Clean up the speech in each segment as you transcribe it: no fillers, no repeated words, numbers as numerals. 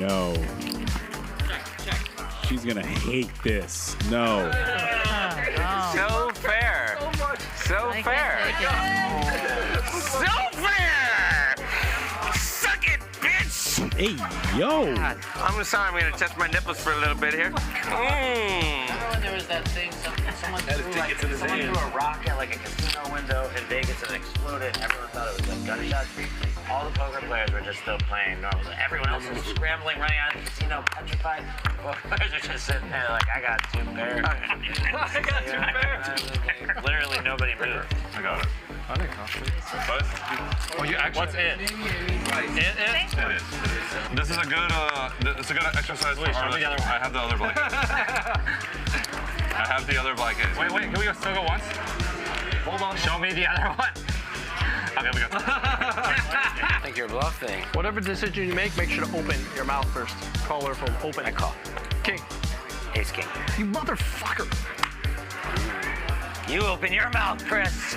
No. Check. She's gonna hate this. No. So fair. So fair. So fair. Suck it, bitch. Hey, yo. God, I'm sorry. I'm gonna test my nipples for a little bit here. Remember when there was that thing, someone threw a rock at like a casino window in Vegas and it exploded. Everyone thought it was like gunshots. All the poker players were just still playing normal. Everyone else was scrambling, running out of the casino, petrified. Poker players are just sitting there like, I got 2 pairs. I got 2 pairs. Literally nobody moved. I got it. I think oh, you actually. What's it? It is. This is a good. It's a good exercise. Wait, show me the other one. I have the other blanket. I have the other blanket. Wait. Can we still go once? Hold on. Show me the other one. Okay, we go. I think you're bluffing. Whatever decision you make sure to open your mouth first. Caller from open. I call. King. Ace king. You motherfucker. You open your mouth, Chris.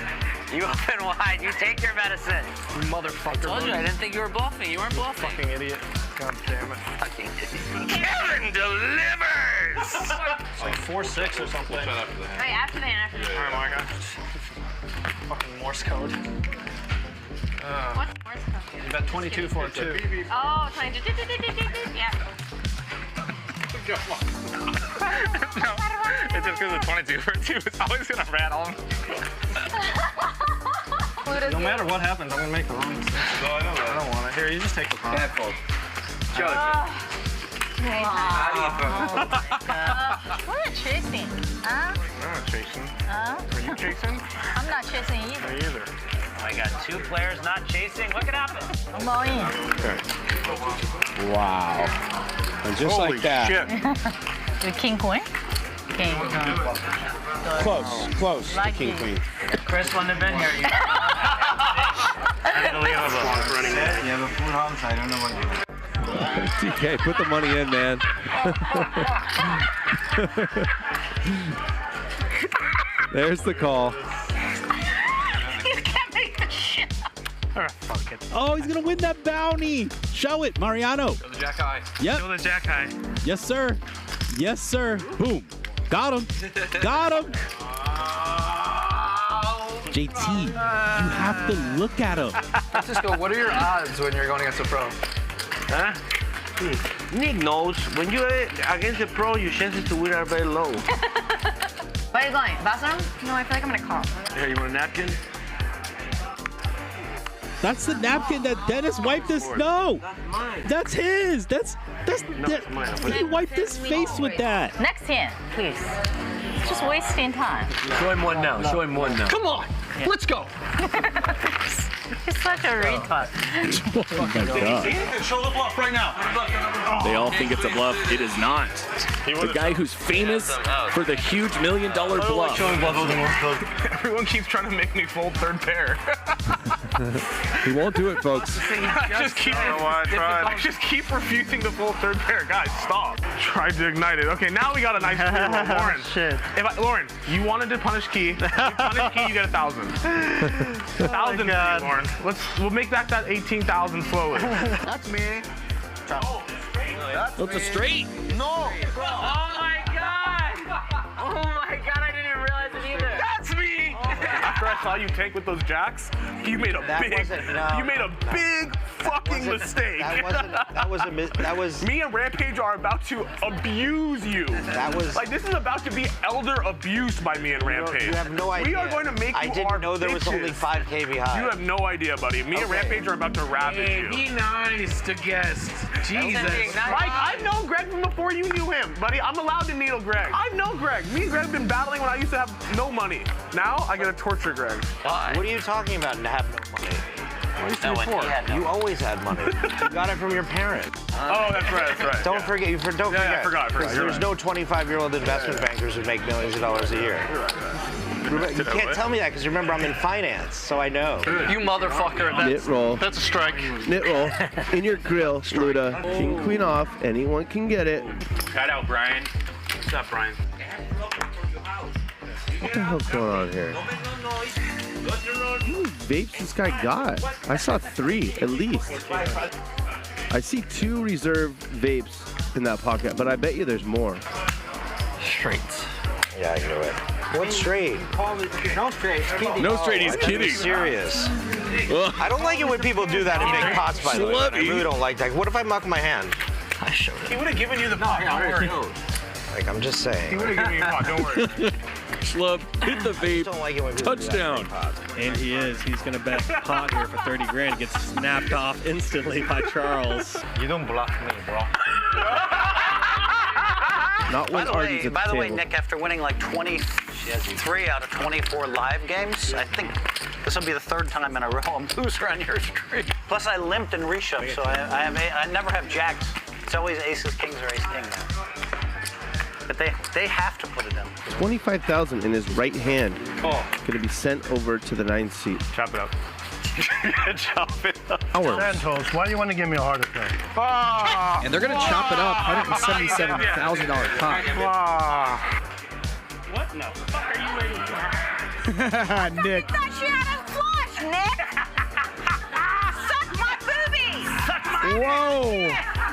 You open wide. You take your medicine. You motherfucker. I told you, I didn't think you were bluffing. You weren't bluffing. Fucking idiot. God damn it. Fucking idiot. Kevin delivers. It's like 4-6 or something. Wait, after the hand. All right, Marga. Fucking Morse code. What's Morse code? You bet 22 for it too. Oh, 22. Yeah. No, it's just because the 22 for 2 is always gonna rattle him. No matter what happens, I'm gonna make the wrong mistake. No, I know that. I don't want it. Here, you just take the phone. Bad fault. Judge. We're not chasing. Huh? I'm not chasing. Are you chasing? I'm not chasing either. Me either. I got 2 players not chasing. What could happen? I'm all in. Wow. And just Holy like that. shit. With king queen? King. Close. The Lucky. king queen. Chris wouldn't have been here. Unbelievable. You have a full house, I don't know what you do. TK, put the money in, man. There's the call. You can't make this shit up. Fuck it. Oh, he's gonna win that bounty. Show it, Mariano. Show the jack high. Yep. Show the jack high. Yes, sir. Yes, sir. Boom. Got him. Got him. JT, you have to look at him. Francisco, what are your odds when you're going against a pro? Huh? Nick knows when you're against a pro, your chances to win are very low. Where are you going? Bathroom? No, I feel like I'm gonna call. Here, you want a napkin? That's the napkin that Dennis wiped his. No, That's mine. that's his. mine. He wiped his face with that. Next hand, please. It's just wasting time. Show him one now. Show him one now. Come on, let's go. He's such a retard. Oh my God. Show the bluff right now. They all think it's a bluff. It is not. The guy who's famous for the huge $1 million bluff. Everyone keeps trying to make me fold 3rd pair. He won't do it, folks. I just keep refusing to fold 3rd pair. Guys, stop. Tried to ignite it. Okay, now we got a nice clear one. Lauren. Shit. Lauren, you wanted to punish Key. You punish Key, you get 1,000. 1,000 for you, Lauren. We'll make back that 18,000 slowly. That's me. Look straight. No. Oh my God! Oh my God, I didn't even realize it either. That's me. After I saw you tank with those jacks, you made a big fucking mistake. That was Me and Rampage are about to abuse you. Like, this is about to be elder abuse by me and Rampage. You have no idea. We are going to make you I didn't know there was only 5K behind. You have no idea, buddy. Me and Rampage are about to ravage you. Be nice to guests. Jesus. Mike, I've known Greg from before you knew him, buddy. I'm allowed to needle Greg. I've known Greg. Me and Greg have been battling when I used to have no money. Now I get to torture Greg. Why? What are you talking about to have no money? You always had money. You got it from your parents. Oh, that's right. Don't forget. I forgot. Because there's no 25-year-old investment bankers who make millions of dollars a year. You can't tell me that because remember I'm in finance, so I know. You motherfucker. Knit roll. That's a strike. Knit roll. In your grill, Luda. King, queen off. Anyone can get it. Shout out, Brian. What's up, Brian? What the hell's going on here? How many vapes this guy got? I saw 3 at least. I see 2 reserve vapes in that pocket, but I bet you there's more. Straights. Yeah, you're right. What straight? No straight. No straight, he's kidding. Serious. I don't like it when people do that and make pots, by the way. I really don't like that. What if I muck my hand? I showed it. He would have given you the pot. Don't worry. Like, I'm just saying. He would have given you the pot. Don't worry. Schlub, hit the vape. Don't like it when people do that and Touchdown. make pots. And he is. He's going to bet pot here for 30 grand. Gets snapped off instantly by Charles. You don't bluff me, bro. Not when Arden's at the By the way, table. Nick, after winning like 23 out of 24 live games, I think this will be the 3rd time in a row I'm loser on your streak. Plus, I limped and reshoved, so I never have jacks. It's always aces, kings, or ace king now. But they have to put it in. 25,000 in his right hand. Oh. Gonna be sent over to the 9th seat. Chop it up. Chop it up. Santos, why do you want to give me a heart attack? Oh. And they're going to chop it up, $177,000 pot. What in the fuck are you waiting for? Nick. Thought she had a flush, Nick. Suck my boobies. Suck my Whoa.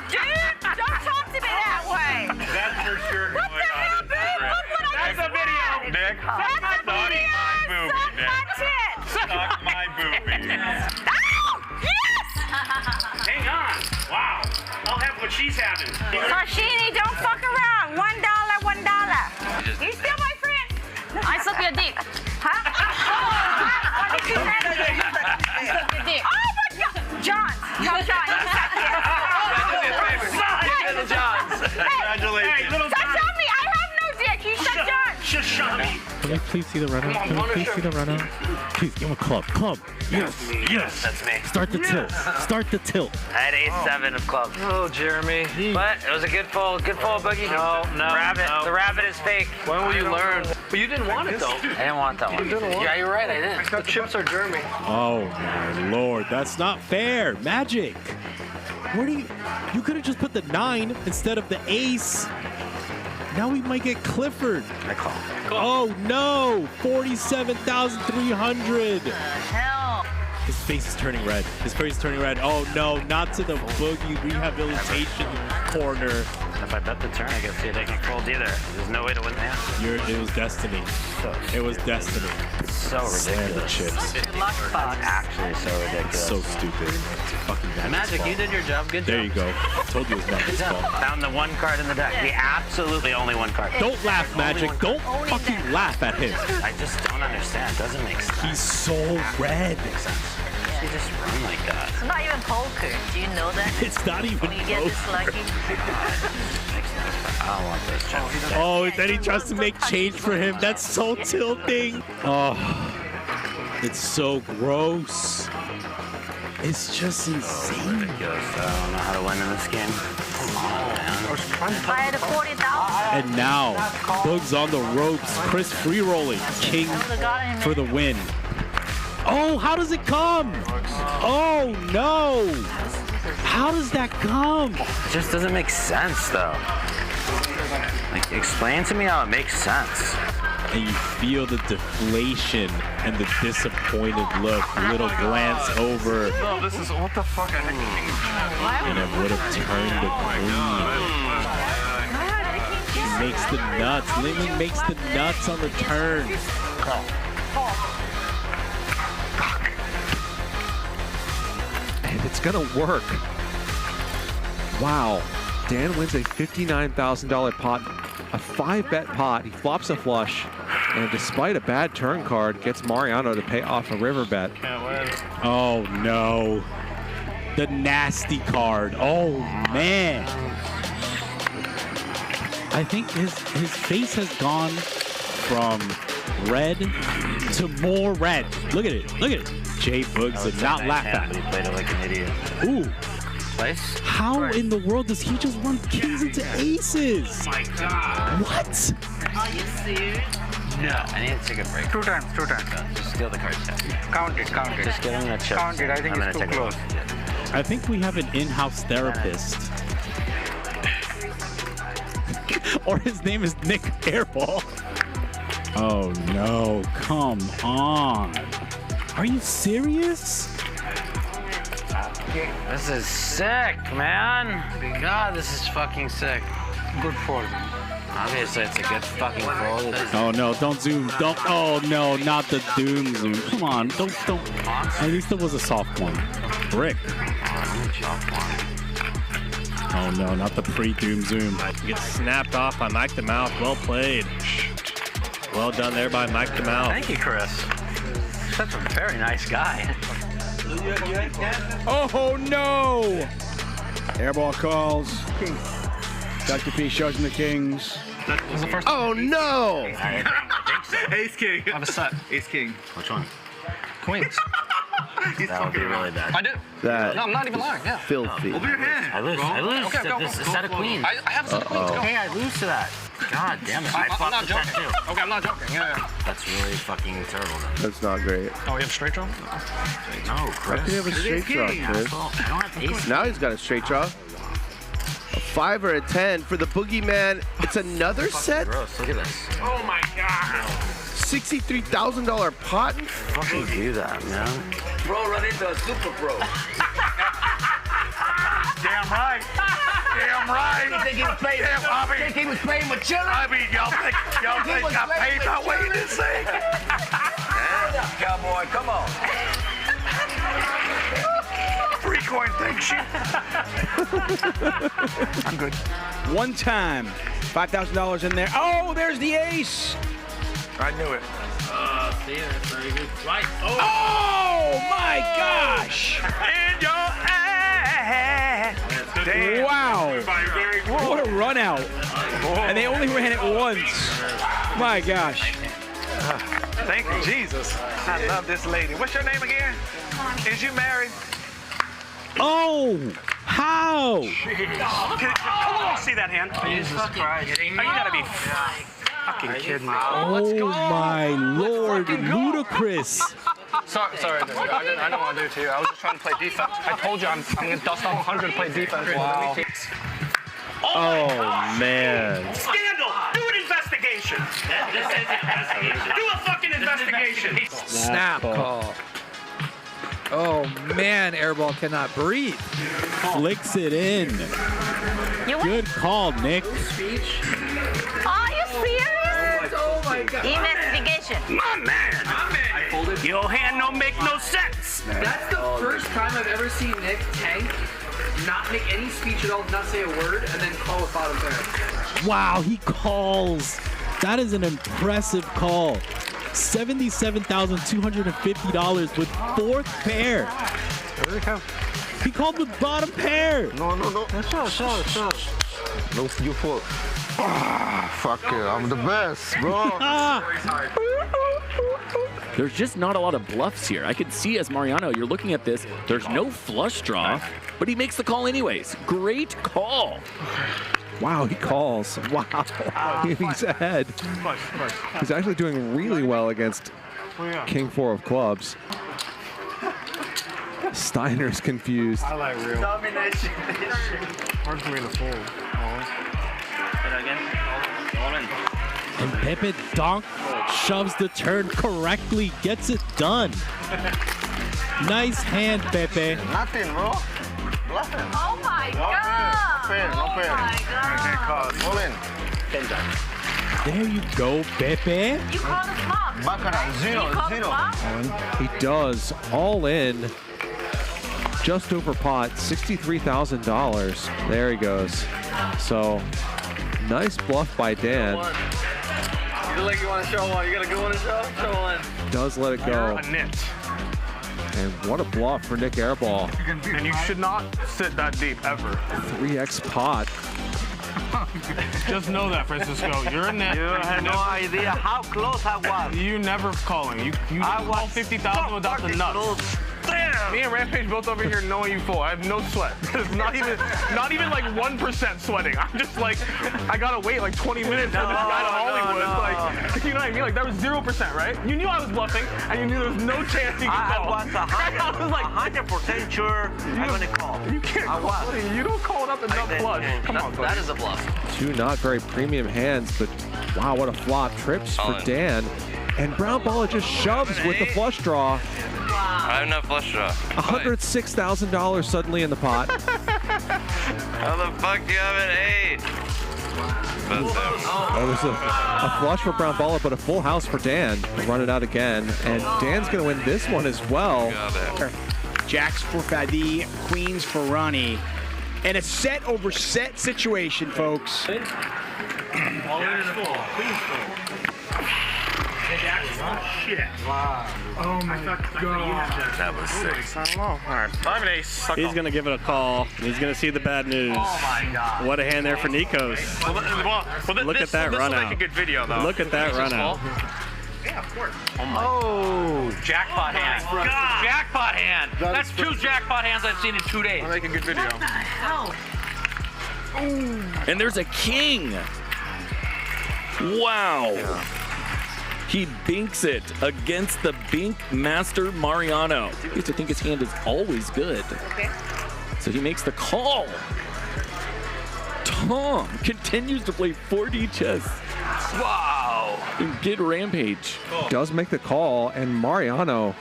Dude, don't talk to me that way. That's for sure. What the hell, dude? Look what I That's a video. Nick. That's a video. Suck my tit. Suck my boobies. Ow! Yes! Hang on. Wow. I'll have what she's having. Sashini, don't fuck around. $1, $1. You still my friend? I suck your dick. Huh? What did you say? Suck your dick. Oh my God. John. No, John. You suck it. Congratulations. Hey, little Suck John. on me. I have no dick. You suck John. Just shut me. Can we please see the run-out? Can we please see the run-out? Please, give him a club. Club. Yes. Yes. That's me. Start the tilt. Start the tilt. I had ace-7 of clubs. Oh, Jeremy. But it was a good fold. Good fold, Boogie. No. Rabbit. no. The rabbit is fake. When will you learn? But you didn't want it though. I didn't want that one. Yeah, you're right. I didn't. The chips are Jeremy. Oh, my Lord. That's not fair. Magic. Where do you could have just put the 9 instead of the ace. Now we might get Clifford. I call. Oh, no. 47,300. Hell. His face is turning red. His face is turning red. Oh, no. Not to the boogie rehabilitation corner. If I bet the turn, I guess see it. I can't fold either. There's no way to win the hand. It was destiny. It was destiny. So ridiculous. The chips. Actually, so ridiculous. So stupid. Fucking Magic, you did your job. Good There job. you go. I told you it was Magic's fault. Found the one card in the deck. The absolutely only one card. Don't laugh, Magic. Don't fucking laugh at him. I just don't understand. It doesn't make sense. He's so red. You just run like that. It's not even poker. Do you know that? It's not even When you get this close. lucky. I don't want this chips. Oh, then he tries to make change for him. That's so tilting. Oh, it's so gross. It's just insane. Ridiculous. I don't know how to win in this game. Come on, man. I had a 40,000. And now, Boog's on the ropes. Chris free rolling. King for the win. Oh, how does it come? Oh, no. How does that come? It just doesn't make sense, though. Like, explain to me how it makes sense. And you feel the deflation and the disappointed look. Little glance over. No, this is what the fuck. And it would have turned the queen. He makes the nuts. Lily makes the nuts on the turn. And it's gonna work. Wow. Dan wins a $59,000 pot, a 5-bet pot. He flops a flush, and despite a bad turn card, gets Mariano to pay off a river bet. Oh no. The nasty card. Oh man. I think his face has gone from red to more red. Look at it. Look at it. Jay Boogs did not laugh at But he played it like an idiot. Ooh. Place? How in the world does he just run kings into aces? Oh my God. What? Are you serious? No. I need to take a break. Two times. Just steal the cards. Count it. Just give him the chips. Count it. I think I'm it's gonna too take a close. break. I think we have an in-house therapist. Or his name is Nick Airball. Oh no, come on. Are you serious? This is sick, man. God, this is fucking sick. Good for them. Obviously, it's a good fucking fold. Oh no, don't zoom. Don't. Oh no, not the doom zoom. Come on, don't. At least it was a soft one. Brick. Oh no, not the pre-doom zoom. Gets snapped off by Mike the Mouth. Well played. Well done there by Mike the Mouth. Thank you, Chris. Such a very nice guy. Oh no! Airball calls. Dr. P shows him the kings. Oh no! Ace King. I have a set. Ace King. Which one? Queens. That would be really bad. I do. That No, I'm not even lying. Yeah. filthy. Over your hand. I lose. I lose Okay, to go, this go, set of queens. I have a set of queens. Go. Okay, I lose to that. God damn it. I I'm flopped not the joking. set too. Okay, I'm not joking. Yeah. That's really fucking terrible then. That's not great. Oh, you have straight draw? No, How can you have a Chris. straight draw, Chris? I don't have ace. Now he's got a straight draw. A 5 or a 10 for the boogeyman. It's another set. Gross. Look at this. Oh my God. $63,000 pot. Fucking do that, man. Bro, run into a super pro. Damn right. Damn right. You think he was playing? Damn, Bobby. Think he was playing with children? I mean, y'all think I paid my way in this thing? Cowboy, come on. Free coin thing shit. I'm good. One time. $5,000 in there. Oh, there's the ace. I knew it. See, that's very good. Right. Oh my gosh. In your ass. Damn. Wow. Very cool. What a run out. And they only ran it once. My gosh. Thank you, Jesus. I love this lady. What's your name again? Is you married? Oh, how? Come on, see that hand. Jesus Christ. Oh, you gotta be fucking kidding me. Oh my Lord, ludicrous. Sorry, I don't want to do it to you. I was just trying to play defense. I told you I'm going to dust off 100 to play defense. Wow. Oh man. Scandal! Do an investigation! Do a fucking investigation! Snap call. Oh man, Airball cannot breathe. Flicks it in. Good call, Nick. Are you serious? Oh my God. Investigation. My man! Your hand don't make no sense! That's the first time I've ever seen Nick tank, not make any speech at all, not say a word, and then call with bottom pair. Wow, he calls. That is an impressive call. $77,250 with fourth pair. He called with bottom pair. No. No, you fault. Fuck it, I'm the best, bro. There's just not a lot of bluffs here. I can see as Mariano, you're looking at this, there's no flush draw, but he makes the call anyways. Great call. Wow, he calls. Wow, he's ahead. He's actually doing really well against King 4 of clubs. Steiner's confused. I like real. Domination. Hard for me to fold. And Pepe Donk shoves the turn correctly, gets it done. Nice hand, Pepe. Nothing, bro. Bluffing. Oh my God. No fair. Oh my God. All in. There you go, Pepe. You call the flop. Baccarat, zero. He does all in. Just over pot, $63,000. There he goes. So, nice bluff by Dan. You look like you want to show one. You got a good one to show? Show one. Does let it go. A nit. And what a bluff for Nick Airball. And you should not sit that deep ever. 3x pot. Just know that, Francisco. You're a net. You had no idea how close I was. You never calling. You call 50,000 without the nuts. Damn. Me and Rampage both over here knowing you full. I have no sweat. There's not even like 1% sweating. I'm just like, I gotta wait like 20 minutes for this guy to Hollywood. Like, you know what I mean? Like, that was 0%, right? You knew I was bluffing, and you knew there was no chance you could call. I was like 100% sure I'm gonna call. You can't call. You don't call without the nut flush. Come on, buddy. That is a bluff. Two not very premium hands, but wow, what a flop. Trips for Dan. And Brown Baller just shoves with the flush draw. I have no flush draw. $106,000 suddenly in the pot. How the fuck do you have an 8? Oh, there's a flush for Brown Baller, but a full house for Dan. Run it out again. And Dan's going to win this one as well. Jacks for Fadi, queens for Ronnie. And a set over set situation, folks. All in the full. Queen's full. Shit. Wow. Oh my god. That was sick. I don't know. All right. I have an ace. He's going to give it a call. He's going to see the bad news. Oh my god. What a hand there for Nikos. Look at that run out. Make a good video, though. Look at that run out. Yeah, of course. Oh, jackpot hand. God. Jackpot hand. That's 2 jackpot hands I've seen in 2 days. I'll make a good video. What the hell? And there's a king. Wow. Yeah. He binks it against the bink master Mariano. He used to think his hand is always good. Okay. So he makes the call. Tom continues to play 4D chess. Wow. And get Rampage. Does make the call, and Mariano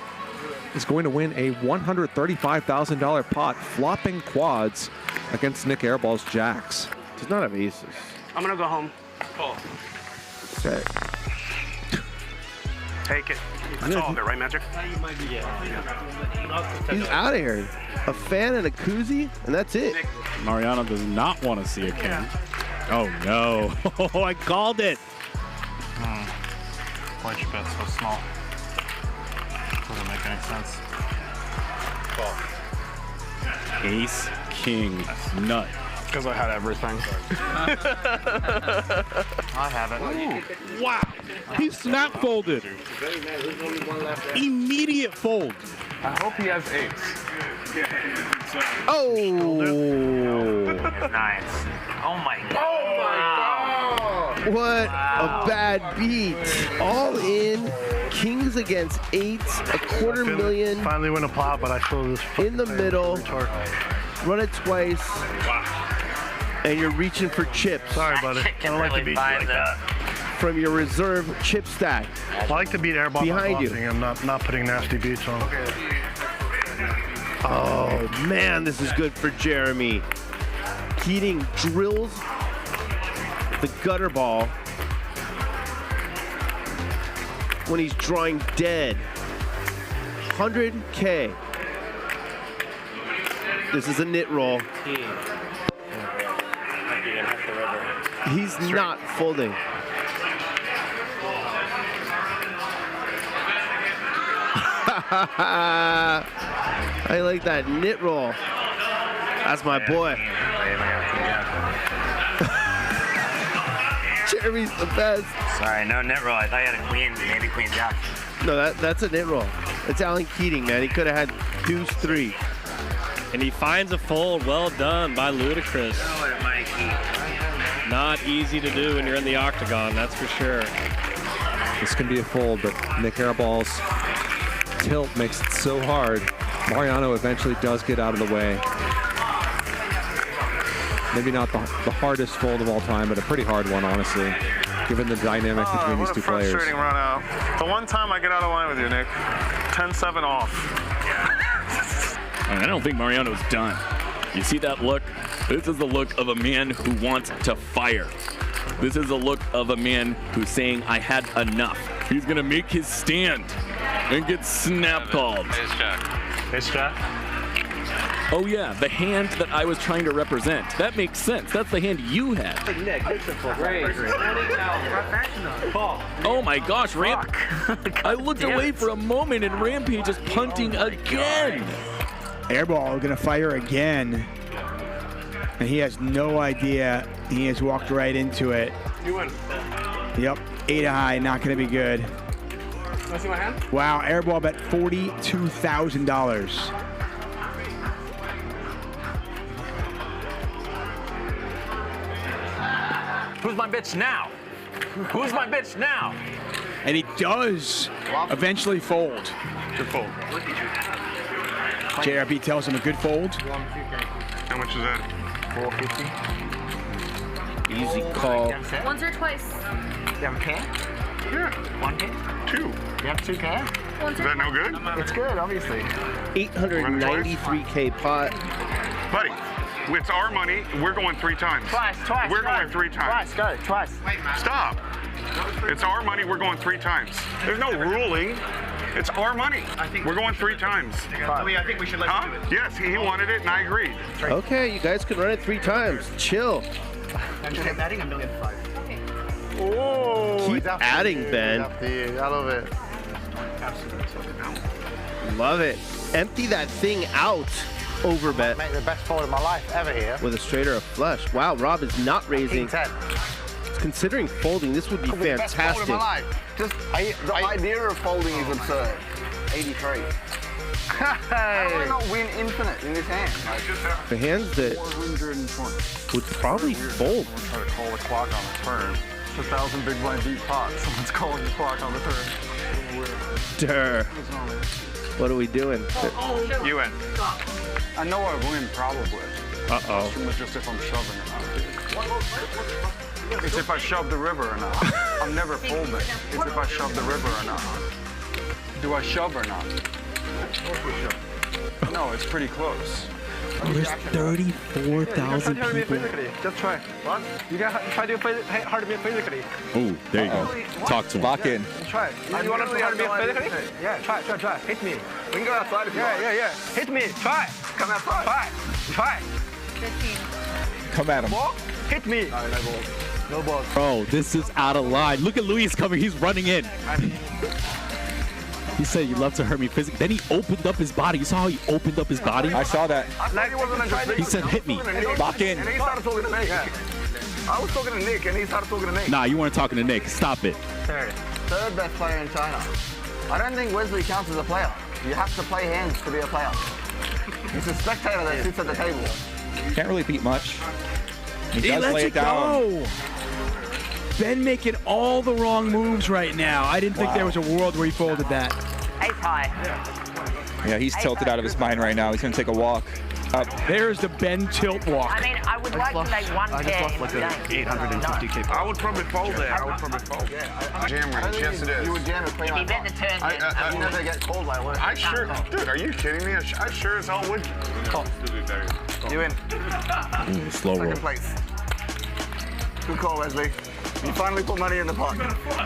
is going to win a $135,000 pot, flopping quads against Nick Airball's jacks. Does not have aces. I'm going to go home. Cool. Okay. Take it. That's all of it, right, Magic? He's out of here. A fan and a koozie, and that's it. Mariano does not want to see a king. Oh, no. Oh, I called it. Why'd you bet so small? Doesn't make any sense. Ace, king, nut. Because I had everything. I have it. Ooh. Wow. He snap folded. Immediate fold. I hope he has 8s. Oh. Nice. Oh my god. Oh my god. What a bad beat. All in. Kings against 8s. A $250,000. Finally win a pot, but I feel this in the middle. Run it twice. Wow. And you're reaching for chips. Sorry, buddy. I don't like to beat you like that. From your reserve chip stack. I like to beat airball behind you. I'm not putting nasty beats on. Oh man, this is good for Jeremy. Keating drills the gutter ball when he's drawing dead. 100K. This is a knit roll. He's not folding. I like that knit roll. That's my boy. Jeremy's the best. Sorry, no net roll. I thought you had a queen, maybe queen jack. No, that's a knit roll. It's Alan Keating, man. He could have had deuce 3. And he finds a fold. Well done by Ludacris. Not easy to do when you're in the octagon, that's for sure. This can be a fold, but Nick Airball's tilt makes it so hard. Mariano eventually does get out of the way. Maybe not the hardest fold of all time, but a pretty hard one, honestly, given the dynamic between these two players. Frustrating run out. The one time I get out of line with you, Nick, 10-7 off. I don't think Mariano's done. You see that look? This is the look of a man who wants to fire. This is the look of a man who's saying, I had enough. He's gonna make his stand and get snap called. Ace jack. Ace jack? Oh yeah, the hand that I was trying to represent. That makes sense. That's the hand you had. Oh my gosh, I looked away for a moment and Rampage is punting again. Airball gonna fire again. And he has no idea. He has walked right into it. You win. Yep, 8 high, not gonna be good. Want to see my hand? Wow, Airball bet $42,000. Who's my bitch now? Who's my bitch now? And he does eventually fold. Good fold. JRB tells him a good fold. How much is that? 450. Easy call. Once or twice. Yeah. 1K? 2. You have 2K? Is that no good? It's good, obviously. 893K pot. Buddy, it's our money. We're going 3 times. Twice. We're going 3 times. Twice. Stop. It's our money. We're going 3 times. There's no ruling. It's our money. We're going 3 times. I think we should let you do it. Yes, he wanted it, and I agreed. Okay, you guys can run it 3 times. Chill. I'm just adding $1.5 million. Oh, Keep adding, Ben. I love it. Love it. Empty that thing out. Overbet. Make the best fold of my life ever here. With a straight or a flush. Wow, Rob is not raising. 10. Considering folding, this would be Best fold of fantastic. my life. Just the idea of folding is absurd. 83. How do I not win infinite in this hand? The hands that would probably fold. We'll try to call the clock on the turn. It's 1,000 big blind deep pot. Someone's calling the clock on the turn. Durr. What are we doing? You win. I know I win probably. Uh-oh. The question was just if I'm shoving or not. It's if I shove the river or not. I'm never folding. It's if I shove the river or not. Do I shove or not? No, it's pretty close. Oh, there's 34,000 people. Just try. What? You gotta try to play hard to be physically. Oh, there you go. Talk to him. Lock in. Try. You wanna play hard to be physically? Yeah, try. Hit me. We can go outside if you want. Yeah. Hit me. Try. Come outside. Try. 15. Come at him. Ball? Hit me. No balls. Bro, this is out of line. Look at Luis coming. He's running in. He said you love to hurt me physically. Then he opened up his body. You saw how he opened up his body? I saw that. He said hit me. Lock in. And he started talking to me. I was talking to Nick and he started talking to me. Nah, you weren't talking to Nick. Stop it. Third best player in China. I don't think Wesley counts as a player. You have to play hands to be a player. He's a spectator that sits at the table. Can't really beat much. He He does lets lay it it down. go. Ben making all the wrong moves right now. I didn't think there was a world where he folded that. Ace high. Yeah, he's tilted out of his mind right now. He's gonna take a walk up. There's the Ben tilt walk. I mean, I would like to make 1K. like an 850K. I would probably fold there. I would probably fold. Jam range, yes it is. You would jam and play If my you bet the turn, then You never get called by one. I sure, dude, are you kidding me? I sure as hell would. You win. Slow roll. Second place. Good call, Wesley. You finally put money in the pot.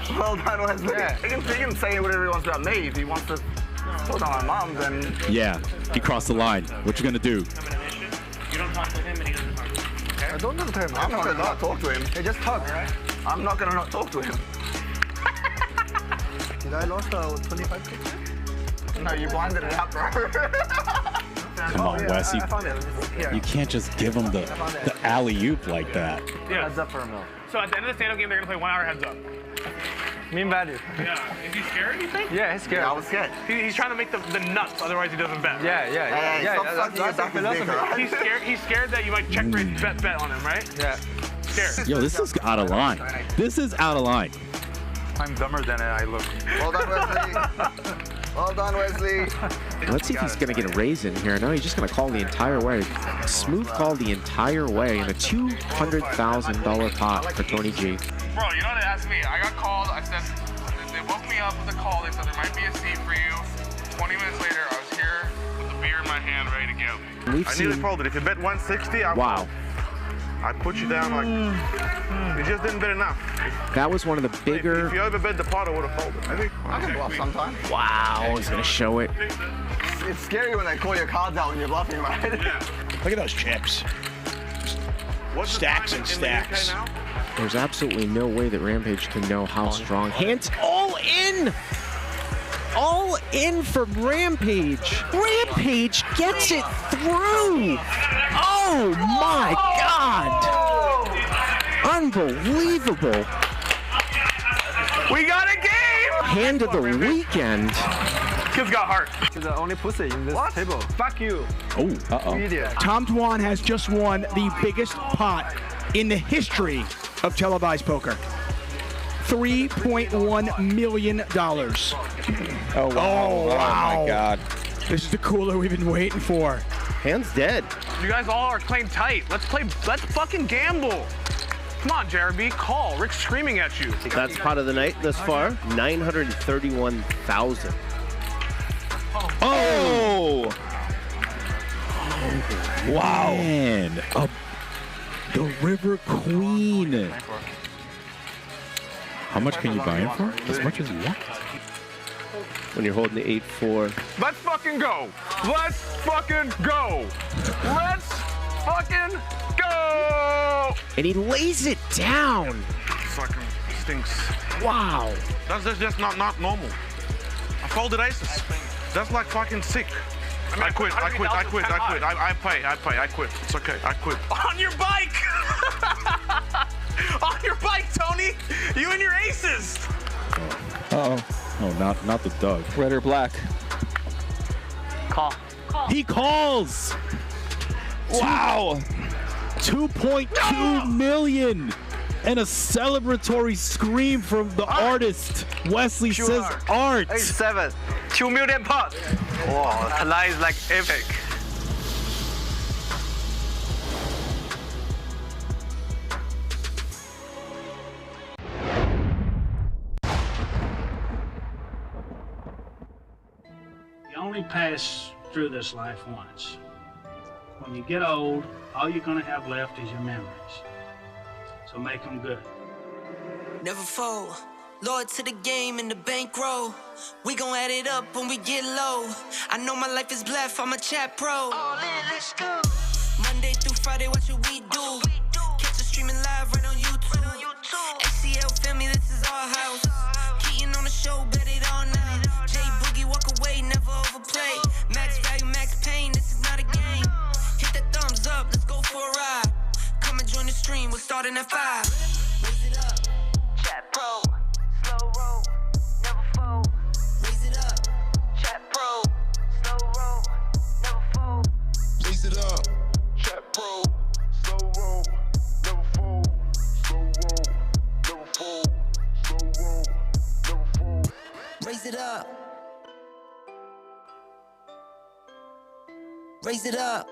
Well done, Wesley. Yeah. He can say whatever he wants about me. If he wants to talk on my mom, then... Yeah, he crossed the line. What you gonna do? You don't talk to him and he doesn't talk to you. I don't talk to him. I'm not going to not talk to him. Hey, just talk. I'm not going to not talk to him. Did I lost 25K? No, you blinded it out, bro. Come on, Wes. I found it. Here. You can't just give him the alley-oop like that. Yeah. Heads up for a mil. So at the end of the stand-up game, they're going to play 1 hour heads up. Mean value. Yeah. Is he scared, you think? Yeah, he's scared. Yeah, I was scared. He's trying to make the nuts, otherwise he doesn't bet. Hey, stop sucking your back his dick, He's scared that you might check raise bet on him, right? Yeah. Scared. Yo, this is out of line. This is out of line. I'm dumber than I look. Well done, Wesley. Well done, Wesley. Let's see if he's going to get a raise in here. No, he's just going to call the entire way. Smooth call the entire way in a $200,000 pot for Tony G. Bro, you know what they asked me? I got called. I said, they woke me up with a call. They said there might be a seat for you. 20 minutes later, I was here with the beer in my hand, ready to go. We've I seen. nearly folded. If you bet 160, Wow. I put you down like you just didn't bet enough. That was one of the bigger. If you overbet the pot, I would have folded. I think. I can bluff sometimes. Wow, he's going to show it. It's scary when they call your cards out when you're bluffing, right? Look at those chips. Stacks and stacks. There's absolutely no way that Rampage can know how strong. Hands all in! All in from Rampage. Rampage gets it through! Oh my God! Unbelievable. We got a game! Hand of the weekend. Kid's got heart. He's the only pussy in this table. Fuck you. Oh, uh-oh. Idiot. Tom Dwan has just won the biggest pot in the history of televised poker. $3.1 million. Oh, wow. Oh, wow. Oh, my God. This is the cooler we've been waiting for. Hand's dead. You guys all are playing tight. Let's fucking gamble. Come on, Jeremy, call. Rick's screaming at you. That's pot of the night thus far, 931,000. Oh! Wow. Man. The River Queen. How much can you buy him for? As much as you want. When you're holding the 8-4. Let's fucking go. Let's fucking go. Let's fucking go. And he lays it down. Fucking stinks. Wow. That's just not normal. I folded aces. That's like fucking sick. I quit. I quit. It's okay. I quit. On your bike. On your bike, Tony. You and your aces. Uh-oh. Oh, not the Doug. Red or black? Call. He calls. Wow. 2.2 million. And a celebratory scream from the artist. Wesley says art. 8-7. 2 million pot. Wow, tonight is like epic. You only pass through this life once. When you get old, all you're gonna have left is your memories. So make them good. Never fold. Loyal to the game and the bankroll. We gon' add it up when we get low. I know my life is blessed, I'm a chat pro. All in, let's go. Monday through Friday, watch what we do. Catch us streaming live right on YouTube. ACL family, this is our house. Keaton on the show, bet it all now. J Boogie, walk away, never overplay. Max value, max pain, this is not a game. Hit that thumbs up, let's go for a ride. Come and join the stream, we're starting at 5. Raise it up, chat pro. Slow roll, never fold. Raise it up, chat pro. Slow roll, never fold. Raise it up, chat pro. Slow roll, never fold. Slow roll, never fold. Slow roll, never fold. Raise it up. Raise it up.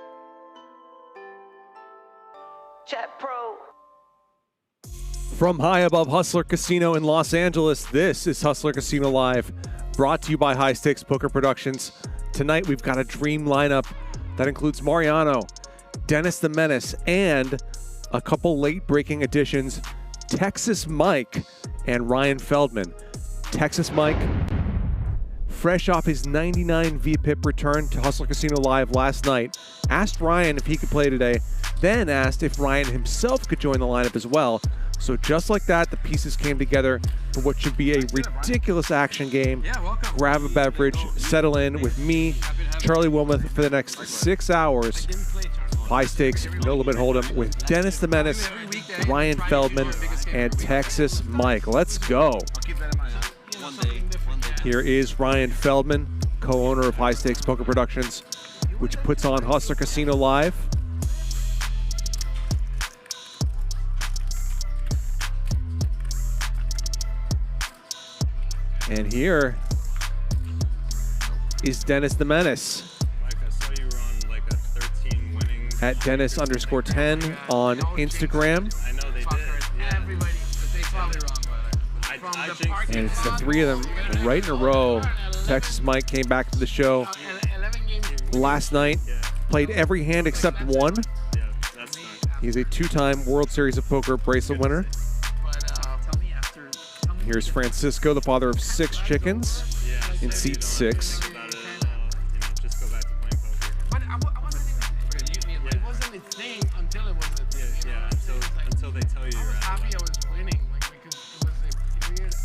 Chat pro. From high above Hustler Casino in Los Angeles, this is Hustler Casino Live, brought to you by High Stakes Poker Productions. Tonight we've got a dream lineup that includes Mariano, Denis the Menace, and a couple late-breaking additions, Texas Mike and Ryan Feldman. Texas Mike, fresh off his 99 VPIP return to Hustler Casino Live last night, asked Ryan if he could play today, then asked if Ryan himself could join the lineup as well. So just like that, the pieces came together for what should be a ridiculous action game. Grab a beverage, settle in with me, Charlie Wilmoth, for the next 6 hours. High stakes, no limit hold'em with Denis the Menace, Ryan Feldman, and Texas Mike. Let's go. Here is Ryan Feldman, co-owner of High Stakes Poker Productions, which puts on Hustler Casino Live. And here is Denis the Menace. Mike, I saw you were on like a 13 winnings. At Denis_10 on Instagram. I know they did. Yeah. Everybody, but they probably wrong, brother. And it's the three of them right in a row. Texas Mike came back to the show last night, played every hand except one. He's a two-time World Series of Poker bracelet winner. Here's Francisco, the father of 6 chickens, in seat 6. It wasn't a thing until it was a thing. Yeah, until they tell you. I was happy I was winning, because it was a period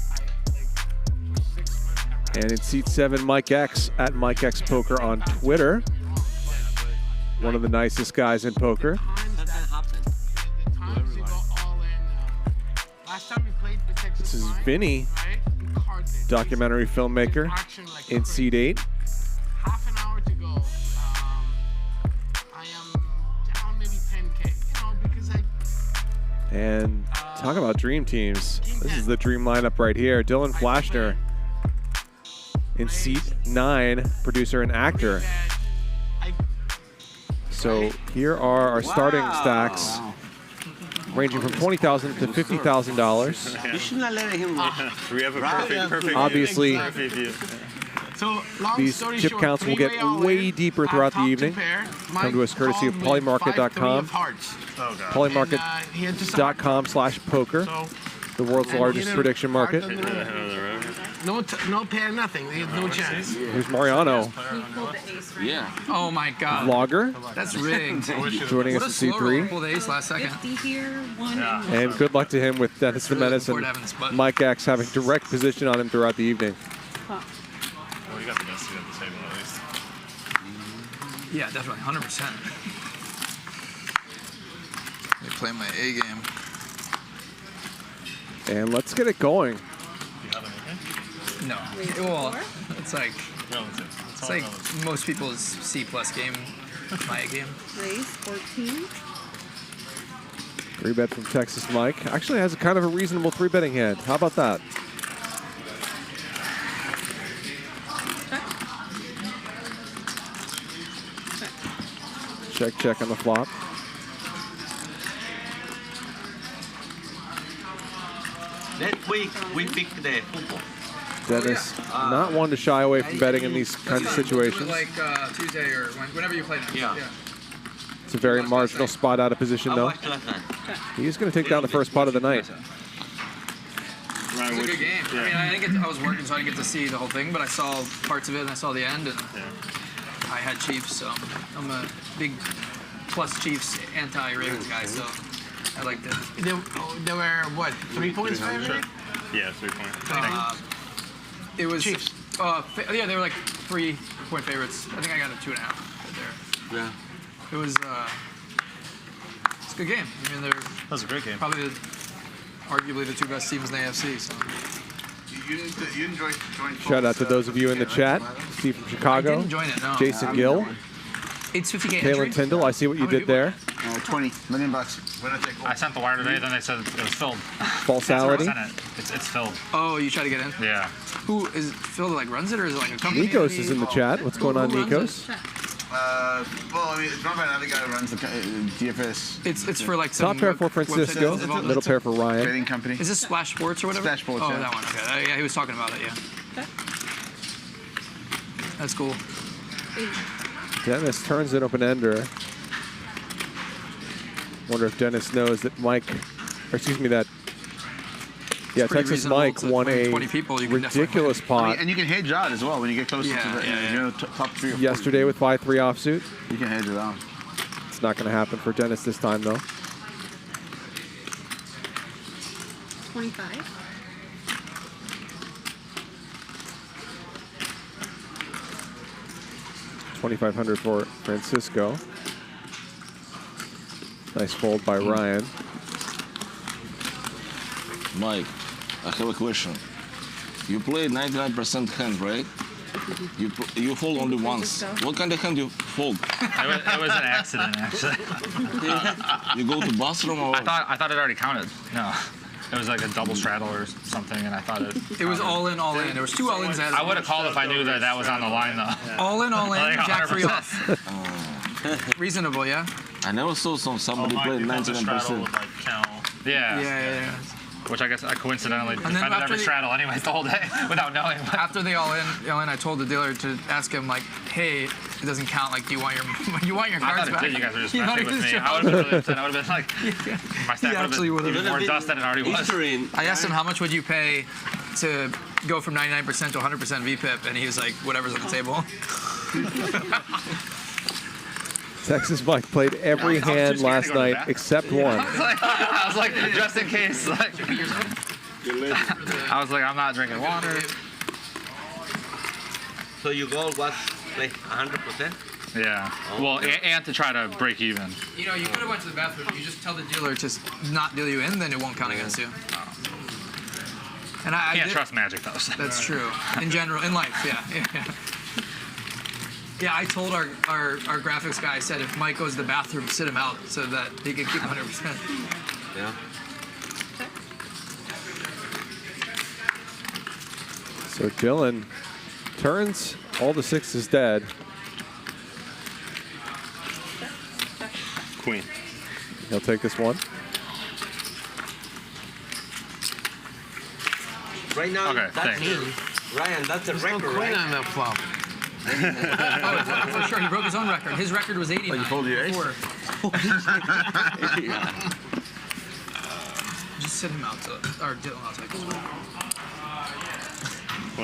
for 6 months. And in seat 7, Mike X at Mike X Poker on Twitter. One of the nicest guys in poker. This is Vinny, documentary filmmaker, in seat 8. Half an hour to go. I am down maybe 10K, because And talk about dream teams. This is the dream lineup right here. Dylan Flashner in seat 9, producer and actor. So here are our starting stacks. ranging from $20,000 to $50,000. You should not let him. We have a perfect Obviously, view. So, long these story chip short, counts will get three-way way deeper throughout the top to evening. pair. Come to us courtesy of Mike called with 5-3 polymarket.com. of hearts. Polymarket.com/poker, the world's largest prediction market. No pair, nothing. They had no chance. Here's Mariano, Yeah. Oh my God. vlogger, That's rigged. joining us at C3. Pulled the ace last second. And good luck to him with Denis the Menace and Mike X having direct position on him throughout the evening. Well, you got the best seat at the table at least. Yeah, definitely, 100%. They play my A game. And let's get it going. No. Well, it's like It's like most people's C+ game, my A game. Raise 14. 3-bet from Texas Mike. Actually has a kind of a reasonable 3-betting hand. How about that? Check on the flop. Next week we pick the football. Denis, not one to shy away from betting in these kinds of situations. Like Tuesday or whenever you play next. Yeah. It's a very marginal spot out of position, though. He's going to take down the first pot of the night. It was a good game. I mean, I was working, so I didn't get to see the whole thing, but I saw parts of it and I saw the end, and I had Chiefs, so I'm a big plus Chiefs, anti-Ravens guy, so I liked it. There were, what, 3 points for everything? Yeah, 3 points. It was Chiefs. Yeah, they were like 3-point favorites. I think I got a 2.5 right there. Yeah. It was it's a good game. I mean, That was a great game. Probably arguably the 2 best teams in the AFC. So. You enjoyed joining. Shout out to those of you in the chat. Steve from Chicago. I didn't join it, no. Jason Gill. 850K Kaylin Tyndall, I see what you did there. $20 million. I sent the wire today, then they said it was filled. Falsality. It's filled. Oh, you try to get in? Yeah. Who is Phil? Like runs it, or is it like a company? Nikos is in the chat. What's going on, Nikos? Well, I mean, it's run by another guy who runs the DFS. It's for like some Top pair for Francisco, middle pair for Ryan. Trading company. Is this Splash Sports or whatever? Splash Sports, Oh, yeah. that one. Okay. Yeah, he was talking about it. Yeah. That's cool. Denis turns an open-ender. Wonder if Denis knows that Texas Mike won a ridiculous pot And you can hedge out as well when you get closer to the top 3 or 4. yesterday with 5-3 offsuit. You can hedge it out. It's not going to happen for Denis this time, though. 25. $2,500 for Francisco. Nice fold by Ryan. Mike, I have a question. You play 99% hand, right? You fold only once. What kind of hand you fold? It was an accident, actually. You go to bathroom or? I thought it already counted. No. It was like a double straddle or something, and I thought it. It was all in. There was 2 all-ins. I would have called if I knew that was on the line, though. All in, Like Jack 3 100%. off. Reasonable, yeah. I never saw somebody play 99%. Yeah. Which I guess I coincidentally defended every straddle anyways the whole day without knowing. After they all in, I told the dealer to ask him like, hey, it doesn't count. Like, do you want your cards back? I thought it did. You guys were just messing with me. I would have been really upset. I would have been like, my stack would have been even more dust than it already was. I asked him how much would you pay to go from 99% to 100% VPIP, and he was like, whatever's on the table. Texas Mike played every hand last night except one. I was like, just in case. Like, I was like, I'm not drinking water. So your goal was like 100%? Yeah. Well, and to try to break even. You know, you could have went to the bathroom. You just tell the dealer to not deal you in, then it won't count against you. And I can't trust magic, though. So. That's true. In general, in life, yeah. Yeah, I told our graphics guy, I said if Mike goes to the bathroom, sit him out so that he can keep 100%. Yeah. So Dylan turns all the 6s dead. Queen. He'll take this one. Right now, Okay, that's thanks. me. Ryan, that's a record, queen right? on that flop. Oh, for sure. He broke his own record. His record was 89. Oh, you folded your ace? Just sit him out to, or Dylan, I'll take this one.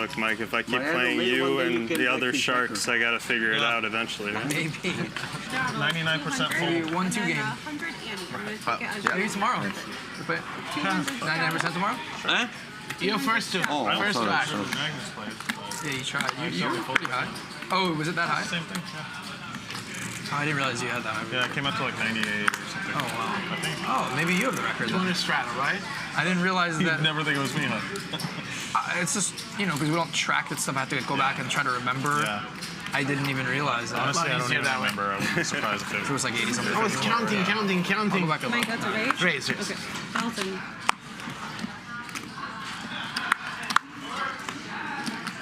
Look, Mike, if I keep Mariano, playing maybe you one day you and can the make other these sharks, I gotta figure it out eventually. Right? Maybe. 99% Maybe full. 1-2 game. Maybe tomorrow. 99% tomorrow? Huh? You're first to first sorry, back. sorry. Yeah, you tried. You were pretty high. Oh, was it that high? Same thing, Oh, I didn't realize you had that. yeah. It came up to like 98 or something. Oh, wow. I think. Oh, maybe you have the record. Doing a straddle, right? I didn't realize You'd that. never think it was me, huh? It's just, you know, because we don't track that stuff. I have to go back and try to remember. Yeah. I didn't even realize that. Honestly, I don't even that way. remember. I would be surprised if It was like 80 something. I was counting. I'll go back and Mike, look. that's a raise? Raise, raise. Okay. 1,000.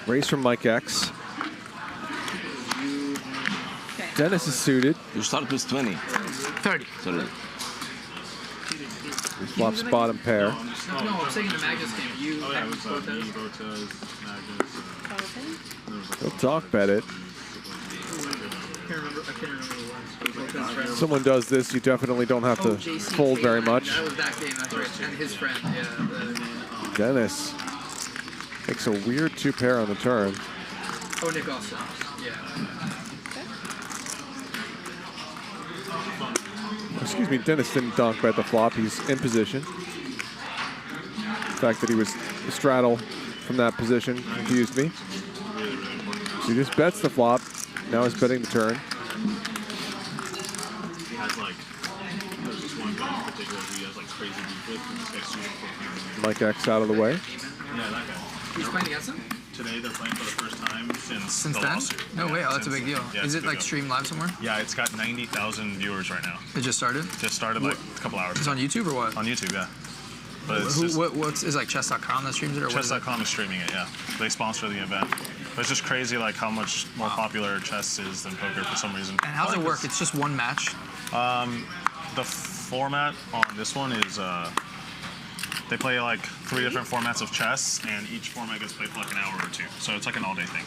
Raise from Mike X. Okay. Denis is suited. You start with 20. 30. 30. He flops bottom pair. No, I'm saying the Magnus game. You Oh, yeah, it was Cortez, Magnus. He'll talk bet it. I can't remember what it was. Someone does this, you definitely don't have to fold very much. That was that game, that's right. And his friend, yeah. Dennis makes a weird two pair on the turn. Oh, Nick also. Yeah. Excuse me, Dennis didn't donk bet the flop. He's in position. The fact that he was straddle from that position confused me. So he just bets the flop. Now he's betting the turn. He has like, there's just one guy in particular who he has like crazy beef with, and this guy's super fucking. Mike X out of the way. Yeah, that guy. He's playing against him? Today they're playing for the first time since the then? lawsuit. No way, oh, that's a big deal. Yeah, Is it's it a big like deal. streamed live somewhere? Yeah, it's got 90,000 viewers right now. It just started? Just started like a couple hours It's ago. on YouTube or what? On YouTube, yeah. But it's just, What's is like chess.com that streams it or what is it? chess.com is streaming it, yeah. They sponsor the event. But it's just crazy like how much more popular chess is than poker for some reason. And how does it work? It's just one match? The format on this one is they play like 3 different formats of chess, and each format gets played for like an hour or 2. So it's like an all-day thing.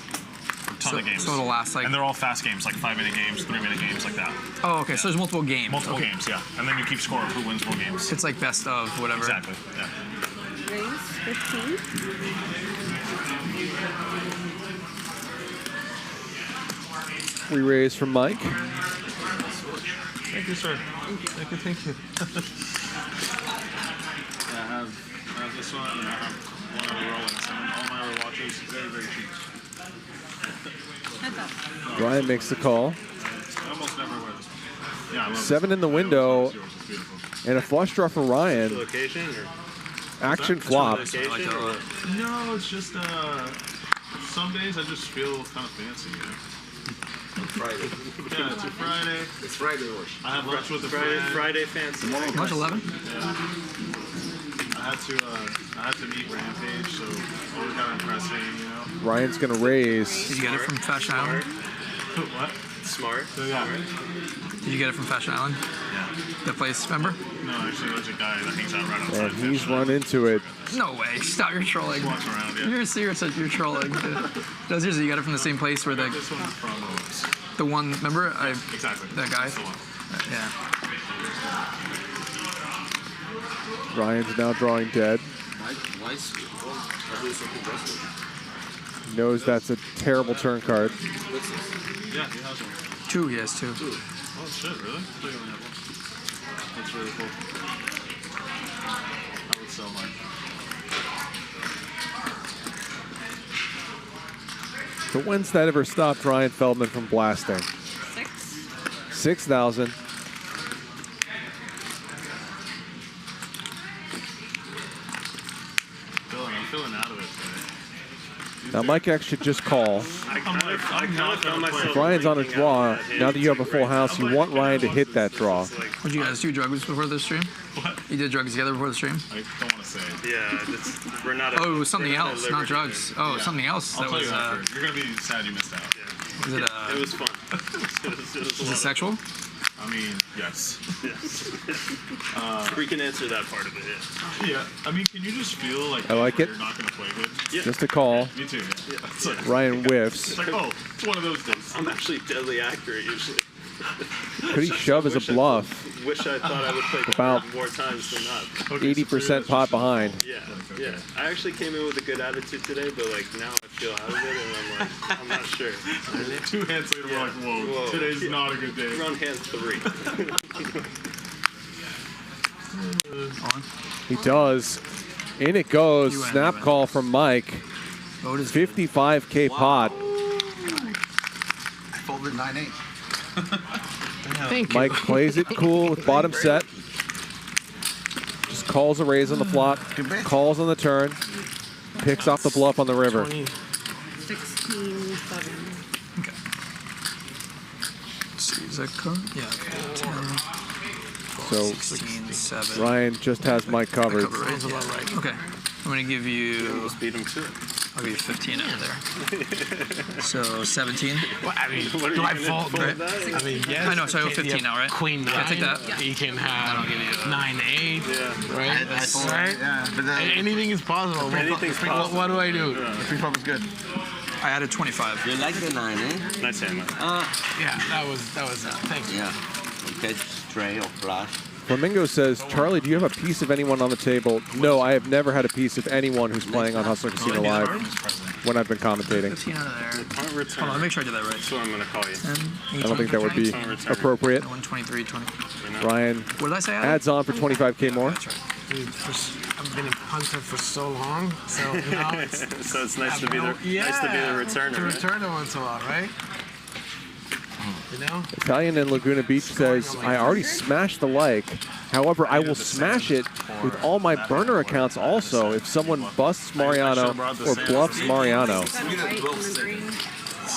A ton of games. So it'll last like... And they're all fast games, like 5-minute games, 3-minute games, like that. Oh, okay, so there's multiple games. Multiple Okay. games, yeah. And then you keep score of who wins more games. It's like best of whatever. Exactly, yeah. Raise 15. We raise from Mike. Thank you, sir. Thank you, thank you. Yeah, I have this one, and I have one other Rolex. And all my other watches, very, very cheap. Ryan makes the call. I almost never wear this one. Yeah, I love 7 in the window. And a flush draw for Ryan. Location or? Action flop. No, it's just some days I just feel kind of fancy. You know? Friday. Yeah, it's a Friday. It's Friday, Orsh. I had lunch with a Friday, friend. Friday fancy. Lunch 11? Yeah. I had to meet Rampage, so always kind of impressing, you know. Ryan's gonna raise. Did you get it from Fashion Island? What? Smart. So, yeah. Did you get it from Fashion Island? Yeah. The place, remember? No, actually, there's a guy that hangs out right outside. And he's run into it. No way. Stop, you're trolling. Walks around, yeah. You're serious that you're trolling. No, seriously, you got it from the same place where the... This one's from Rolex. The one, remember? Exactly. That guy? That's the one. Yeah. Ryan's now drawing dead. Knows that's a terrible turn card. Yeah, he has one. 2, he has 2. Oh, shit, really? I thought you only had one. That's really cool. I would sell mine. But when's that ever stopped Ryan Feldman from blasting? 6,000. I'm feeling out of it today. Now Mike X should just call. I kind of found myself. If Ryan's on a draw, now that you have a full house, you want Ryan to hit that draw. Would you guys do drugs before the stream? What? You did drugs together before the stream? I don't want to say it. Yeah, we're not. Oh, it was something else, not drugs. Oh, something else. I'll That tell was. you after. You're going to be sad you missed out. Was it? It was fun. Was it sexual? I mean, yes. Yes. We can answer that part of it. Yeah. I mean, can you just feel like I like it. you're not going to play good? Yeah. Just a call. Me too. Yeah. It's like, Ryan whiffs. It's like, oh, it's one of those days. I'm actually deadly accurate usually. Could he shove as a bluff? Wish I thought I would play About more times than not. 80% pot behind. Yeah, yeah. I actually came in with a good attitude today, but like now I feel out of it, and I'm like, I'm not sure. 2 hands later, we're like, whoa, today's not a good day. We're on hand 3. He does. In it goes. Snap call from Mike. 55K pot. I folded 9-8. Mike plays it cool with bottom set. Just calls a raise on the flop. Calls on the turn. Picks off the bluff on the river. 16-7. Okay. See, is that card? Yeah. 10, So 16, 7. Ryan just has Mike covered. Okay. I'm going to give you... Almost beat him too. I'll give you 15 out of there. So 17. Well, I mean, What are do you I gonna fold? fold Right? that? I mean, yes. I know, so I go you 15 have now, right? Queen 9. Yeah, take that. You can have I'll give you 9-8. Yeah. Right? That's Right? Yeah, but then Anything is possible. Anything's possible. What do I do? pre-flop was good. I added 25. You like the 9, eh? Nice hand, man. Yeah, that was thank you. Yeah. Okay, straight or flush. Flamingo says, Charlie, do you have a piece of anyone on the table? No, I have never had a piece of anyone who's playing on Hustler Casino Live when I've been commentating. 15 out of there. Punt return. Hold on, make sure I did that right. That's what I'm going to call you. 10, 18, I don't think that would be appropriate. 123, 20. Ryan What did I say? adds on for 25K more. Dude, I've been a punter for so long, so now it's So it's nice to be the returner. To right? return it once in a while, right? You know? Italian in Laguna Beach says, I already smashed the like. However, I will smash it with all my burner accounts also if someone busts Mariano or bluffs Mariano.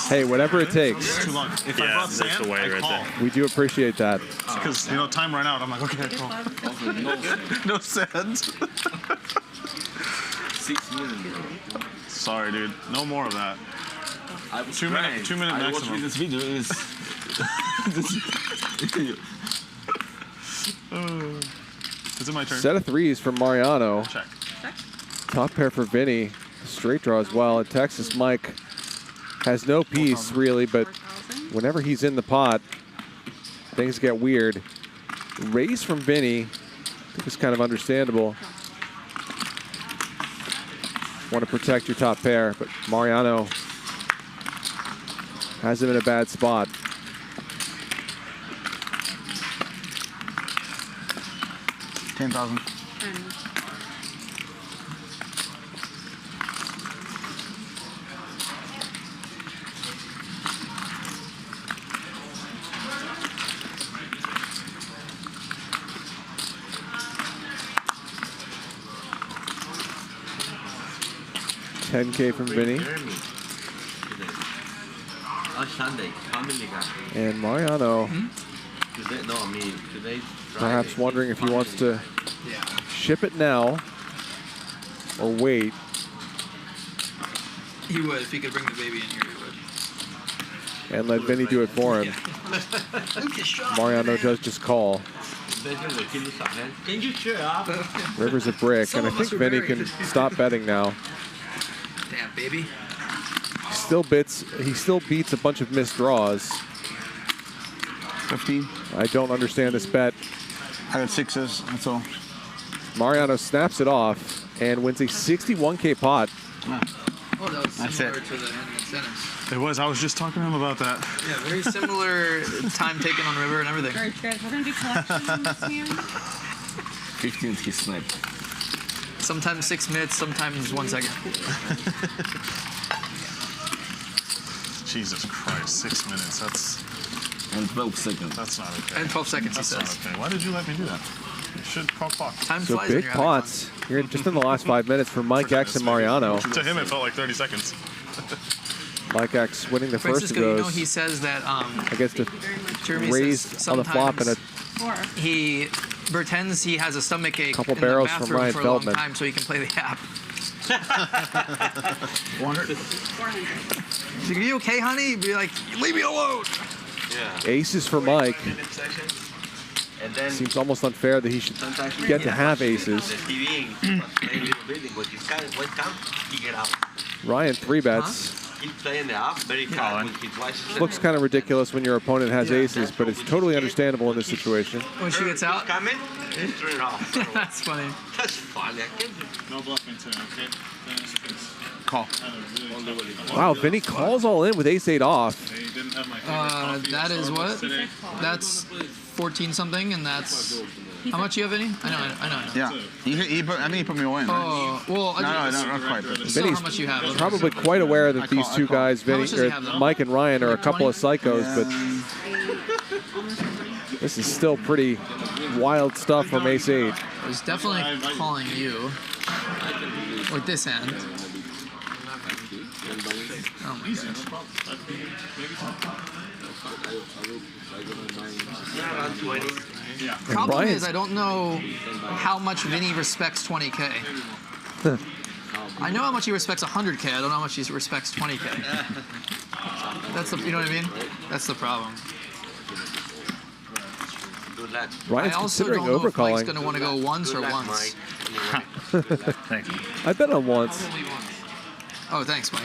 Hey, whatever it takes. Too long. If I brought sand, that's the way I right call. there. We do appreciate that. Because, you know, time ran out. I'm like, okay, cool. No sand. 6 million. Sorry, dude. No more of that. 2 minute, 2 minute I maximum. watched this video. Is Is it my turn? Set of threes from Mariano. Check. Top pair for Vinny. Straight draw as well. And Texas Mike has no piece really, but whenever he's in the pot, things get weird. Raise from Vinny. I think it's kind of understandable. Want to protect your top pair, but Mariano has him in a bad spot. $10,000. 10K from Vinny. Sunday, family guy. And Mariano Today, no, I mean, today's perhaps wondering if he wants to ship it now or wait. He would. If he could bring the baby in here, he would. And let Vinny do it for him. Mariano does just call. Can you cheer up? River's a brick, and I think Vinny can stop betting now. Damn, baby. He still beats a bunch of missed draws. 15. I don't understand this bet. I got sixes, that's all. Mariano snaps it off and wins a 61K pot. Oh, that was That's similar it. to the hand incentives. It was. I was just talking to him about that. Yeah, very similar time taken on river and everything. All right, guys, we're going to do collections here. 15th he snapped. Sometimes 6 minutes, sometimes 1 second. Jesus Christ, 6 minutes. That's. And 12 seconds. That's not okay. And 12 seconds, That's he not says. okay. Why did you let me do that? You should call clock. Time So flies when big you're having pots here just in the last 5 minutes for Mike X and Mariano. To him, it felt like 30 seconds. Mike X winning the first of Francisco, you know, those. he says that I guess to Jeremy raise says on the flop and a he pretends he has a stomach ache Couple in barrels the from bathroom Ryan for a Feldman. long time so he can play the app. 400. He's like, are you okay, honey? Be like, leave me alone. Aces for Mike. Seems almost unfair that he should get to have aces. Ryan 3-bets. Looks kind of ridiculous when your opponent has aces, but it's totally understandable in this situation. When she gets out? That's funny. That's funny. No bluffing today, okay? Call. Wow, Vinny calls all in with ace-8 off. That is what? That's 14 something, and that's how much you have, Vinny? I know. Yeah. I think he put me all in. Right? Oh, well, No, not quite. Still, how much you have? Probably quite aware that these two guys, Vinny, much does he have, though? Mike and Ryan, are a couple of psychos, but this is still pretty wild stuff from ace-8. I was definitely calling you with this hand. Oh my gosh. Problem is, I don't know how much Vinny respects 20K. I know how much he respects 100K. I don't know how much he respects 20K. That's the, you know what I mean? That's the problem. Ryan's I also considering don't know if Mike's overcalling. going to want to go once or once. Thanks. I bet on once. Oh, thanks, Mike.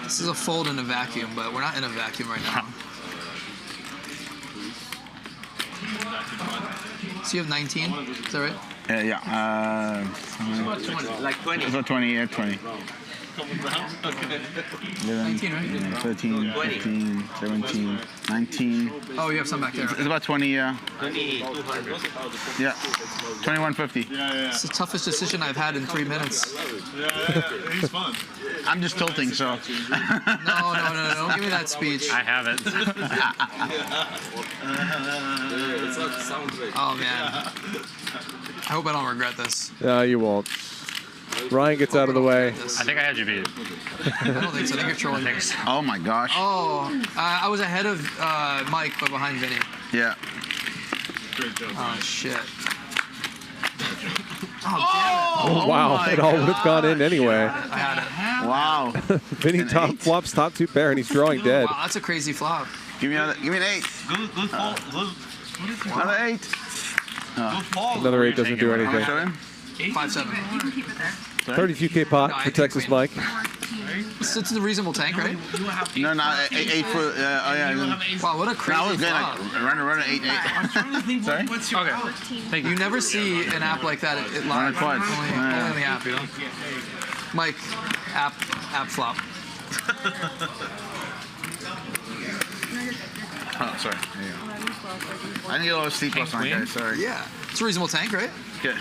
This is a fold in a vacuum, but we're not in a vacuum right now. So you have 19? Is that right? Yeah. Like 20. It's about 20, yeah, 20. 19, right? 13, 15, 17, 19. Oh, you have some back there. It's about 20, yeah. Yeah. 21.50. It's the toughest decision I've had in 3 minutes. He's fun. I'm just tilting, so. No, don't give me that speech. I haven't. Oh, man. I hope I don't regret this. No, you won't. Ryan gets out of the way. I think I had you beat. I don't think so. I think you're trolling me. Oh my gosh. Oh, I was ahead of Mike, but behind Vinny. Yeah. Oh, shit. Oh, wow. It all would have gone in anyway. I had it. Wow. Vinny flops top 2 pair, and he's drawing dead. Wow, that's a crazy flop. Give me an 8. Good fall. Another 8. Another 8 doesn't do anything. 5-7. 32K pot for Texas Mike. It's a reasonable tank, right? No, 8 for, oh yeah. Wow, what a crazy flop. Run 8. Sorry? Okay. You never see an app like that at live. Only in the app, you know? Mike, app flop. Oh, sorry. I need a little sleep last night, guys. Sorry. Yeah. It's a reasonable tank, right? Okay.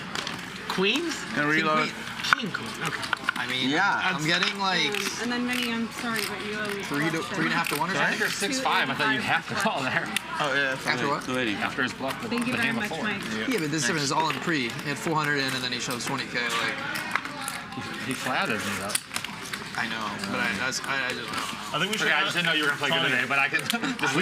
Queens? Gonna reload. King queen. Okay. I mean, yeah. I'm getting like And then Vinny, I'm sorry, but you always 3.5 to 1 or I something. think you're 6'5". I thought you'd have to call there. Oh, yeah. After what? After his bluff. Thank you very much, Mike. Yeah, but this different is all in pre. He had 400 in, and then he shoves 20K. Like he flattered me though. I know, but I just know. I think we should. I just didn't know you were gonna play good today, but I can.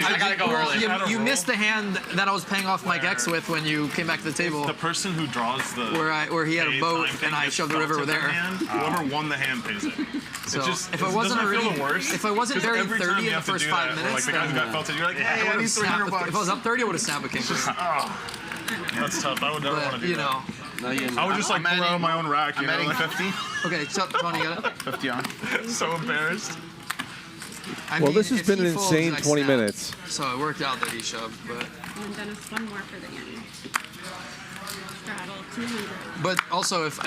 I gotta go early. You missed the hand that I was paying off Mike X with when you came back to the table. The person who draws the where he had a boat and I shoved the river with there. Whoever won the hand pays it. So if I wasn't already, if I wasn't very 30 in the first 5 minutes, like the guy who got felted, you're like, hey, I need $300. If I was up 30, I would have snapped a king. That's tough. I would never want to do you that. know. I would just like pull out my own rack. I'm adding 50. Okay, Tony, you got it? 50 on. So embarrassed. Well, this has been an insane 20 minutes. So it worked out that he shoved, but. And then Dennis, one more for the end. Straddle 200. But also, if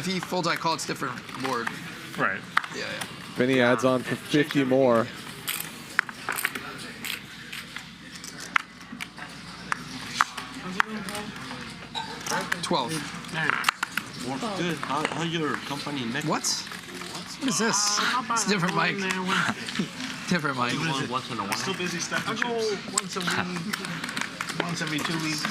he folds, I call, it's different board. Right. Yeah. Vinny adds on for 50 more. $12. Good. How your company next? What is this? It's a different mic. Different mic. Still busy stacking I go once a week, once every 2 weeks.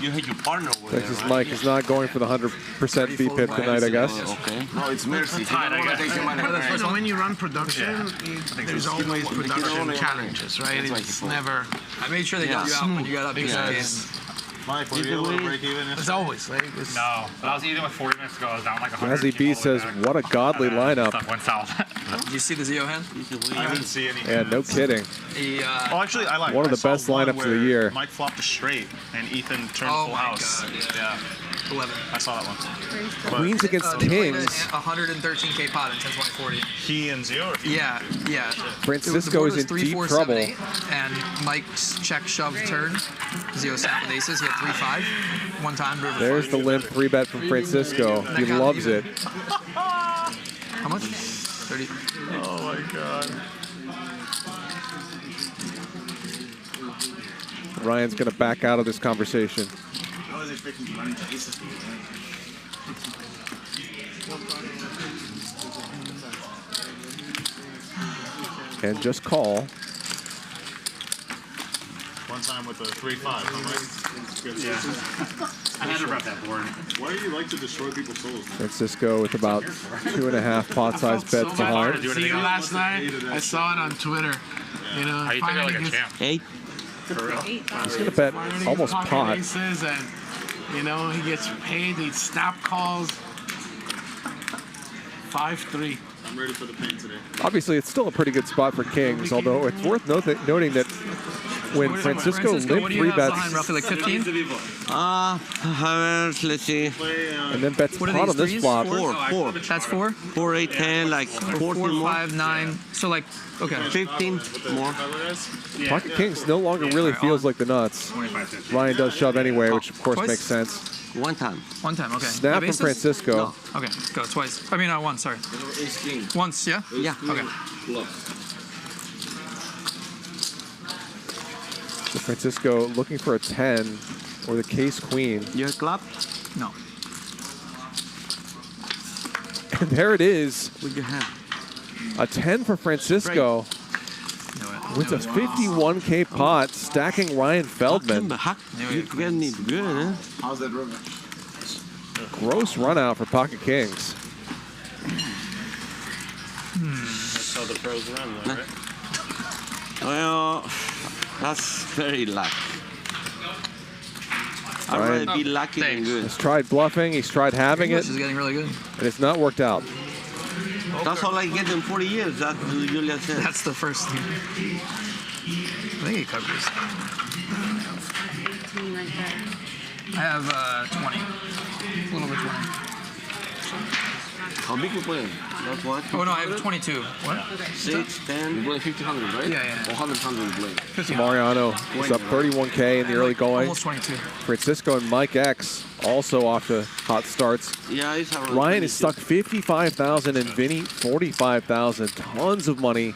You had your partner over there, Texas right? Mike is not going for the 100% BPIP tonight, I guess. Okay. No, it's Mercy. So when you run production, there's always production challenges, right? It's never. I made sure they got you out when you got up. Mike, were you able to break even? It's always like No, but I was eating with 40 minutes ago. I was down like 100. Razzie B says, what a godly lineup. Stuff went south. Did you see the Zio hand? I didn't see any. Yeah, no kidding. He, Oh, actually, I like one of the best lineups of the year. Mike flopped a straight and Ethan turned Oh full my house. God, Yeah. 11. I saw that one. Queens against Kings. 113K pot in 10-20-40. He and Zio? Yeah, yeah. Francisco is in deep 3-4, trouble. 7-8, and Mike's check shove turn. Zio sat with aces. He had 3-5. One time. River There's the limp 3-bet from Francisco. He loves it. How much? 30. Oh my God. Ryan's going to back out of this conversation. I was expecting to run into aces. And just call. One time with a 3-5, right? Yeah. I had to wrap that board. Why do you like to destroy people's souls? Francisco with about 2.5 pot-sized bets behind. See you last night. I saw it on Twitter. You know, How you think like a champ? 8. For real? He's going to bet almost pot. Aces and, you know, he gets paid. He snap calls. 5-3. I'm ready for the pain today. Obviously, it's still a pretty good spot for Kings, although it's worth noting that when Francisco limp 3-bets Roughly like 15? Let's see. and then bets pot on this flop. 4. That's 4? 4, 8, 10, like 14 4, more. 5, 9. So like, okay. 15 more. Pocket Kings no longer really feels like the nuts. Ryan does shove anyway, which of course Twice? makes sense. One time. One time, okay. Snap You have from aces? Francisco. No. Okay, go twice. I mean, once, sorry. Once, yeah? Yeah. Okay. So Francisco looking for a 10 or the case queen. Your club? No. And there it is. What you have? A 10 for Francisco. With a 51K pot, stacking Ryan Feldman. You getting it good, huh? How's that river? Gross run out for Pocket Kings. That's how the pros run, though, right? Well, that's very lucky. I'd Ryan rather be lucky than good. He's tried bluffing, he's tried having it, This is getting really good. and it's not worked out. That's all I get in 40 years. That's what Julia said. That's the first thing. I think he covers. I have 20. A little over 20. How big you playing? That's what? Oh no, I have 22. What? 6, 10. You play 1,500, right? Yeah, yeah. Or 100 you play? So Mariano is up 31K in the early going. Almost 22. Francisco and Mike X also off to hot starts. Yeah, he's around Ryan is stuck 55,000 and Vinny 45,000. Tons of money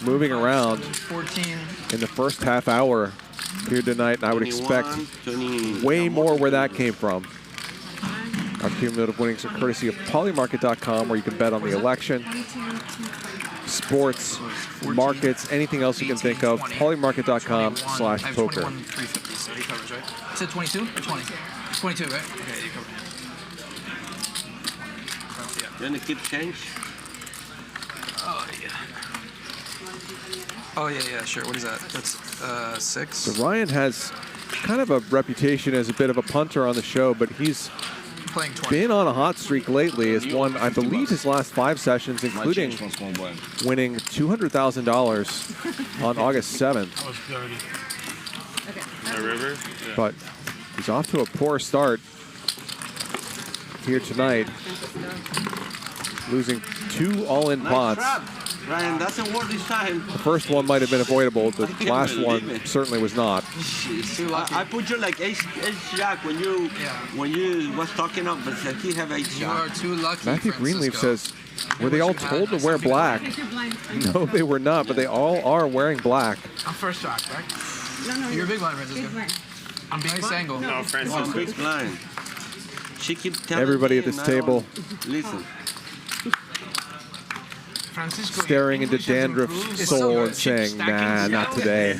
moving around 14. in the first half hour here tonight, and I would expect 20, way more where that came from. Our cumulative winnings are courtesy of polymarket.com, where you can bet on the election, sports, markets, anything else you can think of. Polymarket.com/poker. 350, so he covers, right? Is it 22 or 20? 22, right? Okay, you cover. You want to keep change? Oh, yeah. Oh, yeah, sure. What is that? That's 6. So Ryan has kind of a reputation as a bit of a punter on the show, but he's Playing 20. been on a hot streak lately. Has won, I believe, his last 5 sessions, including winning $200,000 on August 7th. That was dirty. The river? Yeah. But he's off to a poor start here tonight, losing 2 all-in pots. Ryan, doesn't work this time. The first one might have been avoidable. The last one certainly was not. I put you like ace jack when you was talking up, but he have ace You are jack. too lucky. Matthew Greenleaf says, were they all told to wear black? No, they were not, but they all are wearing black. I'm first shot, right? No, You're a big blind, Francisco. I'm big Nice blind? angle. No, Francisco. Big blind. She keep telling Everybody me at this and I table don't listen. Francisco, staring into English has Dandruff's improved. It's soul so and good. saying, Stacking nah, not skills. today.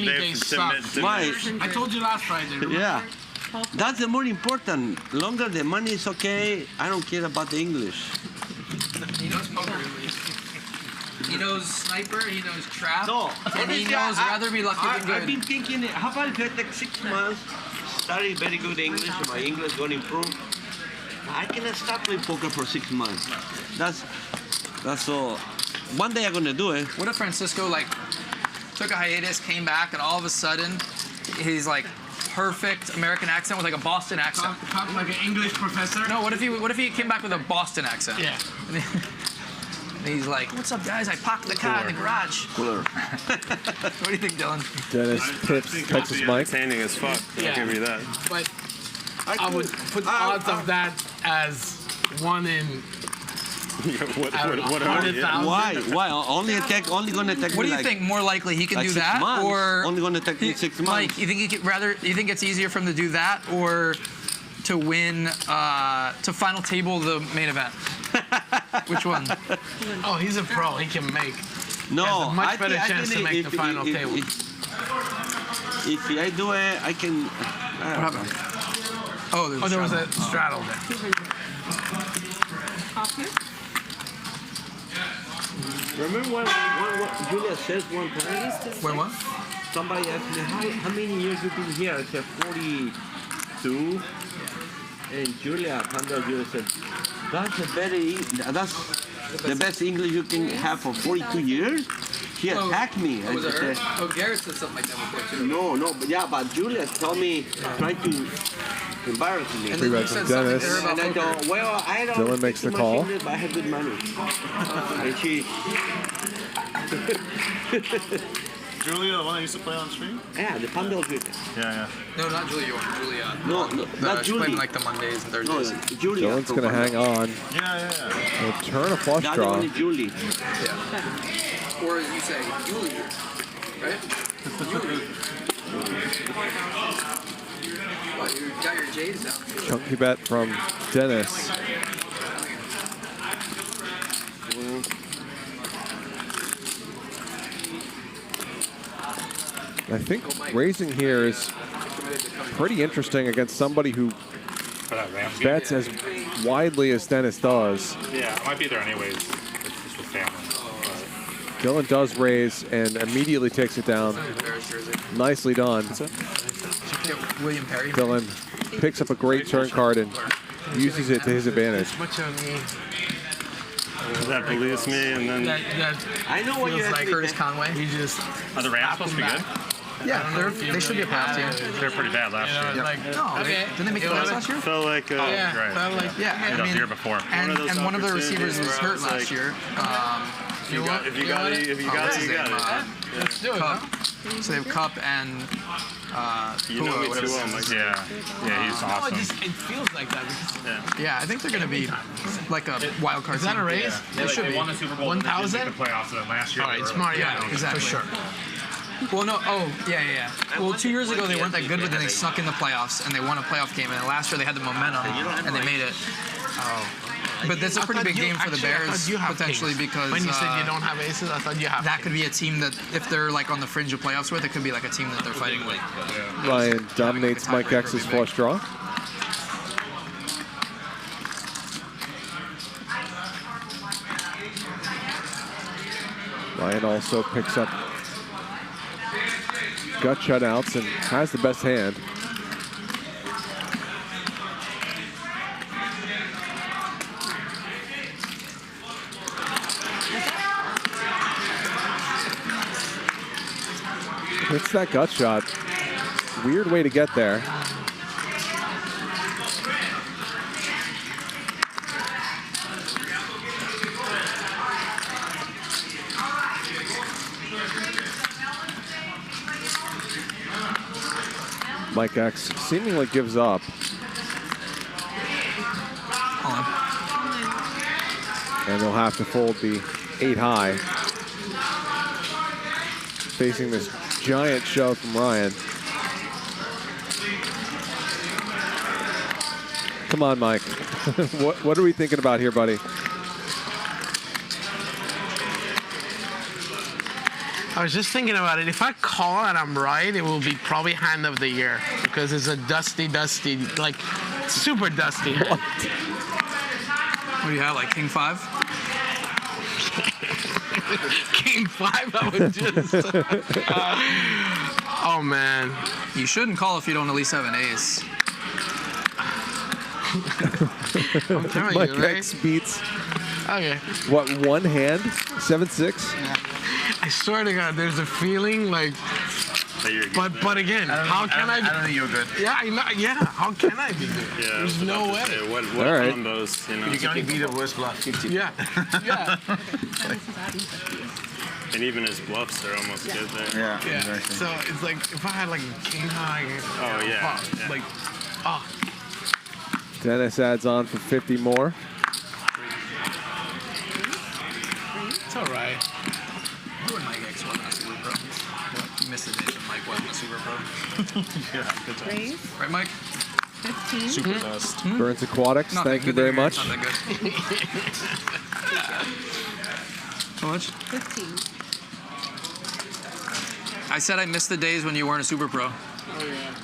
They suck. Why? I told you last Friday. Remember? Yeah. That's the more important. Longer the money is okay. I don't care about the English. He knows poker. He knows sniper, he knows trap, No. and he knows rather be lucky than I've good. been thinking, how about if I take 6 months, study very good English, and my English going to improve? I cannot stop playing poker for 6 months. That's all. One day I'm gonna do it. What if Francisco like took a hiatus, came back, and all of a sudden he's like perfect American accent with like a Boston accent? Talk like an English professor? No, what if he came back with a Boston accent? Yeah. And he's like, "What's up, guys? I parked the car in the garage." Cooler. What do you think, Dylan? Dennis tips Texas Mike. Entertaining as fuck. Yeah. I'll give you that. But I would put the odds of that as 1 in what are you? 100,000. Why? Only gonna take What me do you like, think? More likely he can like do 6 that, months. or Only gonna take me 6 months. Mike, you think he could you think it's easier for him to do that, or to win to final table the main event? Which one? Oh, he's a pro. He can make. No, has a much I better think- chance to make the final table. If I do it, I can. What happened? Oh, there was a straddle there. Remember when Julia says one time? When what? Somebody asked me, how many years you been here? I said 42. And Julia said, that's the best English you can have for 42 years? She attacked me. Was it her? said, Oh, Garrett said something like that before too. no, but Julia told me, tried to embarrass me. And then you said something to her about And I poker. thought, well, I don't Dylan makes the speak call. much English, but I have good money. And she... Julia, the one that used to play on stream? Yeah, the Pandel Julia. Yeah. No, not Julia. Julia. No, not She played Julie. like the Mondays and Thursdays. No, Julia. Dylan's gonna hang on. Yeah. He'll turn a flush The other draw. one is Julie. Yeah. Or as you say, Julia. Right? What, you got your J's out. Chunky bet from Dennis. I think raising here is pretty interesting against somebody who bets as widely as Dennis does. Yeah, I might be there anyways. It's just with family. Dylan does raise and immediately takes it down. Nicely done. William Perry. Dylan picks up a great turn card and uses it to his advantage. That believes me, and then I know what you Feels like Curtis Conway. He just are the Rams supposed to be good? Yeah, they should be a playoff team. They're pretty bad last year. No, didn't they make the playoffs last year? Felt like right. Yeah, the year before. And one of their receivers was hurt last year. If you got it, you got it. Let's do it. Cup. So they have Cup and You know me too well, Mike. Yeah, he's awesome. It feels like that. Yeah, I think they're going to be like a wild card. Is that team. a raise? Yeah. They should be. won the Super Bowl. 1,000? The playoffs last year. All right, it's Mariano. Yeah, exactly. For sure. Well, no. Oh, yeah. Well, 2 years ago they weren't that good, but then they suck in the playoffs and they won a playoff game. And then last year they had the momentum and they made it. Oh. But that's a pretty big game for the Bears potentially because when you said you don't have aces, I thought you have. that could be a team that if they're like on the fringe of playoffs with, it could be like a team that they're fighting with. Ryan dominates Mike X's flush draw. Ryan also picks up gut shutouts and has the best hand. Hits that gut shot. Weird way to get there. Mike X seemingly gives up. And they'll have to fold the 8 high. Facing this giant shove from Ryan. Come on, Mike. What are we thinking about here, buddy? I was just thinking about it. If I call and I'm right, it will be probably hand of the year because it's a dusty, like super dusty hand. What do you have, like King 5? King 5, I would just. Oh man, you shouldn't call if you don't at least have an ace. I'm telling Mike you, right? X beats Okay. What, one hand? 7-6? I swear to God, there's a feeling like. But again, how can I? I don't think you're good. Yeah, yeah. How can I be good? Yeah, There's no way. What All right. combos, you know? You can only beat a worst bluff. Yeah. Yeah. And even his bluffs are almost good there. Yeah. Yeah. Exactly. So it's like if I had like king high. Oh, yeah. Like, ah. Denis adds on for 50 more. It's all right. Who would Mike X wasn't a super pro? You missed the days when Mike wasn't a super pro. Yeah, good time. Right, Mike? 15. Super best. Burns Aquatics, Not that thank you good very there. much. Not that good. How much? 15. I said I missed the days when you weren't a super pro. Oh yeah.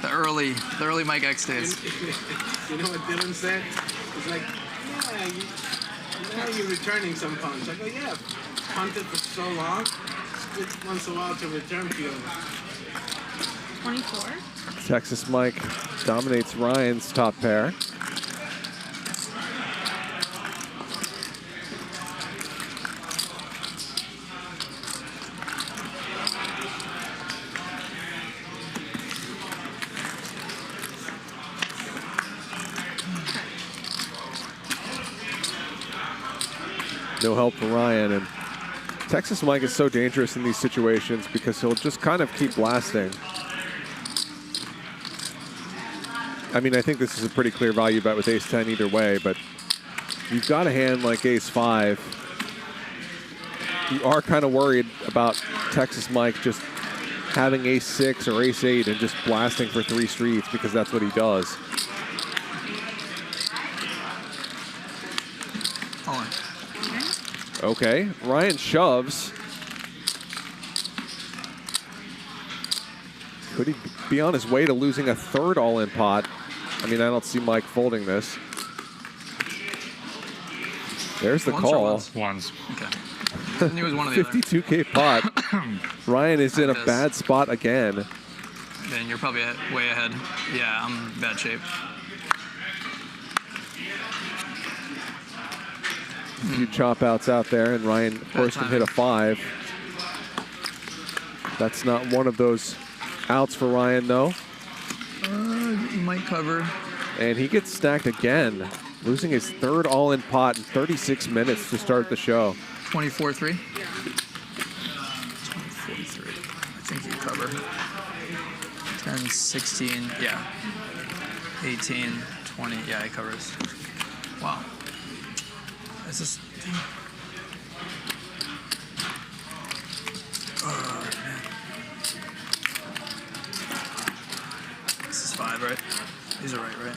The early Mike X days. You know what Dylan said? He's like, yeah, you know you're returning some punch. I go, yeah, punted for so long. It's once in a while to return field. 24. Texas Mike dominates Ryan's top pair. No help for Ryan, and Texas Mike is so dangerous in these situations because he'll just kind of keep blasting. I mean, I think this is a pretty clear value bet with ace-10 either way, but you've got a hand like ace-5. You are kind of worried about Texas Mike just having ace-6 or ace-8 and just blasting for 3 streets because that's what he does. Okay, Ryan shoves. Could he be on his way to losing a third all-in pot? I mean, I don't see Mike folding this. There's the call. Ones. Okay. I knew it was one of the other. 52K pot. Ryan is in a bad spot again. Then you're probably way ahead. Yeah, I'm in bad shape. A few chop outs out there, and Ryan, of course, can hit a 5. That's not one of those outs for Ryan, though. Might cover. And he gets stacked again, losing his third all-in pot in 36 minutes to start the show. 24-3. 24-3. I think you cover. 10, 16, yeah. 18, 20, yeah, he covers. Wow. Is this thing? Oh, man. This is 5, right? These are right?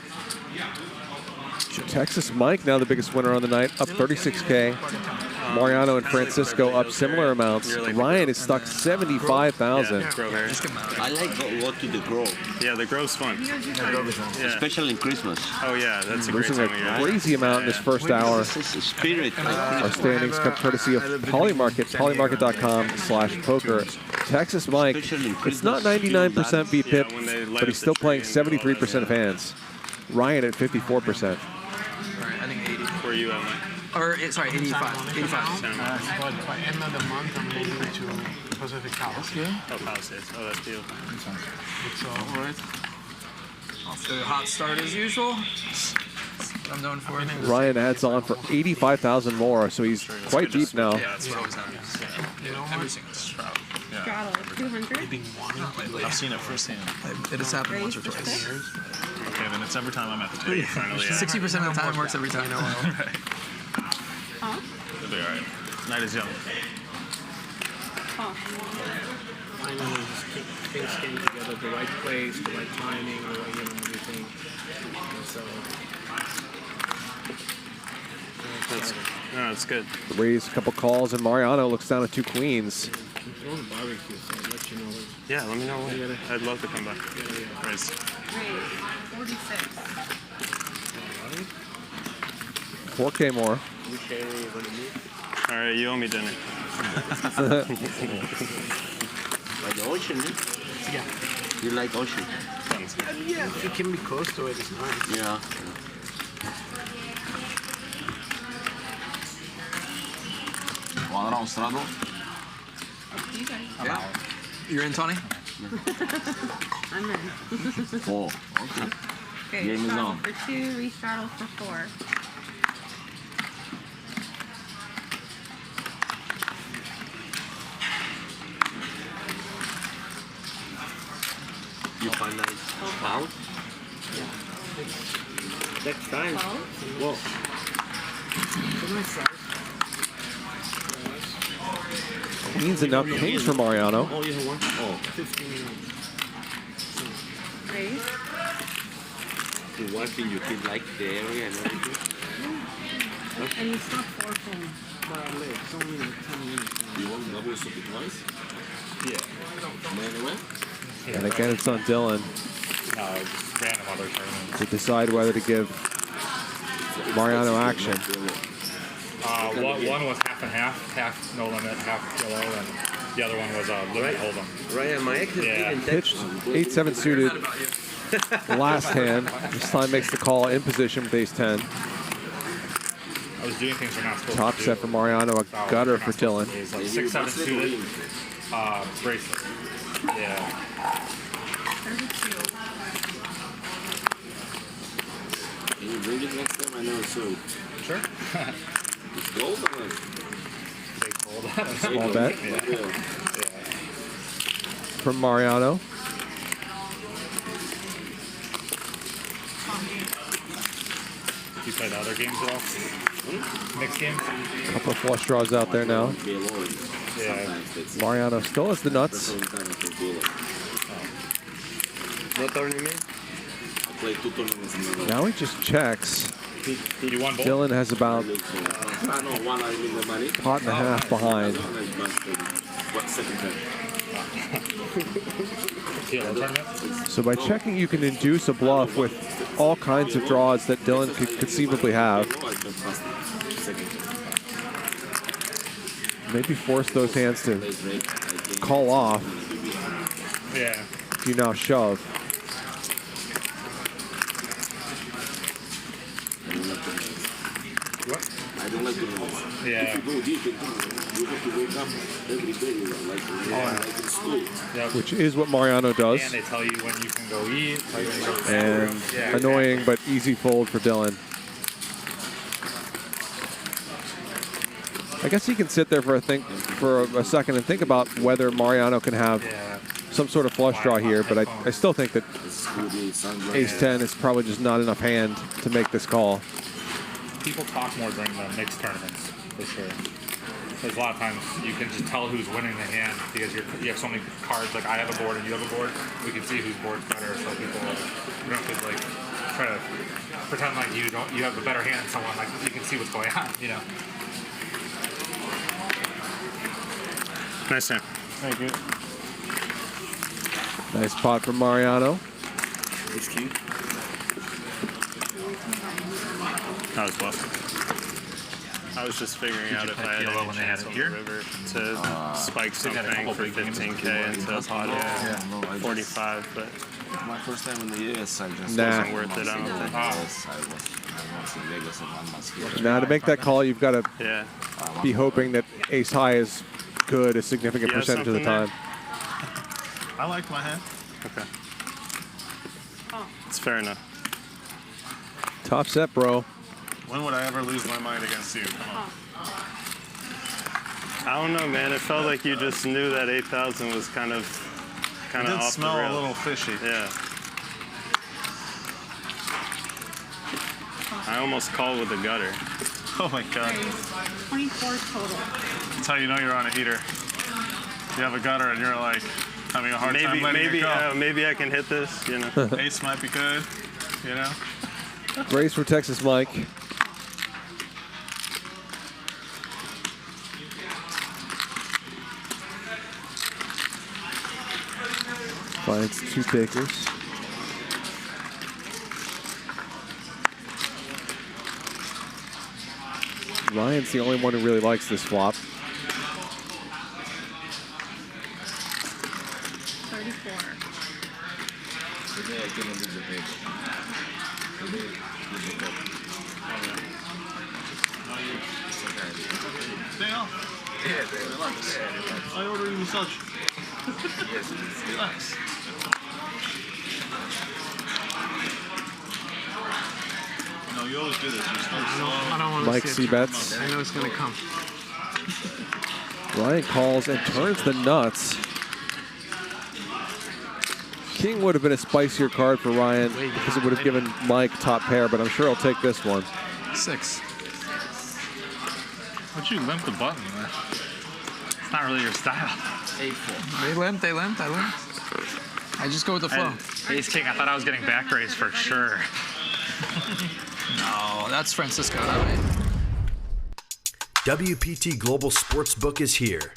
Texas Mike, now the biggest winner on the night, up 36K. Mariano and Francisco up similar amounts. Ryan is stuck 75,000. Yeah, grow hair. I like go to the grove. Yeah, the grove's fun. Yeah. Especially in Christmas. Oh yeah, that's a great Losing time a of year. crazy amount in this first hour. Spirit. Our standings come courtesy of Polymarket, polymarket.com/poker. Texas Mike, it's not 99% VPIP, but he's still playing 73% of hands. Ryan at 54%. All right, I think 80. Where are you at, Mike? Or, sorry, 85. 85. But by end of the month, I'm moving to Pacific Palisades. Oh, Palisades. Oh, that's beautiful. It's all right. Off to a hot start as usual. That's what I'm known for. Ryan adds on for 85,000 more, so he's quite deep now. Yeah, that's what always happens. Every single shroud. Straddle, 200. I've seen it firsthand. It has happened once or twice. Okay, then it's every time I'm at the table. Finally, 60% of the time works every time. Huh? It'll be all right. Night is young. Finally, things came together, the right place, the right timing, the right, everything. And so, No, it's good. Raise a couple calls, and Mariano looks down at 2 queens. I'm throwing barbecue, so I'll let you know. Yeah, let me know when. I'd love to come back. Raise. 46. 4K more. All right, you owe me dinner. Like the ocean, eh? Yeah. You like ocean? Yeah, if you can be close to it, it's nice. Yeah. 1 round straddle. Yeah. You're in, Tony? I'm in. 4. Okay. Okay, Game is straddle on. for 2, restraddle for 4. You find nice pound? Yeah. Next time. Whoa. Queens and now kings for Mariano. Oh, you have one? Oh. 15. Raise. You watching your kid like the area and everything? And you stop 4 from It's only 10 minutes. You want double super twice? Yeah. Manuel? And again, it's on Dylan No, just random other tournaments. to decide whether to give Mariano action. One was half and half no limit, half kilo, and the other one was limit hold'em. Ryan, my ex is even Pitched 8-7 suited. Last hand. This time makes the call in position with ace-10. I was doing things we're not supposed Top to do. set for Mariano, a gutter for Dylan. It's like 6-7 suited, bracelet. Yeah. 32. Can you bring it next time? I never saw it. Sure. It's gold or what? Big fold. Small bet. Yeah. From Mariano. You played other games well? Mixed games? Couple of flush draws out there now. Yeah. Mariano still has the nuts. No tournament? I played 2 tournaments in my life. Now he just checks. You won both? Dylan has about I know one I win the money. pot and a half behind. What second time? So by checking, you can induce a bluff with all kinds of draws that Dylan could conceivably have. Maybe force those hands to call off. Yeah. If you now shove. What? I don't like doing this. Yeah. If you go deep into it, you have to wake up every day like in school. Yep. Which is what Mariano does. And they tell you when you can go eat, tell you when you go to And yeah, annoying but easy fold for Dylan. I guess he can sit there for a second and think about whether Mariano can have some sort of flush draw here, but I still think that ace-10 is probably just not enough hand to make this call. People talk more during the mixed tournaments, for sure. There's a lot of times you can just tell who's winning the hand because you have so many cards. Like I have a board and you have a board. We can see whose board's better. So people, you don't have to like try to pretend like you have a better hand than someone. Like you can see what's going on. You know. Nice hand. Thank you. Nice pot from Mariano. It's cute. That was close. I was just figuring out if I had any chance on the river to spike something for 15K into pot 45, but my first time in the US, I just wasn't worth it. I don't think. I was in Vegas and 1 month here. Now to make that call, you've got to be hoping that ace high is good a significant percentage of the time. I like my hand. Okay. It's fair enough. Top set, bro. When would I ever lose my mind against you? Come on. I don't know, man. It felt like you just knew that 8,000 was kind of It did off smell the rails. a little fishy. Yeah. I almost called with the gutter. Oh my god. 24 total. That's how you know you're on a heater. You have a gutter and you're like having a hard time letting it go. Maybe I can hit this, you know. Ace might be good, you know. Race for Texas Mike. Finds 2 takers. Ryan's the only one who really likes this flop. 34. Today I cannot do the big. Stay off. Relax. I order you massage. Relax. No, you always do this. You start slow. I don't want to Mike see it. C-bets. I know it's going to come. Ryan calls and turns the nuts. King would have been a spicier card for Ryan because it would have given Mike top pair, but I'm sure he'll take this one. 6. Why'd you limp the button, man? It's not really your style. 8-4. They limped. I limped. I just go with the flow. Ace King, I thought I was getting back raised for sure. No, that's Francisco. That way. WPT Global Sportsbook is here.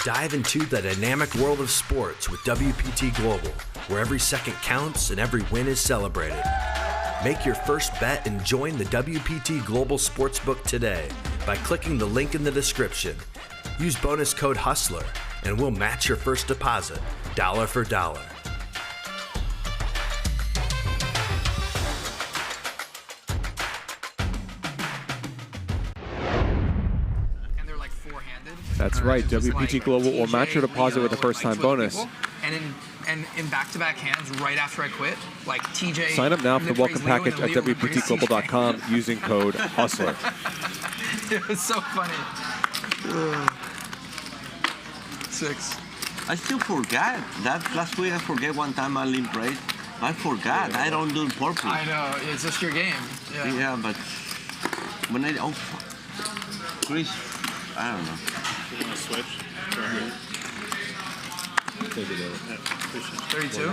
Dive into the dynamic world of sports with WPT Global, where every second counts and every win is celebrated. Make your first bet and join the WPT Global Sportsbook today by clicking the link in the description. Use bonus code HUSTLER and we'll match your first deposit, dollar for dollar. That's right. WPT Global will match your deposit with a first-time bonus. And in back-to-back hands, right after I quit, like TJ. Sign up now for the welcome package at WPTglobal.com using code HUSTLER. It was so funny. 6. I still forgot. That last week I forget one time I limp race. I forgot. I don't do it purpose. I know. It's just your game. Yeah, but when I Chris, I don't know. You want to switch? 32.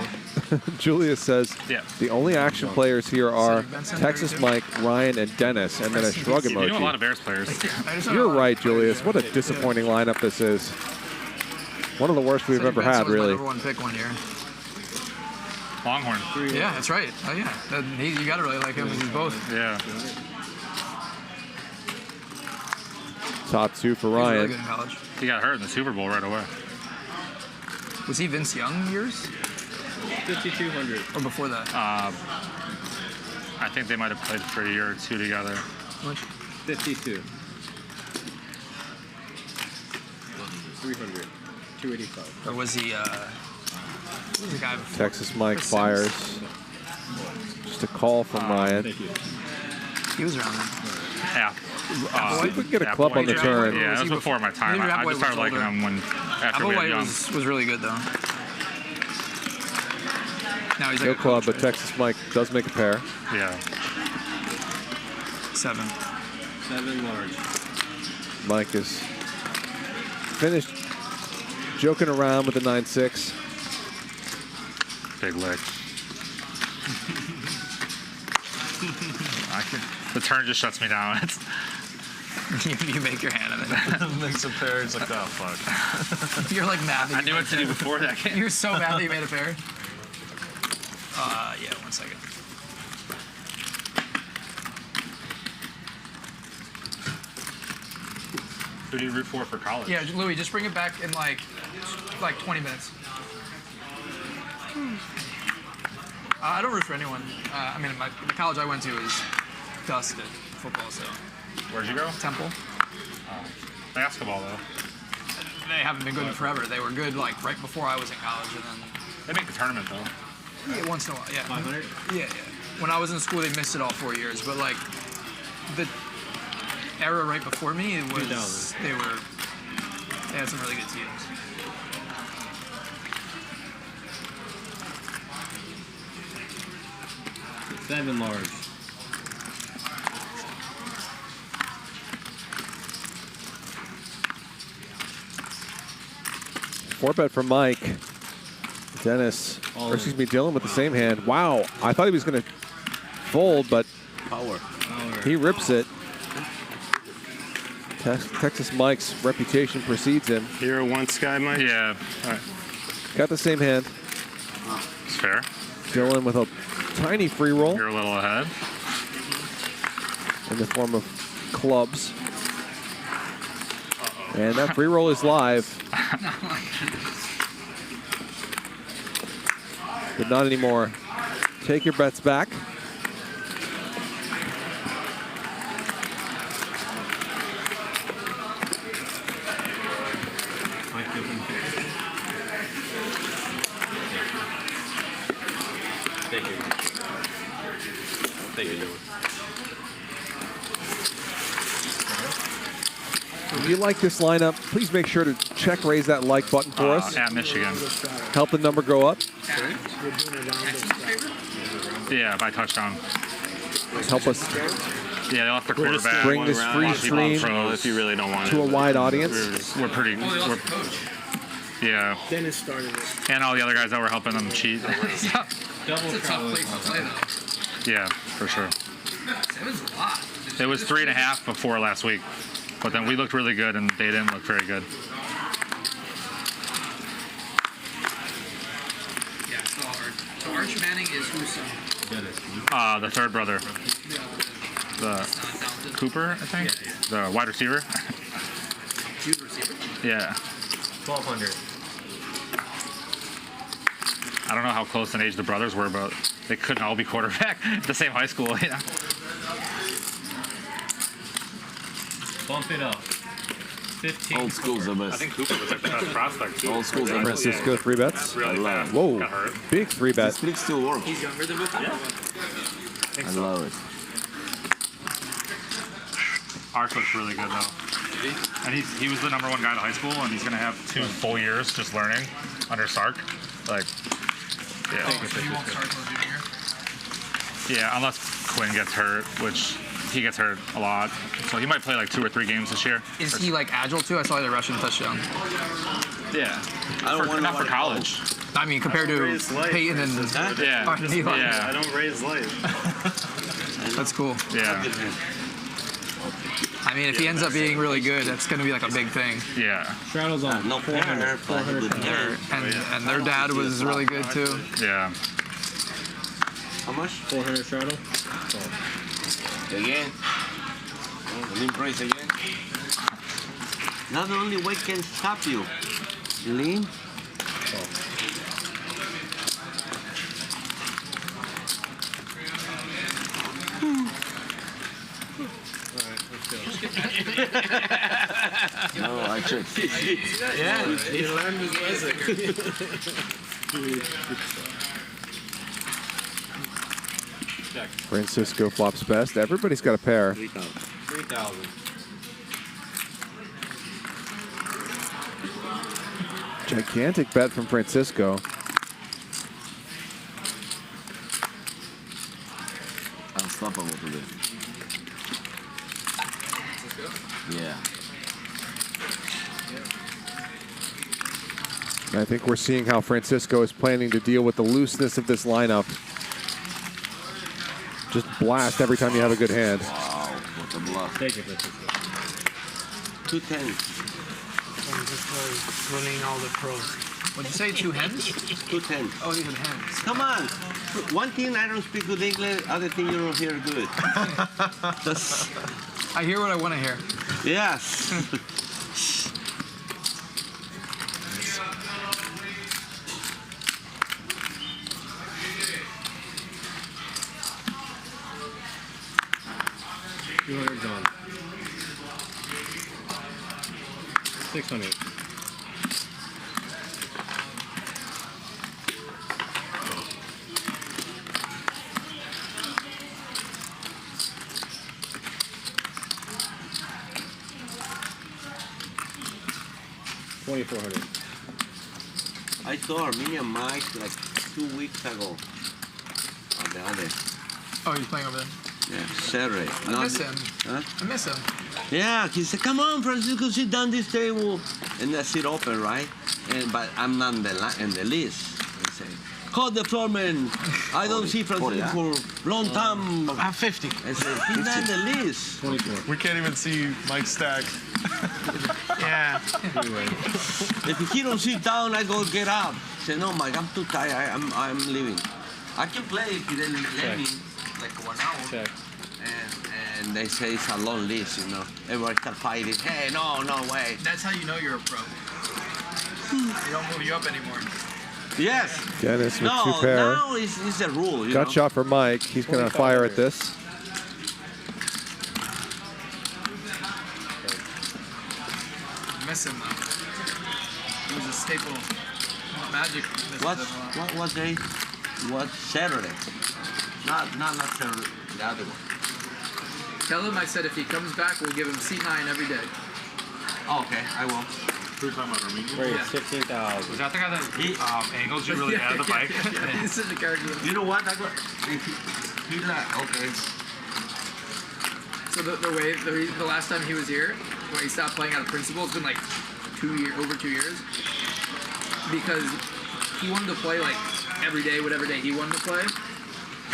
Julius says the only action players here are Texas Mike, Ryan, and Dennis, and then a shrug You know a lot of emoji. Bears players. You're right, Julius. What a disappointing lineup this is. One of the worst we've ever had, really. Number 1 pick one year. Longhorn. Yeah, that's right. Oh yeah, you gotta really like him. He's both. Yeah. Top 2 for He was really Ryan. good in college. He got hurt in the Super Bowl right away. Was he Vince Young years? 5,200. Or before that? I think they might have played for a year or two together. How much? 52. 300. 285. Or was he? Who was the guy before? Texas Mike Chris fires. Sims. Just a call from Ryan. Thank you. He was around then. Yeah. See if we can get a club on the turn. Yeah, that was before my time. Maybe I just started liking him after we had Young. was really good though. Now he's like No a club, coach, but Texas Mike does make a pair. Yeah. 7. 7 large. Mike is finished joking around with the 9-6. Big lick. The turn just shuts me down. you make your hand of it. Makes a pair. It's like, oh, fuck. You're like mad that I knew what to do before that game. You're so mad that you made a pair. Yeah, 1 second. Who do you root for college? Yeah, Louis, just bring it back in like 20 minutes. I don't root for anyone. I mean, the college I went to is dust at football, so. Where'd you go? Temple. Basketball, though. They haven't been good in forever. They were good like right before I was in college, and then. They make the tournament, though. Yeah, once in a while, yeah. 500? Yeah. When I was in school, they missed it all 4 years, but like the era right before me, it was 2000. they had some really good teams. Seven large. Four bet for Mike. Dennis, or excuse me, Dylan with the same hand. Wow, I thought he was going to fold, but he rips it. Texas Mike's reputation precedes him. You're a once guy, Mike? Yeah. All right. Got the same hand. It's fair. Dylan with a tiny free roll. You're a little ahead. In the form of clubs. And that free roll is live. But not anymore. Take your bets back. Thank you. If you like this lineup, please make sure to raise that like button for us. At Michigan. Help the number go up. Yeah, by touchdown. Help us. Yeah, they'll have to quarterback. Bring this free stream if you really don't want to a wide audience. We're pretty. Yeah. Dennis started it. And all the other guys that were helping them cheat. It's a tough place to play, though. Yeah, for sure. It was a lot. It was 3.5 before last week, but then we looked really good and they didn't look very good. Yeah, it's all hard. So Arch Manning is who's son? The third brother. The Cooper, I think? The wide receiver. Huge receiver? Yeah. 1,200. I don't know how close in age the brothers were, but they couldn't all be quarterback at the same high school. Yeah. Bump it up. 15. Old school's the best. I think Cooper was like the best prospect too. Old school's the best. Francisco 3 bets. Really fast. Whoa, Got hurt. big 3 bet. This trick still works. He's younger than both of them? I love it. Arch looks really good though. And he was the #1 guy in high school, and he's gonna have 2 full years just learning under Sark. Like, yeah. Oh, so he won't start until junior? Yeah, unless Quinn gets hurt, which he gets hurt a lot. So he might play like 2 or 3 games this year. Is he like agile too? I saw the rushing touchdown. Yeah. Not for college. I mean, compared to Peyton and Yeah. Eli. Yeah. I don't raise life. That's cool. Yeah. I mean, if he ends up being really good, that's going to be like a big thing. Yeah. Straddle's on. No 400. And their dad was really good too. Yeah. How much? 400 straddle. Again. Lean price again. Not the only weight can stop you. Lean. No, I checked. Yeah, he learned his lesson. Francisco flops best. Everybody's got a pair. 3,000. Gigantic bet from Francisco. Unstoppable today. Yeah. And I think we're seeing how Francisco is planning to deal with the looseness of this lineup. Just blast every time you have a good hand. Wow, what a bluff. Take it, Francisco. 210. I'm just running all the pros. What'd you say, 2 hens? 210. Oh, even hens. Come on. One thing I don't speak good English, other thing you don't hear good. I hear what I want to hear. Yes. $200 gone. 600. $2,400. I saw Armenian Mike like 2 weeks ago. On the other. Oh, he's playing over there. Yeah, Saturday. I miss him. Huh? I miss him. Yeah, he said, "Come on, Francisco, sit down this table," and I sit open, right? But I'm not in the list. I say, "Hold the floor, man. I don't see Francisco for long time." I'm 50. I said, "He's not in the list." 24. We can't even see Mike stack. Yeah. If he don't sit down, I go get up. Say, "No, Mike, I'm too tired. I'm leaving." I can play if he doesn't let me, like 1 hour. Check. And they say it's a long list, you know. Everybody start fighting. Hey, no way. That's how you know you're a pro. They don't move you up anymore. Yes. Dennis with No, 2 pair. now it's a rule, you Gut know. shot for Mike. He's going to fire at this. I miss him though. He was a staple. Magic. What day? What Saturday? Not Saturday. the other one. Tell him I said if he comes back, we'll give him C9 every day. Oh, okay, I will. Who are talking about Armenian? Wait, Yeah. 16,000. Was that the guy that angles you really out of the bike? He's in the character. You know what? He's like, okay. So the last time he was here, when he stopped playing out of principle, it's been like over 2 years. Because he wanted to play like every day, whatever day he wanted to play.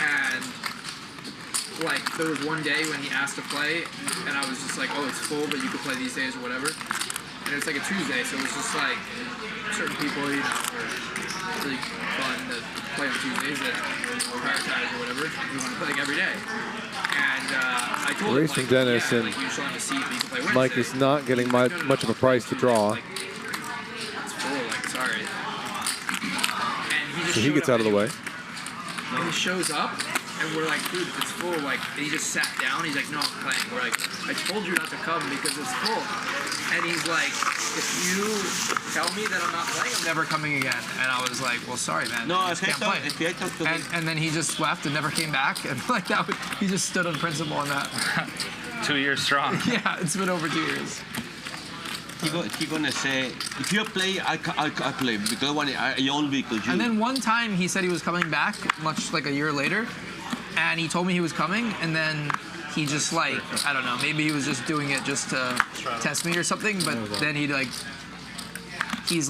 And like there was one day when he asked to play and I was just like, oh, it's full, but you could play these days or whatever. And it's like a Tuesday, so it was just like certain people, you know, are really fun to play on Tuesdays that prioritize or whatever. We want to play like every day. And I told Race him, from Denis, yeah, and like, you still have a seat, but you can play Wednesday. Mike is not getting much of a price to draw. It's full, like, sorry. And he just So he gets out of the way. And he shows up, and we're like, dude, it's full. Like, and he just sat down. He's like, no, I'm playing. We're like, I told you not to come because it's full. And he's like, if you tell me that I'm not playing, I'm never coming again. And I was like, well, sorry, man. No, I just can't play. And then he just left and never came back. And like that, he just stood on principle on that. 2 years strong. Yeah, it's been over 2 years. He's gonna say, if you play, I play because I own because you. And then one time he said he was coming back, much like a year later, and he told me he was coming, and then he just like, I don't know, maybe he was just doing it just to test me or something, but then he's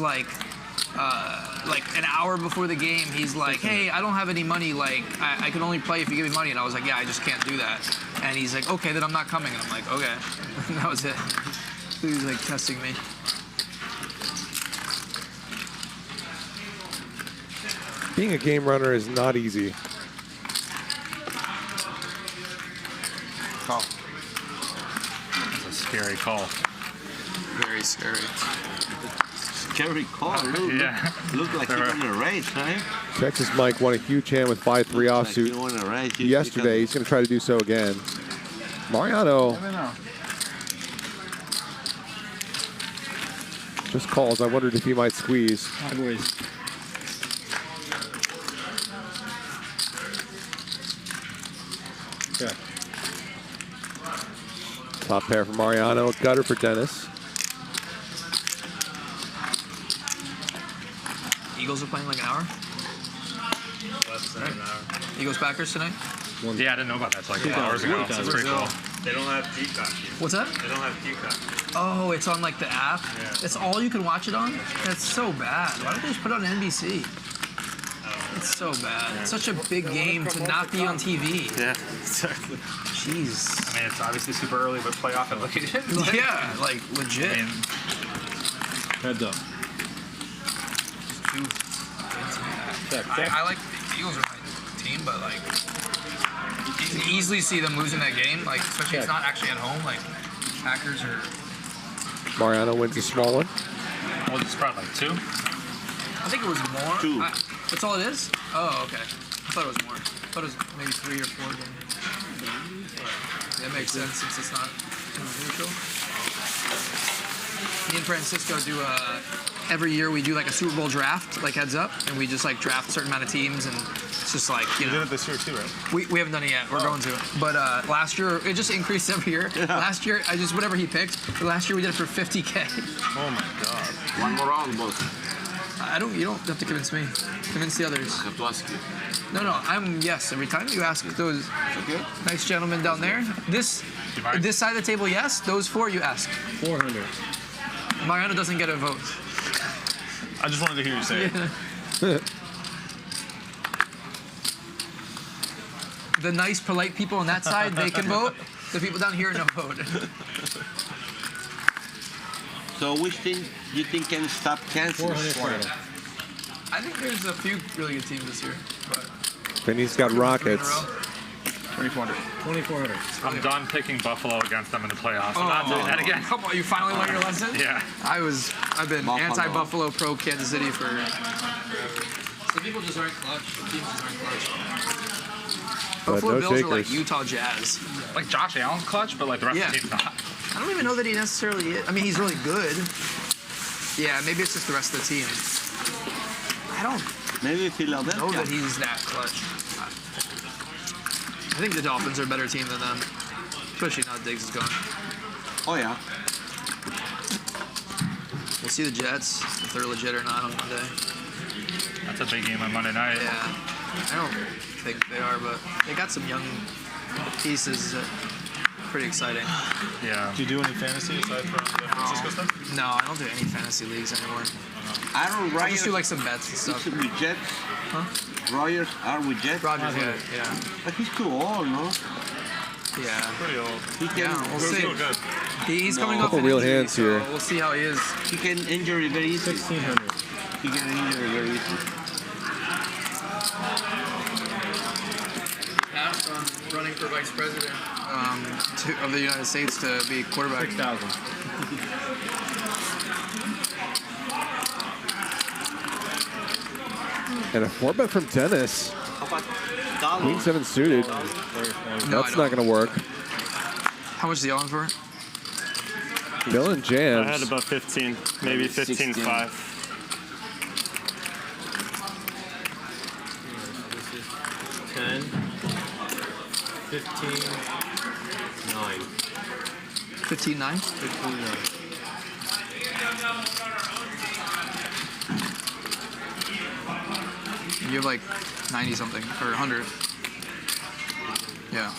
like an hour before the game, he's like, hey, I don't have any money, like, I can only play if you give me money, and I was like, yeah, I just can't do that. And he's like, okay, then I'm not coming, and I'm like, okay. And that was it. He was like testing me. Being a game runner is not easy. Call. That's a scary call. Very scary. Scary call. Yeah. Look like he won a race, right? Texas Mike won a huge hand with 5-3 offsuit he won a race. yesterday. He's going to try to do so again. Mariano just calls. I wondered if he might squeeze. Hi, boys. Yeah. Top pair for Mariano, gutter for Denis. Eagles are playing like an hour? Less than an hour. Eagles Packers tonight? Yeah, I didn't know about that. It's like 2 hours ago. That's pretty cool. They don't have Peacock. What's that? They don't have Peacock. Oh, it's on like the app? Yeah. That's all you can watch it on? That's so bad. Why don't they just put it on NBC? It's so bad. It's such a big game to not be on TV. Yeah, exactly. Jeez. I mean, it's obviously super early, but playoff implications. Yeah, like legit. I mean, heads up. I like the Eagles are my team, but like you can easily see them losing that game. Like especially if it's not actually at home. Like Packers are. Mariano wins a small one. Well, it's probably like 2. I think it was more. 2. That's all it is? Oh, okay. I thought it was more. I thought it was maybe 3 or 4 games. That makes sense since it's not neutral. Me and Francisco do every year we do like a Super Bowl draft, like heads up, and we just like draft a certain amount of teams, and it's just like you did it this year too, right? We haven't done it yet. We're going to. But last year it just increased every year. Yeah. Last year I just whatever he picked. But last year we did it for 50K. Oh my god. One more round, boss. You don't have to convince me. Convince the others. I have to ask you. No, I'm yes. Every time you ask those nice gentlemen down there, this side of the table, yes. Those 4 you ask. 400. Mariano doesn't get a vote. I just wanted to hear you say it. The nice, polite people on that side, they can vote. The people down here, no vote. So which team you think can stop Kansas? I think there's a few really good teams this year. But Vinny's got Rockets. 2,400. I'm done picking Buffalo against them in the playoffs. I'm not doing that again. Come on, you finally learned your lesson? Yeah. I've been anti-Buffalo, pro Kansas City for. Some people just aren't clutch. Teams just aren't clutch. Buffalo no Bills takers. are like Utah Jazz. Like Josh Allen's clutch, but like the rest of the team's not. I don't even know that he necessarily is. I mean, he's really good. Yeah, maybe it's just the rest of the team. I don't maybe Philadelphia. know that he's that clutch. I think the Dolphins are a better team than them, especially now that Diggs is gone. Oh yeah. We'll see the Jets if they're legit or not on Monday. That's a big game on Monday night. Yeah, I don't think they are, but they got some young pieces. Pretty exciting. Yeah. Do you do any fantasy aside from the Francisco stuff? No, I don't do any fantasy leagues anymore. Aaron I Rodgers. just do like some bets and stuff. Is with Jets? Huh? Rodgers are with Jets? Rodgers, yeah. But he's too old, no? Yeah. Pretty old. Yeah, we'll see. Still good. He's coming off Couple an real injury, hands so here. we'll see how he is. He can injure it very easy. 1,600. He can injure it very easy. Passed on running for vice president of the United States to be quarterback. 6,000. And a 4-bet from Denis. Queen 7 suited. No, That's not going to work. How much is he on for? Dylan jams. I had about 15, maybe 15.5. 10, 15, 9. 15-9? 15, 9. You have like 90 something or 100. Yeah.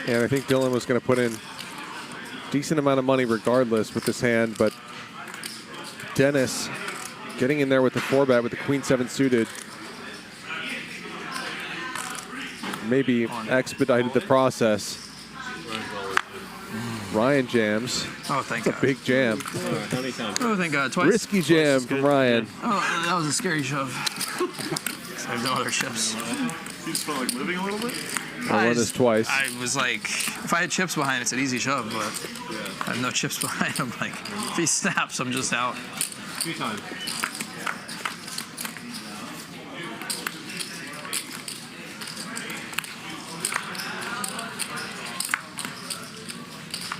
And I think Dylan was going to put in decent amount of money regardless with this hand, but Denis getting in there with the 4-bet with the Queen 7 suited maybe expedited the process. Ryan jams. Oh, thank That's God. a big jam. Oh, thank God. Twice. Risky jam from Ryan. Oh, that was a scary shove. I have no other chips. You just felt like moving a little bit? I won this twice. I was like, if I had chips behind, it's an easy shove, but I have no chips behind. I'm like, if he snaps, I'm just out. 2 times.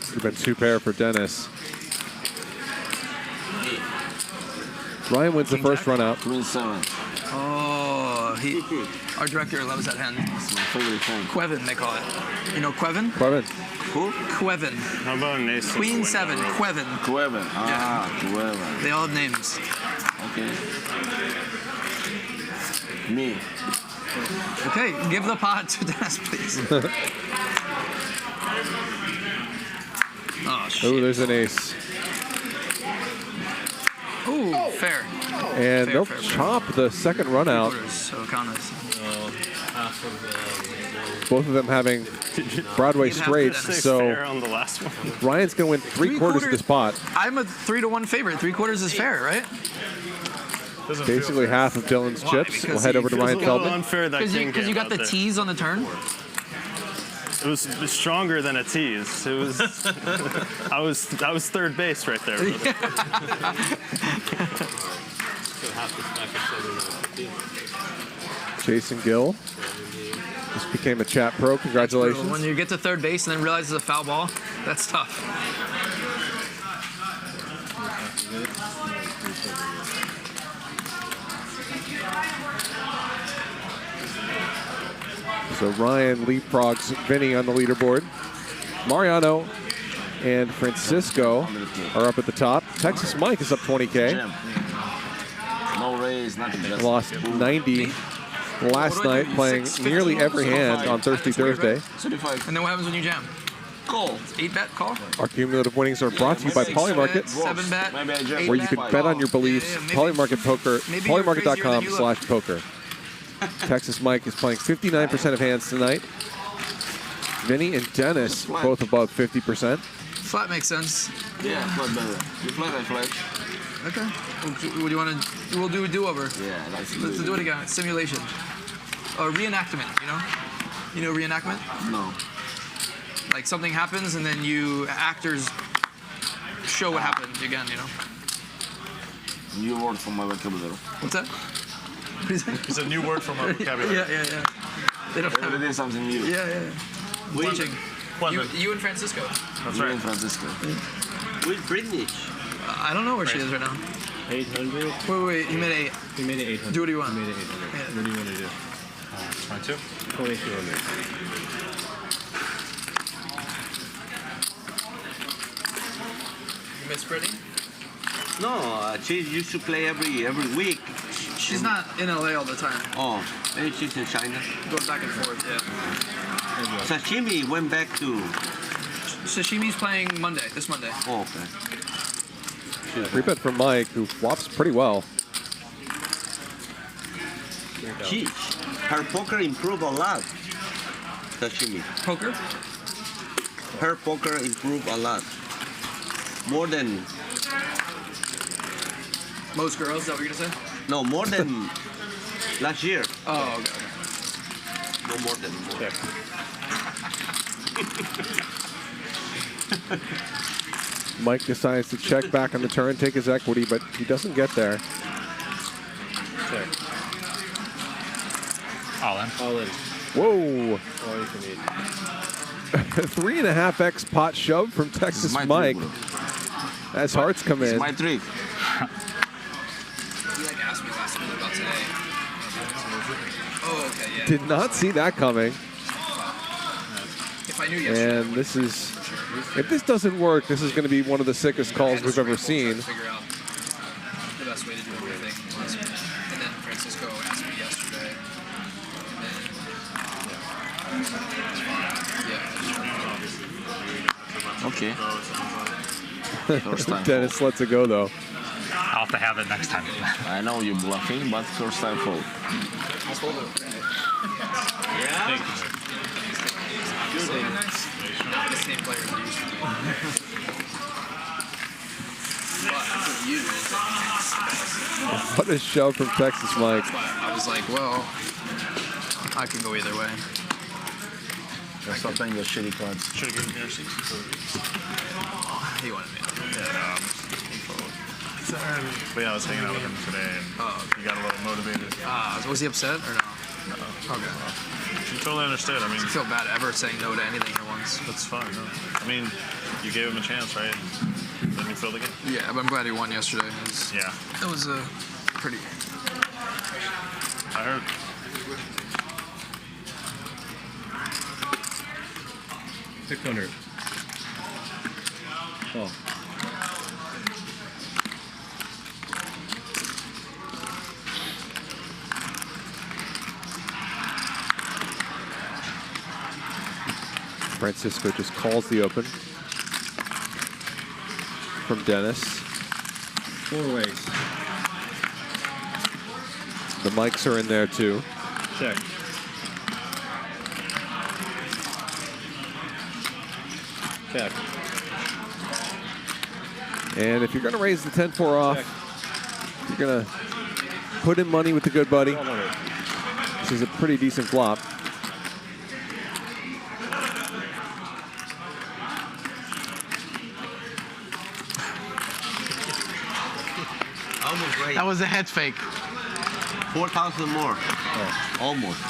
Would have been 2 pair for Denis. Ryan wins the first run out. Queen 7. Oh, our director loves that hand. It's my favorite hand. Quevin, they call it. You know Quevin? Quevin. Who? Quevin. How about an ace? Queen 7, Quevin. Quevin. Ah, Quevin. They all have names. Okay. Me. Okay, give the pot to Denis, please. Oh, shit. Oh, there's an ace. Ooh, fair. And Fair, they'll fair. chop the second run out. So count this. Half of Both of them having Broadway straights. So Fair on the last one. Ryan's going to win 3/4 of this pot. I'm a 3-1 favorite. 3/4 is fair, right? Basically half of Dylan's chips. We'll head over to Ryan Feldman. Unfair that Because you got the tease on the turn. It was stronger than a tease. It was. I was third base right there. Brother. Jason Gill just became a chat pro. Congratulations. When you get to third base and then realize it's a foul ball, that's tough. So Ryan leapfrogs Vinny on the leaderboard. Mariano and Francisco are up at the top. Texas Mike is up 20K. No raise, nothing. Just Lost 90 last night, playing nearly every hand on Thirsty Thursday. And then what happens when you jam? Call. 8-bet call? Our cumulative winnings are brought to you by Polymarket, 7-bet, where you can bet on your beliefs. Polymarket Poker, polymarket.com/poker. Texas Mike is playing 59% of hands tonight. Vinny and Denis both above 50%. Flat makes sense. Yeah, flat better. You flat, I flat. Okay. What do you want to? We'll do a do-over. Yeah, let's do it again. Simulation. Reenactment. You know reenactment? No. Like something happens and then you actors show what happened again. New word from my vocabulary. What's that? It's a new word from our vocabulary. Yeah. They don't have It is something new. Yeah. Watching. You and Francisco. That's right. Francisco. With Brittany. I don't know where she is right now. 800. Wait. He made 8. He made it 800. Do what do you want? He made it 800. What do you want to do? 22. 2200. You miss Brittany? No, she used to play every week. She's not in LA all the time. Oh, maybe she's in China. Goes back and forth, yeah. Sashimi went back to. Sashimi's playing this Monday. Oh, okay. Free bet from Mike, who flops pretty well. Her poker improved a lot. Sashimi. Poker? Her poker improved a lot. More than. Most girls, is that what you're gonna say? No, more than last year. Oh, okay. No more than. Mike decides to check back on the turn, take his equity, but he doesn't get there. Check. All in. All in. Whoa. All you can eat. 3.5x pot shove from Texas Mike. As hearts come in. It's my trick. He asked me last minute about today. Oh, okay, yeah. Did not see that coming. If I knew yesterday, And this is, if this doesn't work, this is going to be one of the sickest calls we've ever seen. figure out the best way to do everything last minute. And then Francisco asked me yesterday. Okay. Dennis lets it go, though. I'll have to have it next time. I know you're bluffing, but first time fold. Yeah. The same player as used to be. What a shove from Texas Mike. I was like, well, I could go either way. Stop playing those shitty cards. Should have given me RC. He wanted me. But yeah, I was hanging out with him today, and he got a little motivated. Was he upset or no? No. Okay. He totally understood. I mean, I feel bad ever saying no to anything he wants. That's fine. No. I mean, you gave him a chance, right? Then you filled the game. Yeah, but I'm glad he won yesterday. It was a pretty. I heard. $600. Oh. Francisco just calls the open from Denis. 4 ways. The mics are in there too. Check. Check. And if you're going to raise the 10-4 off, you're going to put in money with the good buddy. This is a pretty decent flop. Almost right. That was a head fake. 4,000 more. Oh. Almost.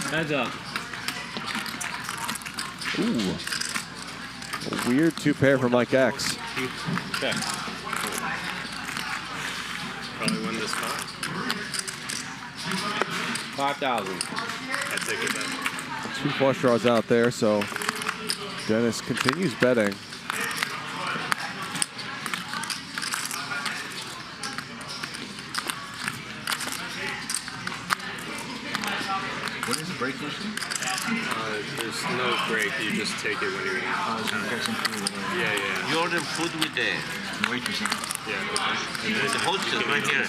Heads up. Ooh. A weird 2-pair for Mike X. Check. Probably win this spot. 5,000. I take it back. 2 flush draws out there, so Denis continues betting. What is the break usually? There's no break. You just take it when you're eating. Yeah. You order food with the waitress. Yeah. With the hostess right here.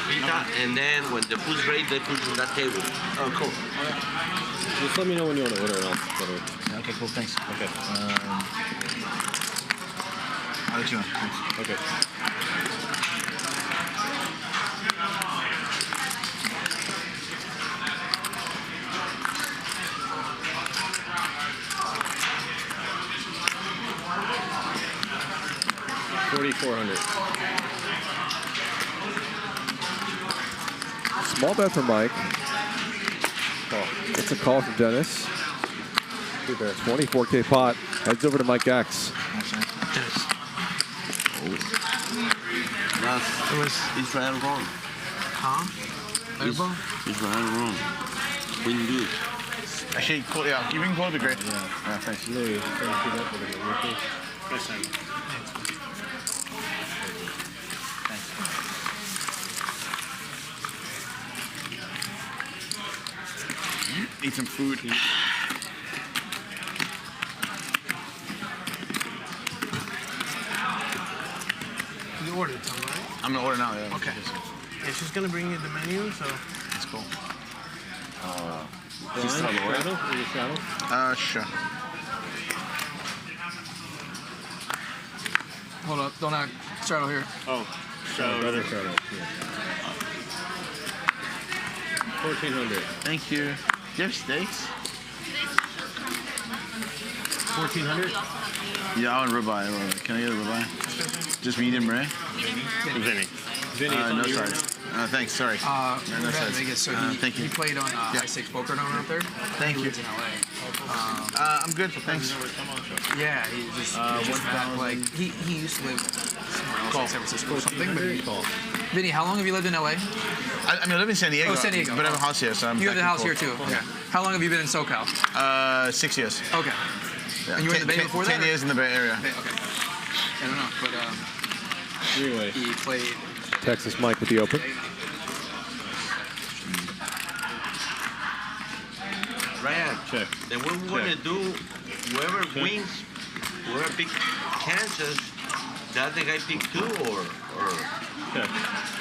Pizza, and then when the food's ready, they put it on that table. Oh, cool. Just let me know when you want to order and I'll go to it. Okay, cool. Thanks. Okay. I'll let you know. Thanks. Okay. $4,400. Small bet for Mike. It's a call from Dennis. 24K pot. Heads over to Mike X. It was Israel wrong. Huh? Israel wrong. Queen deuce. Actually, cool, yeah, you can call the great. Yeah, thanks. Eat some food. You ordered some, right? I'm gonna order now, yeah. Okay. Yeah, she's gonna bring you the menu, so. That's cool. Sure. Hold up, don't act. Straddle here. Oh, straddle. 1400. Thank you. Do you have steaks? 1400. Yeah, I want ribeye. Can I get a ribeye? Just medium rare? Vinny. Vinny, no sides. Thanks, sorry. No sides. Vegas, so thank you. he played on High Stakes Poker down out there. Thank He you. lives in LA. I'm good, thanks. Yeah, he just back, like he used to live somewhere else, like San Francisco or something. But Vinny, how long have you lived in LA? I mean, I live in San Diego. Oh, San Diego. But I have a house here, so I'm You have the back house and here forth. too. Okay. How long have you been in SoCal? 6 years. Okay. Yeah. And you were in the Bay before that? 10 years in the Bay Area. Okay. I don't know, but he played. Texas Mike with the open. Ryan, then what we're going to do, whoever wins, whoever picks Kansas, that the guy pick two or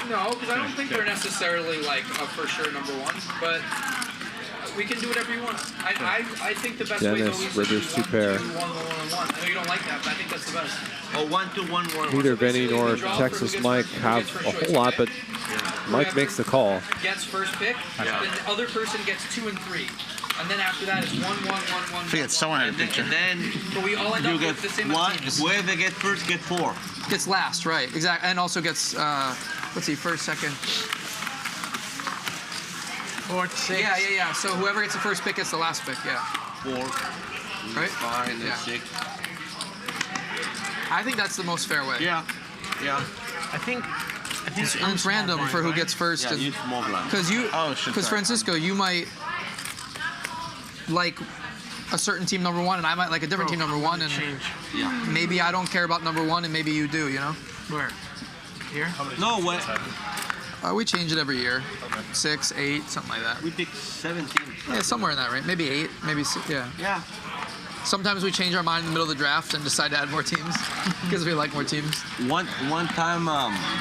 No, because I don't think they're necessarily like a for sure number one, but we can do whatever you want. I think the best way to Dennis, always Rivers, is 2 pair. 1-2-1-1-1-1. I know you don't like that, but I think that's the best. Oh, 1-2-1-1. Neither Vinny nor Texas Mike have a whole lot, but Mike makes the call. Gets first pick, then the other person gets 2 and 3. And then after that, it's 1-1-1-1. Forget someone had a picture. And then But we all end up with the same amount of teams. whoever gets first get 4. Gets last, right? Exactly, and also gets let's see, first, second. 4, 6. Yeah. So whoever gets the first pick gets the last pick. Yeah. 4, Right? 5, and then Yeah. 6. I think that's the most fair way. Yeah. I think It's random for who gets first. Yeah, use small blind. Because Francisco, you might like a certain team number one, and I might like a different team number one, and maybe I don't care about number one, and maybe you do. You know? Where? Here? No, what? We change it every year. 6, 8, something like that. We pick 17. Yeah, somewhere in that range. Maybe 8, maybe 6, yeah. Yeah. Sometimes we change our mind in the middle of the draft and decide to add more teams because we like more teams. One time,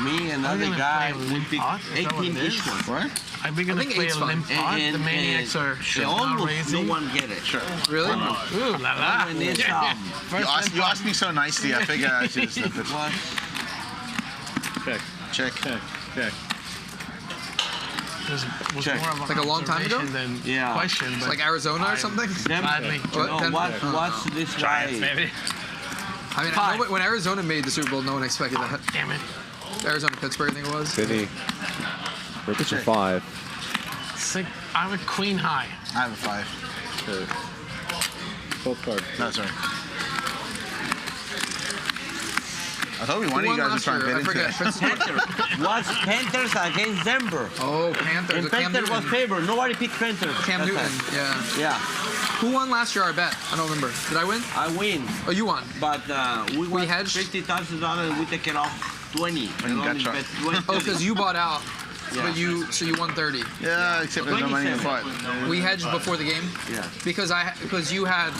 me and another guy, we picked 18 each one. What? Are we gonna play a limp pot? The Maniacs are almost no one get it. Sure. Really? Ooh, la la. And it's, You asked me so nicely, I figured I should have said it. Check. Was Check. more of Like a long time ago? observation than Yeah. question, but Like Arizona or something? gladly. What's this guy? Maybe. I mean, I know when Arizona made the Super Bowl, no one expected that. Damn it. Arizona, Pittsburgh, I think it was. Vinny, Rivers for 5. It's like I'm a queen high. I have a 5. Both cards. No, sorry. I thought one of you guys was trying to fit I into forget. it. Panthers. What's Panthers against Denver? Oh, Panthers. And Cam Panthers was Newton. favored. Nobody picked Panthers. Cam that Newton, time. yeah. Yeah. Who won last year, I bet? I don't remember. Did I win? I win. Oh, you won. But we hedged? $50,000 and we take it off 20. And only Gotcha. bet 20. Oh, because you bought out. Yeah. But you won 30. Yeah, except there's no money in the pot. We hedged before the game. Yeah. Because you had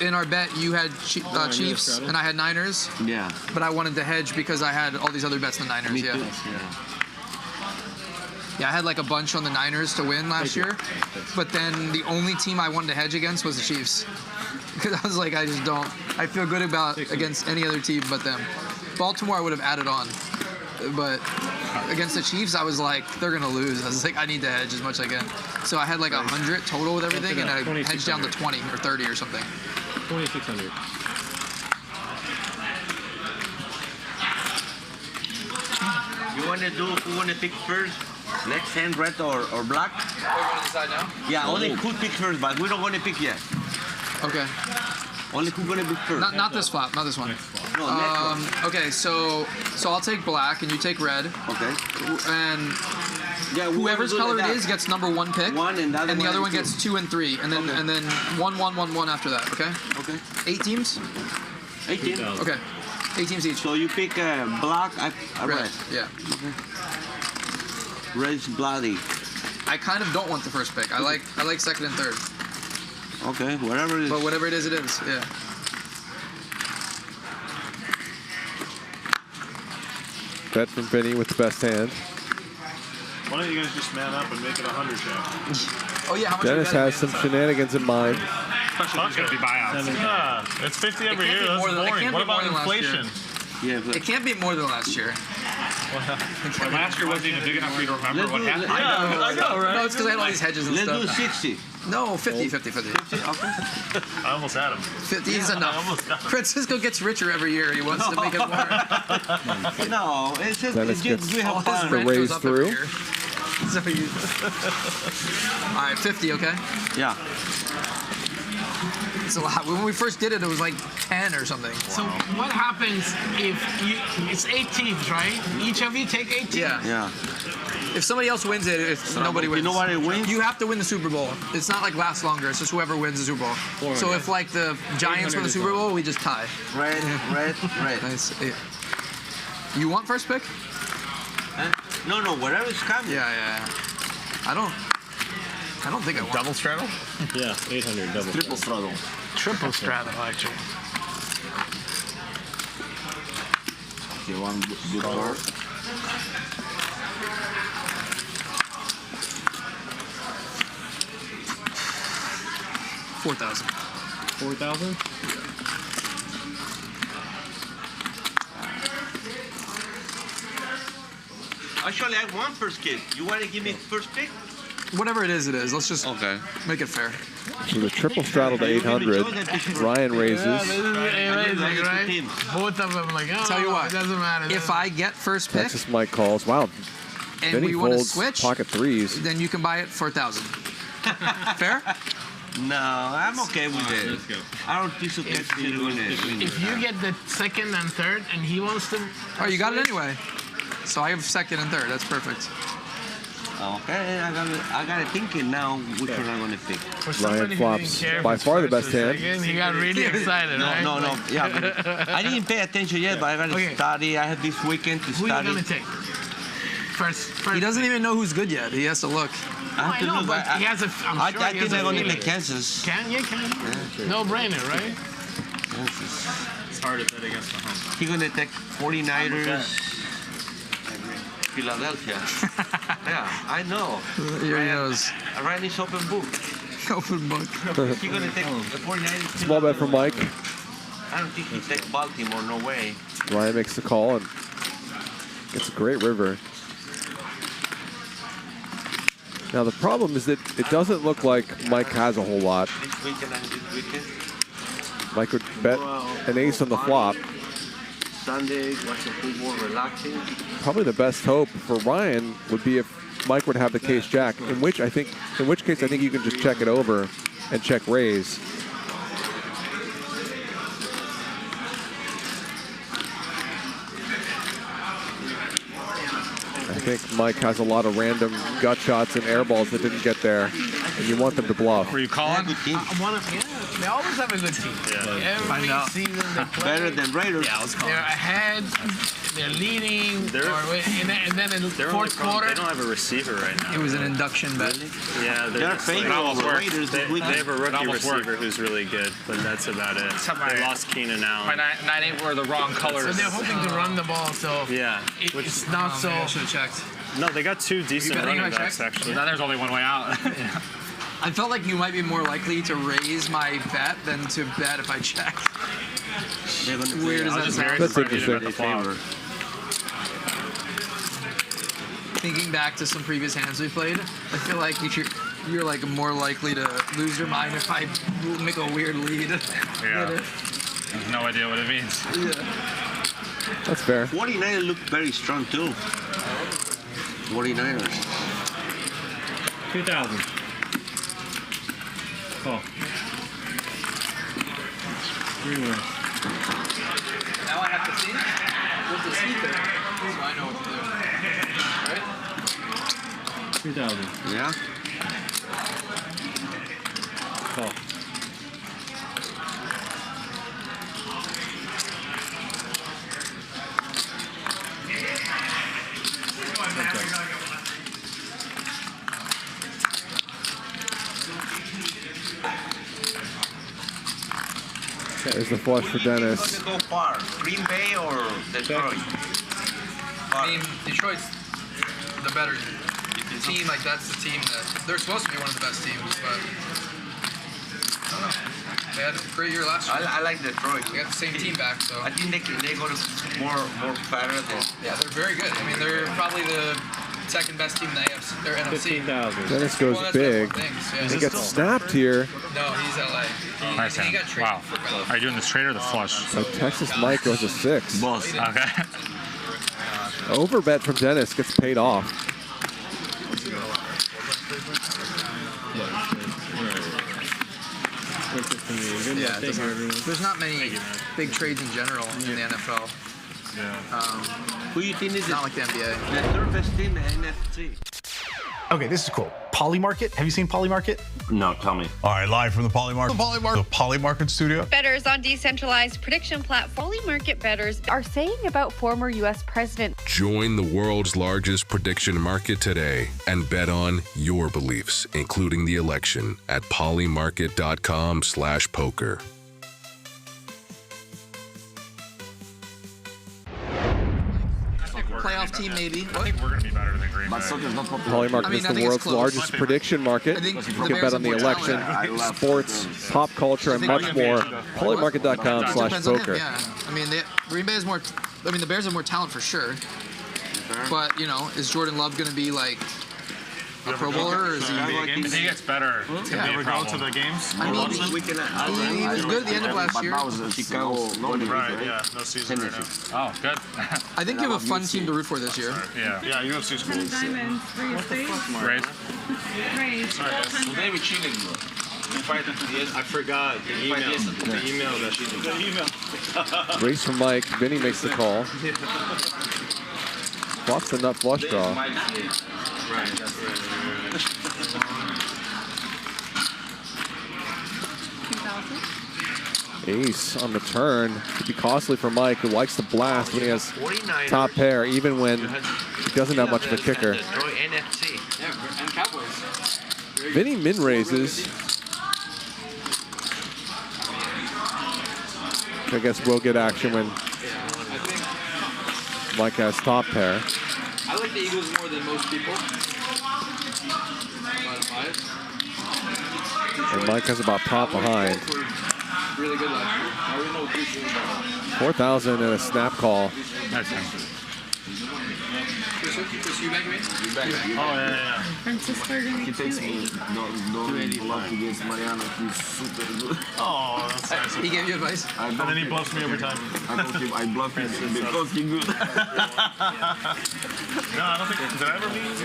in our bet you had Chiefs and I had Niners. Yeah. But I wanted to hedge because I had all these other bets in the Niners. Me Yeah. too. Yeah, I had like a bunch on the Niners to win last year. But then the only team I wanted to hedge against was the Chiefs. Because I was like, I feel good about against any other team but them. Baltimore I would have added on. But against the Chiefs, I was like, they're going to lose. I was like, I need to hedge as much as I can. So I had like 100 total with everything, and I hedged down to 20 or 30 or something. 2,600. You want to do, who want to pick first? Next hand, red or black? We're going to decide now? Yeah, only who pick first, but we don't want to pick yet. Okay. Only who's gonna pick first. Not this flop, not this one. No, next one. Okay, so I'll take black and you take red. Okay. And yeah, whoever's color it is gets number 1 pick. And the other one gets 2 and 3, and then 1, 1, 1, 1 after that. Okay. Okay. 8 teams. 8 teams. Okay. 8 teams each. So you pick black, red. Yeah. Okay. Red's bloody. I kind of don't want the first pick. I like second and third. Okay, whatever it is. But whatever it is, yeah. Bet from Vinny with the best hand. Why don't you guys just man up and make it 100 shot? Oh yeah, how much? Dennis has some shenanigans in mind. It's gonna be buyouts. Yeah, it's 50 every year. That's boring. What about inflation? Yeah, but it can't be more than last year. Well, last year wasn't even big enough for you to remember what happened. I know, right? No, it's because I had all these hedges and Let's stuff. do 60. No, 50. I almost had him. 50 is enough. Francisco gets richer every year. He wants to make it more. No, it's just Dennis gets we have fun. the raise through. All right, 50, okay? Yeah. It's a lot. When we first did it, it was like 10 or something. So what happens if it's 8 teams, right? Each of you take 8 teams? Yeah. If somebody else wins it, if nobody wins. You know what it wins? You have to win the Super Bowl. It's not like lasts longer. It's just whoever wins the Super Bowl. So if like the Giants win the Super Bowl, we just tie. Red. Nice. Yeah. You want first pick? No, whatever's coming. Yeah. I don't think I want. Double straddle? Yeah, 800 double. Triple straddle. Triple straddle, actually. Okay, one good card. $4,000. 4,000? Actually, I want first pick. You want to give me first pick? Whatever it is. Let's just make it fair. So the triple straddle to 800. Ryan raises. Right? Both of them like, oh, Tell you what, it doesn't matter. If I get first pick Texas Mike calls. Wow. and Vinny we want to folds switch, pocket threes. then you can buy it for $1,000. Fair? No, I'm okay with it. Let's go. I don't think so. If you get the second and third and he wants to... Oh, you got it anyway. So I have second and third. That's perfect. Okay, I got it thinking now which one I'm going to pick. Ryan flops by far the best hand. He got really excited, right? No. Yeah, but I didn't pay attention yet, but I got to study. I have this weekend to Who study. are you going to take? First He doesn't even know who's good yet. He has to look. I have to look, but he has a... I think I'm going to pick Kansas. Can you? No brainer, right? It's hard to bet against the home. He's going to take 49ers. Philadelphia. Yeah, I know. Here he goes. Ryan is open book. Open book. He's going to take the 49ers. Small bet from Mike. I don't think he takes Baltimore, no way. Ryan makes the call and gets a great river. Now the problem is that it doesn't look like Mike has a whole lot. This weekend and this weekend. Mike would bet an ace on the flop. Sunday, watching football, relaxing. Probably the best hope for Ryan would be if Mike would have the case jack, in which case I think you can just check it over and check raise. I think Mike has a lot of random gut shots and air balls that didn't get there, and you want them to bluff. Were you calling? They always have a good team. Every season they play. Better than Raiders. Yeah, they're ahead. They're leading. And then in the fourth quarter. They don't have a receiver right now. It was an induction bet. Yeah, they're favoring almost the Raiders this They weekend. have a rookie receiver who's really good, but that's about it. They lost Keenan Allen. My 9-8 were the wrong colors. So they're hoping to run the ball, so Yeah. it's not so... I should have checked. No, they got two decent running backs, actually. Now there's only one way out. I felt like you might be more likely to raise my bet than to bet if I check. Weird as that sounds. That's interesting. Thinking back to some previous hands we played, I feel like you're like more likely to lose your mind if I make a weird lead. Yeah. I have no idea what it means. Yeah. That's fair. 49ers look very strong too. 49ers. 2,000. Call. 3 wins. Now I have to see. What's the seat there? So I know what to do. Right? 2,000. Yeah. Call. There's the flush for Dennis. Go far. Green Bay or Detroit? I mean, Detroit's the better team. Like, that's the team that they're supposed to be one of the best teams, but I don't know. They had a great year last year. I like Detroit. They got the same team back, so I think they go to more better than. yeah, they're very good. I mean, they're probably the second best team in the AFC, or NFC. 15,000. Dennis goes Well, that's big. one thing, yeah. He gets snapped here. No, he's LA. Nice He hand. got traded Wow. for Bell. Are you doing the straight or the flush? So Texas Mike goes to 6. Boss. Okay. Overbet from Dennis gets paid off. Yeah, there's not many big trades in general in the NFL. Who you think is not like the NBA? The third best team in the NFC? Okay, this is cool. Poly Market. Have you seen Poly Market? No, tell me. All right, live from the Poly Market. The Poly Market studio. Bettors on decentralized prediction platform. Poly Market bettors are saying about former U.S. President. Join the world's largest prediction market today and bet on your beliefs, including the election, at polymarket.com/poker. Playoff team, maybe. I think we're going to be better than Green Bay. Poly Market is the world's largest prediction market. I think You the can Bears bet on have the more election, talent. sports, pop culture, and much more. Polymarket.com/poker. Yeah, I mean, Green Bay has more. I mean, the Bears have more talent for sure. But you know, is Jordan Love going to be like a Pro Bowler, or is he? If he gets better, it's going to be a problem. the games? I mean, he was good at the end of last year. Right, yeah, no season right now. Oh, good. I think you have a fun team to root for this year. Yeah. Yeah, UFC's cool. Diamonds, raise. Raise. Sorry, guys. Today we're chilling, bro. I forgot the email. The email that she did. The email. Race from Mike. Vinny makes the call. Flops the nut flush draw. Right, that's right. Ace on the turn. Could be costly for Mike, who likes to blast when he has top pair, even when he doesn't have much of a kicker. Yeah, and Cowboys. Vinny min raises. I guess we'll get action when Mike has top pair. I like the Eagles more than most people. And Mike has about pop behind. Really good last year. 4,000 and a snap call. That's Chris, you back me? Oh, yeah. Francisco are going He to takes be me, don't bluff against Mariano. He's super good. Oh, that's nice. He gave you advice? And then he bluffs me every time. I bluff him because he's good. No, I don't think. Did I ever meet?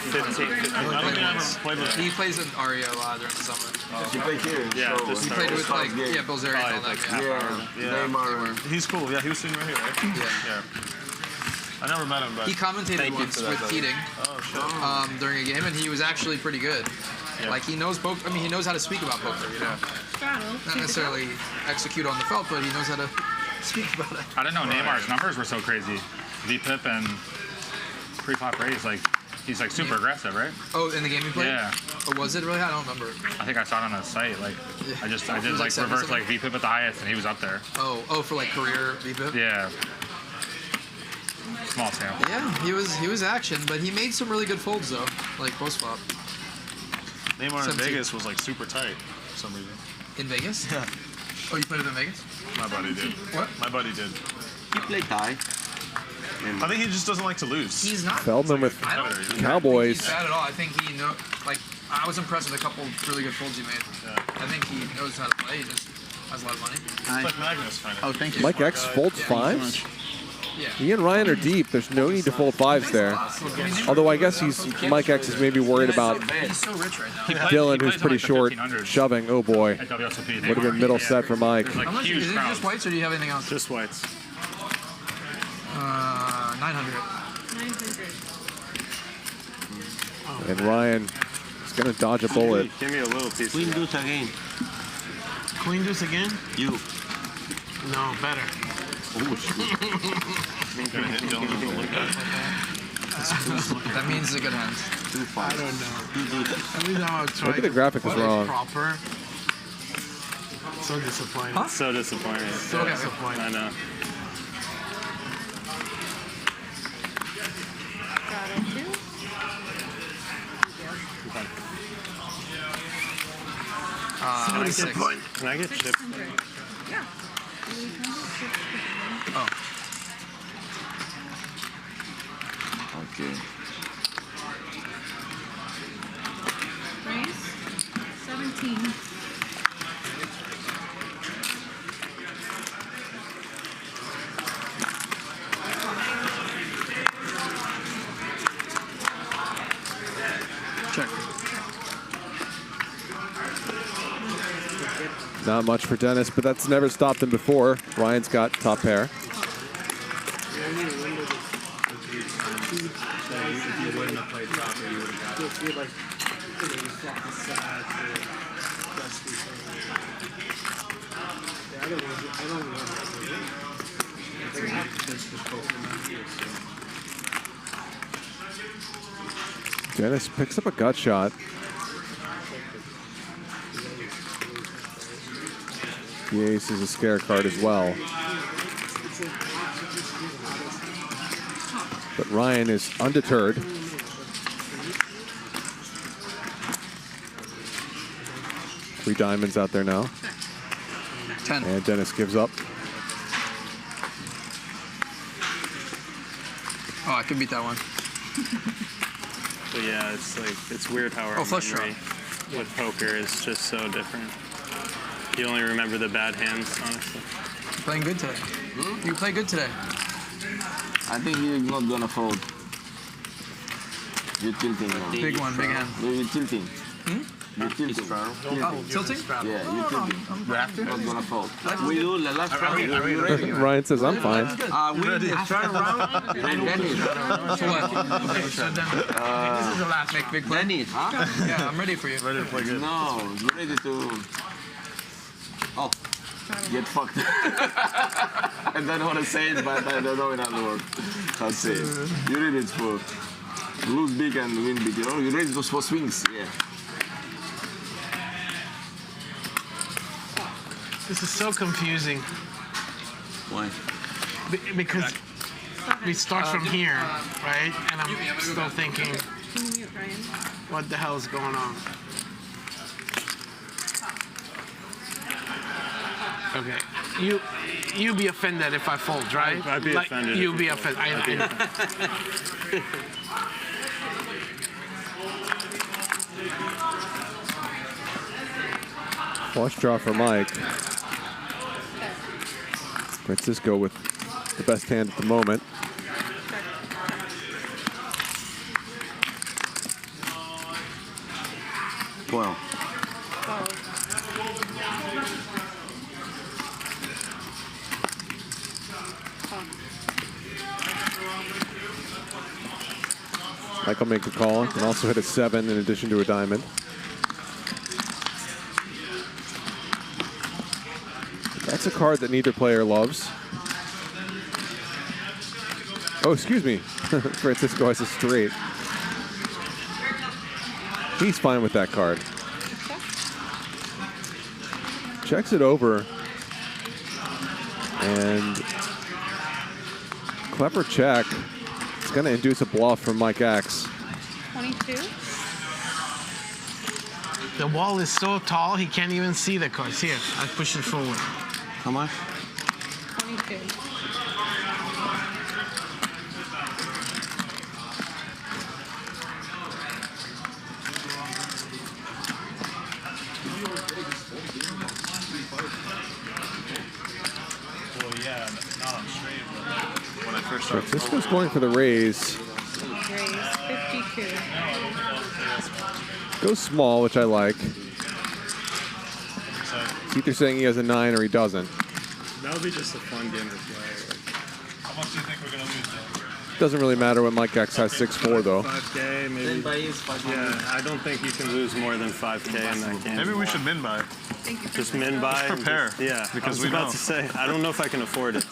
15. I don't think I ever played with him. He plays in Aria a lot during the summer. He played here. Yeah, so just He played with like Bill Zeri and all that. yeah, Neymar. He's cool. Yeah, he was sitting right here, right? Yeah. I never met him, but He commentated once with Keating during a game, and he was actually pretty good. Yeah. Like, he knows poker. I mean, he knows how to speak about poker. You know, not necessarily execute on the felt, but he knows how to speak about it. I didn't know Neymar's numbers were so crazy. VPIP and pre-flop raise, like he's like super aggressive, right? Oh, in the game he played? Yeah. Or was it really? I don't remember. I think I saw it on the site. Like, I did like seven reverse something? like VPIP at the highest, and he was up there. Oh, for like career VPIP? Yeah. Small sample. Yeah, he was action, but he made some really good folds though, like post flop. Neymar in 17. Vegas was like super tight for some reason. In Vegas? Yeah. Oh, you played it in Vegas? My buddy did. What? My buddy did. He played high. I think he just doesn't like to lose. He's not. Feldman with I don't think Cowboys. he's bad at all. I think he like I was impressed with a couple really good folds he made. I think he knows how to play. He just has a lot of money. It's like Magnus kind of. Oh, thank you. Mike X folds Yeah, fives. He and Ryan are deep. There's no need to fold 5s there. Although I guess Mike X is maybe worried about Dylan, who's pretty short, shoving. Oh boy. Would have been middle set for Mike. How much is it just whites or do you have anything else? Just whites. 900. And Ryan is going to dodge a bullet. Give me a little piece. Queen deuce again. Queen deuce again? You. No, better. That means it's a good hand. I don't know. Every time I try Maybe the graphic is wrong. proper. So disappointing. Huh? So disappointing. So disappointing. I know. Can I get chipped? Yeah. Oh. Okay. Raise 17. Check. Not much for Denis, but that's never stopped him before. Ryan's got top pair. Denis picks up a gut shot. The ace is a scare card as well. But Ryan is undeterred. Three diamonds out there now. 10. And Denis gives up. Oh, I could beat that one. But yeah, it's like it's weird how our flush memory with poker is just so different. You only remember the bad hands, honestly. Playing good today. You play good today. I think he's not gonna fold. You're tilting now. Big one, big hand. You're tilting. You're tilting. Oh, tilting? Yeah, you're tilting. You have to? Not gonna fold. We do the last round. Ryan says, I'm fine. We do the third round. And Denis. So what? Okay, so then this is the last make big play. Denis, huh? Yeah, I'm ready for you. Ready to play good. No, you're ready to. Oh, get fucked. I don't want to say it, but I don't know in other words. I'll say it. You're ready for lose big and win big. You know, you're ready for swings. Yeah. This is so confusing. Why? Because we start from here, right? And I'm still thinking, what the hell is going on? Okay, you be offended if I fold, right? I'd be offended. You be offended. I know. Flush draw for Mike. Francisco with the best hand at the moment. Well. Mike will make a call and also hit a 7 in addition to a diamond. That's a card that neither player loves. Oh, excuse me. Francisco has a straight. He's fine with that card. Checks it over. And clever check. It's going to induce a bluff from Mike X. 22. The wall is so tall, he can't even see the cards. Here, I push it forward. How much? 22. Well, yeah, not on straight, but when I first Francisco's going for the raise. Raise 52. Goes small, which I like. He's either saying he has a 9 or he doesn't. That would be just a fun game to play. How much do you think we're going to lose, though? Doesn't really matter when Mike X has 6'4", though. 5K, maybe. Yeah, I don't think you can lose more than 5K in that game. Maybe we should min buy. Just min buy. Let's prepare. Yeah, because I was about to say, I don't know if I can afford it.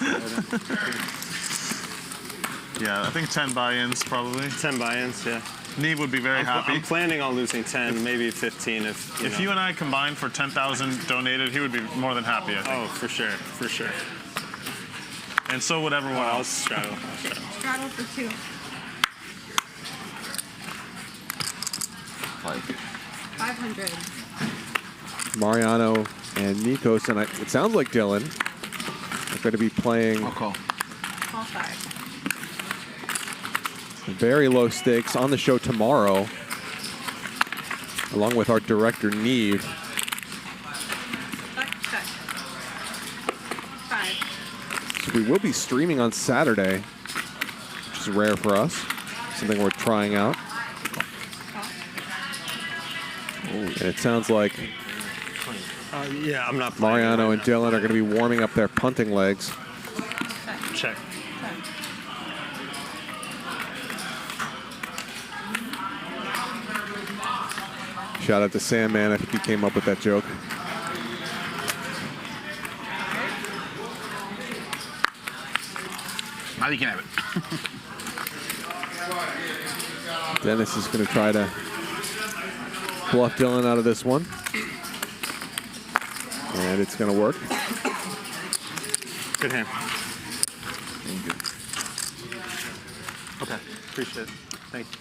Yeah, I think 10 buy-ins probably. 10 buy-ins, yeah. Neve would be very happy. I'm planning on losing 10, maybe 15 if you and I combined for 10,000 donated, he would be more than happy, I think. Oh, for sure, for sure. And so would everyone else. Straddle. Straddle for 2. 500. Mariano and Nikos, and it sounds like Dylan are going to be playing Call 5. very low stakes on the show tomorrow, along with our director, Neve. 5. So we will be streaming on Saturday, which is rare for us. Something we're trying out. And it sounds like yeah, I'm not. Mariano and Dylan are going to be warming up their punting legs. Check. Shout out to Sandman. I think he came up with that joke. Now you can have it. Denis is going to try to bluff Dylan out of this one. And it's going to work. Good hand. Thank you. Okay, appreciate it. Thank you.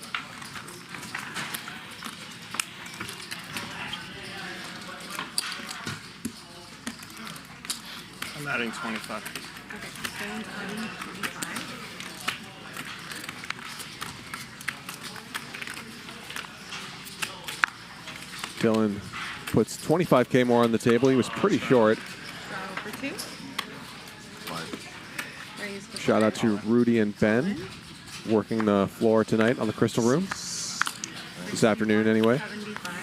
I'm adding 25. Okay, Dylan's adding 25. Dylan puts 25K more on the table. He was pretty short. Straddle for 2. Raise for Shout out to Rudy and Ben working the floor tonight on the Crystal Room. This afternoon, anyway. 75.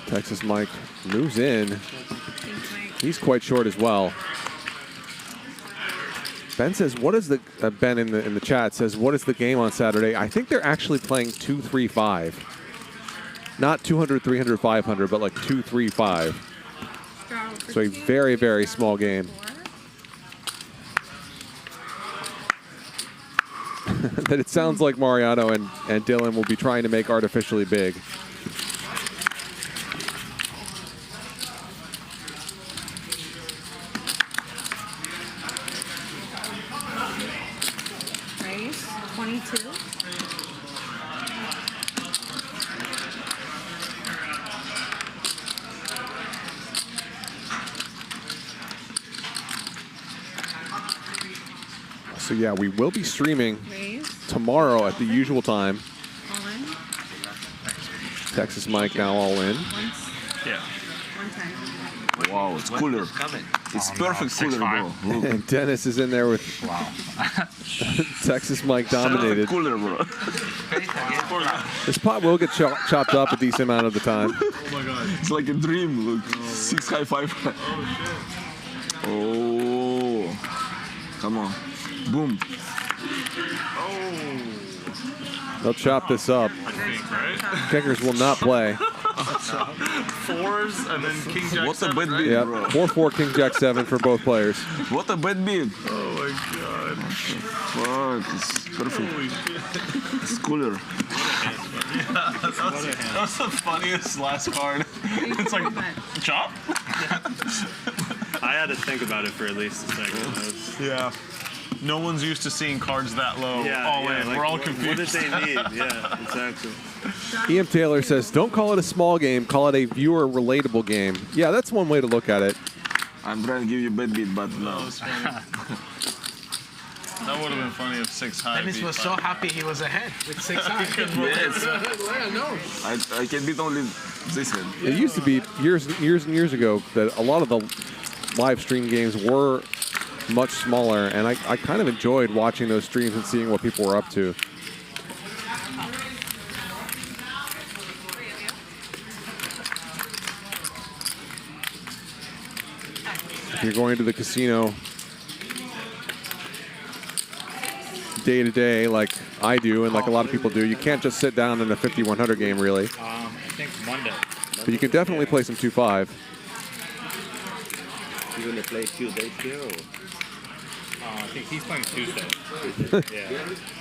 Texas Mike moves in. He's quite short as well. Ben says, "What is the Ben in the chat says, what is the game on Saturday?" I think they're actually playing 2-3-5, not 200, 300, 500, but like 2-3-5. So a very, very small game. That it sounds like Mariano and Dylan will be trying to make artificially big. Raise 22. So yeah, we will be streaming Raise. tomorrow at the usual time. All in. Texas Mike now all in. Once. Yeah. 110. Wow, it's cooler. It's perfect cooler, bro. Look. And Dennis is in there with Texas Mike dominated. Cooler, bro. This pot will get chopped up a decent amount of the time. Oh my god. It's like a dream. Look. 6 high 5. Oh. Come on. Boom. They'll chop this up. I think, right? Checkers will not play. Fours and then King Jack. What a 7, bad right? beat, Yeah, bro. 4-4 King Jack 7 for both players. What a bad beat. Oh my god. Fuck, it's perfect. Holy shit. It's cooler. Yeah, that was the funniest last card. It's like, chop? I had to think about it for at least a second. Yeah. No one's used to seeing cards that low, all in. Like, We're all what confused. did they need? Yeah, exactly. EM Taylor says, "Don't call it a small game, call it a viewer relatable game." Yeah, that's one way to look at it. I'm trying to give you a bad beat, but no. That would have been funny if 6 high. Dennis was so happy he was ahead with 6 high. Yes. Yeah, no. I can beat only this one. It used to be years and years ago that a lot of the live stream games were much smaller, and I kind of enjoyed watching those streams and seeing what people were up to. If you're going to the casino day to day like I do and like a lot of people do, you can't just sit down in a 50-100 game really. I think Monday. But you can definitely play some 2-5. You gonna play Tuesday here? Or? I think he's playing Tuesday. Yeah.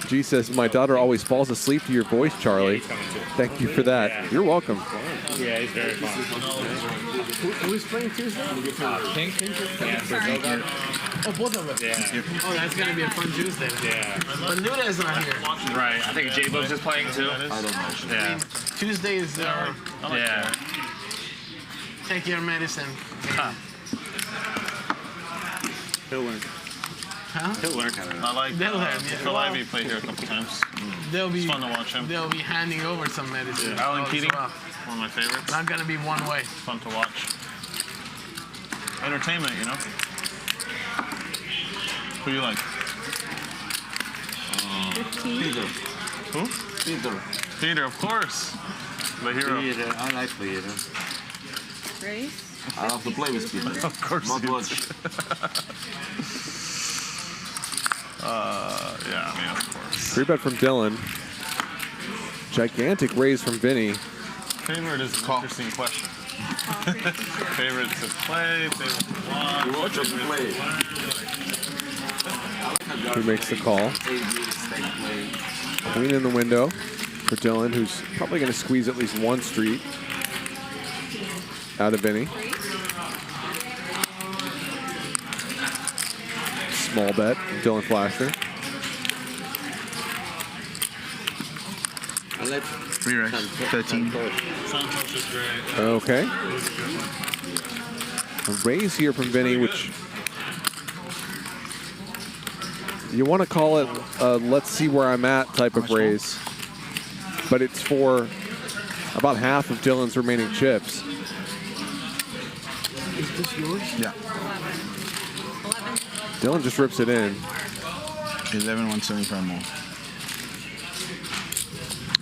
G says, my daughter always falls asleep to your voice, Charlie. Thank you for that. Yeah. You're welcome. Yeah, he's very fun. Who's playing Tuesday? Pink and Oh, both of us. Yeah. Oh, that's gonna be a fun Tuesday. Then. Yeah. But Nuda's not here. Right. I think J-Bug's is playing too. I don't know. Yeah. Tuesday is Yeah. take your medicine. He'll learn. Huh? He'll learn. I like They'll learn, yeah. Phil Ivey played here a couple times. It's fun to watch him. They'll be handing over some medicine. Yeah. Alan as Keating, well. one of my favorites. Not gonna be one way. Fun to watch. Entertainment, you know. Who you like? Peter. Who? Peter. Peter, of course. The hero. Peter, I like Peter. Grace? I have to play with Peter. Of course Not you watch. Yeah, I mean, of course. 3-bet from Dylan. Gigantic raise from Vinny. Favorite is an interesting question. Favorite to play, favorite to watch. You watch or play? Who makes the call? Queen in the window for Dylan, who's probably going to squeeze at least one street out of Vinny. Small bet, Dylan Flasher. I like 13. Santos is great. Okay. A raise here from Vinny, which you want to call it a let's see where I'm at type of raise. But it's for about half of Dylan's remaining chips. Is this yours? Yeah. Dylan just rips it in. 11, 175 more.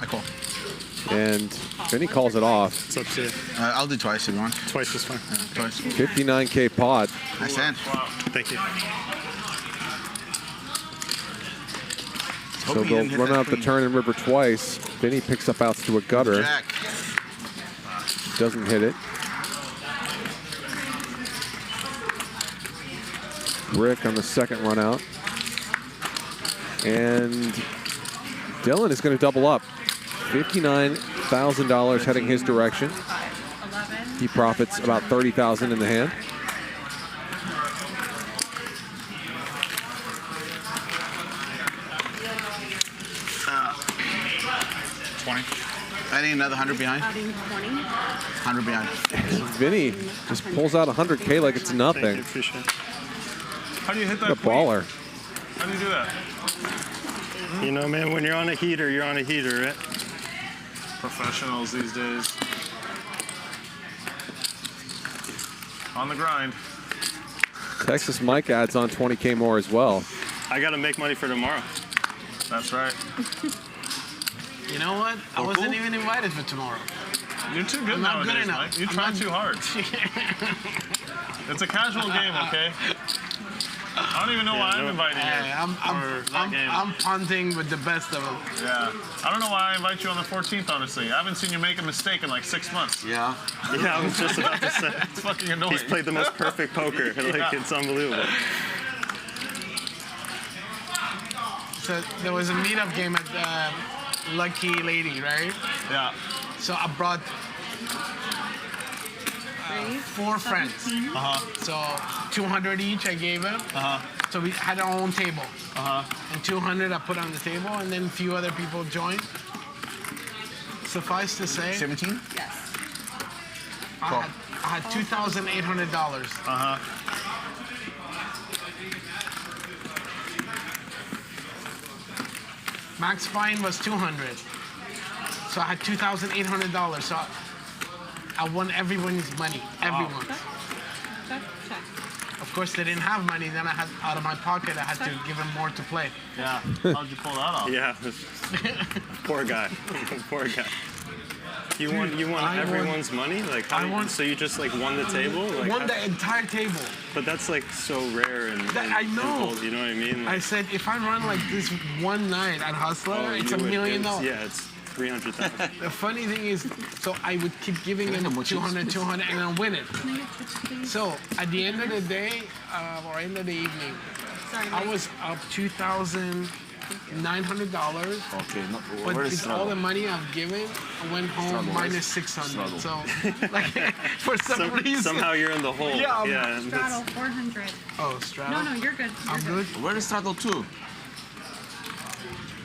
I call. And Vinny calls it off. It's up to you. I'll do twice if you want. Twice is fine. Twice. 59K pot. I stand. Thank you. So they'll run out the turn and river twice. Vinny picks up outs to a gutter. Jack. Doesn't hit it. Rick on the second run out. And Dylan is going to double up. $59,000 heading his direction. He profits about $30,000 in the hand. Adding another 100 behind. Adding 20. 100 behind. Vinny just pulls out 100K like it's nothing. Thank you, appreciate it. How do you hit What that a baller. How do you do that? You know, man, when you're on a heater, you're on a heater, right? Professionals these days. On the grind. Texas Mike adds on 20K more as well. I got to make money for tomorrow. That's right. You know what? I Oh, wasn't cool. even invited for tomorrow. You're too good I'm not nowadays, good enough. Mike. You I'm try not- too hard. It's a casual game, okay? I don't even know why I'm inviting you Hey, for that game. I'm punting with the best of them. Yeah. I don't know why I invite you on the 14th, honestly. I haven't seen you make a mistake in like 6 months. Yeah. Yeah, I was just about to say. It's fucking annoying. He's played the most perfect poker. Like, Yeah. it's unbelievable. So there was a meetup game at Lucky Lady, right? Yeah. So I brought 4 friends. So 200 each I gave them. So we had our own table. And 200 I put on the table, and then a few other people joined. Suffice to say, 17? Yes. I had $2,800. Max fine was $200. So I had $2,800. So I won everyone's money. Everyone's. Of course, they didn't have money. Then I had, out of my pocket, I had to give them more to play. Yeah. How'd you pull that off? Yeah. Poor guy. Poor guy. You won everyone's money? Like so you just like won the table? Like, won the entire table. But that's like so rare and I know. you know what I mean? Like, I said if I run like this one night at Hustler, it's $1 million. Yeah, it's 300,000. The funny thing is, so I would keep giving them 200, 200, and I'll win it. So at the end of the day, or end of the evening, I was up $2,900. Okay, But with all the money I've given, I went home minus 600. So, like, for some reason. Somehow you're in the hole. Yeah. Straddle 400. Oh, straddle? No, you're good. I'm good. Where is straddle 2?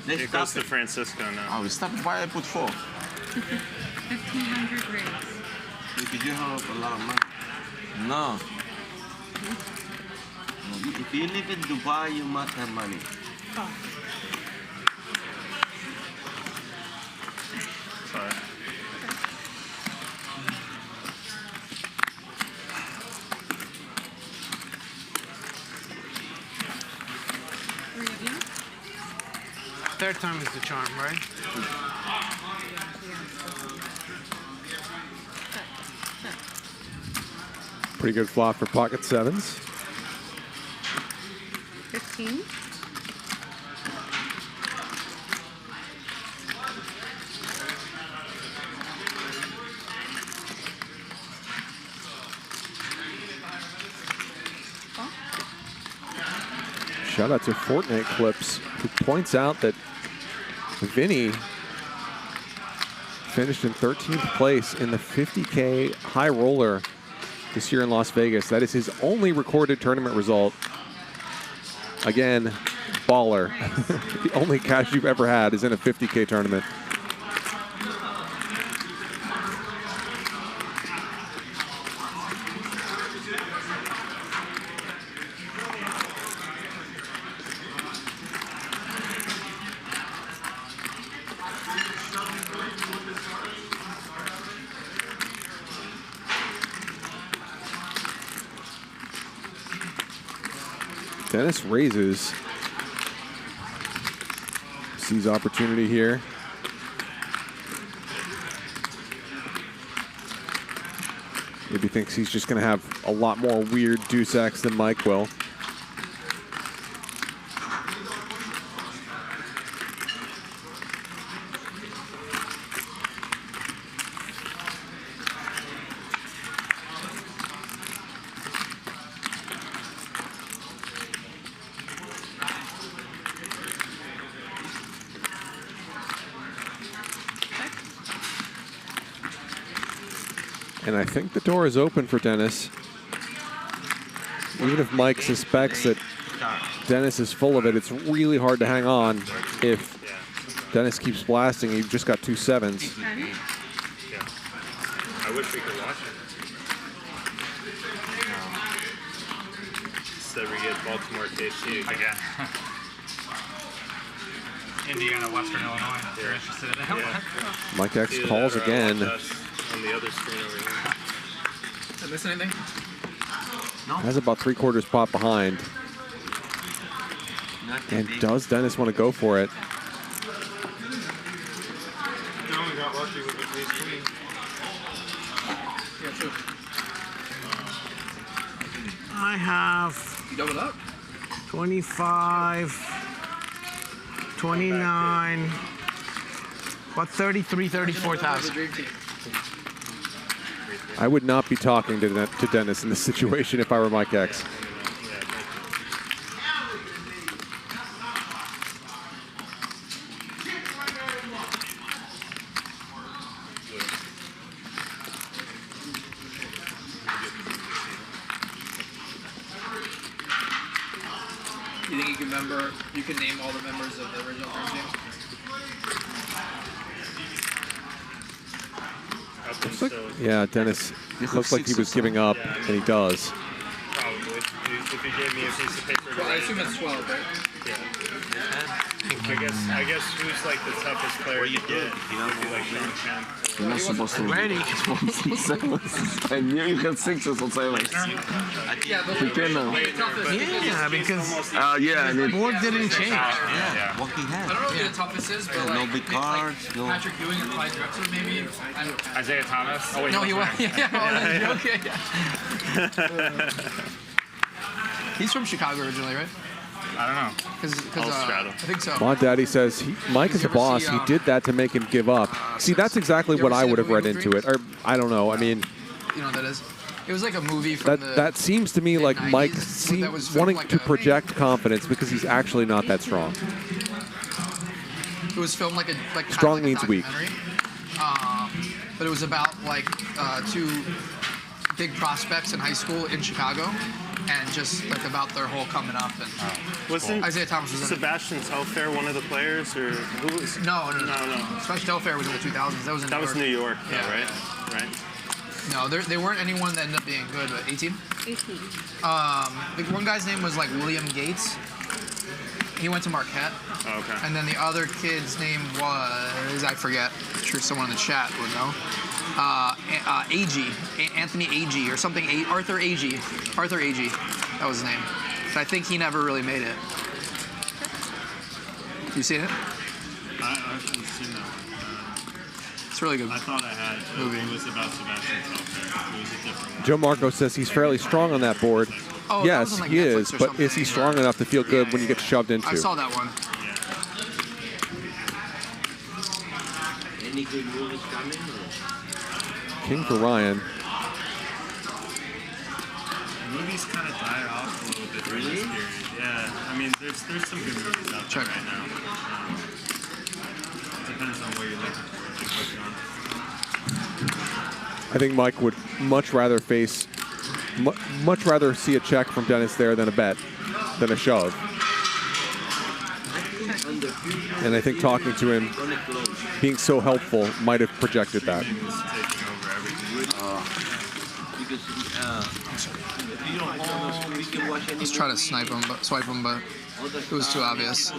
It goes to Francisco now. Oh, we stopped. Why I put 4? 1,500 raise. Because you have a lot of money. No. If you live in Dubai, you must have money. Oh. Sorry. Third time is the charm, right? Pretty good flop for pocket sevens. 15. Shout out to Fortnite Clips, who points out that Vinny finished in 13th place in the 50K high roller this year in Las Vegas. That is his only recorded tournament result. Again, baller. The only cash you've ever had is in a 50K tournament. Denis raises. Sees opportunity here. Maybe thinks he's just going to have a lot more weird deuce X than Mike will. And I think the door is open for Denis. Even if Mike suspects that Denis is full of it, it's really hard to hang on if Denis keeps blasting. You've just got 2 sevens. Yeah. I wish we could watch it. Instead we get Baltimore KC again. Indiana, Western Illinois. If you're interested in it. Mike X calls again. On the other screen over here. Did I miss anything? No. Has about 3/4 pot behind. And does Denis want to go for it? No, we got lucky with the ace queen. Yeah, true. I have You doubled up? 25, 29, about 33, 34,000. I would not be talking to Denis in this situation if I were Mike X. You think you can name all the members of the original Turn team? Looks like, yeah, Denis looks like he was giving up, and he does. Probably. If he gave me a piece of paper. Well, I assume it's 12, right? Yeah. I guess who's like the toughest player you get? Would be like Sean Chen. You're not supposed to. Ready. I knew you had sixes on sevens. You can now. Yeah, because yeah, and board didn't change. Yeah. What he I had. don't know who the toughest is, but No like, big cards, no. Patrick Ewing or Clyde Drexler maybe. Isaiah Thomas. Oh wait, No, he was. Yeah, okay. He's from Chicago originally, right? I don't know. Because I think so. My daddy says Mike is a boss. He did that to make him give up. See, that's exactly what I would have read into it. Or I don't know. I mean, You know what that is? It was like a movie from that seems to me like Mike wanting to project confidence because he's actually not that strong. It was filmed like Strong kind of means weak. But it was about like two big prospects in high school in Chicago, and just like about their whole coming up. And Wasn't Isaiah Thomas was in it. Sebastian Telfair one of the players, or who was? No. Sebastian Telfair was in the 2000s. That was in New York. New York, yeah, right? No, they weren't anyone that ended up being good. But 18. 18. Like one guy's name was like William Gates. He went to Marquette. Oh, okay. And then the other kid's name was, I forget. I'm sure someone in the chat would know. Agee. Anthony Agee or something. Arthur Agee. Arthur Agee. That was his name. But I think he never really made it. You seen it? I haven't seen that. It's really good. I thought I had. Movie. It was about Sebastian Telfair. It was a different one. Joe Marco says he's fairly strong on that board. Oh, that yes, was on, like, he Netflix is, or but is he strong enough to feel good when you get shoved into? I saw that one. Any good movies coming? King for Ryan. Movies kind of died off a little bit during this period. Yeah, I mean, there's some good movies out there right now. Depends on what you're looking for. I think Mike would much rather see a check from Denis there than a bet, than a shove. And I think talking to him, being so helpful, might have projected that. Let's try to swipe him, but it was too obvious.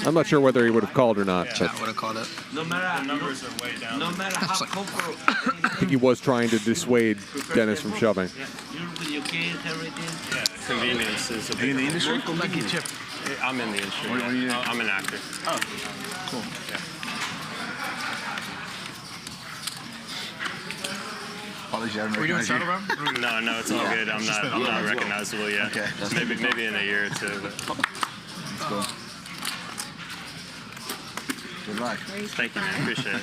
I'm not sure whether he would have called or not. Chat But would have called it. No matter the numbers are way down. No matter how comfortable. I think he was trying to dissuade Denis from shoving. You're with your kids, everything. Yeah, convenience is a big. Are you in the industry? Lucky chip. I'm in the industry. What are you? I'm an actor. Oh, cool. Yeah. Apologies, I haven't Are we doing recognized shuttle you. run? No, it's all good. I'm not recognizable yet. Okay. Maybe in a year or two. But. Let's go. Good luck. Thank you, man. Appreciate it.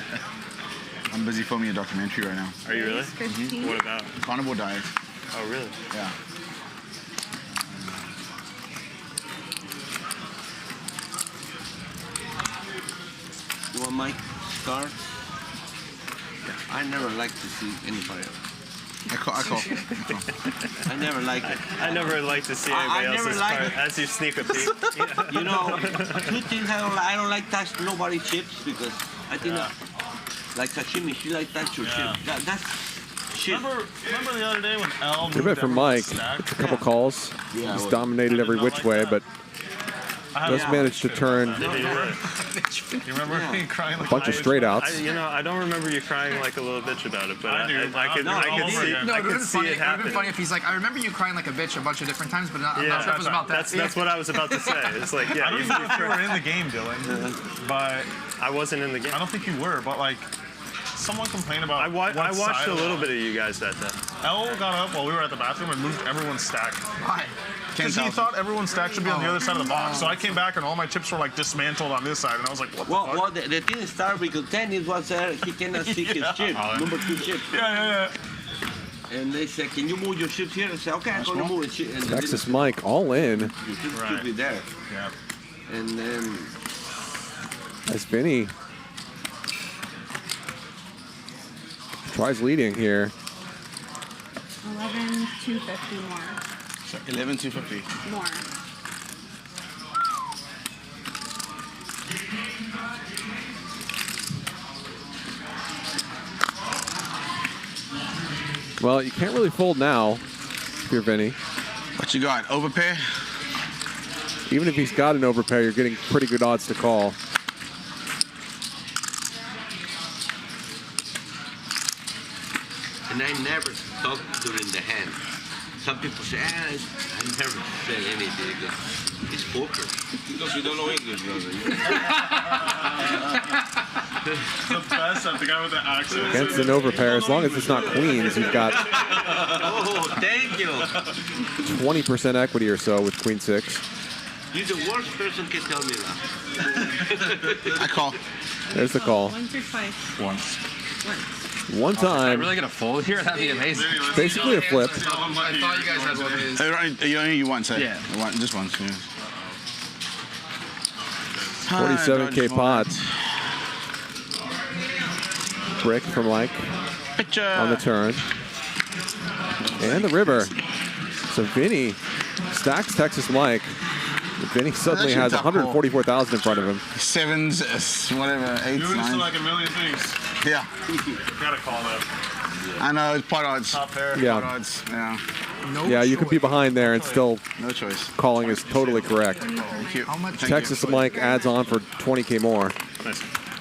I'm busy filming a documentary right now. Are you really? Mm-hmm. What about? Carnivore diet. Oh, really? Yeah. You want my card? I never like to see anybody. I call. I never like it. I never like to see I anybody never else's like card it. as you sneak a peek. You know, two things I don't like touch nobody chips because I think like sashimi, she like touch your chips. That's shit. Remember the other day when L Good bet for Mike. Gets a couple calls. He's dominated every which way, but just managed to turn You remember me crying like a bunch of straight outs. I don't remember you crying like a little bitch about it, but I could see No, I it would could have see it been happen. funny if he's like, I remember you crying like a bitch a bunch of different times, but I'm not sure if it was about that. That's what I was about to say. It's like, I don't know if you were in the game, Dylan, but I wasn't in the game. I don't think you were, but like someone complained about. I watched a little bit of you guys that day. L got up while we were at the bathroom and moved everyone's stack. Why? Because he thought everyone's stack should be on the other side of the box. So I came back and all my chips were like dismantled on this side, and I was like, what the fuck? Well, the thing started because Dennis was there. He cannot see his chip, number 2 chip. Yeah. And they said, can you move your chips here? I said, okay, I'm going to move it. Texas Mike all in. Your chips should be there. Yeah. And then... As Vinny tries leading here. 11,250 more. 11,250. More. Well, you can't really fold now if you're Vinny. What you got? Overpay? Even if he's got an overpair, you're getting pretty good odds to call. And I never talk during the hand. Some people say, I never say anything. It's poker. Because you don't know English, brother. The best at the guy with the accent. Against an overpair, as long as it's not queens, you've got Oh, thank you. 20% equity or so with queen 6. You're the worst person can tell me that. I call. There's the call. Once or twice? Once. One time. Am I really gonna fold here? That'd be amazing. Basically a flip. I thought you guys had one of these. You once, eh? Yeah. Just once. Yeah. 47K pot. Brick from Mike on the turn. And the river. So Vinny stacks Texas Mike. Vinny suddenly has 144,000 in front of him. Sevens, whatever, eights, You're used to nines. like a million things. Yeah. Gotta call that. I know, it's pot odds. Top pair. Yeah. Pot odds, yeah. Yeah, you can be behind there and still no choice. Calling is totally correct. Thank you. How much? Texas Mike adds on for 20K more. We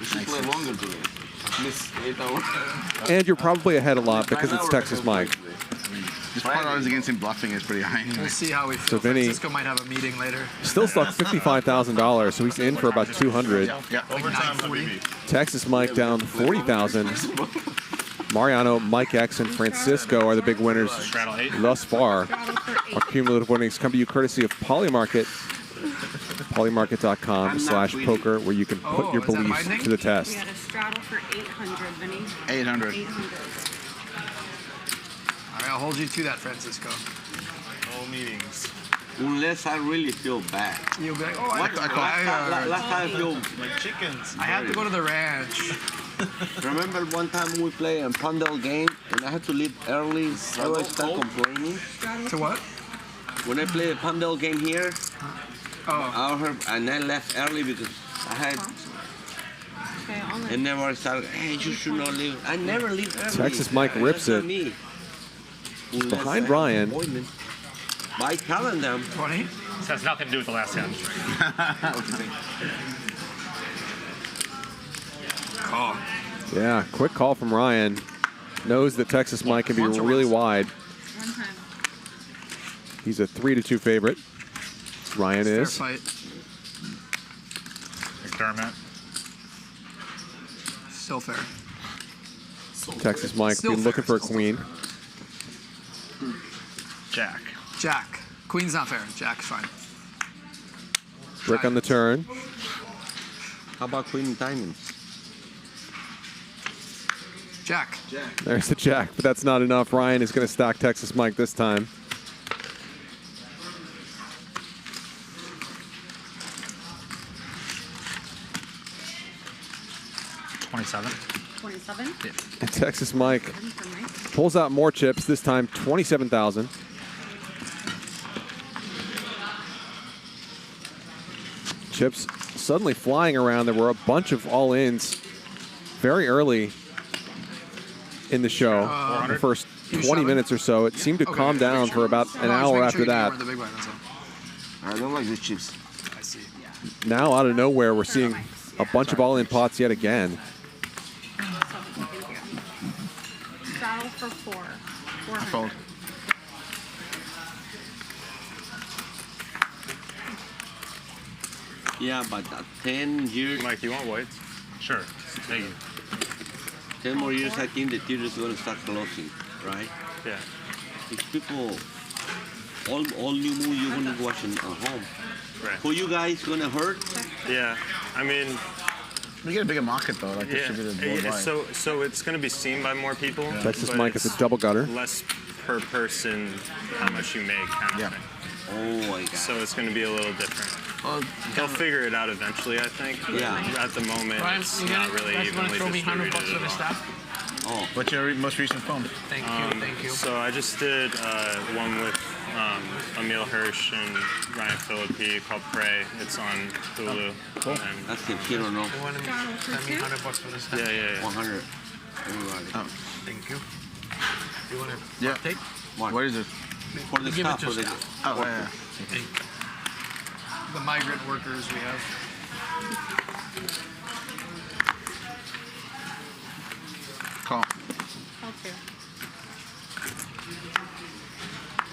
should play longer today. At least 8 hours. And you're probably ahead a lot because it's Texas Mike. His pot odds against him bluffing is pretty high. We'll see how we So feel. Vinny Francisco might have a meeting later. still stuck $55,000, so he's in for about 200. Yeah. Overtime, Habibi. Texas Mike down 40,000. Mariano, Mike X, and Francisco are the big winners thus far. Our cumulative winnings come to you courtesy of Polymarket. Polymarket.com/poker, where you can put your beliefs to the test. We had a straddle for 800, Vinny. 800. 800. All right, I'll hold you to that, Francisco. No meetings. Unless I really feel bad. You'll be like, oh, Last time I feel Like chickens. I had to go to the ranch. Remember one time we played a Pandel game and I had to leave early. I was start complaining. To what? When I played a Pandel game here, oh. and I left early because I had. And never I started. Hey, you should not leave. I never leave early. Texas Mike rips it. He's behind Ryan. By telling them. 20. This has nothing to do with the last hand. Call. Yeah, quick call from Ryan. Knows that Texas Mike can be really wide. He's a 3-2 favorite. Ryan is. Fair fight. McDermott. Still fair. Texas Mike Still been fair. looking for a queen. Jack. Jack. Queen's not fair. Jack's fine. Brick on the turn. How about Queen Diamonds? Jack. There's the jack, but that's not enough. Ryan is going to stack Texas Mike this time. $27. 27? Yeah. And Texas Mike pulls out more chips, this time 27,000. Chips suddenly flying around. There were a bunch of all-ins very early in the show. The first 20 minutes or so. It seemed to calm down for about an hour after that. I don't like the chips. I see. Now, out of nowhere, we're seeing a bunch of all-in pots yet again. Straddle for 4. 400. Fold. Yeah, but 10 years. Mike, you want whites? Sure. Thank you. 10 more years, I think the theater is going to start closing, right? Yeah. If people, all new movie you're going to watch at home. Right. Who you guys going to hurt? Yeah. I mean, we get a bigger market though. Like yeah. worldwide. So it's going to be seen by more people. Yeah. Texas but Mike is a double gutter. Less per person, how much you make, kind of thing. Oh my God. So it's going to be a little different. Well, they'll figure it out eventually, I think. But at the moment, it's not really evenly distributed at all. Oh. What's your most recent film? Thank you. So I just did one with Emil Hirsch and Ryan Phillippe called Prey. It's on Hulu. Cool. And That's the kid or no? Send me $100 for this. Yeah. 100. Everybody. Oh. Thank you. You want to take? What is it? For the Give stuff. it to For the, Oh, yeah. the migrant workers we have. Call.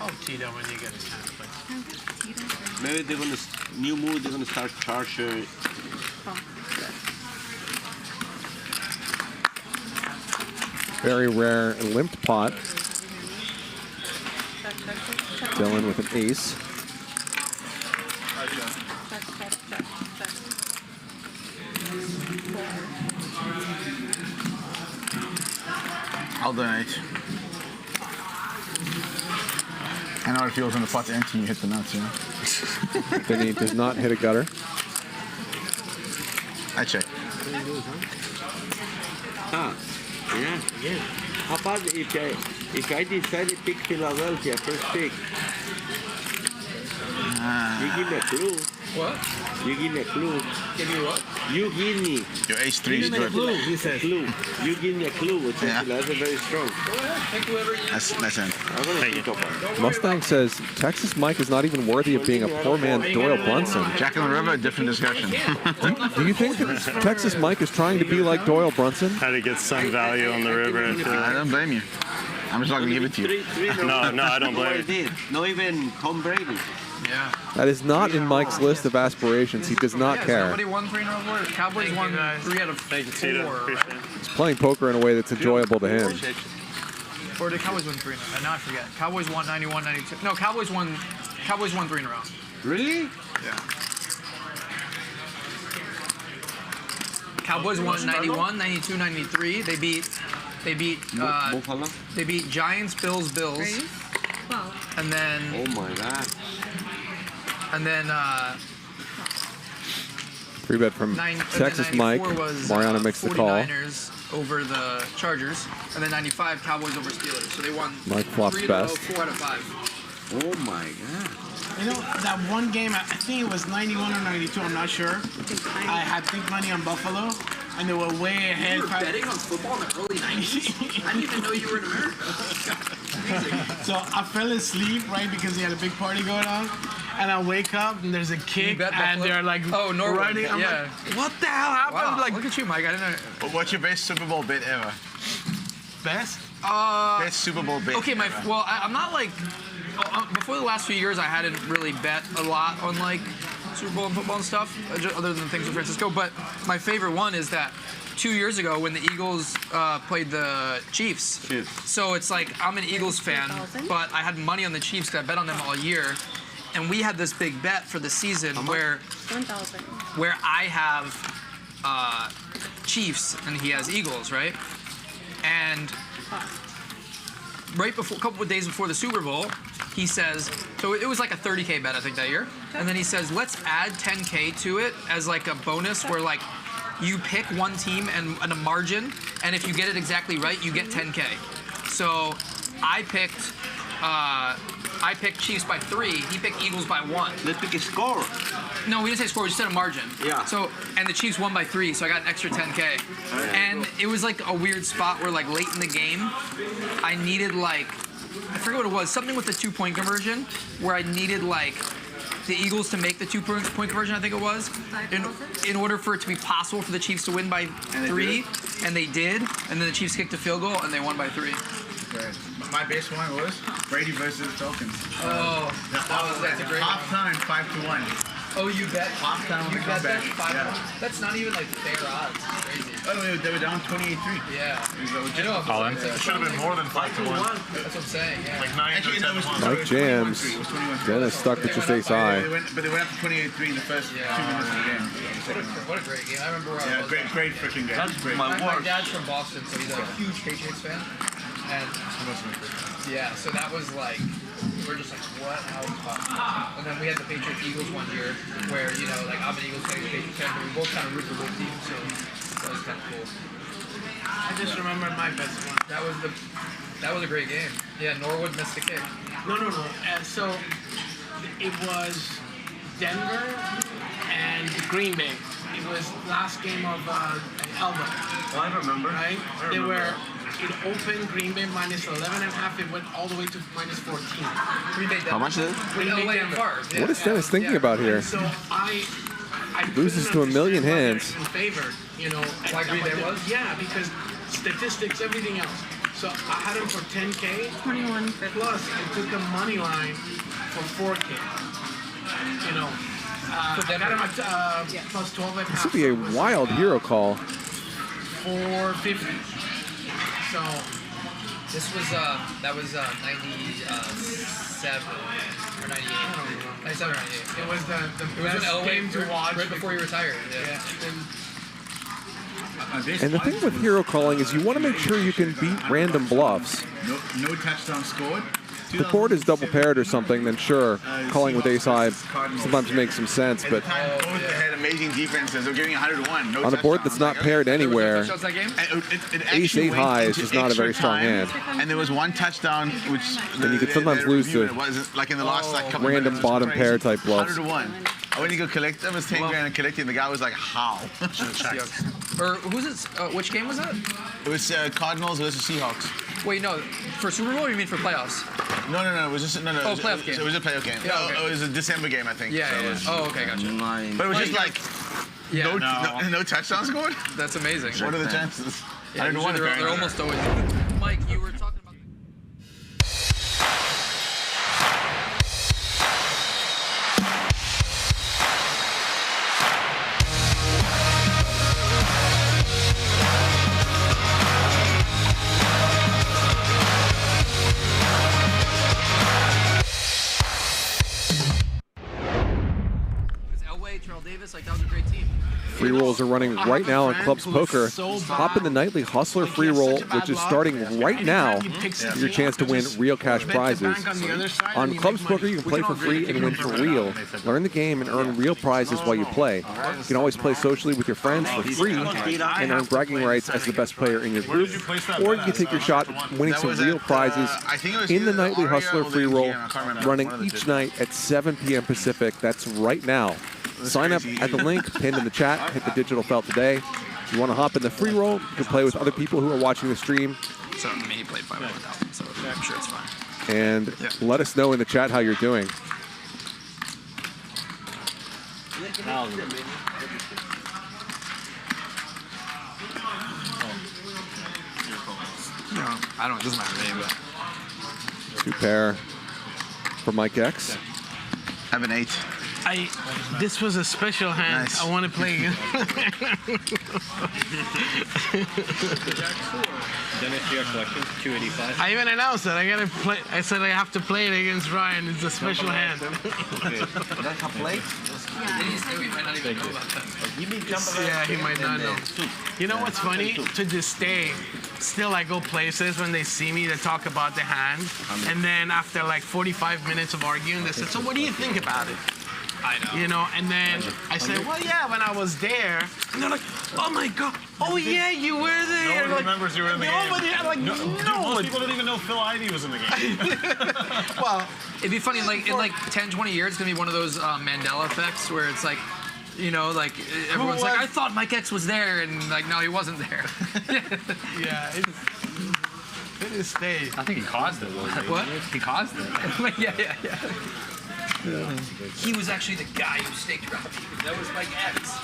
Oh, Tito, when you get a chance. Maybe they're gonna new move. They're gonna start charger. Very rare limped pot. Dylan with an ace. I'll donate. I know how it feels when the pot's empty and you hit the nuts, you know? Vinny does not hit a gutter. I check. Huh. Yeah. How about if I decide to pick Philadelphia first pick? You give me a clue. What? You give me a clue. Give me what? You give me. Your ace 3 is good. Clue. He says. Clue. You give me a clue, which is very strong. Go ahead. Pick whoever you That's it. I'm gonna pick up. Mustang says Texas Mike is not even worthy of being a poor man's Doyle Brunson. Jack in the River, different discussion. Do you think that Texas Mike is trying to be like Doyle Brunson? How to get some value on the river. I don't blame you. I'm just not going to give it to you. No, I don't blame you. Not even Tom Brady. Yeah. That is not in Mike's list of aspirations. He does not care. Nobody won 3 in a row. Cowboys won 3 out of 4. He's playing poker in a way that's enjoyable to him. Or did Cowboys win 3 in a row? Now I forget. Cowboys won 91, 92. No, Cowboys won 3 in a row. Really? Yeah. Cowboys won 91, 92, 93. They beat Giants, Bills, and then. Oh my God. And then. 3-bet from Texas Mike. Mariano makes the call. 49ers over the Chargers, and then 95 Cowboys over Steelers. So they won. Mike flops 3 in a row, best. 4 out of 5. Oh my God. You know, that one game, I think it was 91 or 92, I'm not sure. I had big money on Buffalo, and they were way ahead. You were betting on football in the early 90s? I didn't even know you were in America. So I fell asleep, right, because they had a big party going on. And I wake up, and there's a kick, and they're like running. I'm like, what the hell happened? Wow, Like, look at you, Mike. I didn't know. What's your best Super Bowl bid ever? Best? Best Super Bowl bid. Okay, I'm not like. Before the last few years, I hadn't really bet a lot on like Super Bowl and football and stuff, other than things in Francisco. But my favorite one is that 2 years ago when the Eagles played the Chiefs. So it's like I'm an Eagles fan, but I had money on the Chiefs because I bet on them all year. And we had this big bet for the season where I have Chiefs and he has Eagles, right? And right before, a couple of days before the Super Bowl, he says, so it was like a 30K bet, I think, that year. And then he says, let's add 10K to it as like a bonus where like you pick one team and a margin, and if you get it exactly right, you get 10K. So I picked Chiefs by 3. He picked Eagles by 1. Let's pick a score. No, we didn't say score. We just said a margin. Yeah. So, and the Chiefs won by 3, so I got an extra 10K. And it was like a weird spot where like late in the game, I needed like, I forget what it was, something with the 2-point conversion, where I needed like the Eagles to make the 2-point conversion, I think it was, in order for it to be possible for the Chiefs to win by 3, and they did. And then the Chiefs kicked a field goal, and they won by 3. Right. My best one was Brady versus Falcons. Oh, that's a great halftime 5-1. Oh, you bet? Halftime You bet that? 5 yeah. That's not even like fair odds. It's crazy. Oh, they were down 28-3. Yeah. I know. Colin. It should have been more than 5-1. That's what I'm saying. Yeah. Like 9 to 10-1. Mike jams. Dennis stuck with just ace high. But they went up to 28-3 in the first 2 minutes of the game. What a great game. I remember where I was. Great freaking game. That's great. My dad's from Boston, so he's a huge Patriots fan. And yeah, so that was like, we're just like, what? How is it possible? And then we had the Patriots Eagles one year where, you know, like I'm an Eagles fan, he's a Patriots fan, but we both kind of root for both teams, so that was kind of cool. I just remember my best one. That was a great game. Yeah, Norwood missed the kick. No. So it was Denver and Green Bay. It was last game of Elba. I remember. Right? They were it opened Green Bay minus 11.5. It went all the way to minus 14. How much is it? What is Dennis thinking about here? So I Loses to a million hands. in favor, you know. Why Green Bay was? Yeah, because statistics, everything else. So I had him for 10K. 21. Plus, I took a money line for 4K. You know. I got him at plus 12.5. This would be a wild hero call. 450. So this was that was 97 or 98. 97 or 98. It was the It was an best game to watch right before you retired. Yeah. And the thing with hero calling is you want to make sure you can beat random bluffs. No touchdown scored. If the board is double paired or something, then sure, calling with ace high sometimes makes some sense. But Both had amazing defenses. They're giving 100-1. No on a board that's not paired anywhere, ace eight high is just not a very strong hand. And there was one touchdown, which Then you could sometimes lose to like in the last couple random minutes, bottom pair type bluffs. 100-1. I went to go collect them. It was 10 grand and collecting. The guy was like, how? Or who's it? Which game was that? It was Cardinals versus Seahawks. Wait, no, for Super Bowl or you mean for playoffs? No. It was just no. Oh, playoff game. It was a playoff game. Yeah, okay. It was a December game, I think. Yeah, So yeah. it was- Oh, okay, gotcha. But it was just like no touchdowns scored. That's amazing. What are the chances? Yeah, 101 usually they're apparently. almost always. Mike, you were talking about. Elway, Terrell Davis, like that was a great team. Free rolls are running right now on Clubs Poker. Hop in the Nightly Hustler free roll, which is starting right now. Your chance to win real cash prizes. On Clubs Poker, you can play for free and win for real. Learn the game and earn real prizes while you play. You can always play socially with your friends for free and earn bragging rights as the best player in your group. Or you can take your shot at winning some real prizes in the Nightly Hustler free roll, running each night at 7 p.m. Pacific. That's right now. Sign up at the link pinned in the chat. Hit the digital felt today. If you want to hop in the free roll, you can play with other people who are watching the stream. So I mean, he played 500,000, so I'm sure it's fine. And let us know in the chat how you're doing. No, I don't. It doesn't matter to me, but. 2 pair for Mike X. I have an 8. This was a special hand. Nice. I want to play again. Dennis, your collection, 285. I even announced it. I gotta play. I said I have to play it against Ryan. It's a special hand. That's a plate? Yeah, he might not know. You know what's funny? To this day, still I go places when they see me to talk about the hand, and then after like 45 minutes of arguing, they said, "So what do you think about it?" I know. You know, and then I said, "Well, yeah, when I was there," and they're like, "Oh my god, oh yeah, you were there." Nobody Like, remembers you were in the game. nobody, like, Most people don't even know Phil Ivey was in the game. Well, it'd be funny in like 10, 20 years. It's gonna be one of those Mandela effects where it's like, you know, like everyone's like, I thought Mike X was there, and like, no, he wasn't there. Yeah, it is stayed. I think he caused it. What? He caused it. yeah. He was actually the guy who staked around me. That was Mike X.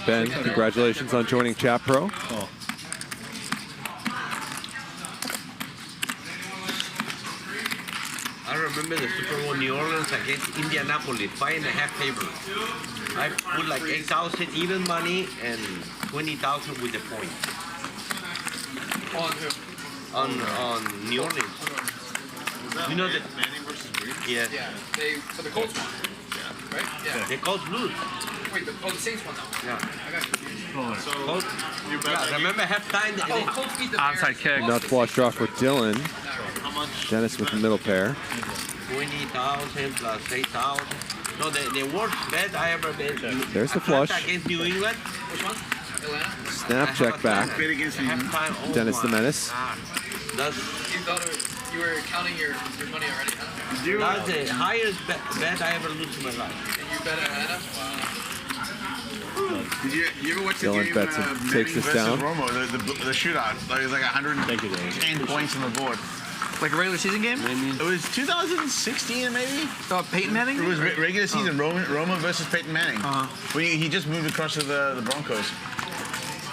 Ben, congratulations on joining Chat Pro. I remember the Super Bowl New Orleans against Indianapolis, 5.5 favorites. I put like 8,000 even money and 20,000 with the point. On who? On New Orleans. You know that Manning versus Breed? Yes. Yeah, for the Colts one. Yeah. Right? Yeah. The Colts lose. Wait, the Saints one though. Yeah. I got confused. So, Colts, remember halftime? Colts beat the Bears. Onside kick. Nuts flush draw for Dylan. Dennis with the middle pair. 20,000 plus 8,000. No, the worst bet I ever bet. There's the Atlanta flush. Against New England. Which one? Atlanta? Snap check back. Halftime, Dennis the Menace. That's You thought you were counting your money already, huh? the highest bet I ever lose in my life. And you bet Atlanta? Wow. Did you ever watch the Dylan game? Betson takes this versus down. Romo, the shootout. Like, it was like 110 points on the board. Like a regular season game? It was 2016 maybe. Peyton Manning? It was regular season. Romo versus Peyton Manning. When he just moved across to the Broncos.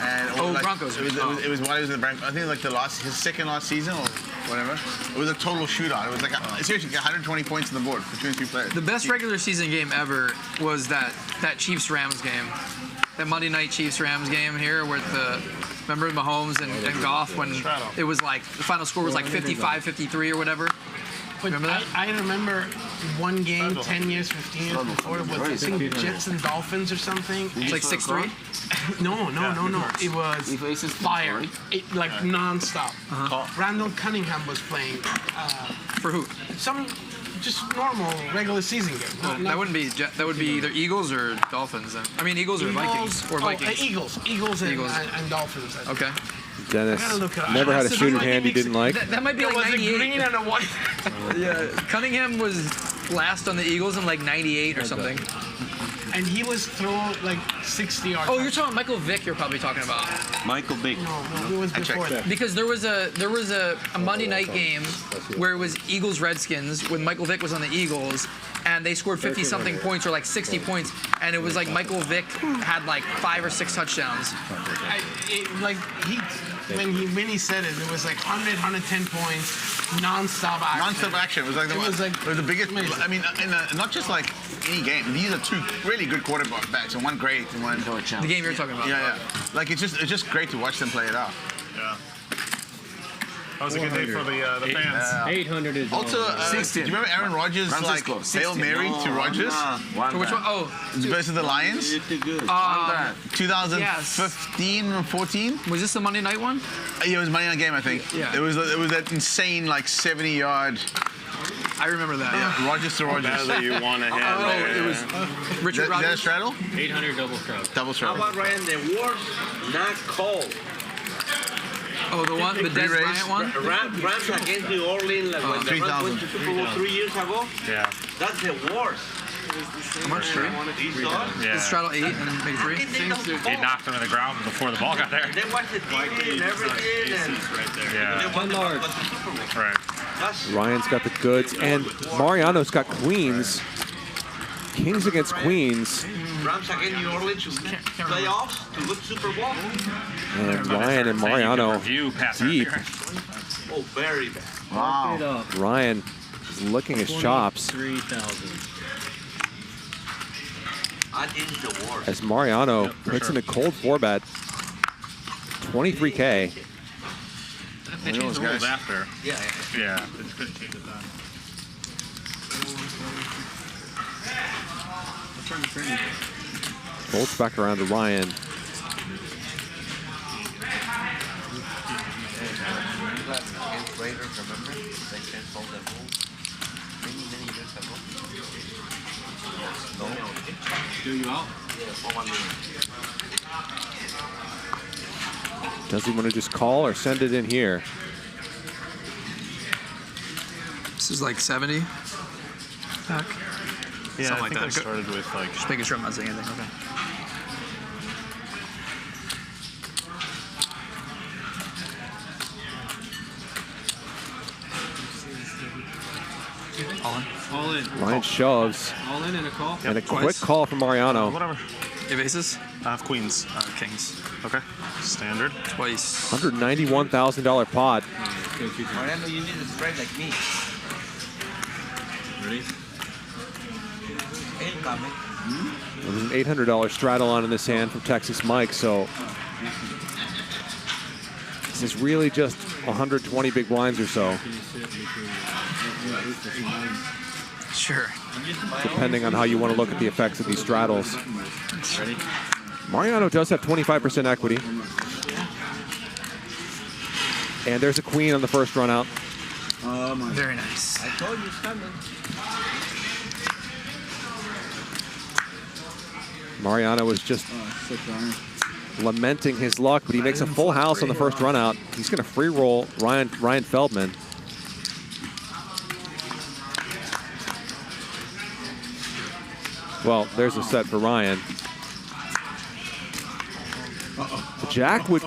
And Broncos. It was while he was in the Broncos. I think like his second last season or whatever. It was a total shootout. It was like seriously 120 points on the board between two players. The best regular season game ever was that Chiefs-Rams game. That Monday night Chiefs-Rams game here with remember Mahomes and Goff when it was like, the final score was like 55-53 or whatever? Remember that? I remember one game 10 years, 15 years before it was, I think, Jets and Dolphins or something. It's like 6-3? No. It was fire. Like non-stop. Randall Cunningham was playing. For who? Some just normal regular season game. That wouldn't be. That would be either Eagles or Dolphins. Then. I mean, Eagles or Vikings or Vikings. Eagles and Dolphins. Okay. Dennis never had a shooting hand he didn't like. That might be like 98. A green and a white. Yeah, Cunningham was last on the Eagles in like 98 or something. And he was throwing like 60 yards. Oh, you're talking Michael Vick. You're probably talking about Michael Vick. No, it was before that. Because there was a Monday night game where it was Eagles Redskins when Michael Vick was on the Eagles, and they scored 50-something points or like 60 points, and it was like Michael Vick had like 5 or 6 touchdowns. When he said it, it was like 100, 110 points, non-stop action. Non-stop action. It was the biggest. I mean, not just like any game. These are two really good quarterbacks and one great and one. The game you're talking about. Yeah. Like it's just great to watch them play it out. Yeah. That was a good day for the fans. 800 is also. Do you remember Aaron Rodgers like Hail Mary to Rodgers? To which one? Oh, versus the Lions. 2015 or 14. Was this the Monday night one? Yeah, it was Monday night game, I think. Yeah. It was that insane like 70-yard. I remember that. Yeah, Rodgers to Rodgers. Badly you want to have there. It was Richard Rodgers. Is that a straddle? 800 double straddle. Double straddle. How about Ryan, the worst not called? Oh, the one, the Des Bryant one? Rams against New Orleans, like when the Rams went to Super Bowl 3 years ago. Yeah. That's the worst. How much? 3? Yeah. Straddle 8 and make 3? He knocked him to the ground before the ball got there. They watch the TV and everything. And Yeah. they won the Super Bowl. Right. Ryan's got the goods, and Mariano's got queens. Kings against queens. Rams against New Orleans to playoffs to win Super Bowl. And Ryan and Mariano deep. Oh, very bad. Wow. Ryan is licking his chops 3,000. I think it's the worst. as Mariano puts in a cold 4-bet. 23K. They changed the rules after. Yeah. Yeah. It's good to change it back. Bolts back around to Ryan. Against Raiders, remember? They changed all the rules many years ago. No. Do you out? Yeah, for 1 minute. Does he want to just call or send it in here? This is like 70 back. Yeah, Something I like think that. I started with like. Just making sure I'm not saying anything. Okay. All in. Ryan shoves. All in and a call. And a quick call from Mariano. Whatever. You have aces? I have queens. Kings. Okay. Standard. Twice. $191,000 pot. Mariano, you need to spread like me. Ready? Incoming. There's an $800 straddle on in this hand from Texas Mike, so this is really just 120 big blinds or so. Sure. Depending on how you want to look at the effects of these straddles. Mariano does have 25% equity. And there's a queen on the first run out. Very nice. I told you it's coming. Mariano was just lamenting his luck, but he makes a full house on the first run out. He's going to free roll Ryan Feldman. Well, there's a set for Ryan. Jack would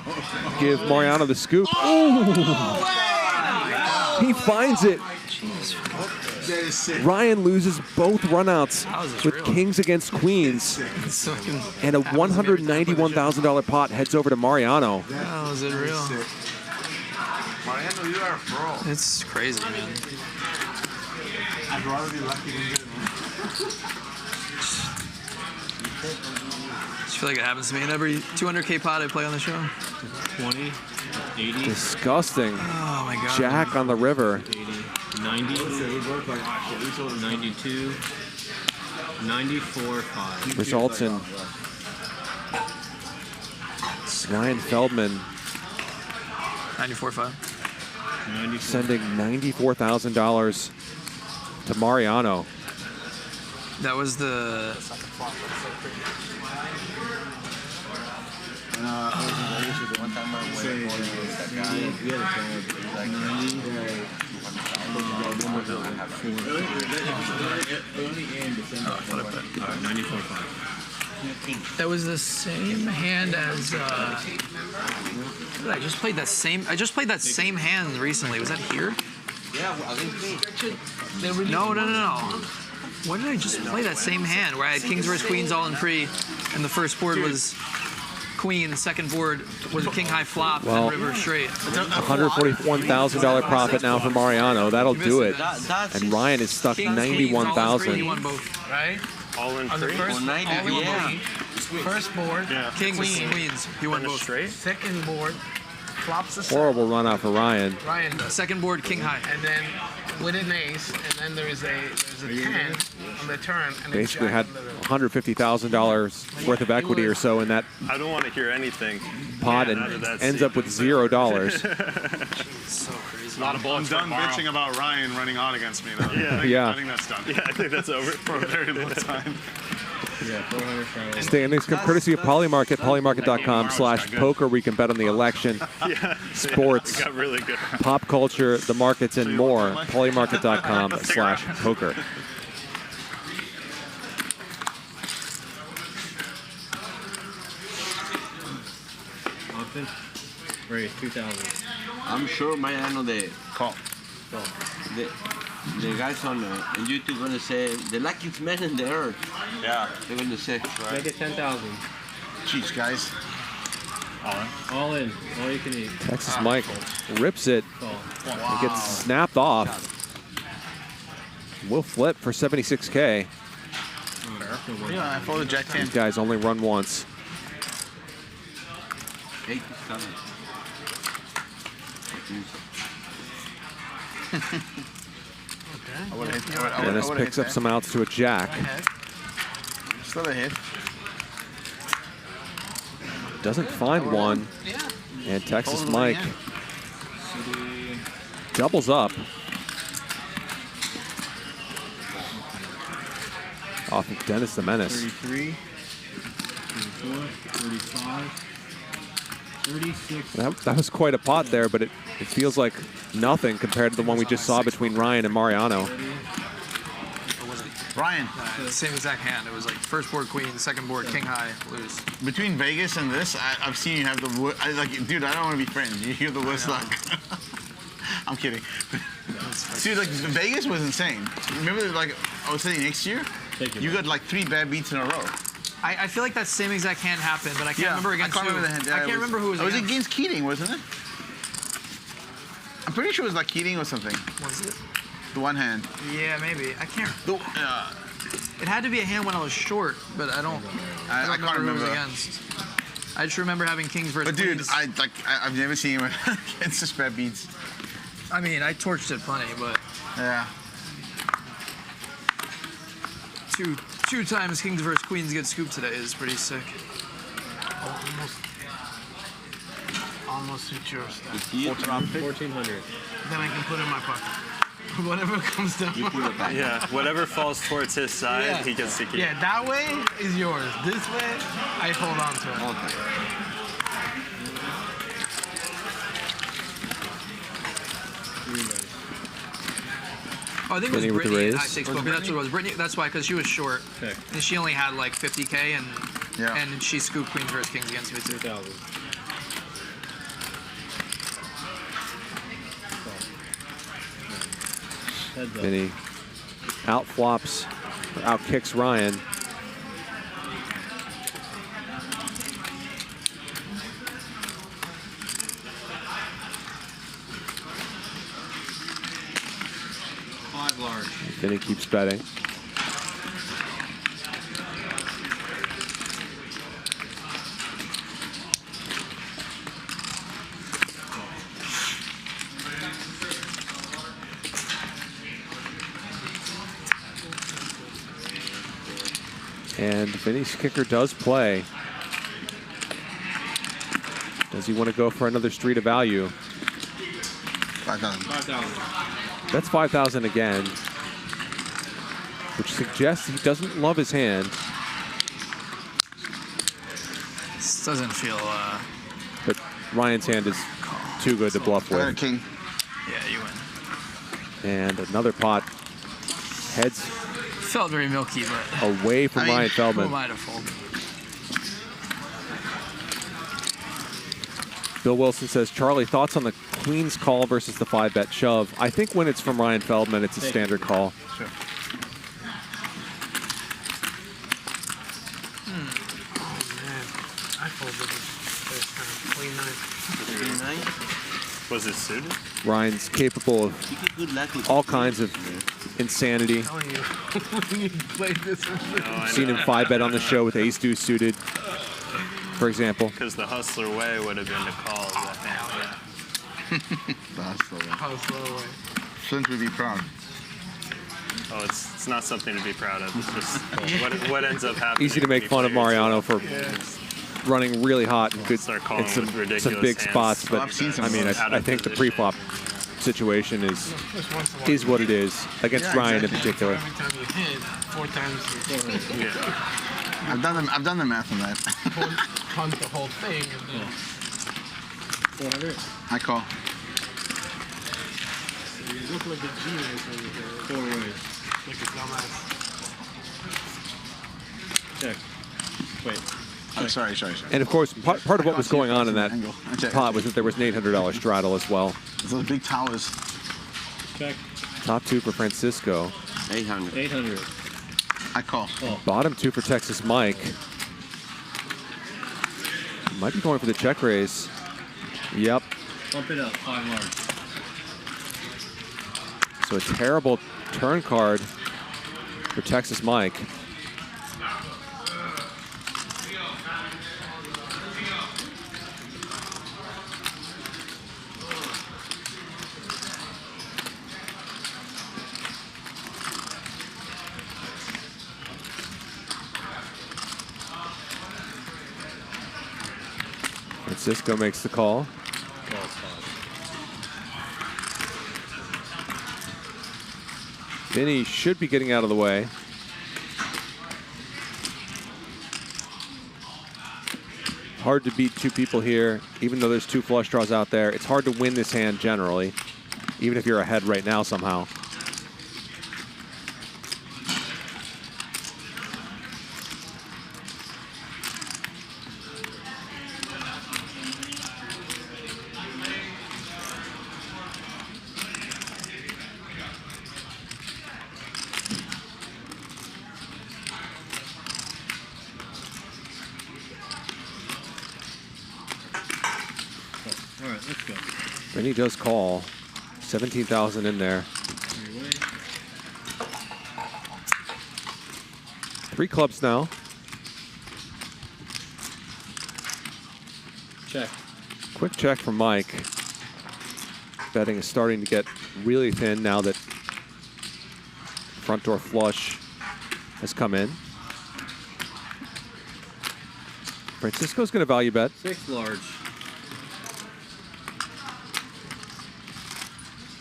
give Mariano the scoop. Ooh. He finds it. Ryan loses both runouts with kings against queens. And a $191,000 pot heads over to Mariano. Oh, is it real? Mariano, you are a pro. It's crazy, man. I'd rather be lucky than good. I feel like it happens to me in every 200K pot I play on the show. 20, 80. Disgusting. Oh my God. Jack on the river. 80, 90, 92, 94, 5. Results in Ryan Feldman 94.5. sending $94,000 to Mariano. That was the. One time I went with that guy. We had a That was the same hand as. I just played that same. I just played that same hand recently. Was that here? Yeah, I think me. No. When did I just play that same hand where I had kings versus queens all in pre, and the first board was queen, the second board was a king high flop, Well, and river straight. $141,000 profit now for Mariano. That'll do it. And Ryan is stuck He $91,000. won both, Right? All in On the three? first, Yeah. first board, Kings, queen. queens. He won both. Straight? Second board, flops the Horrible run out for Ryan. Ryan does. Second board, king high. And then with an ace, and then there's a 10 on the turn. And Basically it's had jack on the river. $150,000 worth of equity or so in that I don't want to hear anything. pot and ends up with $0. So crazy. A lot of bullets. I'm done bitching about Ryan running on against me now. Yeah. I think that's done. Yeah, I think that's over. For a very long time. Yeah, 400. Standings come courtesy of Polymarket, polymarket.com/poker, where you can bet on the election, sports, It got really good. pop culture, the markets, and more. Polymarket.com/poker. Open. Raise 2,000. I'm sure Mariano the Call. the guys on YouTube gonna say the luckiest man in the earth. Yeah. They're gonna say. Make it 10,000. Jeez, guys. All in. All you can eat. Texas Mike rips it. It gets snapped off. We'll flip for 76K. Yeah, I folded Jack 10. These guys only run once. 8 is coming. Dennis picks up some outs to a jack. Still a hit. Doesn't find one. And Texas Mike doubles up. Off of Denis the Menace. 33, 34, 35, 36. That was quite a pot there, but it feels like nothing compared to the one we just saw between Ryan and Mariano. Ryan. The same exact hand. It was like first board queen, second board king high, lose. Between Vegas and this, I've seen you have the dude, I don't want to be friends. You hear the worst luck. I'm kidding. Dude, like Vegas was insane. Remember, like I was saying next year, you got like 3 bad beats in a row. I feel like that same exact hand happened, but I can't remember against I can't remember the hand. I can't remember who it was. It was against. against Keating, wasn't it? I'm pretty sure it was like Keating or something. Was it? The one hand. Yeah, maybe. I can't. It had to be a hand when I was short, but I don't. I don't can't remember who it was remember. against. I just remember having kings versus But dude, queens. I've never seen him against such bad beats. I mean, I torched it plenty, but yeah. Two times kings versus queens get scooped today is pretty sick. Almost suits your stuff. 1,400. Then I can put it in my pocket. Whatever comes down. Yeah, whatever falls towards his side, he gets to keep. Yeah, that way is yours. This way, I hold on to it. Oh, I think it was Vinny with the Brittany in raise. high stakes poker. That's what it was. Brittany. That's why, because she was short, and she only had like 50K, and she scooped queens versus kings against me too. Vinny out flops, or out kicks Ryan. Five large. Vinny keeps betting. And Vinny's kicker does play. Does he want to go for another street of value? 5,000. 5,000. That's 5,000 again, which suggests he doesn't love his hand. This doesn't feel. But Ryan's hand is too good to bluff with. King. Yeah, you win. And another pot heads Felt very milky, but away from Ryan Feldman. Who am I to fold? Bill Wilson says, Charlie, thoughts on the queen's call versus the 5-bet shove? I think when it's from Ryan Feldman, it's a standard call. Sure. Oh, man. I folded this time. Queen 9. Was it suited? Ryan's capable of all kinds of insanity. I'm telling you, when you played this, Seen him 5-bet on the show with ace-deuce suited, for example. Because the hustler way would have been to call, I think. The hustler way. Hustler way. Flint would be proud. Oh, it's not something to be proud of. It's just what ends up happening. Easy to make fun of Mariano for running really hot and good Start calling in some with ridiculous big hands. spots, but I've seen some I mean, out I of think the position. pre-flop situation is what it is against Ryan in particular. Every time you hit, 4 times you I've done the math on that. punt the whole thing. And then 400. I call. you look like a genius when you hit it. 4 ways. Like a dumbass. Check. Wait. Oh, sorry. And of course, part of what was going on in that pot was that there was an $800 straddle as well. Those big towers. Check. Top 2 for Francisco. 800. 800. I call. Bottom 2 for Texas Mike. Might be going for the check raise. Yep. Bump it up. 5 large. So a terrible turn card for Texas Mike. Francisco makes the call. Vinny should be getting out of the way. Hard to beat 2 people here, even though there's 2 flush draws out there. It's hard to win this hand generally, even if you're ahead right now somehow. All right, let's go. Vinny does call. 17,000 in there. 3 clubs now. Check. Quick check from Mike. Betting is starting to get really thin now that front door flush has come in. Francisco's going to value bet. 6 large.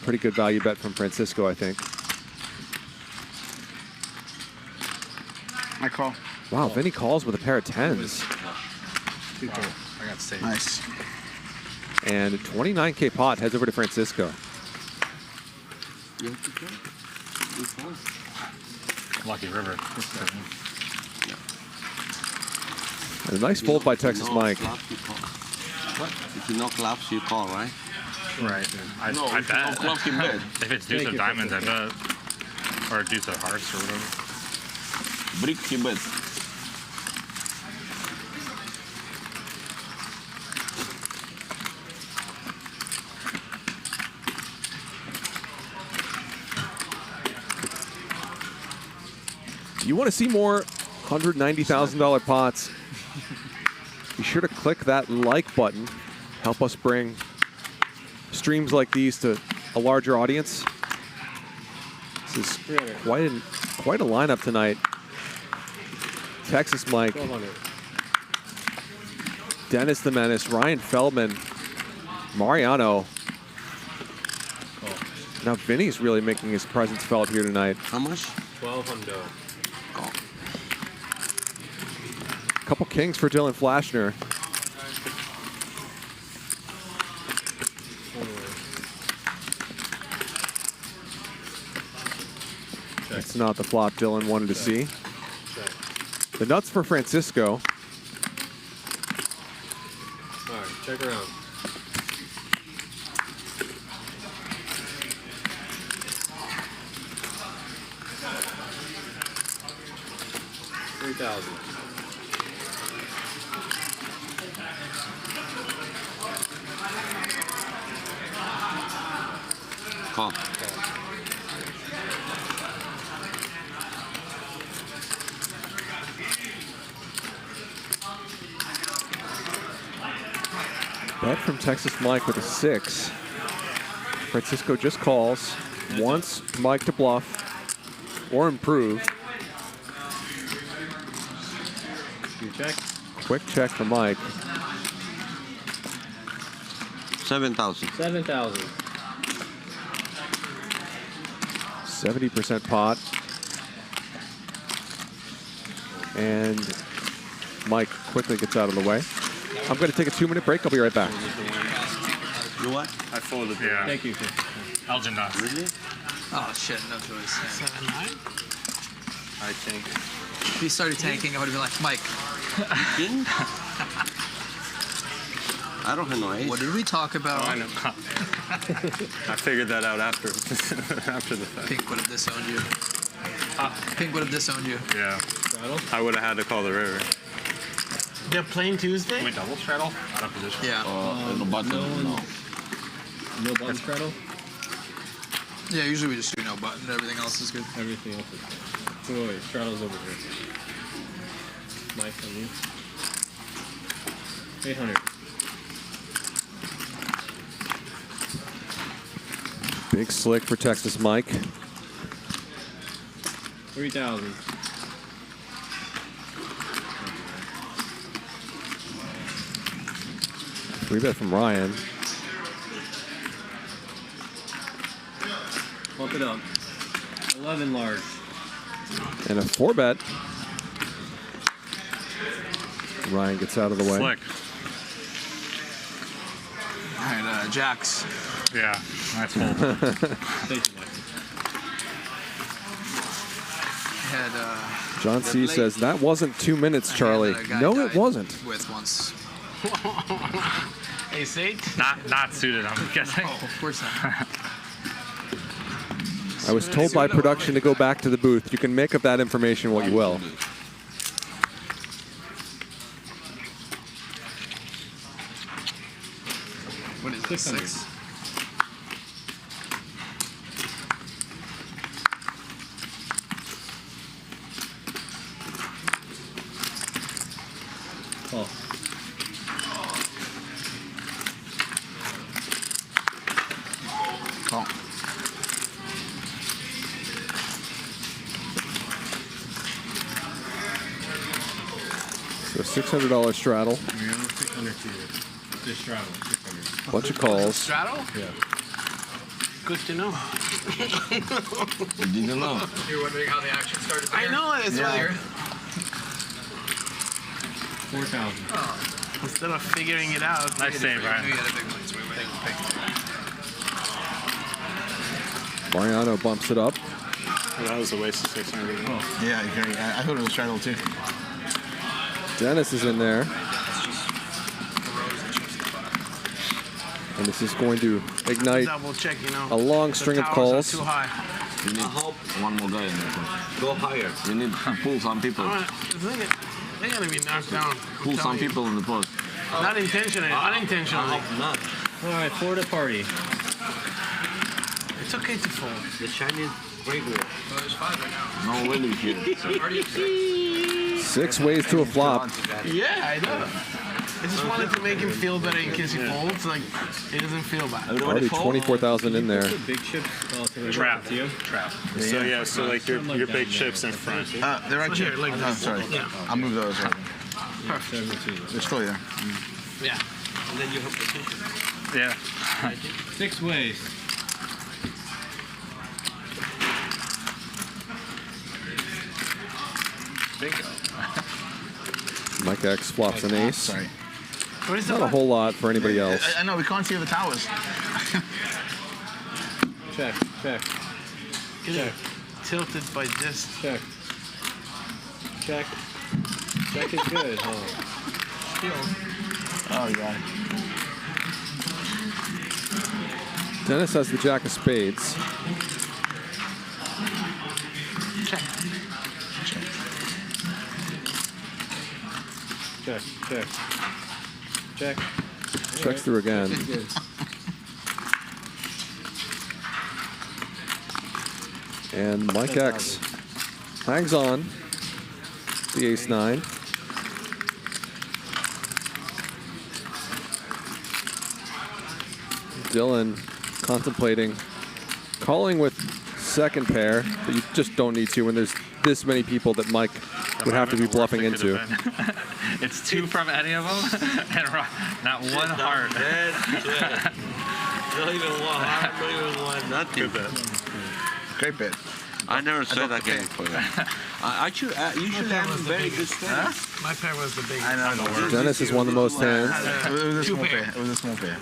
Pretty good value bet from Francisco, I think. I call. Wow, Vinny calls with a pair of 10s. I got saved. Nice. And a 29K pot heads over to Francisco. Lucky river. And a nice fold by Texas Mike. If you know clubs, you call, right? Right. I bet. If it's deuce of diamonds, I bet. Or deuce of hearts or whatever. Brick he bet. You want to see more $190,000 pots? Be sure to click that like button. Help us bring streams like these to a larger audience. This is quite a lineup tonight. Texas Mike, Denis the Menace, Ryan Feldman, Mariano. Now Vinny's really making his presence felt here tonight. How much? 1200. Couple kings for Dylan Flashner. That's not the flop Dylan wanted to see. The nuts for Francisco. All right, check around. $3,000. Call. Bet from Texas Mike with a 6. Francisco just calls, wants Mike to bluff or improve. You check. Quick check for Mike. 7,000. 7,000. 70% pot. And Mike quickly gets out of the way. I'm going to take a 2-minute break. I'll be right back. You what? I folded. Yeah. Thank you. Elgin nuts. Really? Oh shit, no choice. 7-9. I think. If he started tanking, I would have been like, Mike. King? I don't have no ace. What did we talk about? Oh, I know. I figured that out after after the fact. Pink would have disowned you. Pink would have disowned you. Yeah. I would have had to call the river. They're playing Tuesday? We double straddle out of position. Yeah. No button. No. No button straddle? Yeah, usually we just do no button. Everything else is good. Everything else is good. Wait, straddle's over here. Mike, on you. 800. Big slick for Texas Mike. 3,000. Three bet from Ryan. Bump it up. 11 large. And a 4 bet. Ryan gets out of the way. Slick. All right, Jacks. Yeah, nice fold. Thank you, Mike. Had, John C. says, that wasn't 2 minutes, Charlie. No, it wasn't. With once. Ace 8? Not suited, I'm guessing. Oh, of course not. I was told by production to go back to the booth. You can make of that information what you will. What is it, 6? Oh. Call. So $600 straddle. 600 to you. Just straddle. 600. Bunch of calls. Straddle? Yeah. Good to know. You didn't know. You're wondering how the action started there? I know it's weird. 4,000. Oh. Instead of figuring it out. Nice save, I Ryan. knew you had a big one, so we went. Mariano bumps it up. Oh, that was a waste of 600. Oh. Yeah, I thought it was straddle too. Denis is in there. And this is going to ignite Double check, you know. a long string of calls. Too high. You need one more guy in there. Go higher. You need to pull some people. They're gonna be knocked down. Pull some people in the post. Not intentionally, unintentionally. All right, Florida party. It's okay to fold. The Chinese break wall. Well, there's 5 right now. No Willie here. 6 ways to a flop. Yeah, I know. I just wanted to make him feel better in case he folds. Like, it doesn't feel bad. Already 24,000 in there. Big chips. Trap. So yeah, so like your big chips in front. They're right here. Like Oh, sorry. Yeah. I'll move those. Right. Perfect. They're still there. Yeah. And then you have the kitchen. Yeah. 6 ways. Bingo. Mike X flops an ace. Sorry. What is Not a whole lot for anybody else. I know, we can't see the towers. Check. Get it tilted by this. Check is good, huh? Oh, God. Denis has the jack of spades. Check. Checks through again. And Mike X hangs on the ace-9. Dylan contemplating calling with second pair, but you just don't need to when there's this many people that Mike would have to be bluffing into. It's 2 from any of them, and not one heart. Not even one heart, not even one, nothing. Good bet. Great bet. I never said that game for you. Usually I'm very good stand. My pair was the big. I know. Dennis has won the most hands. It was a small pair. It was a small pair.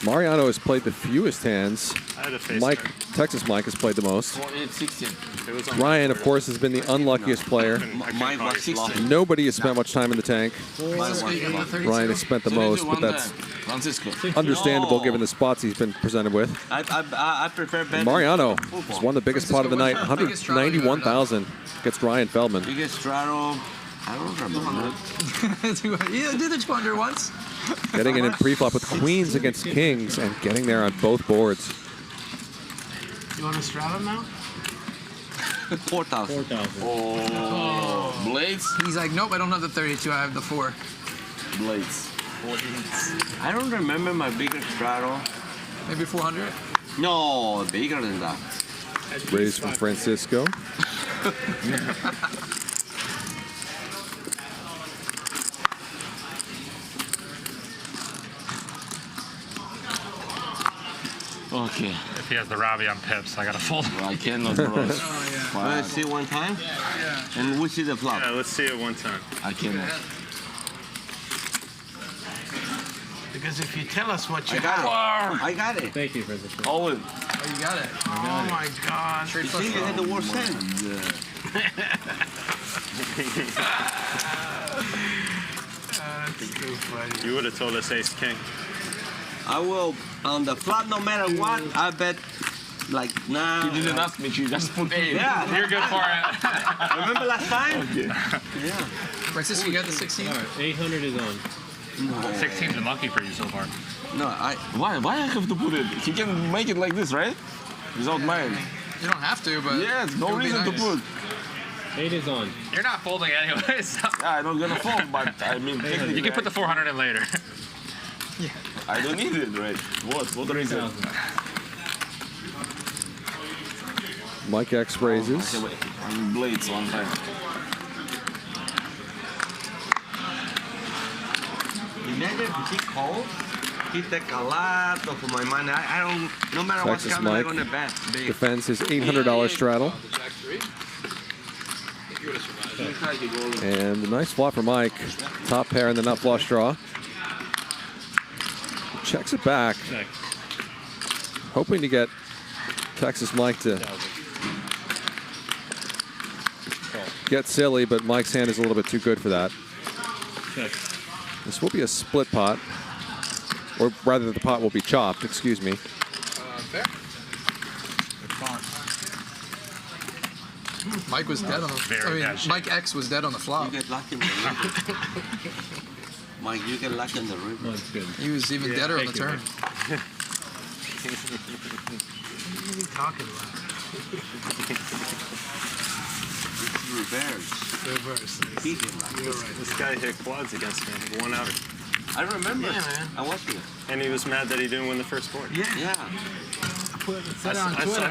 Mariano has played the fewest hands. I had a face Mike, turn. Texas Mike has played the most. 16. It was on Ryan, of course, has been the unluckiest player. Mine was 16. Nobody has spent much time in the tank. Ryan has spent the most, but that's understandable given the spots he's been presented with. I prefer betting. Mariano has won the biggest pot of the night, 191,000 against Ryan Feldman. Biggest straddle. I don't remember. Yeah, did the 200 once. Getting it in pre-flop with queens against kings and getting there on both boards. You want to straddle now? 4,000. Oh. Blades? He's like, nope, I don't have the 32. I have the 4. Blades. I don't remember my biggest straddle. Maybe 400. No, bigger than that. Raised from Francisco. Okay. If he has the Robbie on pips, I gotta fold. I cannot cross. Let's see one time. And we see the flop. Yeah, let's see it one time. I cannot. Because if you tell us what you I got have. it. I got it. Thank you for the show. All in. Oh, you got it. Oh my gosh. You see, you had the worst hand. That's too funny. You would have told us ace king. I will, on the flop, no matter what, I bet like now. You didn't ask me, you just put 8. Yeah. You're good for it. Remember last time? Okay. Yeah. Francisco, you got the 16? All right, 800 is on. No. 16's been lucky for you so far. No, I. Why I have to put it? He can make it like this, right? Without mine. You don't have to, but. Yes, it no would be reason nice. to put. 8 is on. You're not folding anyways. So. Yeah, I'm not gonna fold, but I mean, technically. You can put the 400 in later. Yeah. I don't need it, right? What reason? Mike X raises. Okay, wait. I'm blades one time. Imagine if he called, he take a lot of my money. I don't, no matter what's Texas coming, I'm Mike gonna bet big. defends his $800 straddle. And a nice flop for Mike. Top pair and the nut flush draw. Checks it back. Check. Hoping to get Texas Mike to get silly, but Mike's hand is a little bit too good for that. Check. This will be a split pot. Or rather, the pot will be chopped, excuse me. Fair. Mike was dead on the Mike X was dead on the flop. You get lucky in the river. Mike, you get lucky in the river. That's good. He was even deader on the turn. What are you talking about? Reverse. You're right. This guy hit quads against me, like 1 outer. I remember. Yeah, man. I was here. And he was mad that he didn't win the first board. Yeah. I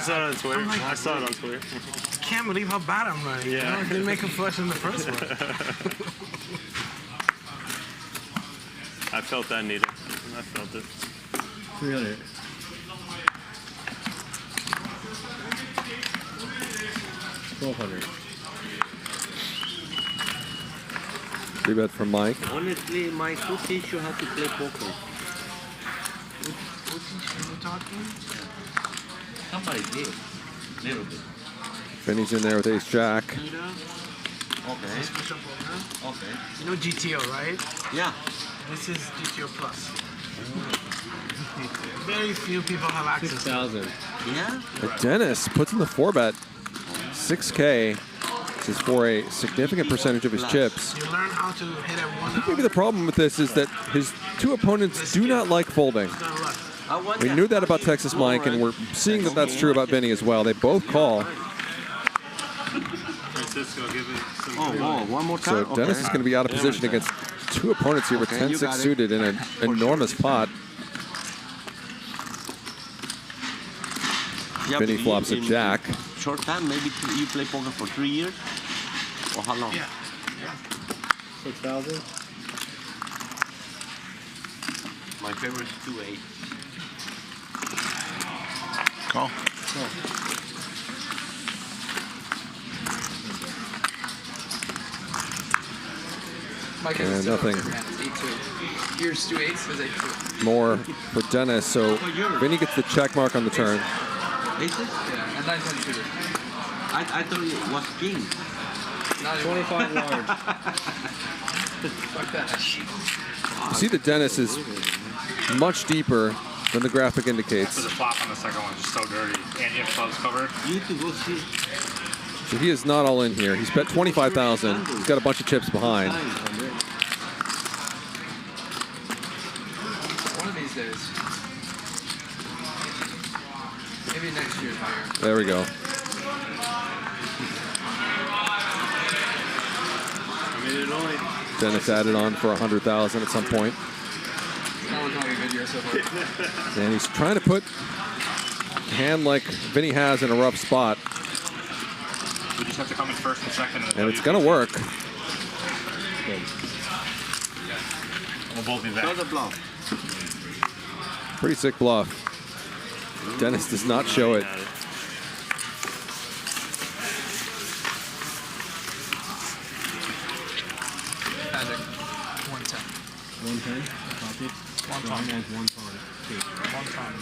saw it on Twitter. I saw it on Twitter. I can't believe how bad I'm running. Yeah. You know, didn't make a flush in the first one. I felt that needle. I felt it. 300. $1,200. 3-bet from Mike. Honestly, Mike, who teach you how to play poker? What are you talking? Somebody did. Little bit. Vinny's in there with ace jack. Okay. Okay. You know GTO, right? Yeah. This is GTO Plus. Very few people have access. 6,000. Yeah. But Denis puts in the 4-bet. 6K. This is for a significant percentage of his chips. You learn how to hit at one. Maybe the problem with this is that his two opponents do not like folding. We knew that about Texas Mike, and we're seeing that that's true about Vinny as well. They both call. Francisco, give it some. Oh, one more So time? Denis is going to be out of position against two opponents here with 10-6 suited in an enormous pot. Yeah, Vinny but flops a in jack. Short time, maybe you play poker for 3 years? Or how long? Yeah. 6,000. My favorite is 2-8. Call. Mike And has nothing. 8-2. Yours 2-8s is 8-2. More for Denis. So Vinny gets the check mark on the turn. Aces? Yeah, and 9 times suited. I thought it was king. 25 large. Fuck that. You see that Denis is much deeper than the graphic indicates. So the flop on the second one is just so dirty. And you have clubs covered. You need to go see. So he is not all in here. He's bet 25,000. He's got a bunch of chips behind. One of these days. Maybe next year's my year. There we go. Denis added on for 100,000 at some point. Not looking like a good year so far. And he's trying to put a hand like Vinny has in a rough spot. We just have to come in first and second. And it's going to work. We'll both be back. Pretty sick bluff. Denis does not show it. Magic. 110. 110. Copy. One time. One time. One time.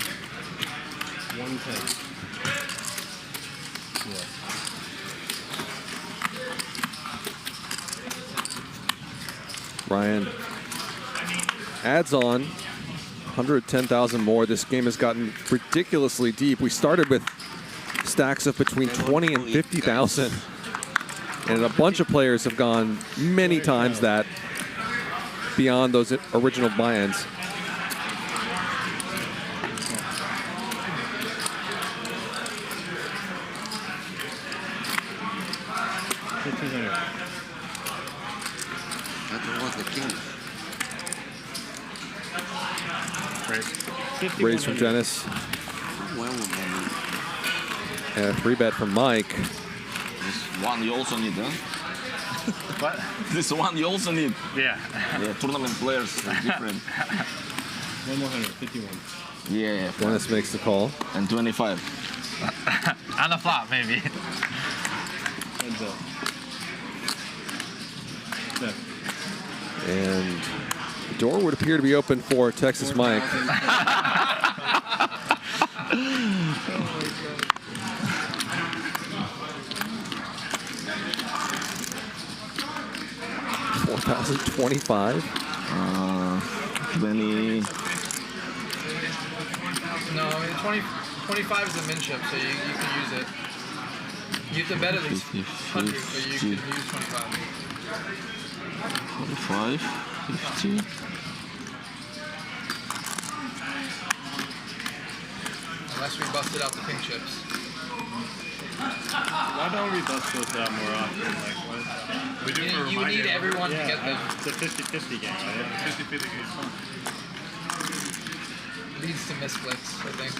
110. Yeah. Ryan adds on 110,000 more. This game has gotten ridiculously deep. We started with stacks of between 20 and 50,000. And a bunch of players have gone many times that beyond those original buy-ins. That was the king. Raise from Denis. Well, And a 3-bet from Mike. This one you also need, huh? What? This one you also need. Yeah. Yeah, tournament players are different. 151. Yeah. Denis makes the call. And 25. On the flop, maybe. Heads up. Check. And the door would appear to be open for Texas Mike. $4,025. 20. No, I mean 25 is the min chip, so you can use it. You have to bet at least 100, but you can use 25. 45, 50. Unless we busted out the pink chips. Why don't we bust those out more often? Like, what? We do you need everyone to get them. It's a 50-50 game, right? 50-50 game. Leads to misclicks, I think.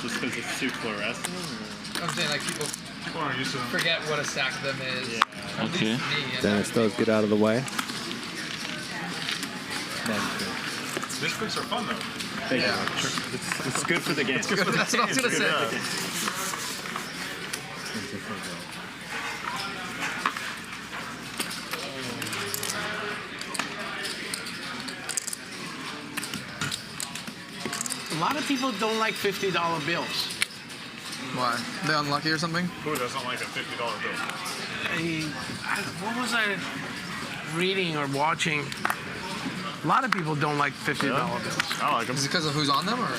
Just because it's too fluorescent? I'm saying like people aren't used to them. Forget what a stack of them is. Yeah. Okay. Me, Dennis does get out of the way. These picks are fun though. Yeah. It's good for the game. That's what I was going to say. A lot of people don't like $50 bills. Why? They unlucky or something? Who doesn't like a $50 bill? What was I reading or watching? A lot of people don't like $50 bills. I like them. Is it because of who's on them, or?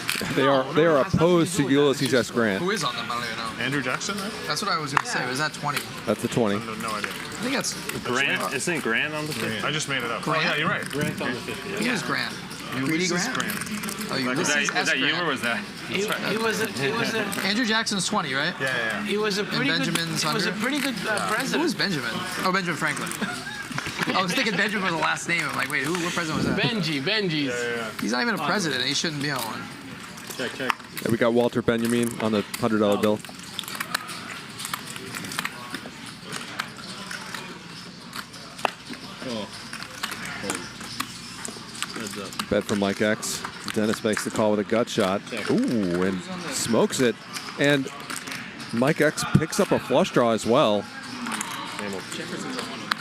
They are opposed to Ulysses S. Grant. Who is on them? I don't even know. Andrew Jackson, right? That's what I was going to say. Was that 20? That's the 20. No idea. I think that's Grant. Isn't Grant on the 50? I just made it up. Grant? Oh, yeah, you're right. Grant's on the 50. Who is Grant? Greedy Grant? Oh, Ulysses S. Is that you Grant. or was that? He was a Andrew Jackson's 20, right? Yeah. He was a pretty good. Benjamin's He was a 100? pretty good president. Who was Benjamin? Oh, Benjamin Franklin. I was thinking Benjamin was the last name. I'm like, wait, what president was that? Benji's. He's not even a president. He shouldn't be on one. Check. And we got Walter Benjamin on the $100 bill. Oh. Heads up. Bet from Mike X. Dennis makes the call with a gut shot. Ooh, and smokes it. And Mike X picks up a flush draw as well. Jefferson's on one of them.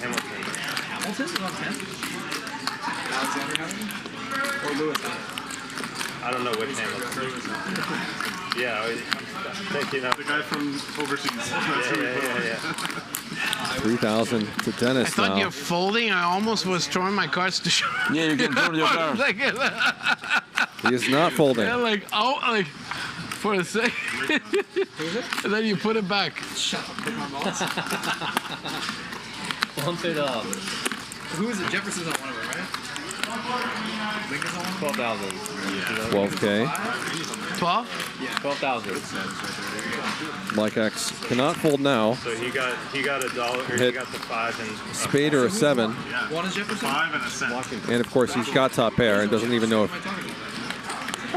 Hamilton is on 10? Alexander Hamilton? Or Lewis Hamilton? I don't know which Hamilton. Yeah, I'm thinking of the guy from overseas. Yeah. 3,000 to Dennis I thought now. you're folding. I almost was throwing my cards to show. Yeah, you can throw your cards. He is not folding. Yeah, like for a second. And then you put it back. Shut up, pick my balls. Bump it up. Who is it? Jefferson's on one of them, right? Lincoln's on one? 12,000. 12K. 12? Yeah. 12,000. Mike X cannot fold now. So he got $1, or he Hit got the 5 and spade or a 7. One is Jefferson? 5 and a cent. And of course he's got top pair and doesn't even know if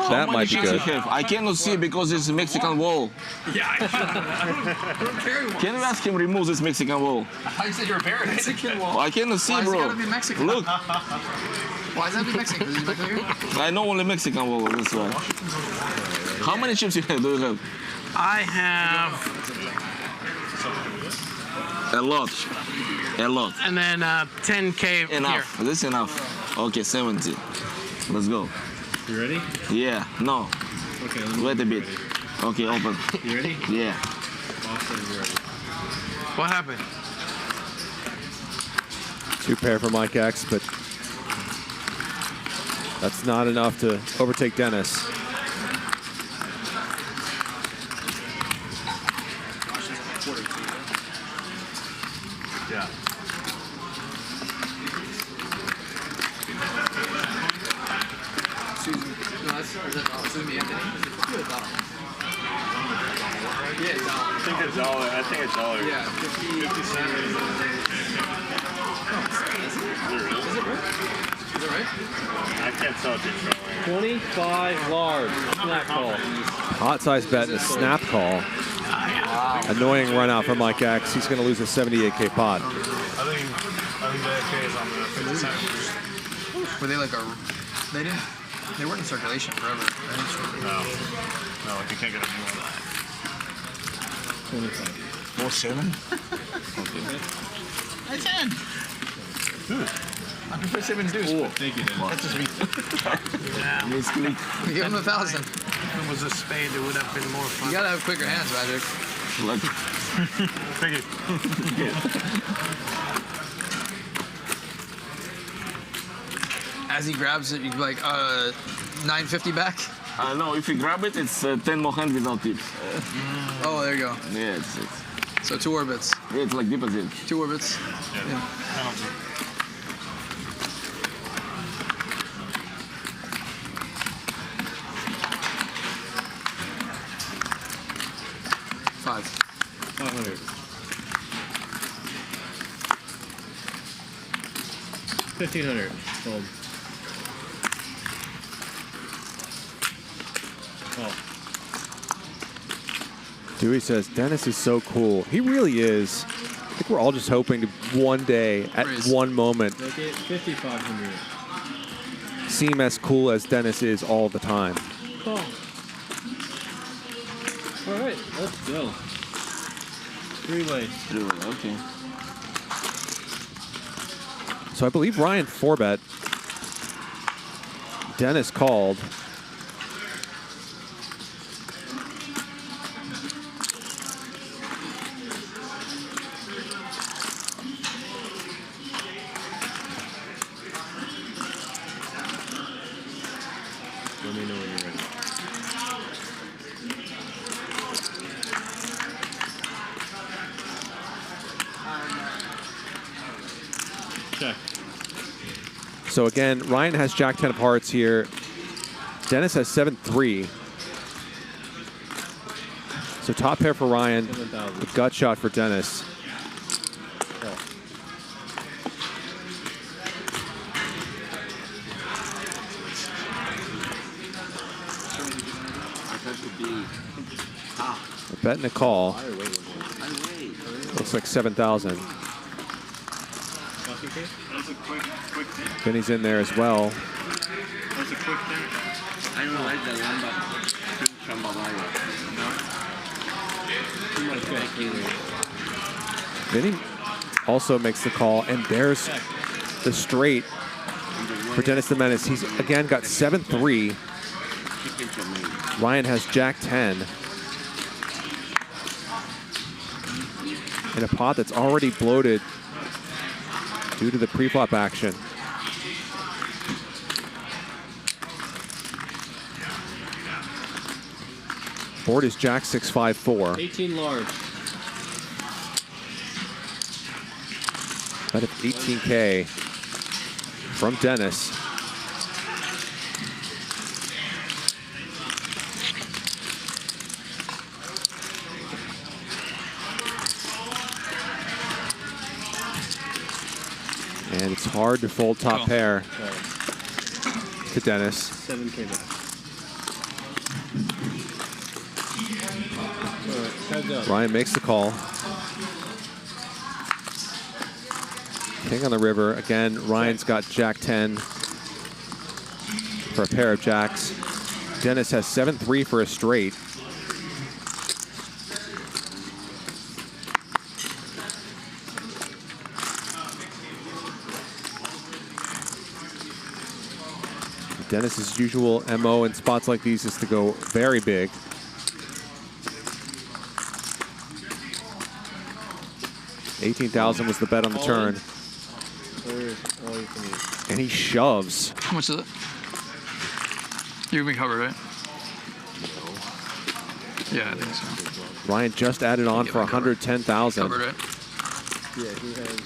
that might be good. I cannot see because it's a Mexican wall. Yeah, I don't carry one. Can you ask him remove this Mexican wall? I thought you said you were buried. Mexican wall. I cannot see, Why bro. Why does it gotta be Mexican? Look. Why does that be Mexican? Because he's back here? I know only Mexican wall, that's why. How many chips do you have? I have A lot. and then 10K Enough. here. This is enough. Okay, 70. Let's go. You ready? Yeah. No. Okay. Wait a bit. Okay, open. You ready? Yeah. Also, you ready? What happened? 2 pair for Mike X, but that's not enough to overtake Dennis. Yeah. Susan. No, that's Susan Anthony. Yeah, $1. I think $1. Yeah, 50 cents. Is it right? I can't tell if you're 25 large. Snap call. Hot size bet and a snap call. Annoying run out for Mike X. He's going to lose a 78K pot. I think the K is on the 50 cent. Were they like they weren't in circulation forever, right? No, like you can't get a new one. 4 7? I 10. I prefer 7 deuce. Thank you, That's just me. Yeah. We give him 1,000. If it was a spade, it would have been more fun. You gotta have quicker hands, Magic. Thank you. As he grabs it, you be like, 950 back. No, if you grab it, it's 10 more hand without tips. Oh, there you go. Yeah, So 2 orbits. Yeah, it's like deposit. 2 orbits. Yeah. Five. 500. 1,500. Sold. Oh. Dewey says, Dennis is so cool. He really is. I think we're all just hoping to one day, at one moment, Make it 5,500. seem as cool as Dennis is all the time. Cool. All right, let's go. 3-way. 3-way, okay. So I believe Ryan 4-bet. Dennis called. Let me know when you're ready. Check. So again, Ryan has Jack 10 of hearts here. Dennis has 7-3. So top pair for Ryan. 7,000. The gut shot for Dennis. Oh. A bet and a call. Looks like 7,000. Vinny's in there as well. That's a quick thing. I don't like that one, but Vinny also makes the call, and there's the straight for Denis the Menace. He's again got 7-3. Ryan has Jack 10. In a pot that's already bloated due to the pre-flop action. Board is Jack 6-5-4. 18 large. Bet of 18K from Denis. And it's hard to fold top pair to Denis. 7K back. Ryan makes the call. King on the river. Again, Ryan's got Jack 10 for a pair of jacks. Denis has 7-3 for a straight. Dennis's usual MO in spots like these is to go very big. $18,000 was the bet on the turn. And he shoves. How much is it? You've been covered, right? Yeah, I think so. Ryan just added on for 110,000. Covered, right? Yeah, he has.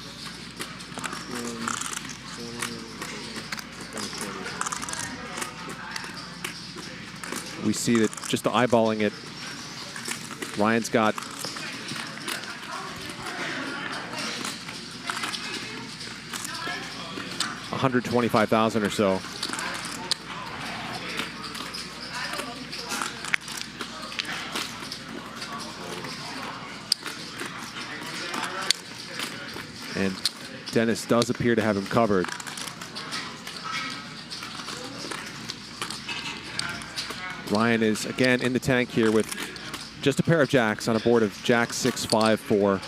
We see that just eyeballing it, Ryan's got $125,000 or so. And Denis does appear to have him covered. Ryan is again in the tank here with just a pair of jacks on a board of Jack 6-5 for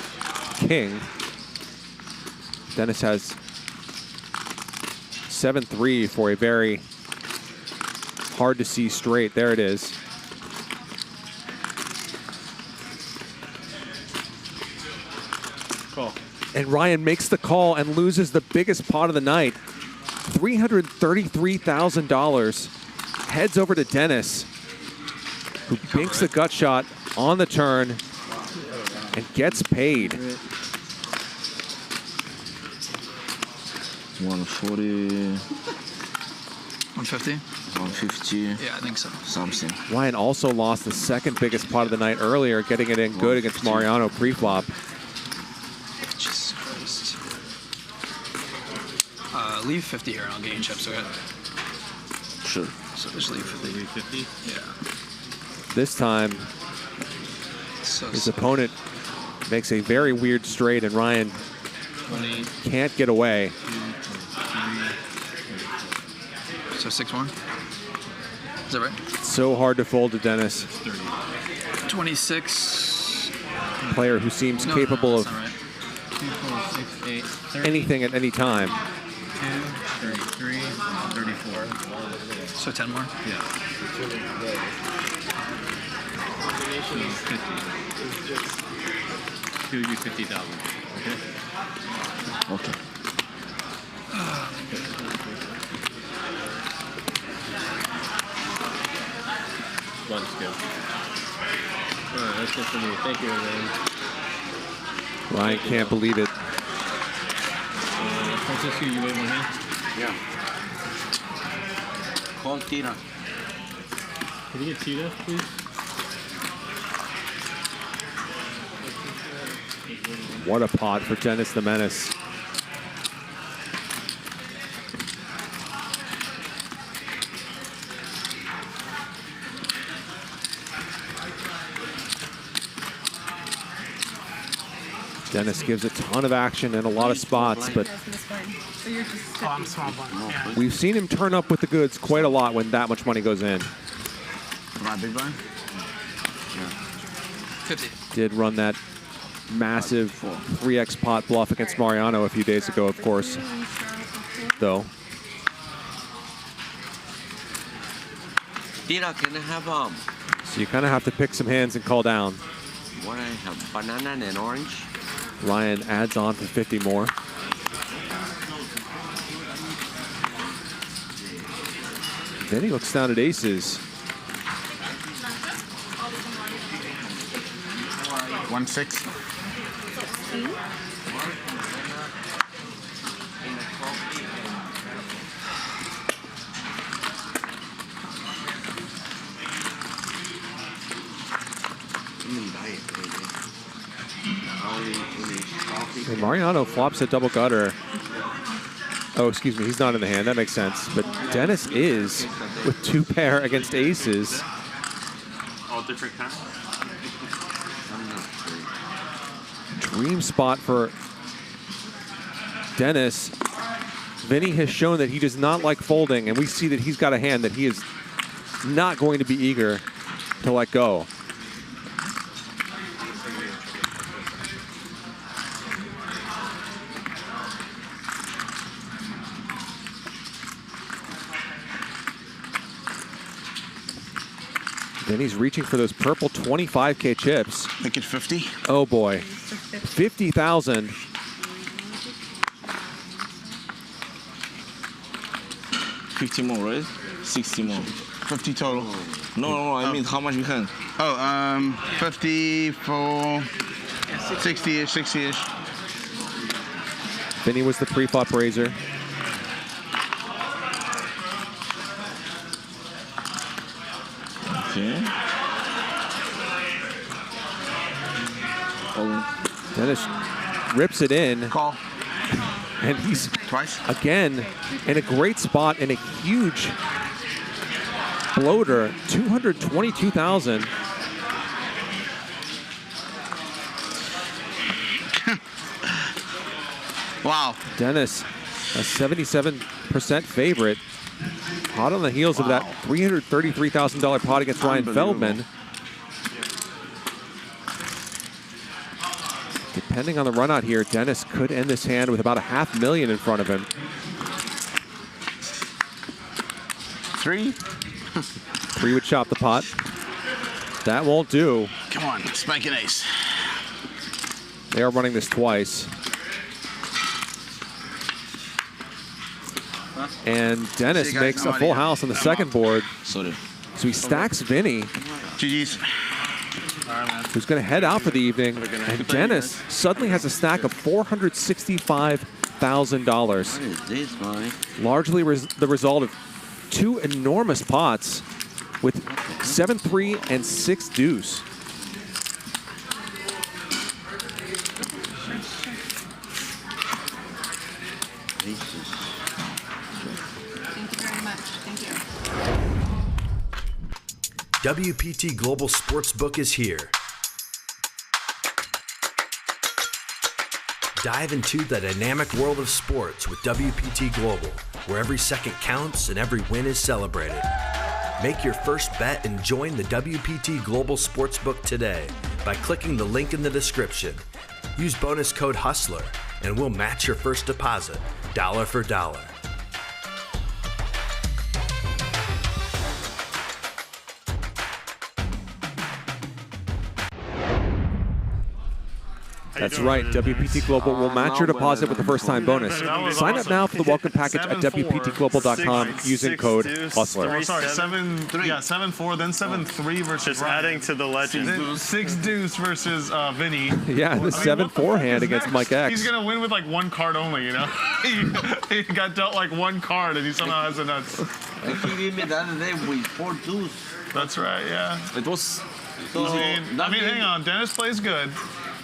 King. Denis has 7-3 for a very hard to see straight. There it is. Call. And Ryan makes the call and loses the biggest pot of the night. $333,000 heads over to Denis, who binks the gut shot on the turn and gets paid. 140. 150? 150. Yeah, I think so. Something. Ryan also lost the second biggest pot of the night earlier, getting it in good against Mariano pre-flop. Jesus Christ. Leave 50 here and I'll get you chips, okay? Sure. So just leave 50. Leave 50? Yeah. This time, his opponent makes a very weird straight, and Ryan 20, can't get away. 2, 3, So 6-1? Is that right? So hard to fold to Denis. 26. Player who seems No, capable no, of that's not right. 2, 4, 6, 8, 30, anything at any time. 2, 33, 34. So 10 more? Yeah. 50. 2 would be 50,000. Okay? Okay. One's good. Alright, that's good for me. Thank you, everyone. Ryan can't believe it. Francisco, you wave one hand? Yeah. Call Tina. Can you get Tita, please? What a pot for Denis the Menace. Denis gives a ton of action in a lot of spots, but I'm small blind. Yeah. we've seen him turn up with the goods quite a lot when that much money goes in. Big blind? 50. Did run that massive 3x pot bluff against Mariano a few days ago, of course, though. Tina, can I have So you kind of have to pick some hands and call down. what I have? Banana and orange. Ryan adds on for 50 more. Then he looks down at aces. 1-6. And Mariano flops a double gutter. Oh, excuse me, he's not in the hand. That makes sense. But Denis is with 2 pair against aces. All different kinds? Dream spot for Denis. Vinny has shown that he does not like folding, and we see that he's got a hand that he is not going to be eager to let go. Then he's reaching for those purple 25K chips. Make it 50. Oh boy. 50,000. 50 more, right? 60 more. 50 total. No, I mean how much we can. Oh, 50 for 60-ish, 60-ish. Vinny was the pre-flop raiser. Okay. Denis rips it in. Call. And he's twice again in a great spot in a huge bloater, 222,000. Wow. Denis, a 77% favorite. Hot on the heels of that $333,000 pot against Ryan Feldman. Depending on the run out here, Denis could end this hand with about $500,000 in front of him. 3. 3 would chop the pot. That won't do. Come on, spike an ace. They are running this twice. And Denis makes a full house on the second board. Sorry. So he stacks Vinny. GG's. Who's going to head out for the evening. And Denis suddenly has a stack of $465,000. What is this, Mike? Largely the result of 2 enormous pots with 7-3 and 6 deuce. Thank you very much. Thank you. WPT Global Sportsbook is here. Dive into the dynamic world of sports with WPT Global, where every second counts and every win is celebrated. Make your first bet and join the WPT Global Sportsbook today by clicking the link in the description. Use bonus code HUSTLER and we'll match your first deposit, dollar for dollar. That's right. WPT Global will match your deposit with the first-time bonus. Sign up now for the welcome package at WPTglobal.com using code HUSTLER. Oh, sorry, 7-4, then 7-3 versus Just Ryan. adding to the legend. Then 6 deuce versus Vinny. Yeah, the 7-4 hand against Mike X. He's gonna win with like 1 card only, you know. he got dealt like 1 card, and he somehow has a nuts. He gave me the other day with 4 deuce. That's right. Yeah. It was. I mean, hang on. Dennis plays good.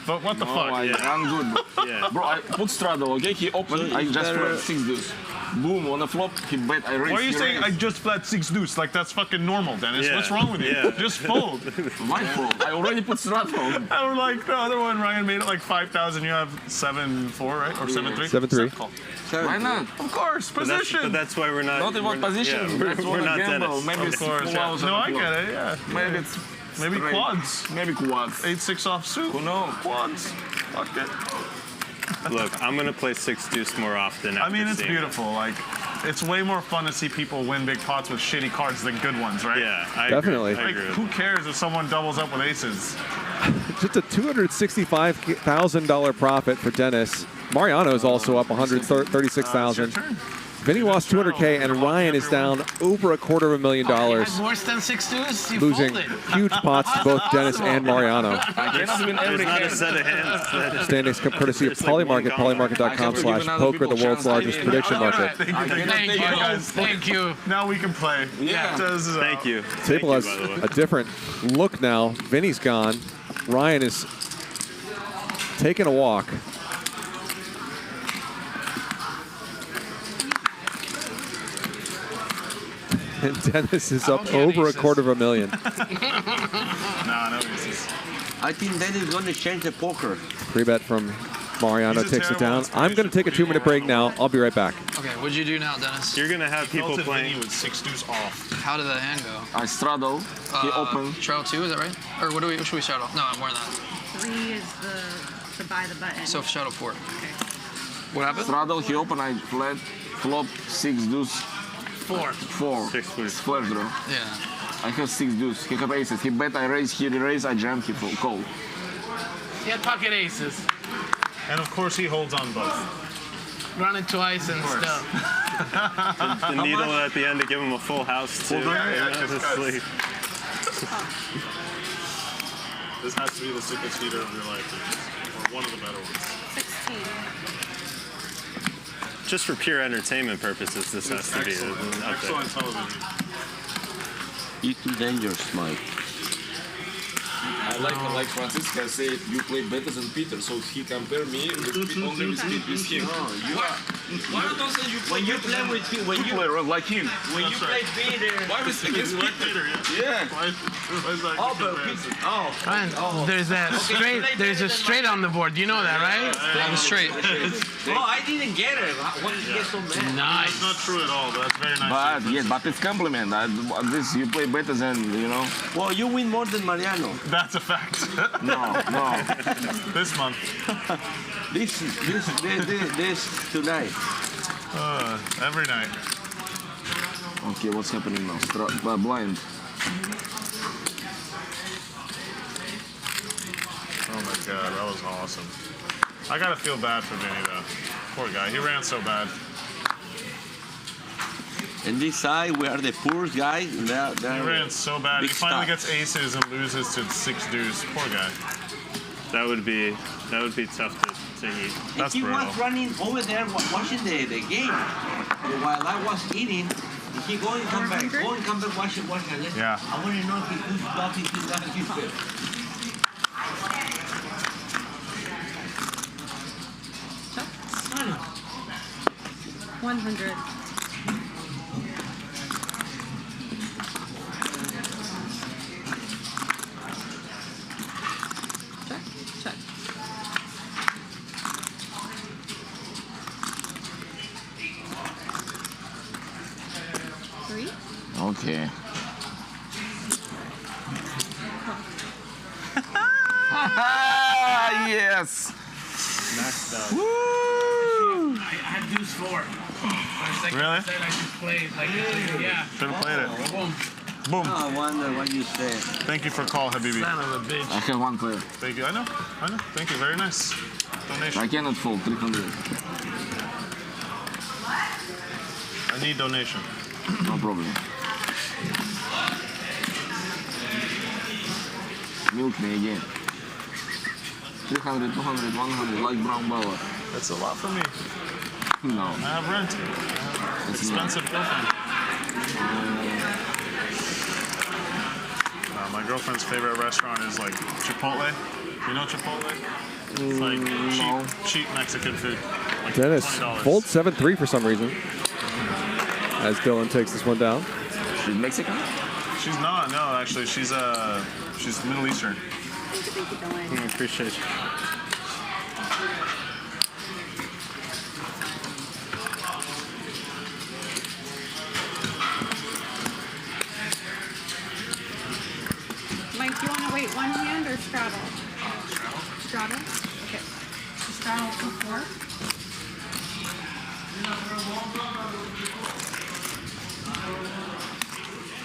But what the fuck? I'm good. Bro, I put straddle, okay? He opened, I just flat 6 deuce. Boom, on the flop, he bet, I raised. Why are you saying I just flat 6 deuce? Like, that's fucking normal, Dennis. What's wrong with you? Just fold. My fault. I already put straddle. Or like the other one, Ryan made it like 5,000. You have 7-4, right? Or 7-3? 7-3. Why not? Of course, position. But that's why we're not. Not about position. Yeah, that's we're not gamble. Dennis. Maybe Of course, yeah. No, I get it, yeah. Maybe it's Maybe straight. quads. Maybe quads. 8-6 off suit. Who knows? Quads. Fuck it. Look, I'm gonna play 6 deuce more often. I mean, it's seeing beautiful. Like, it's way more fun to see people win big pots with shitty cards than good ones, right? Yeah, I Definitely. agree. I Like, agree. who cares if someone doubles up with aces? Just a $265,000 profit for Denis. Mariano is also up $136,000. Vinny lost $200K, and Ryan is down over $250,000. Worse than 6 deuce? You Losing folded. huge pots to both Denis and Mariano. There's not a set of hands. Standings come courtesy of Polymarket, polymarket.com/poker, the world's largest prediction market. Thank you, guys. Thank you. Now we can play. Yeah. Thank you. Table has a different look now. Vinny's gone. Ryan is taking a walk. And Denis is up over $250,000. No aces. I think Denis is going to change the poker. Free bet from Mariano takes it down. I'm going to take a 2-minute break now. I'll be right back. Okay, what'd you do now, Dennis? You're gonna have people playing with 6 deuce off. How did that hand go? I straddle. He opened. Straddle 2, is that right? Or what should we straddle? No, more than that. 3 is the buy the button. So straddle 4. Okay. What happened? Straddle, he opened, I flat, flop, 6 deuce. 4. 6 deuce. Flat draw. Yeah. I have 6 deuce. He have aces. He bet, I raise, he raise, I jam, he call. Yeah, pocket aces. And of course, he holds on both. Run it twice and stuff. the needle at the end to give him a full house too. This has to be the sickest heater of your life, or one of the better ones. 16. Just for pure entertainment purposes, this has to be up there. Excellent television. You're too dangerous, Mike. I like Francisca said, you play better than Peter, so he compare me with only with him. Why don't you when you play with him, when you play like him. When you play Peter, why was against Peter? Yeah. There's that straight. There's a straight on the board. You know that, right? I'm straight. I didn't get it. Why did you get so mad? Nice. It's not true at all, but that's very nice. But it's compliment. This you play better than, you know. Well, you win more than Mariano. That's a fact. No. This month. This tonight. Every night. Okay, what's happening now? Blind. Oh my god, that was awesome. I gotta feel bad for Vinny though. Poor guy. He ran so bad. And this side, we are the poor guys. He ran so bad. He big finally stocks. gets aces and loses to 6 dudes. Poor guy. That would be tough to eat. And he was running over there watching the game. While I was eating, he go and come back, watch it. Yeah. I want to know if he's stuff is that good. 100. Check. 3. Okay. Yes. Woo! I had deuce 4. Really? I just played. Yeah. Should have played it. Boom. Boom. I wonder what you say. Thank you for call, Habibi. Son of a bitch. I have 1 player. Thank you. I know. Thank you. Very nice. Donation. I cannot fold 300. I need donation. No problem. Milk me again. 300, 200, 100, like brown bauer. That's a lot for me. No. I have rent. I have expensive girlfriend. My girlfriend's favorite restaurant is like Chipotle. You know Chipotle? It's like cheap Mexican food. Like Dennis $20. folds 7-3 for some reason. As Dylan takes this one down. She's Mexican? She's not. No, actually, she's Middle Eastern. Thank you, Dylan. I appreciate you. Mike, do you want to wait one hand or straddle? Straddle? Okay. Straddle for 4.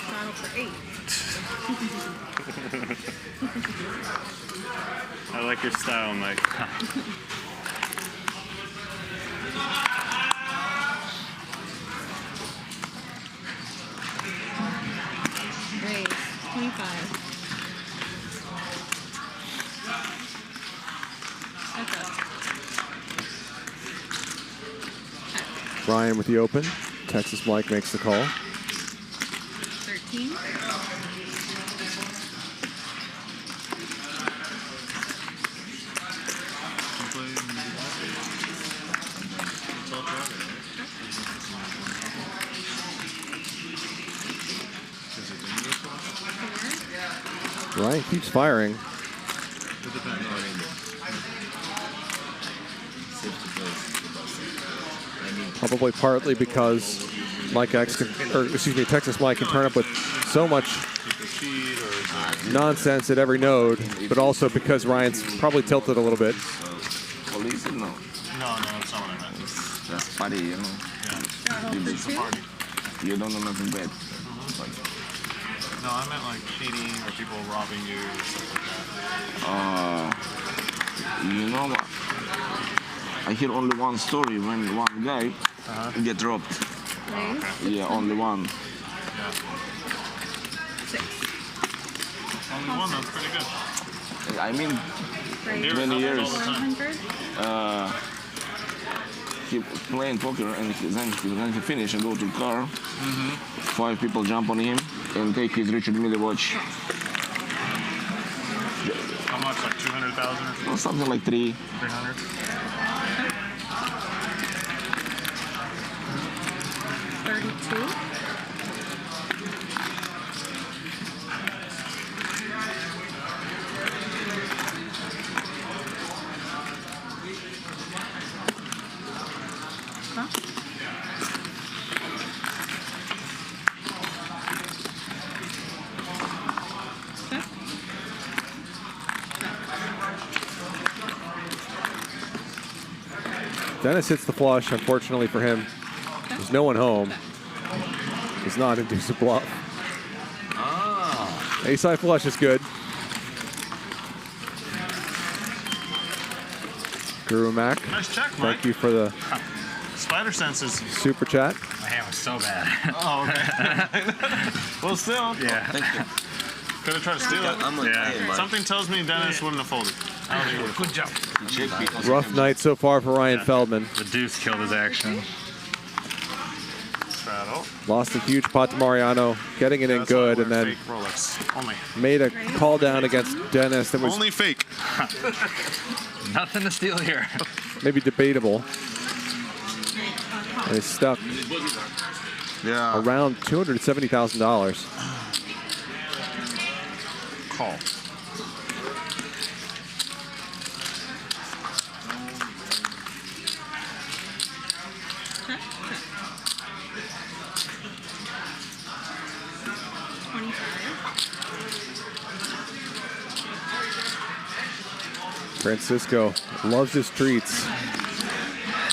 Straddle for 8. I like your style, Mike. Raise 25. Ryan with the open. Texas Mike makes the call. 13. Ryan keeps firing. Probably partly because Texas Mike can turn up with so much nonsense at every node, but also because Ryan's probably tilted a little bit. Police? No. No, that's not what I meant. That's party, you know. Yeah. It's a party. You don't know nothing bad. No, I meant like cheating or people robbing you or stuff like that. You know what? I hear only one story when one guy get robbed. Yeah, only one. Yeah. 6. Only one, that's pretty good. I mean, Right. many years. 100. He playing poker and then he finish and go to the car. 5 people jump on him and take his Richard Mille watch. How much? Like 200,000 or something? Or something like 300. 300? 32. Denis hits the flush, unfortunately for him. There's no one home. Does not induce a bluff. Ace-high flush is good. Guru Mac. Nice check, Mike. Thank you for the Spider senses. super chat. I hand was so bad. Oh, okay. Well, still. Yeah. Could have tried to steal it. Yeah. Something tells me Dennis wouldn't have folded. I don't think he would have. Good job. Rough night so far for Ryan Feldman. The deuce killed his action. Straddle. Lost a huge pot to Mariano, getting it in good, and then Fake Rolex. Only. made a call down against Denis that was Only fake. Nothing to steal here. maybe debatable. And he's stuck around $270,000. Call. Francisco loves his treats.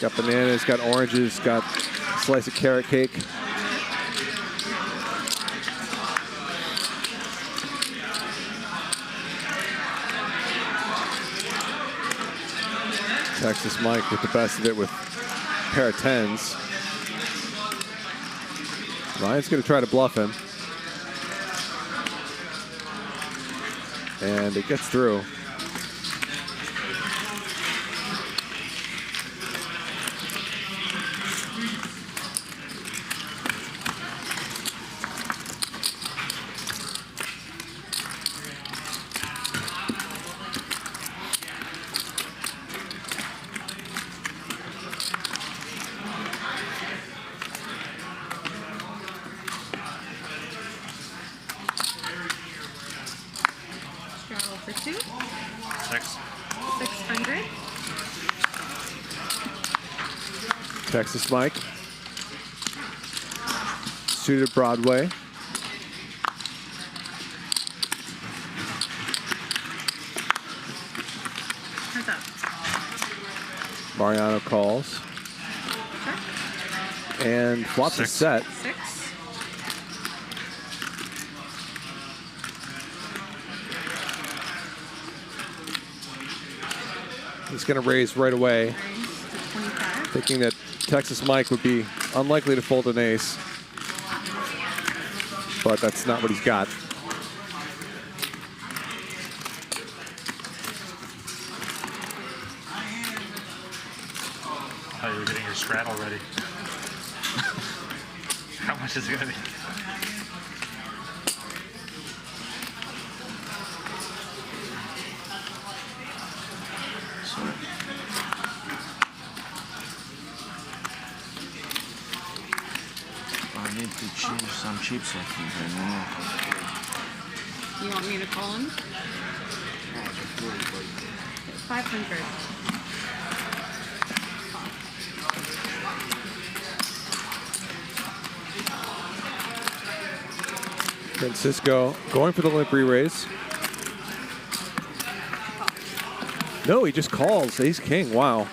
Got bananas, got oranges, got a slice of carrot cake. Texas Mike with the best of it with a pair of 10s. Ryan's going to try to bluff him. And it gets through. For 2. 600. Texas Mike. Suited Broadway. Heads up. Mariano calls. And flops a set. 6. He's going to raise right away, thinking that Texas Mike would be unlikely to fold an ace. But that's not what he's got. Oh, you were getting your straddle ready. How much is it going to be? I need to change some chips, I think. I don't know. You want me to call him? 500. Francisco going for the limp re-raise. No, he just calls. Ace king. Wow.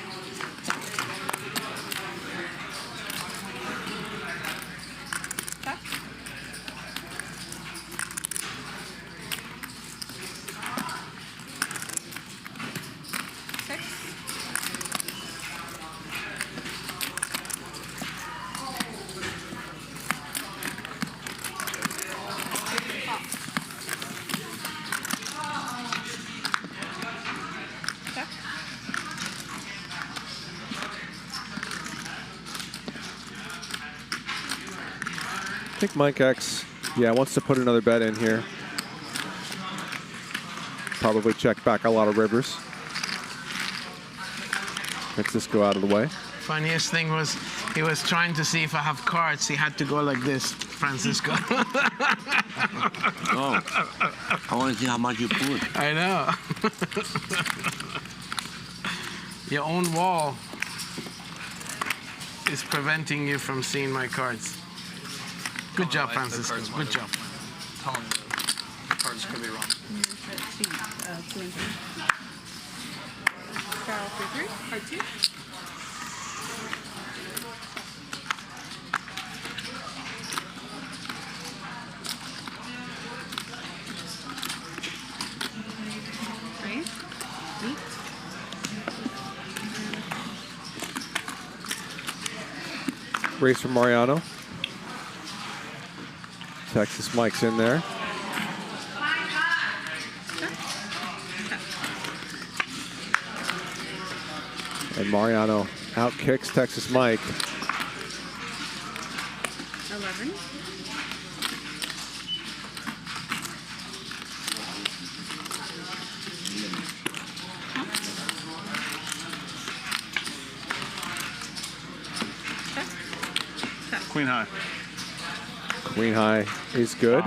I think Mike X, wants to put another bet in here. Probably check back a lot of rivers. Francisco out of the way. Funniest thing was he was trying to see if I have cards. He had to go like this, Francisco. Oh, I want to see how much you put. I know. Your own wall is preventing you from seeing my cards. Good job, Francisco. Good job. Tell him the cards could be wrong. Straddle for 3. Card 2. Race from Mariano. Texas Mike's in there. And Mariano outkicks Texas Mike. 11. Queen high. Queen high is good.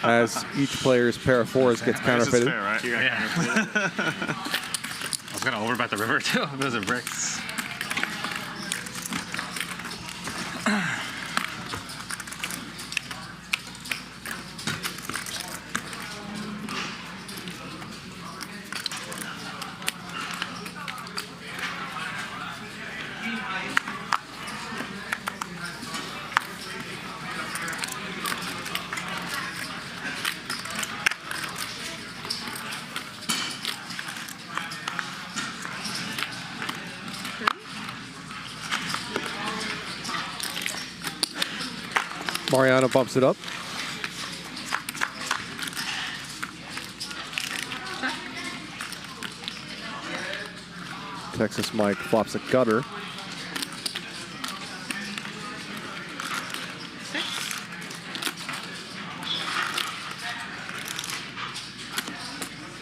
As each player's pair of fours gets counterfeited. Fair, right? Yeah. I was gonna overbet the river too. Those are bricks. Mariano bumps it up. Texas Mike flops a gutter.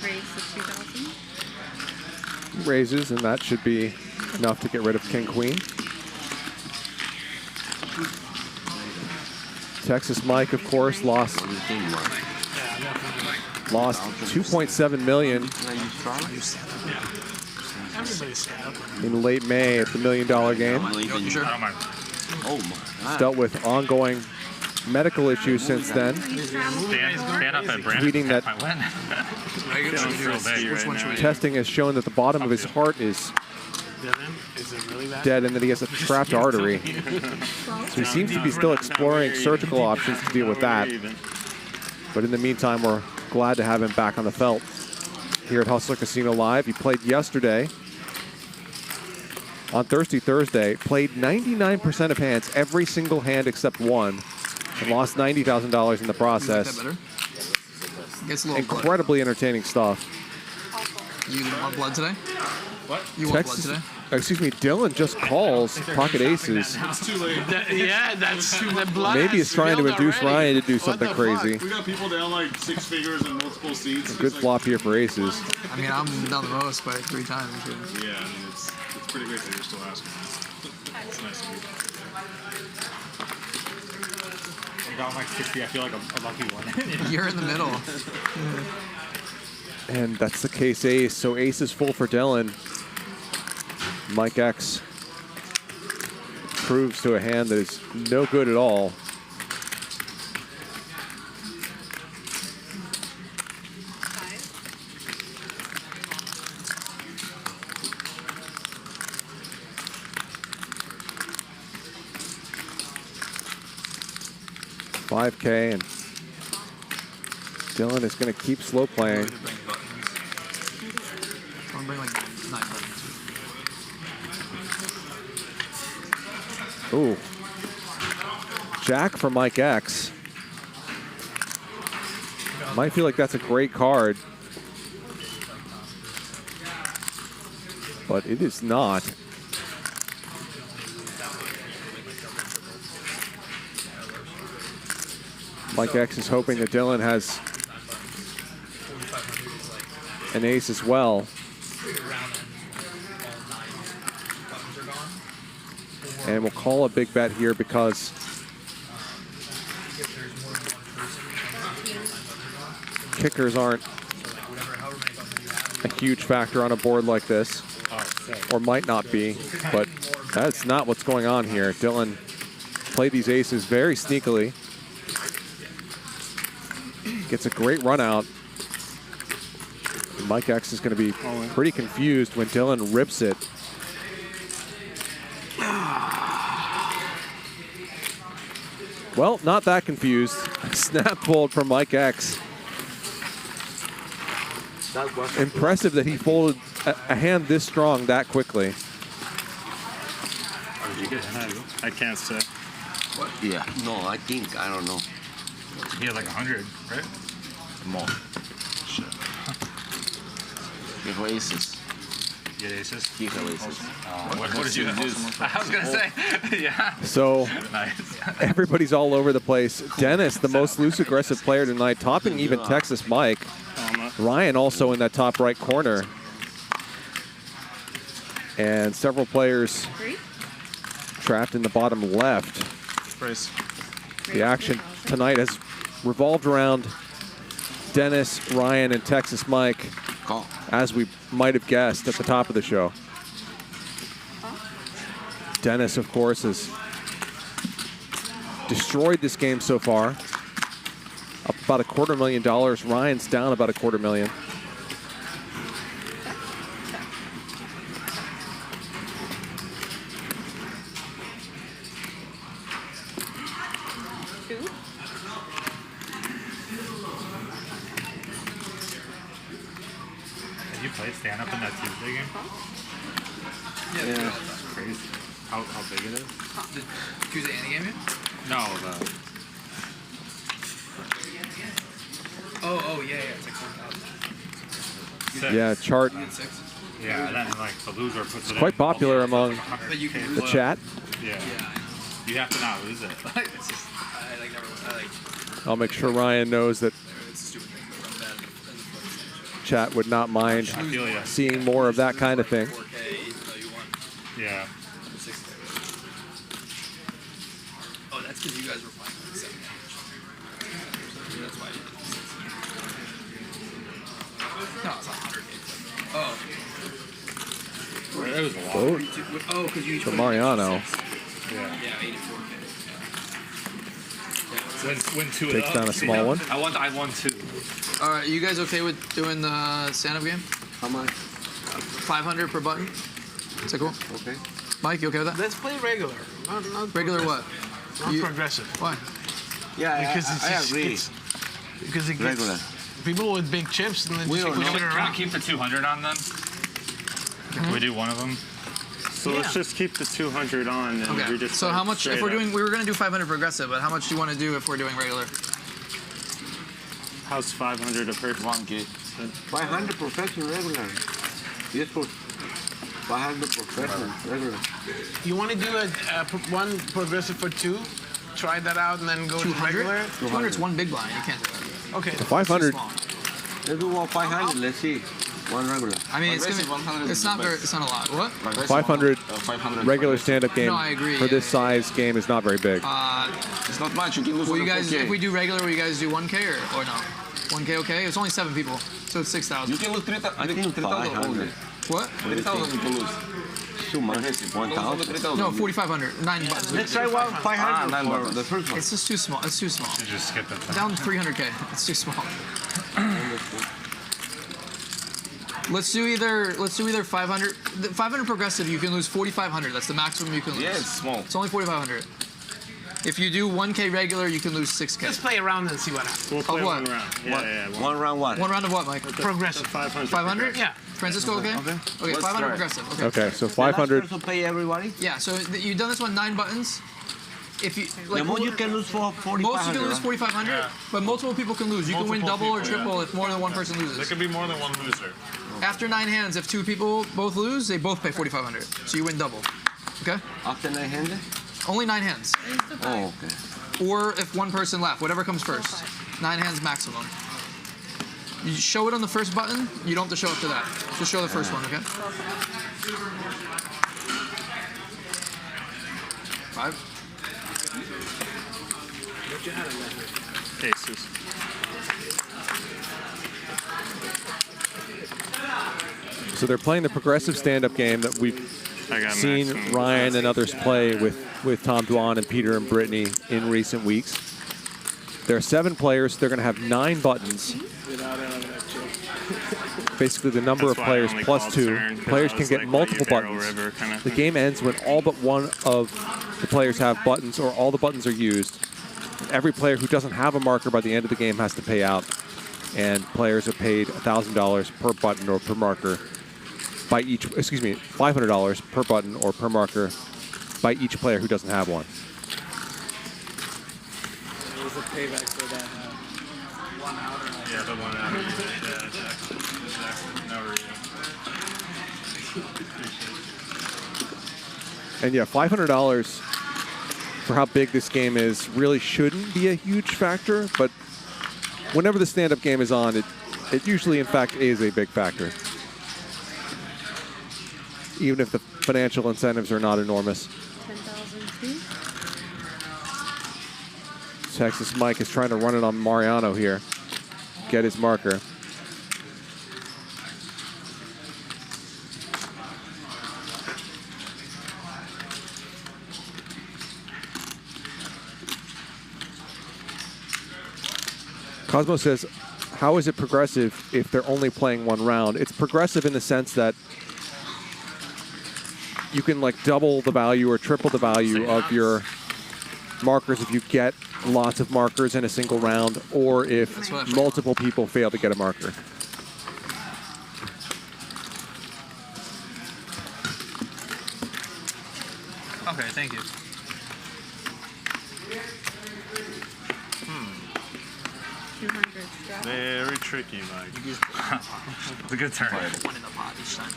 Raise the 2,000. Raises, and that should be enough to get rid of King Queen. Texas Mike, of course, lost 2.7 million in late May at the $1 Million game. He's dealt with ongoing medical issues since then. Tweeting that testing has shown that the bottom of his heart is dead and that he has a trapped artery. So he seems to be still exploring surgical options to deal with that. But in the meantime, we're glad to have him back on the felt here at Hustler Casino Live. He played yesterday on Thirsty Thursday, played 99% of hands, every single hand except one, and lost $90,000 in the process. Incredibly entertaining stuff. You want blood today? What? You want Texas, blood today? excuse me, Dylan just calls pocket aces. It's too late. Yeah, that's the blood. Maybe he's trying to induce Ryan to do something crazy. We got people down like 6 figures and multiple seats. A good flop here for aces. I mean, I'm down the most by 3 times. Yeah, I mean, it's pretty great that you're still asking. It's nice to meet I got like 60. I feel like a lucky one. You're in the middle. And that's the case ace. So ace is full for Dylan. Mike X proves to a hand that is no good at all. $5K, and Dylan is going to keep slow playing. I'm bring like 9 buttons. Ooh. Jack for Mike X. Might feel like that's a great card, but it is not. Mike X is hoping that Dylan has an ace as well. And we'll call a big bet here because kickers aren't a huge factor on a board like this, or might not be, but that's not what's going on here. Dylan played these aces very sneakily. Gets a great run out. Mike X is going to be pretty confused when Dylan rips it. Well, not that confused. Snap fold from Mike X. Impressive that he folded a hand this strong that quickly. I can't say. What? Yeah. No, I think, I don't know. He had like 100, right? More. Shit. He has aces. You had aces? He has aces. What did you have? I was going to say, yeah. So Nice. everybody's all over the place. Dennis, the most loose aggressive player tonight, topping even Texas Mike. Ryan also in that top right corner. And several players trapped in the bottom left. The action tonight has revolved around Dennis, Ryan, and Texas Mike, as we might have guessed at the top of the show. Dennis, of course, has destroyed this game so far. Up about $250,000. Ryan's down about $250,000. Did you play stand-up in that Tuesday game? Yeah. That's crazy. How big it is? The Tuesday Annie game? No, Oh, yeah. It's like 4,000. Yeah, chart. Yeah, and then like the loser puts It's it quite in. popular among But you can the lose. chat. Yeah. You have to not lose it. It's just, I like I'll make sure Ryan knows that it's a stupid thing. I'm bad in the chat would not mind I feel ya. seeing more of that kind of thing. 4K, even though you won. Yeah. 6K. Oh, that's because you guys were playing like 7 damage. That's why you did 6. No, it's not 100K. Oh. It was a lot. Oh, Oh, because you each for put Mariano. Yeah, 84K. Win two Takes of down a those. small one. I won two. All right, you guys okay with doing the stand-up game? How much? 500 per button. Is that cool? Okay. Mike, you okay with that? Let's play regular. Not Regular what? Not You- progressive. Why? Yeah, Because I agree. Because it gets Regular. people with big chips and then We just don't push know. it Can we around. keep the 200 on them? Can we do one of them? So let's just keep the 200 on and Okay. we just So how much? straight If we're up. doing, we were gonna do 500 progressive, but how much do you want to do if we're doing regular? How's 500 a person? 1K. 500 professional regular. Yes, for 500 professional regular. You want to do one progressive for 2? Try that out and then go to 200? regular? 200 is one big blind. You can't do that. Okay. 500. Let's do 500. Let's see. One regular. I mean, it's not very. It's not a lot. What? 500 regular stand-up game No, I agree, for yeah, this size game is not very big. It's not much. You can lose Will you on guys, 4K. if we do regular, will you guys do 1K or no? 1K, okay? It's only 7 people, so it's 6,000. You can lose 3,000. I think 500. What? 3,000 you can lose. Too much. 1,000. No, 4,500. 9 buttons. Let's try 500. The first one. It's just too small. It's too small. You just skip it. Down 300K. It's too small. Let's do either 500. 500 progressive, you can lose 4,500. That's the maximum you can lose. Yeah, it's small. It's only 4,500. If you do 1K regular, you can lose 6K. Let's play around and see what happens. We'll play what? one round. Yeah. One round what? One round of what, Mike? Progressive. 500. 500? Yeah. Francisco, okay? Okay, Let's 500 try. progressive. Okay. Okay, so 500. So pay everybody. Yeah, so you've done this one 9 buttons. If you The most you can lose for 4,500. most you can lose 4,500, but multiple people can lose. You can win double or triple if more than one person There loses. could be more than one loser. After 9 hands, if 2 people both lose, they both pay 4,500. So you win double. Okay? After 9 handed? Only 9 hands. Oh, okay. Or if one person left, whatever comes first. 9 hands maximum. You show it on the first button, you don't have to show up to that. Just show the first one, okay? 5. Aces. So they're playing the progressive stand-up game that we've I got seen maximum. Ryan and others play with Tom Dwan and Peter and Brittany in recent weeks. There are 7 players. They're going to have 9 buttons. Basically, the number That's of why I players only plus called 2. turn, 'cause Players I can was get like, multiple Barrel buttons. River kind of The thing. game ends when all but one of the players have buttons or all the buttons are used. Every player who doesn't have a marker by the end of the game has to pay out. And players are paid $1,000 per button or per marker by each, $500 per button or per marker by each player who doesn't have one. was the payback for that one outer. Yeah, the one outer. Yeah, Jackson. No reason. And yeah, $500 for how big this game is really shouldn't be a huge factor, but whenever the stand-up game is on, it usually, in fact, is a big factor. Even if the financial incentives are not enormous. 10,002. Texas Mike is trying to run it on Mariano here. Get his marker. Cosmo says, how is it progressive if they're only playing one round? It's progressive in the sense that you can like double the value or triple the value of your markers if you get lots of markers in a single round, or if multiple people fail to get a marker. Okay, thank you. Very tricky, Mike. It's a good turn. One in the pot each time.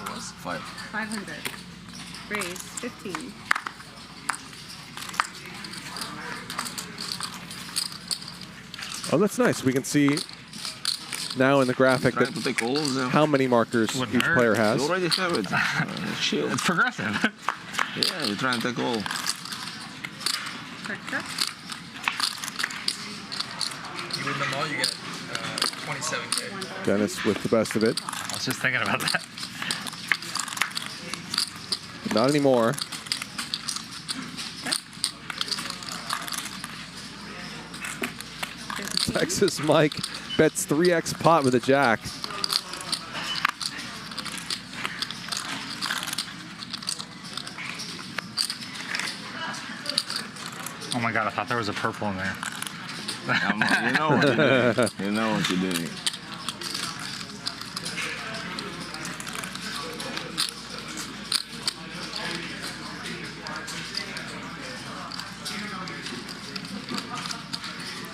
It was 5. 500. Raise 15. Oh, that's nice. We can see now in the graphic that how many markers each player has. You already have it. Chill. It's progressive. Yeah, you're trying to take all. You win them all, you get 27K. Dennis with the best of it. I was just thinking about that. Not anymore. Texas Mike bets 3x pot with a jack. Oh my god, I thought there was a purple in there. You know what you're doing. You know what you're doing.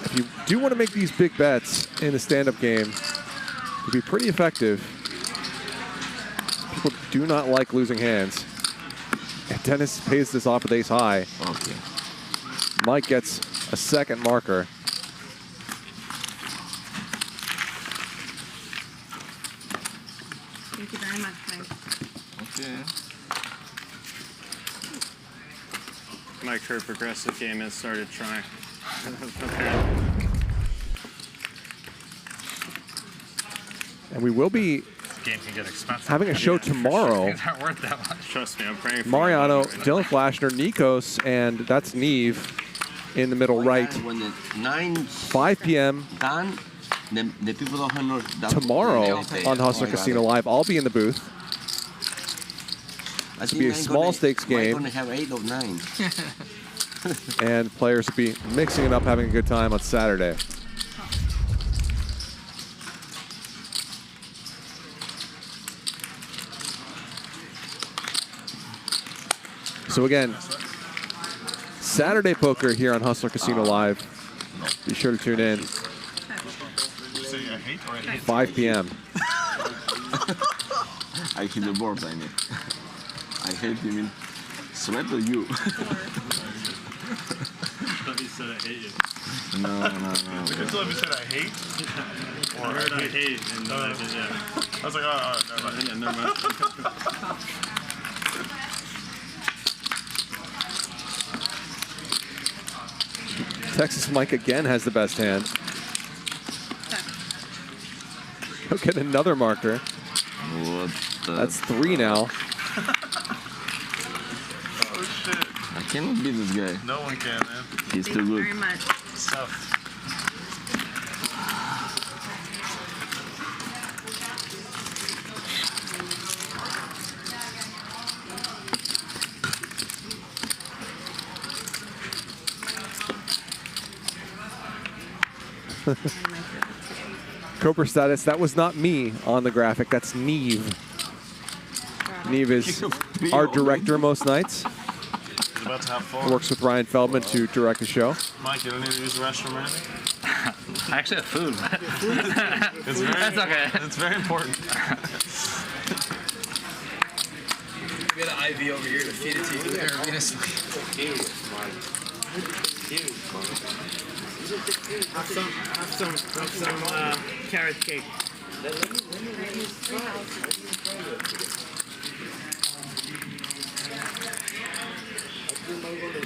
If you do want to make these big bets in the stand-up game, to be pretty effective, people do not like losing hands. And Dennis pays this off with ace high. Okay. Mike gets a second marker. Thank you very much, Mike. Okay. Mike, her progressive game has started trying. And we will be Game can get expensive. having a show tomorrow. Things aren't worth that much. Trust me, I'm praying for Mariano, Dylan Flashner, Nikos, and that's Neve in the middle right. When the 9 5 p.m. done, the people don't have no doubt. tomorrow on Hustler Casino Live. I'll be in the booth. It's going to be a small stakes game. We're going to have 8 or 9. And players will be mixing it up, having a good time on Saturday. So again, Saturday poker here on Hustler Casino Live. Be sure to tune in. 5 p.m. I hit the board, I mean. I hate you, mean. Sweat or you? I thought you said I hate you. No. I thought you said I hate? I heard I hate, and then I did, yeah. I was like, oh, never mind. Yeah, never mind. Texas Mike again has the best hand. He'll get another marker. What the? That's 3 now. Oh, shit. I cannot beat this guy. No one can, man. He's too good. Very much. It's tough. Cobra status, that was not me on the graphic. That's Neve. Neve is our director most nights. about to have fun. Works with Ryan Feldman to direct the show. Mike, you don't need to use the restroom, man. I actually have food. It's very That's okay. It's very important. We had an IV over here to feed it to you there, Venus. Have some carrot cake.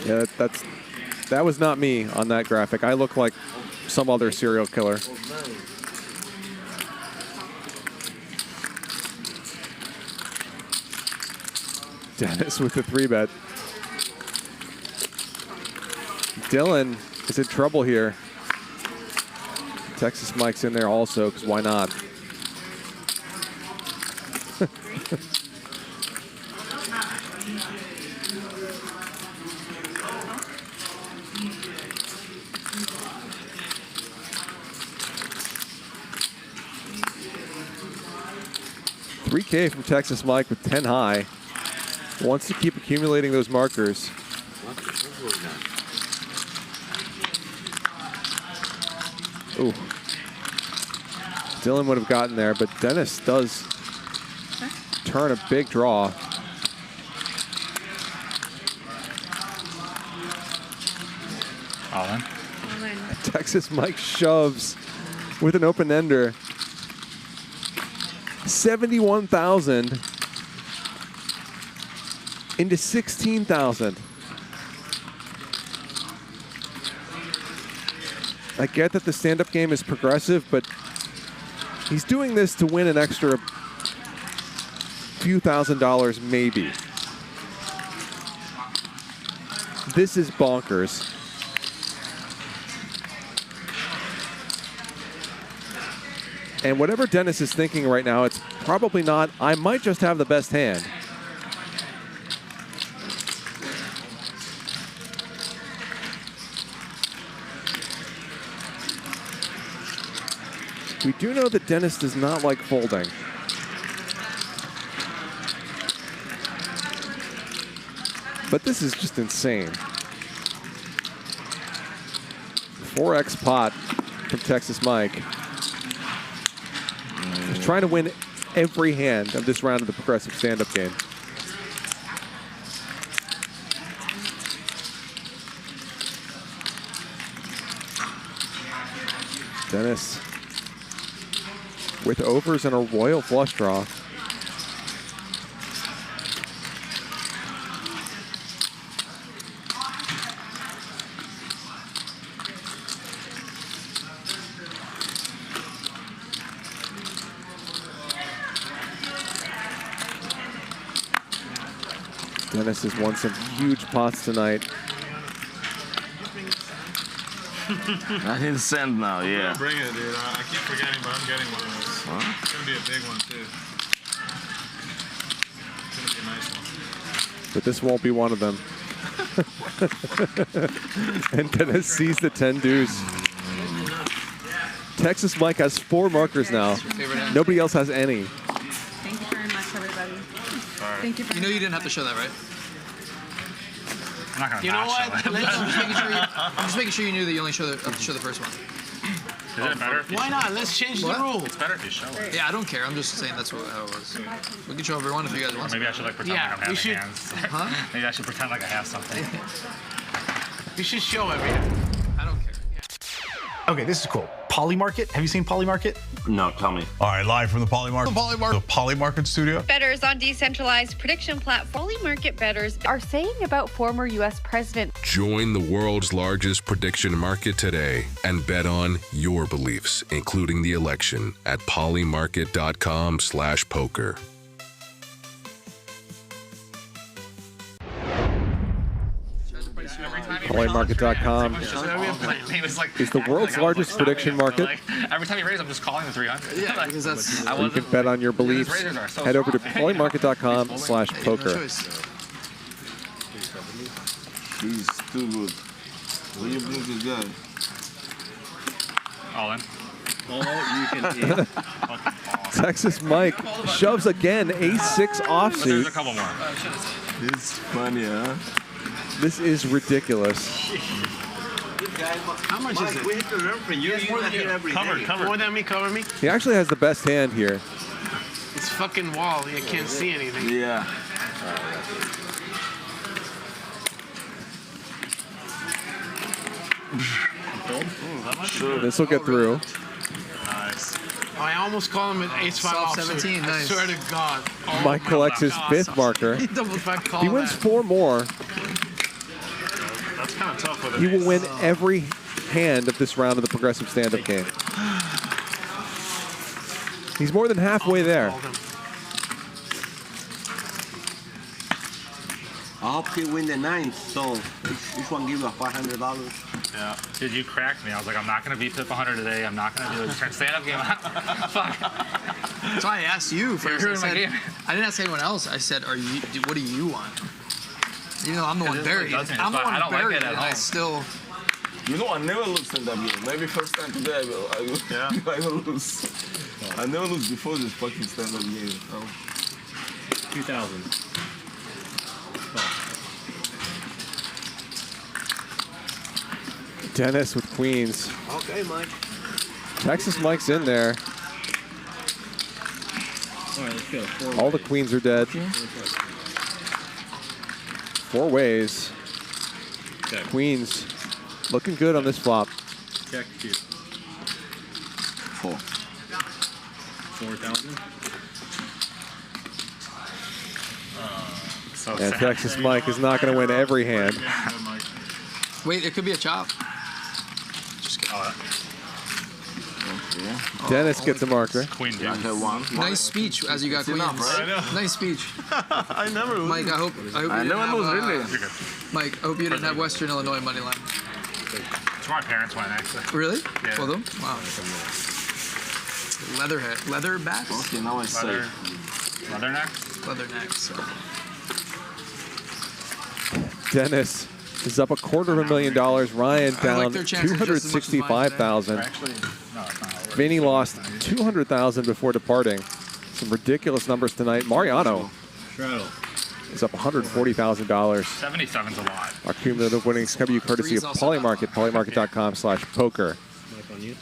Yeah, that was not me on that graphic. I look like some other serial killer. Dennis with the 3-bet. Dylan is in trouble here. Texas Mike's in there also, because why not? $3K from Texas Mike with 10 high. Wants to keep accumulating those markers. Ooh. Dylan would have gotten there, but Denis does turn a big draw. All in. Texas Mike shoves with an open ender. 71,000 into 16,000. I get that the stand-up game is progressive, but he's doing this to win an extra few $1,000s maybe. This is bonkers. And whatever Denis is thinking right now, it's probably not, I might just have the best hand. We do know that Denis does not like folding. But this is just insane. 4x pot from Texas Mike. He's trying to win every hand of this round of the progressive stand-up game. Denis with overs and a royal flush draw. Denis has won some huge pots tonight. I hit send now, yeah. Bring it, dude. I keep forgetting, but I'm getting one of those. Huh? It's going to be a big one, too. It's going to be a nice one. But this won't be one of them. And Denis sees the 10 deuce. Texas Mike has 4 markers now. Nobody else has any. Thank you very much, everybody. Thank you. You know you didn't have to show that, right? I'm not gonna You know not what? show it. I'm just making sure you knew that you only have to show the first one. Is it better? If you Why show not? it? Let's change the What? rule. It's better if you show it. Yeah, I don't care. I'm just saying that's how it was. We can show everyone if you guys want. Maybe I should like pretend Yeah, like I'm we having should- hands. Huh? Maybe I should pretend like I have something. You should show everything. I don't care. Okay, this is cool. Poly Market. Have you seen Poly Market? No, tell me. All right, live from the Poly Market. The Poly Market studio. Bettors on decentralized prediction platform. Poly Market bettors are saying about former U.S. President. Join the world's largest prediction market today and bet on your beliefs, including the election, at polymarket.com/poker. Polymarket.com is the world's largest prediction market. Every time you raise, I'm just calling the 300. Yeah, because that's. I You can bet on your beliefs. Head over to polymarket.com/poker. He's too good. What do you think this guy? All in. Oh, you can Texas Mike shoves again, ace-6 There's offsuit. a couple more. It's funny, huh? This is ridiculous. How much is it? We hit the learn from you. You hit every day. More than me, cover me. He actually has the best hand here. It's fucking wall. You can't see anything. Yeah. This will get through. Nice. Oh, I almost call him an ace-5 Soft offsuit. 17, I nice. swear to God. Oh Mike my collects his God. 5th marker. If I call He wins that. 4 more. That's kind of tough with He an will ace. win every hand of this round of the progressive stand-up game. He's more than halfway there. I hope he win the 9th, so each one give you $500. Yeah. Dude, you cracked me. I was like, I'm not going to beat Pip 100 today. I'm not going to do it. Turn stand-up game. Fuck. That's why I asked you first. ruining my game. I didn't ask anyone else. I said, what do you want? Even though I'm the one It buried. doesn't. I'm the I one don't like buried, it at and I all. still... You know, I never lose in that game. Maybe first time today I will lose. I never lose before this fucking stand-up game. Oh. 2,000. Dennis with queens. Okay, Mike. Texas Mike's in there. All right, let's go. All the queens are dead. 4 ways. Check. Queens looking good on this flop. Check 2. 4. 4,000. So And sad. Texas Mike is not going to win every hand. Wait, it could be a chop. Just Dennis gets a marker. Queen I have one. Nice speech as you got queens. enough, right? I know. Nice speech. I never lose. Mike, I hope I you never didn't lose, have, really. Mike, I hope you didn't have Western Illinois money line. It's where my parents went, actually. Really? Yeah. Both of them? Wow. Leather backs? Okay, now I say. Leatherneck? Leather necks. So. Dennis is up $250,000. Ryan I down like their chances just as much as mine $265,000. Actually, no, it's not. Vinny lost $200,000 before departing. Some ridiculous numbers tonight. Mariano Straddle. is up $140,000. 77's a lot. Our cumulative winnings come to you courtesy of Polymarket, polymarket.com/poker. Mike on you.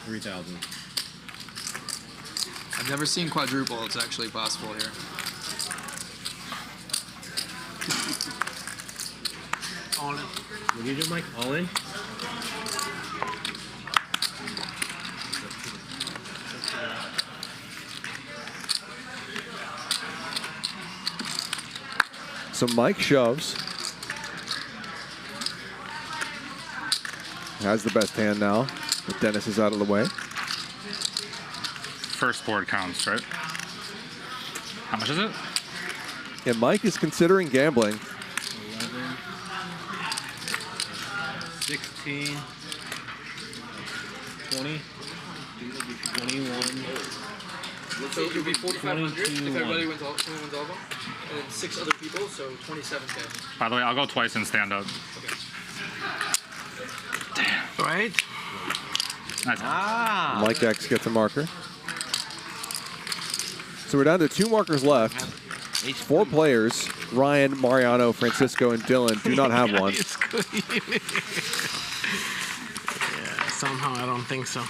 3,000. I've never seen quadruple. It's actually possible here. All in. What did you do, Mike? All in? So Mike shoves. Has the best hand now, but Dennis is out of the way. First board counts, right? How much is it? And Mike is considering gambling. 11. 16. 20. 21. So it would be 4,500 if 22, everybody wins all of them, and then 6 other people, so 27K. By the way, I'll go twice in stand-up. Right? Nice. Mike X gets a marker. So we're down to 2 markers left. 4 players, Ryan, Mariano, Francisco, and Dylan, do not have one. Yeah, somehow I don't think so.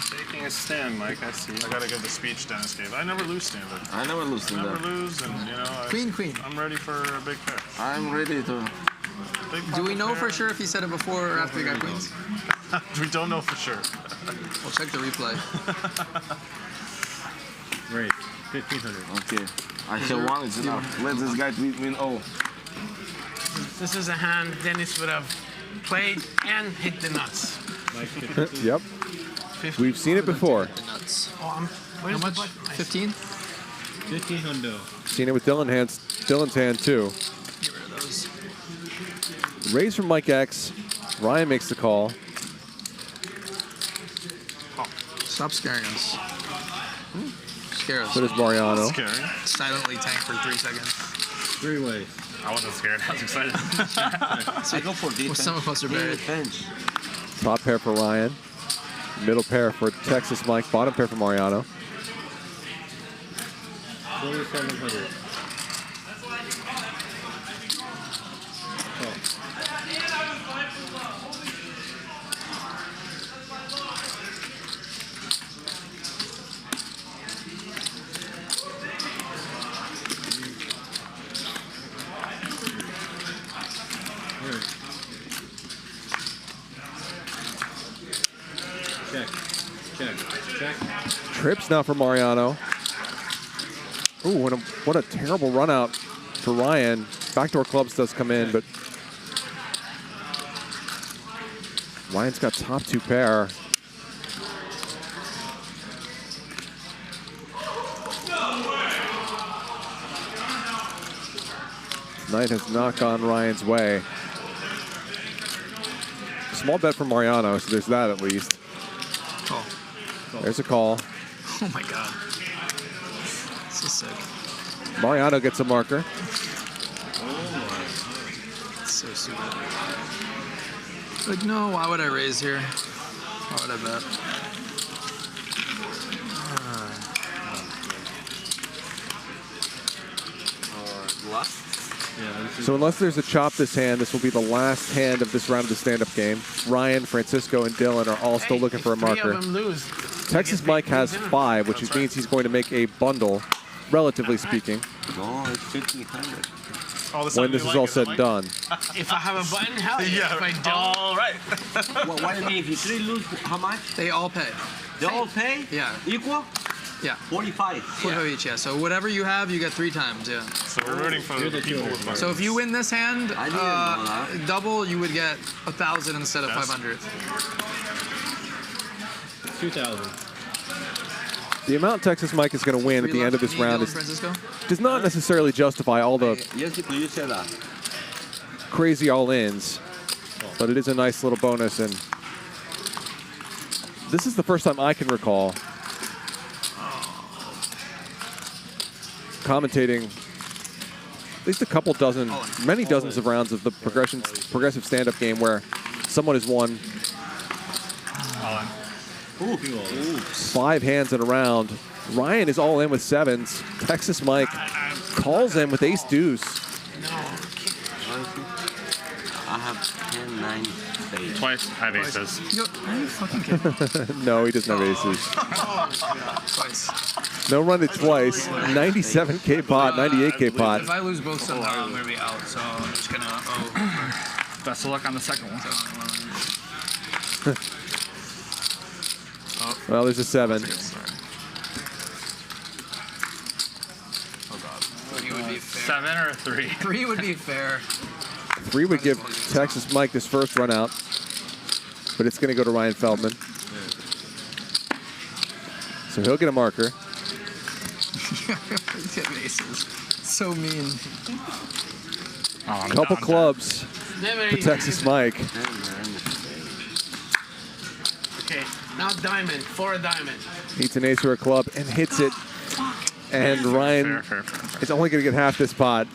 Taking a stand, Mike. I see. I gotta give the speech Dennis gave. I never lose stand-up. I never lose Never stand-up. lose, and you know. Queen. I'm ready for a big pair. I'm ready to. Do we know for sure if he said it before or after he got queens? We don't know for sure. We'll check the replay. Raise. 1,500. Okay. I have one. It's enough. Let this guy win all. This is a hand Dennis would have played and hit the nuts. Mike 52. Yep. 50. We've seen it before. The nuts. Oh, How much? 15? 1,500. Seen it with Dylan's hand too. Get rid of those. Raise from Mike X. Ryan makes the call. Stop scaring us. Scare us. So does Mariano. Scary. Silently tank for 3 seconds. 3 ways. I wasn't scared. I was excited. I go for defense. Well, some of us are buried. Defense. Top pair for Ryan. Middle pair for Texas Mike, bottom pair for Mariano. 2,700. Check. Trips now for Mariano. Ooh, what a terrible run out for Ryan. Backdoor clubs does come in, but Ryan's got top 2 pair. Tonight has not gone Ryan's way. Small bet for Mariano, so there's that at least. Call. There's a call. Oh my god. So sick. Mariano gets a marker. So stupid. Like, no, why would I raise here? Why would I bet? So unless there's a chop this hand, this will be the last hand of this round of the stand-up game. Ryan, Francisco, and Dylan are all still looking for a marker. Texas Mike has 5, which means he's going to make a bundle, relatively speaking. No, it's 1,500. When this is all said and done. If I have a button, hell yeah. If I don't, all right. Well, what do you mean? If you 3 lose, how much? They all pay. They all pay? Yeah. Equal? Yeah. 45. 45 each, yeah. So whatever you have, you get 3 times, yeah. So we're rooting for the people with markers. So if you win this hand, double, you would get 1,000 instead of 500. 2,000. The amount Texas Mike is going to win at the end of this round does not necessarily justify all the crazy all-ins, but it is a nice little bonus, and this is the first time I can recall commentating at least a couple dozen, many dozens of rounds of the progressive stand-up game where someone has won 5 hands in a round. Ryan is all in with 7s. Texas Mike calls in with ace deuce. I have 10, 9, 8. Twice I have aces. Are you fucking kidding? No, he doesn't have aces. Twice. No run it twice. 97K pot, 98K pot. If I lose both somehow, I'm going to be out, so I'm just going to Best of luck on the second one. Well, there's a 7. Would be fair. 7 or 3? 3 would be fair. 3 would give Texas Mike this first run out, but it's going to go to Ryan Feldman. So he'll get a marker. Aces. So mean. Couple clubs for Texas Mike. Okay, now diamond, for a diamond. Needs an ace or a club and hits it. And Ryan is only going to get half this pot.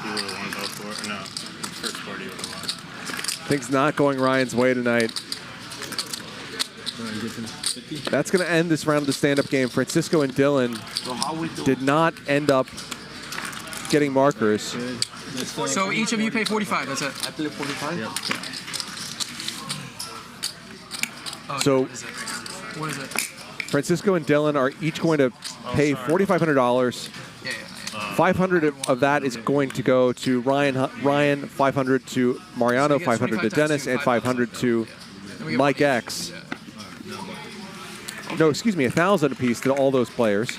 You would have won both boards. No, first board you would have won. Things not going Ryan's way tonight. That's going to end this round of the stand-up game. Francisco and Dylan did not end up getting markers. So each of you pay 45, that's it. I play 45? Yeah. Oh, So what is it? Francisco and Dylan are each going to pay $4,500. 500 of that is going to go to Ryan, 500 to Mariano, 500 to Dennis, and 500 to Mike X. No, excuse me, 1,000 apiece to all those players.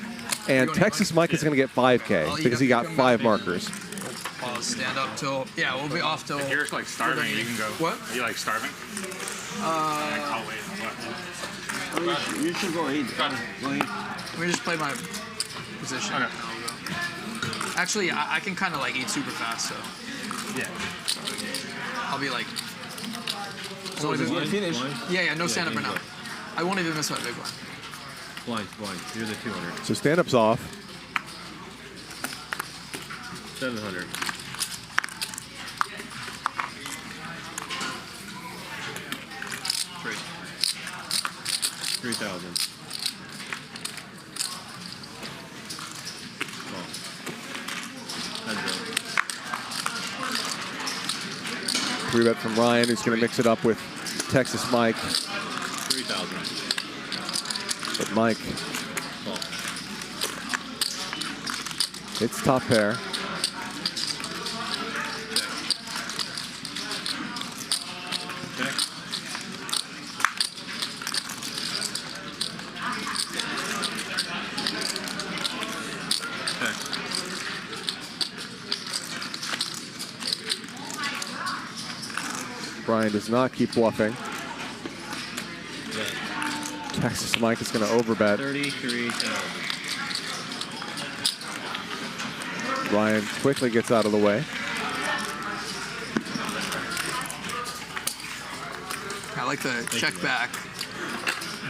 And Texas Mike is going to get 5K because he got 5 markers. I'll stand up till, yeah, we'll be off till. If you're like starving, you can go. What? Are you like starving? I'll wait. You should go eat. Go eat. Let me just play my position. Okay. Actually, I can kind of like eat super fast, so. Yeah. I'll be like. So is it finish? Yeah, no stand up right now. I won't even miss my big one. Blind. You're the 200. So stand-up's off. 700. 3,000. Three bet from Ryan, who's going to mix it up with Texas Mike. 3,000. But Mike, it's top pair. Brian does not keep bluffing. Texas Mike is going to overbet. 33,000. Ryan quickly gets out of the way. I like the check back.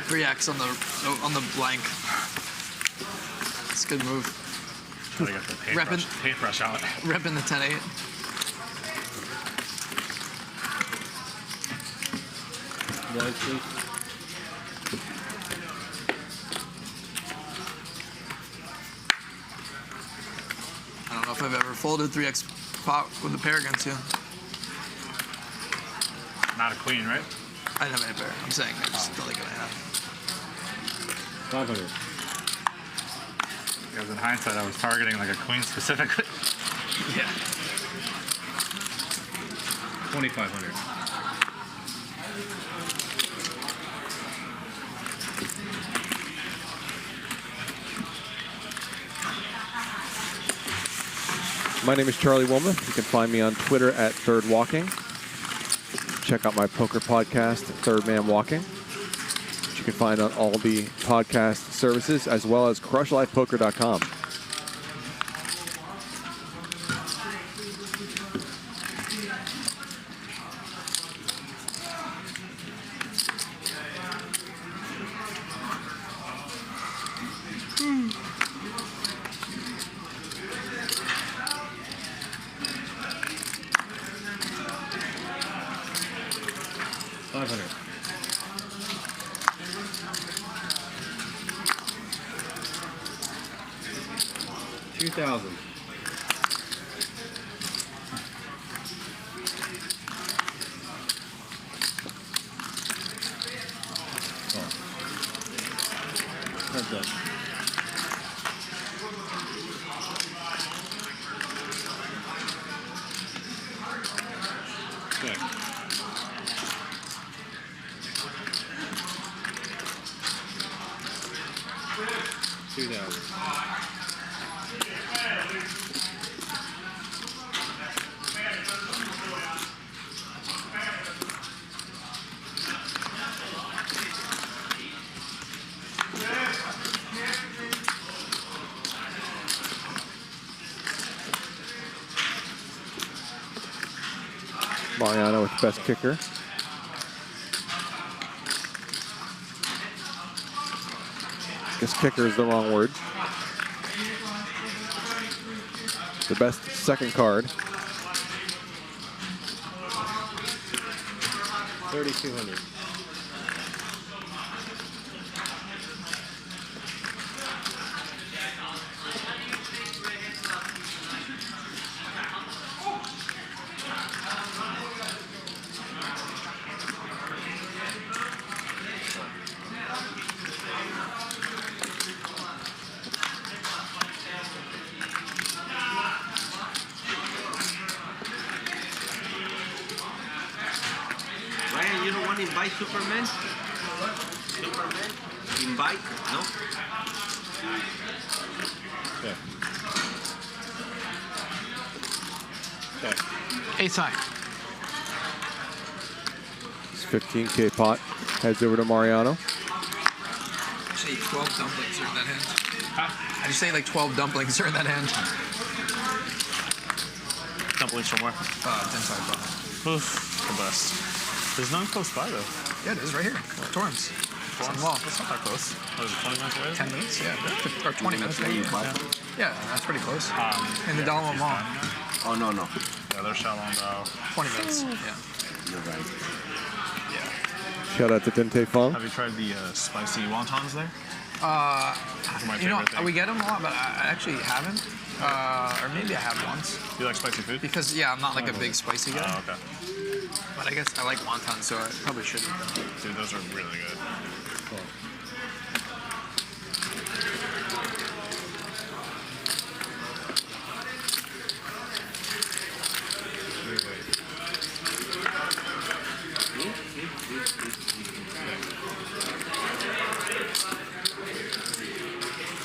3x on the blank. It's a good move. Trying to get the paintbrush out. Repping the 10-8. I don't know if I've ever folded 3x pot with a pair against you. Not a queen, right? I didn't have any pair. I'm saying I just don't think I have. 500. Because in hindsight, I was targeting like a queen specifically. Yeah. 2,500. My name is Charlie Wilmoth. You can find me on Twitter at Third Walking. Check out my poker podcast, Third Man Walking, which you can find on all the podcast services, as well as CrushLifePoker.com. Mariano with best kicker. Guess kicker is the wrong word. The best second card. 3,200. Ryan, you don't want to invite Superman? Superman? Invite? No? Okay. Ace high. This 15K pot heads over to Mariano. I just ate 12 dumplings during that hand. I just ate like 12 dumplings during that hand. Dumplings from where? Inside bar. Oof, the best. There's none close by though. Yeah, it is right here. Torrance. It's on the wall. That's not that close. What is it, 20 minutes away? 10 minutes, yeah. Or 20 minutes, maybe. Yeah, that's pretty close. In the Delaware Mall. Oh, no, no. Yeah, they're Shalom though. 20 minutes, yeah. You're right. Yeah. Shout out to Dente Fong. Have you tried the spicy wontons there? You know, we get them a lot, but I actually haven't. Or maybe I have once. You like spicy food? Because, yeah, I'm not like a big spicy guy. Oh, okay. But I guess I like wontons, so I probably should eat them. Dude, those are really good. Cool.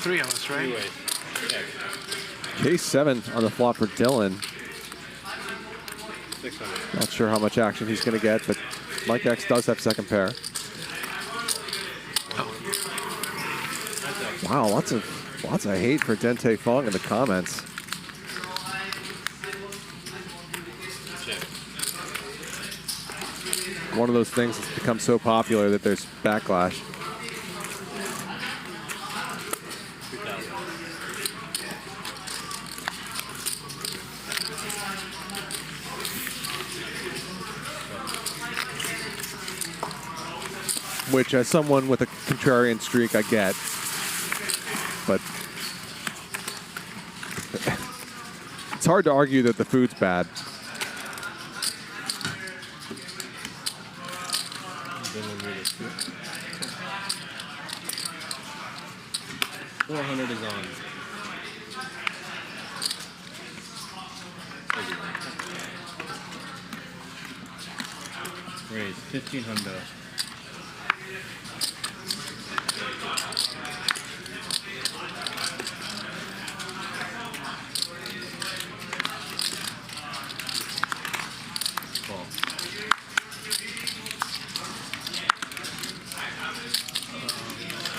Three of us, right? Case 7 on the flop for Dylan. Not sure how much action he's going to get, but Mike X does have second pair. Wow, lots of hate for Dente Fong in the comments. One of those things that's become so popular that there's backlash. Which, as someone with a contrarian streak, I get. But it's hard to argue that the food's bad. $400 is on. Raise $1,500.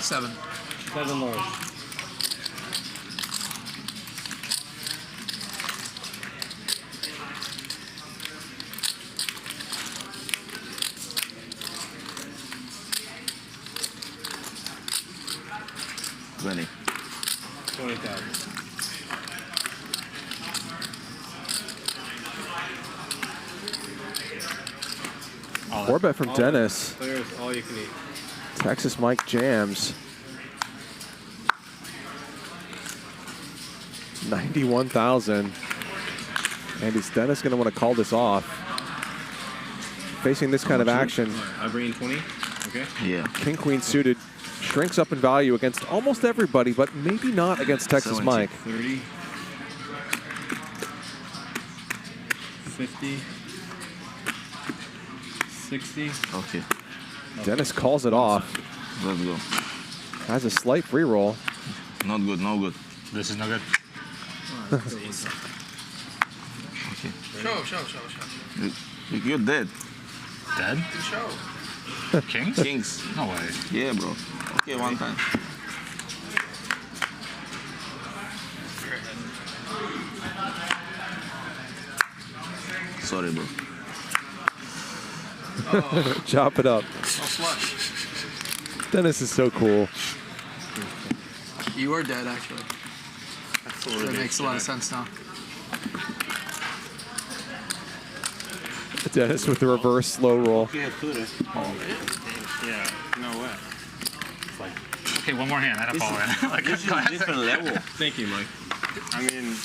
Seven. 7 large. $20,000. 4-bet from Denis. Players, all you can eat. Texas Mike jams. 91,000. And is Denis going to want to call this off? Facing this kind of action. I bring in 20. Okay. Yeah. King Queen suited shrinks up in value against almost everybody, but maybe not against Texas Mike. 30. 50. 60. Okay. Denis calls it off. Let's go. Has a slight free roll. Not good, no good. This is no good. Okay. Show. You're dead. Dead? Show. Kings? Kings. No way. Yeah, bro. Okay, one time. Sorry, bro. Chop it up. No slush. Denis is so cool. You are dead, actually. That makes a lot of sense now. Denis with the reverse slow roll. Yeah, no way. It's like, okay, one more hand. I had a fall in. Like, This is a different level. Thank you, Mike. I mean,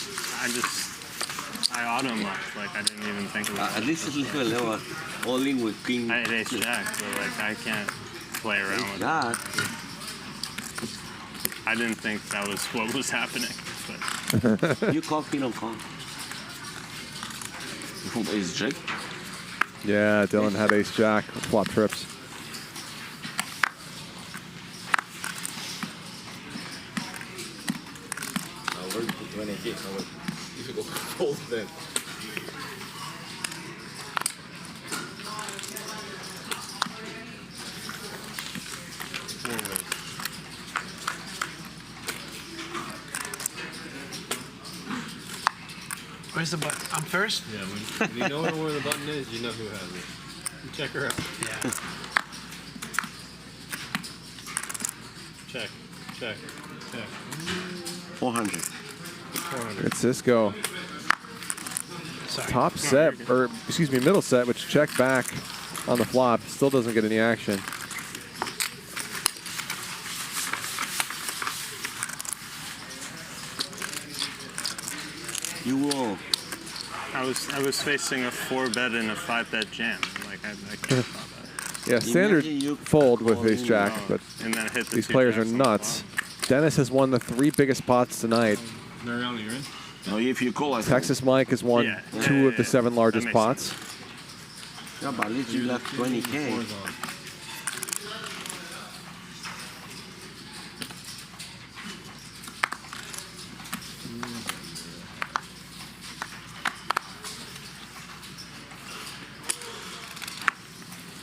I auto mucked. Like, I didn't even think about it. This is different level. All in with king. I had ace jack, so like, I can't play around with that. I didn't think that was what was happening. But You call king on call. From ace jack? Yeah, Dylan had ace jack with flop trips. Where's the 20 hit? You should go fold then. Where's the button? I'm first? Yeah, when you know where the button is, you know who has it. You check her out. Yeah. Check. 400. 400. Good Cisco. Sorry. Top set, or excuse me, middle set, which check back. on the flop. Still doesn't get any action. You will. I was facing a 4-bet and a 5-bet jam. Like I couldn't stop that. Yeah, standard fold with ace jack, but And then hit the these two players are jacks on the nuts. Dennis has won the 3 biggest pots tonight. Mariano, you're in? No, if you call, I Texas Mike has won 2 of the 7 largest pots. Yeah, but at least you left 20K.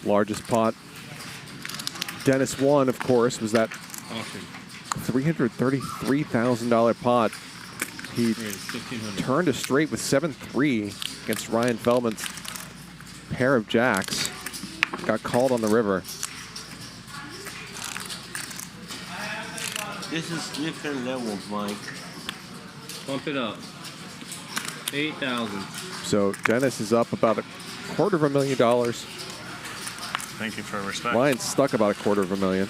Largest pot Dennis won, of course, was that $333,000 pot. He turned a straight with 7-3 against Ryan Feldman's pair of jacks. Got called on the river. This is different levels, Mike. Bump it up. 8,000. So Dennis is up about $250,000. Thank you for respect. Ryan's stuck about $250,000.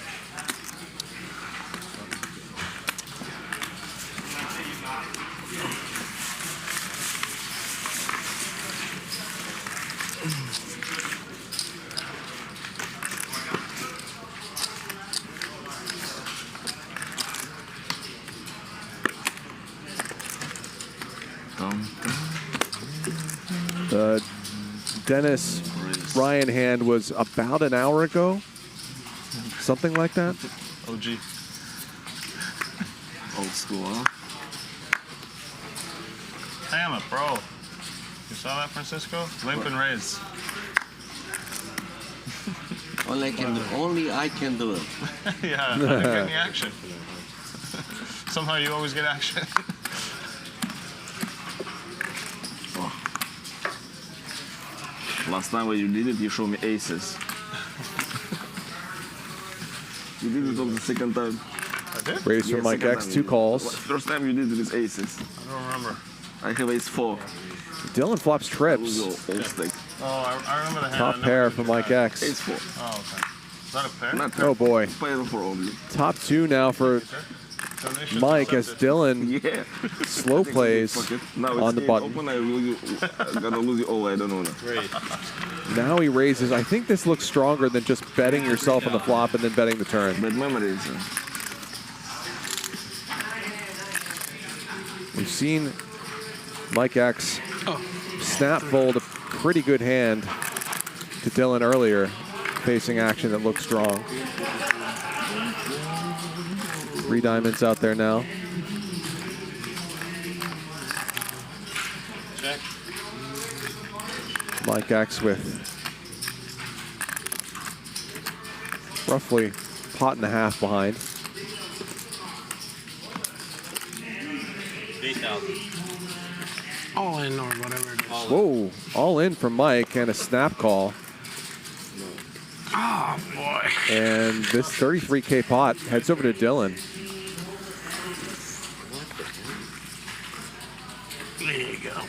The Dennis Ryan hand was about an hour ago, something like that. OG. Old school, huh? Damn it, bro. You saw that, Francisco? Limp and raise. Only I can do it. Yeah, I didn't get any action. Somehow you always get action. Last time when you did it, you showed me aces. You did it on the second time. I did? Raise from Mike X, 2 calls. First time you did it is aces. I don't remember. I have ace 4. Dylan flops trips. Oh, I remember the hand. Top pair for Mike X. Ace 4. Oh, okay. Is that a pair? Not Oh boy. Pair for only. Top 2 now for Mike as Dylan slow plays on the button. Open, I'm gonna lose it all. I don't know. Now he raises. I think this looks stronger than just betting yourself on the flop and then betting the turn. Bad memories. We've seen Mike X snap fold a pretty good hand to Dylan earlier, facing action that looks strong. 3 diamonds out there now. Check. Mike X with roughly pot and a half behind. 8,000. All in or whatever it is. Whoa, all in from Mike and a snap call. Oh, boy. And this 33K pot heads over to Dylan. There you go.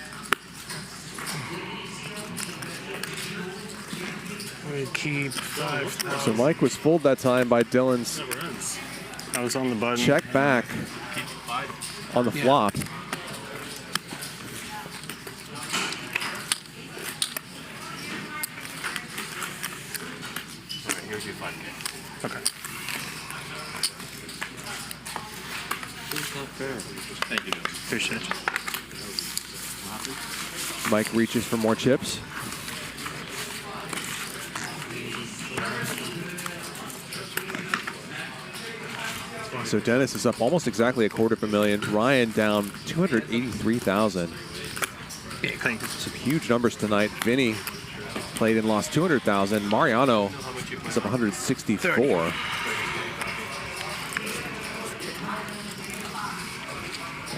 We keep 5,000. So Mike was fooled that time by Dylan's I was on the button. check back on the flop. All right, here's your 5K. Okay. Thank you. Appreciate you. Mike reaches for more chips. So Dennis is up almost exactly $250,000. Ryan down 283,000. Thank you. Some huge numbers tonight. Vinny played and lost 200,000. Mariano is up 164.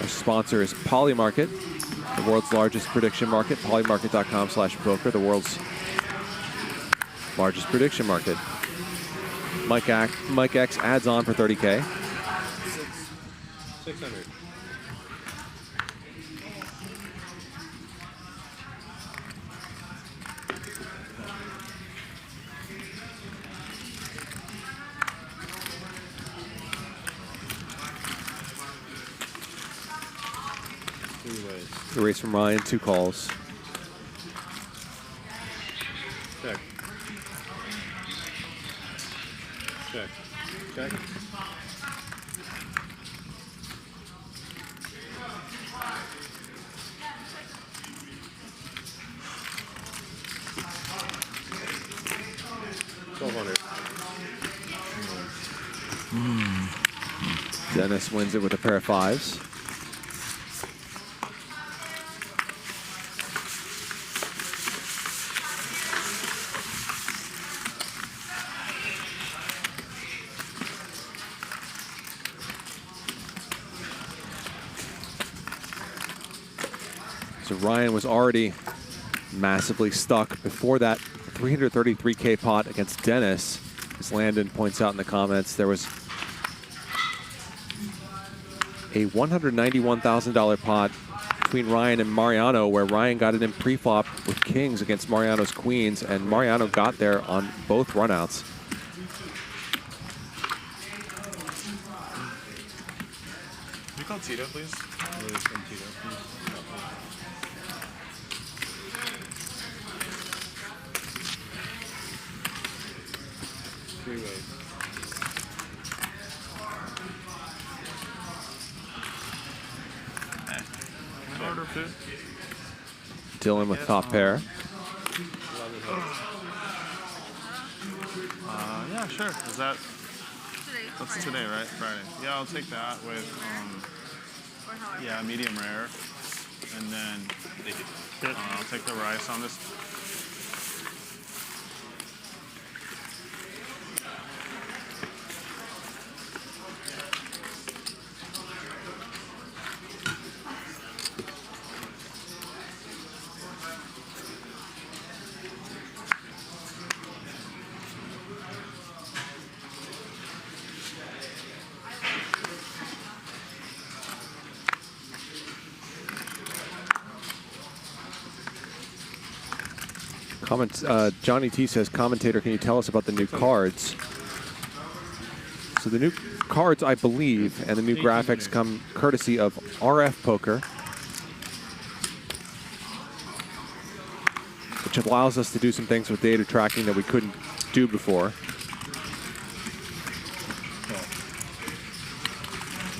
Our sponsor is Polymarket, the world's largest prediction market. Polymarket.com/poker, the world's largest prediction market. Mike X adds on for 30K. 600. The race from Ryan, 2 calls. Check. Check. Check. Denis wins it with a pair of 5s. So Ryan was already massively stuck before that 333K pot against Denis. As Landon points out in the comments, there was a $191,000 pot between Ryan and Mariano, where Ryan got it in pre-flop with kings against Mariano's queens, and Mariano got there on both runouts. Can you call Tito, please? Three-way. Order food. Dylan with top pair. Yeah, sure. Is that? That's today, right? Friday. Yeah, I'll take that with, yeah, medium rare, and then I'll take the rice on this. Johnny T says, commentator, can you tell us about the new cards? So the new cards, I believe, and the new graphics come courtesy of RF Poker, which allows us to do some things with data tracking that we couldn't do before.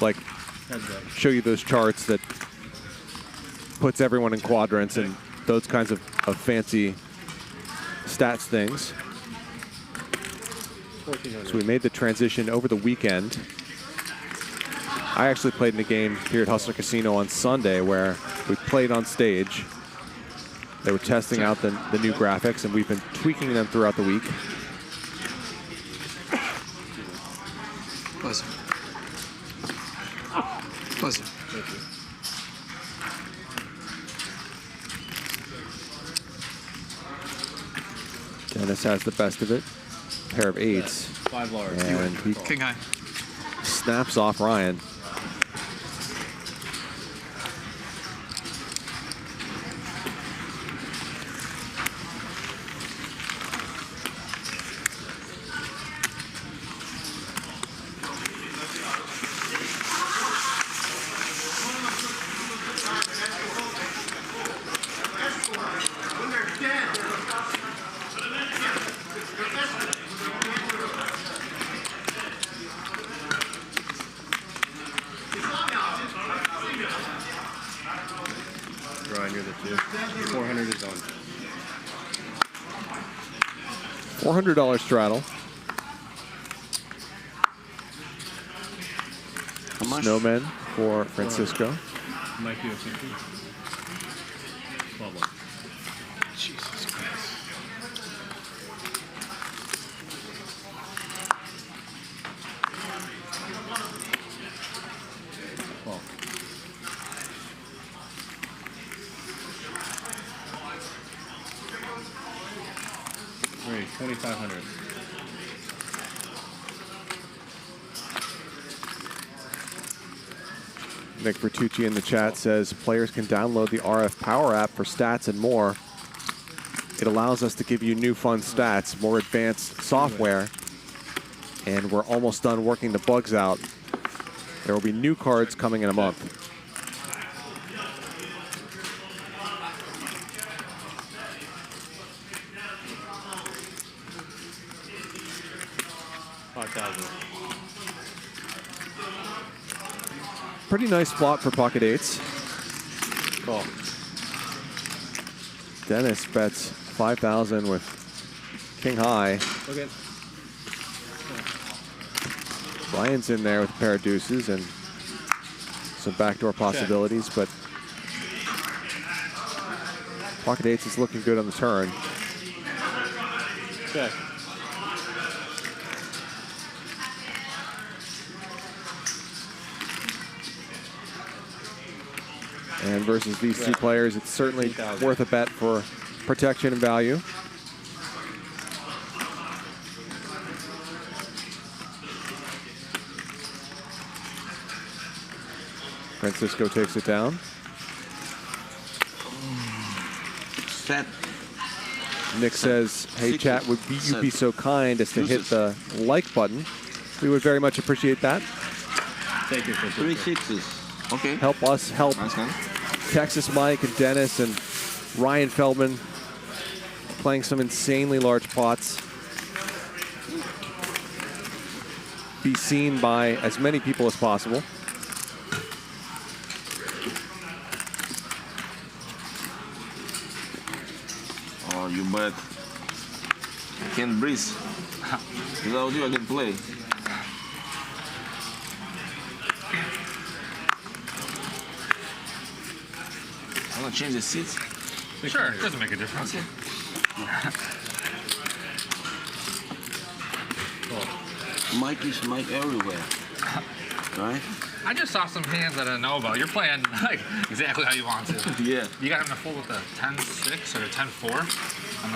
Like show you those charts that puts everyone in quadrants and those kinds of fancy stats things. So we made the transition over the weekend. I actually played in a game here at Hustler Casino on Sunday where we played on stage. They were testing out the new graphics, and we've been tweaking them throughout the week. Pleasure. Pleasure. Thank you. Denis has the best of it. Pair of 8s. 5 large. And he King high. snaps off Ryan. Ryan, you're the 2. 400 is on. $400 straddle. Snowmen for Francisco. Might be a 50. 12 large. Jesus Christ. Well. 2,500. Nick Bertucci in the chat says players can download the RF Power app for stats and more. It allows us to give you new fun stats, more advanced software, and we're almost done working the bugs out. There will be new cards coming in a month. 5,000. Pretty nice spot for pocket eights. Call. Denis bets 5,000 with king high. Okay. Ryan's in there with a pair of deuces and some backdoor possibilities, but pocket eights is looking good on the turn. Check. And versus these two players, it's certainly worth a bet for protection and value. Francisco takes it down. Set. Nick says, hey chat, would you be so kind as to hit the like button? We would very much appreciate that. Thank you. 3 6s. Okay. Help us help Texas Mike and Denis and Ryan Feldman playing some insanely large pots. Be seen by as many people as possible. Oh, you bet. I can't breathe. Without you, I can play. I'm gonna change the seats. Sure, it doesn't make a difference. Mike is Mike everywhere, right? I just saw some hands that I didn't know about. You're playing like exactly how you want to. Yeah. You got him to fold with a 10-6 or a 10-4. And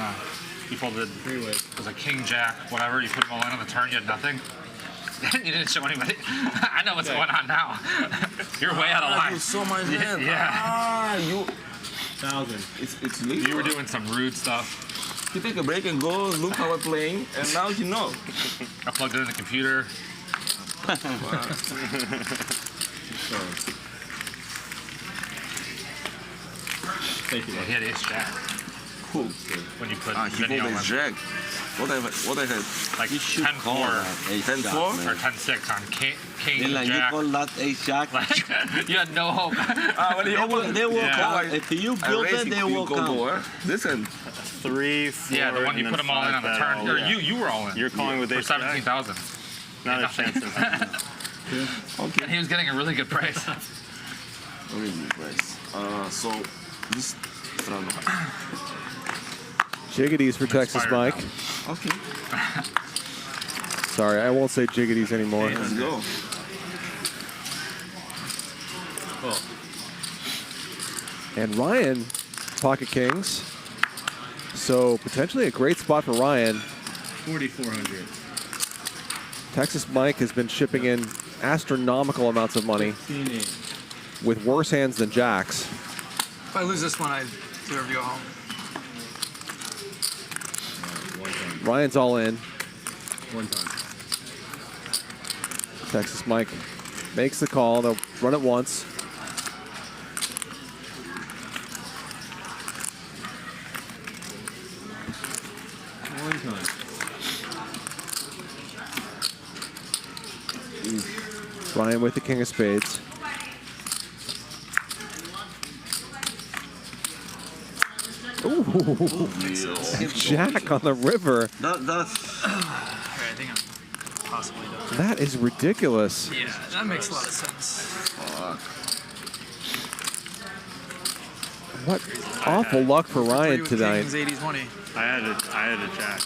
you folded, it was a king-jack, whatever. You put them all in on the turn, you had nothing. You didn't show anybody. I know what's going on now. You're way out of line. You saw my hand. Yeah. Ah, you. 1,000. It's legal. You were doing some rude stuff. You take a break and go look how I'm playing, and now you know. I plugged it in the computer. Thank you. Yeah, he had ace-jack. Cool. When you put he Vinny folded on. Jack. What I had? Like 10-4 or 10-6 on king Like you jack. call that ace jack? Like, you had no hope. They will come. If you build it, they will come. Listen. 3, 4. Yeah, the one you put them all in on the turn. Or you were all in. You're calling with for ace jack? 17,000. Not a chance. Okay. And he was getting a really good price. Really good price. So this. Jiggities for Texas Mike. Okay. Sorry, I won't say jiggities anymore. Let's go. And Ryan, pocket kings. So potentially a great spot for Ryan. 4,400. Texas Mike has been shipping in astronomical amounts of money with worse hands than jacks. If I lose this one, I deserve to go home. Ryan's all in. One time. Texas Mike makes the call. They'll run it once. One time. Ryan with the king of spades. Ooh, jack on the river. That's. I think I'm possibly done. That is ridiculous. Yeah, that makes a lot of sense. What awful luck for Ryan tonight. Kings, 80s, 20. I had a jack.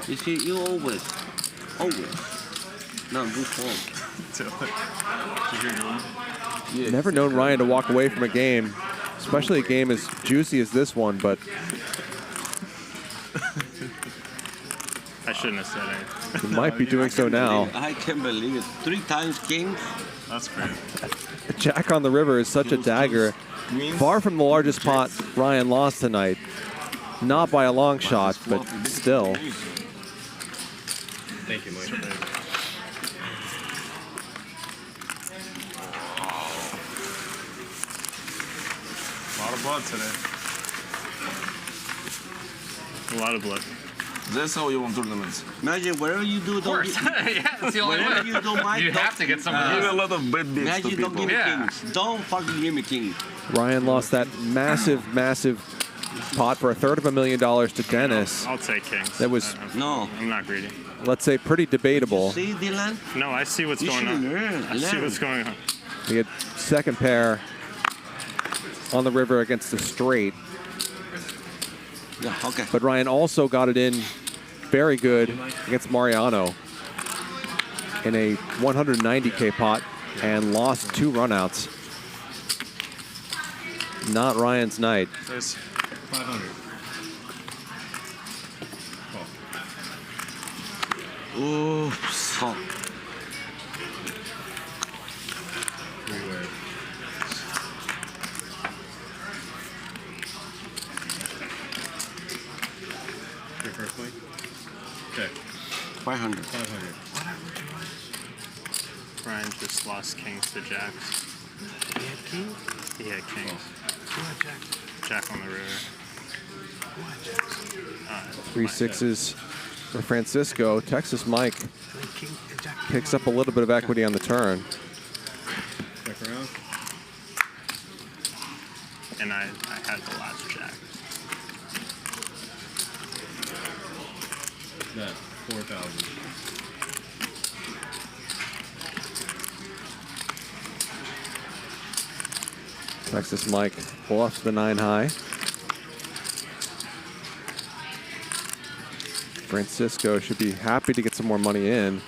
You see, you always. No, good form. Never known Ryan to walk away from a game, especially a game as juicy as this one, but I shouldn't have said it. he might be doing so now. I can't believe it. 3 times king. That's great. A jack on the river is such a dagger. Far from the largest pot Ryan lost tonight. Not by a long shot, but still. Thank you, Mike. A lot of blood today. A lot of blood. That's how you won tournaments. Imagine wherever you do, don't Yeah, that's the only wherever way. you do Mike, You have to get someone Give else. a lot of bad beats to Imagine people. don't give me kings. Don't fucking give me king. Ryan lost that massive, massive pot for $250,000 to Dennis. I'll take kings. That was, no, I'm not greedy. let's say, pretty debatable. See, Dylan? No, I see what's You going should on. learn, I see learn. what's going on. We had second pair on the river against the straight. Yeah, okay. But Ryan also got it in very good against Mariano in a 190K pot and lost 2 runouts. Not Ryan's night. There's 500. Oops. Oh. Your first point? Okay. 500. 500. Ryan just lost kings to jacks. He had king? He had kings. Who had jack? Jack on the river. Who had jacks? 3 6s for Francisco. Texas Mike King and jack. picks up a little bit of equity on the turn. Check around. And I had the last jack. That 4,000. Texas Mike bluffs the 9 high. Francisco should be happy to get some more money in.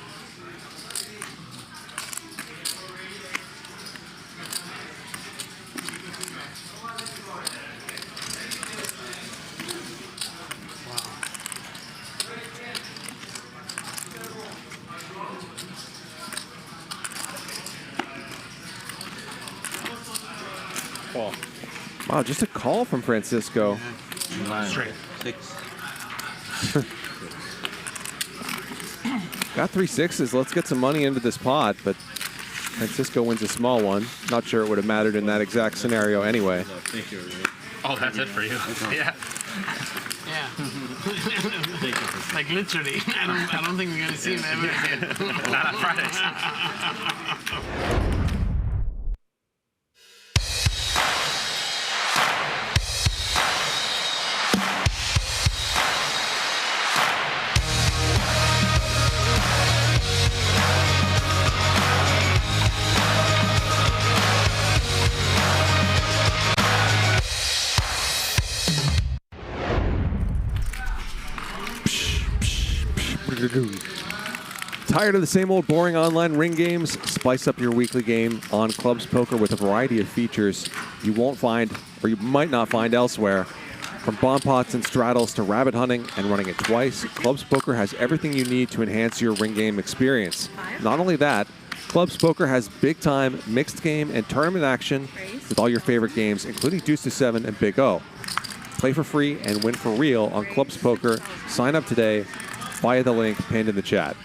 Call. Wow, just a call from Francisco. Straight. 6. Got 3 6s. Let's get some money into this pot, but Francisco wins a small one. Not sure it would have mattered in that exact scenario anyway. Thank you. Oh, that's it for you. Yeah. Yeah. Like literally. I don't think we're gonna see him ever again. Not on Fridays. Tired of the same old boring online ring games? Spice up your weekly game on Clubs Poker with a variety of features you won't find, or you might not find elsewhere. From bomb pots and straddles to rabbit hunting and running it twice, Clubs Poker has everything you need to enhance your ring game experience. Not only that, Clubs Poker has big-time mixed game and tournament action with all your favorite games, including Deuce to 7 and Big O. Play for free and win for real on Clubs Poker. Sign up today via the link pinned in the chat.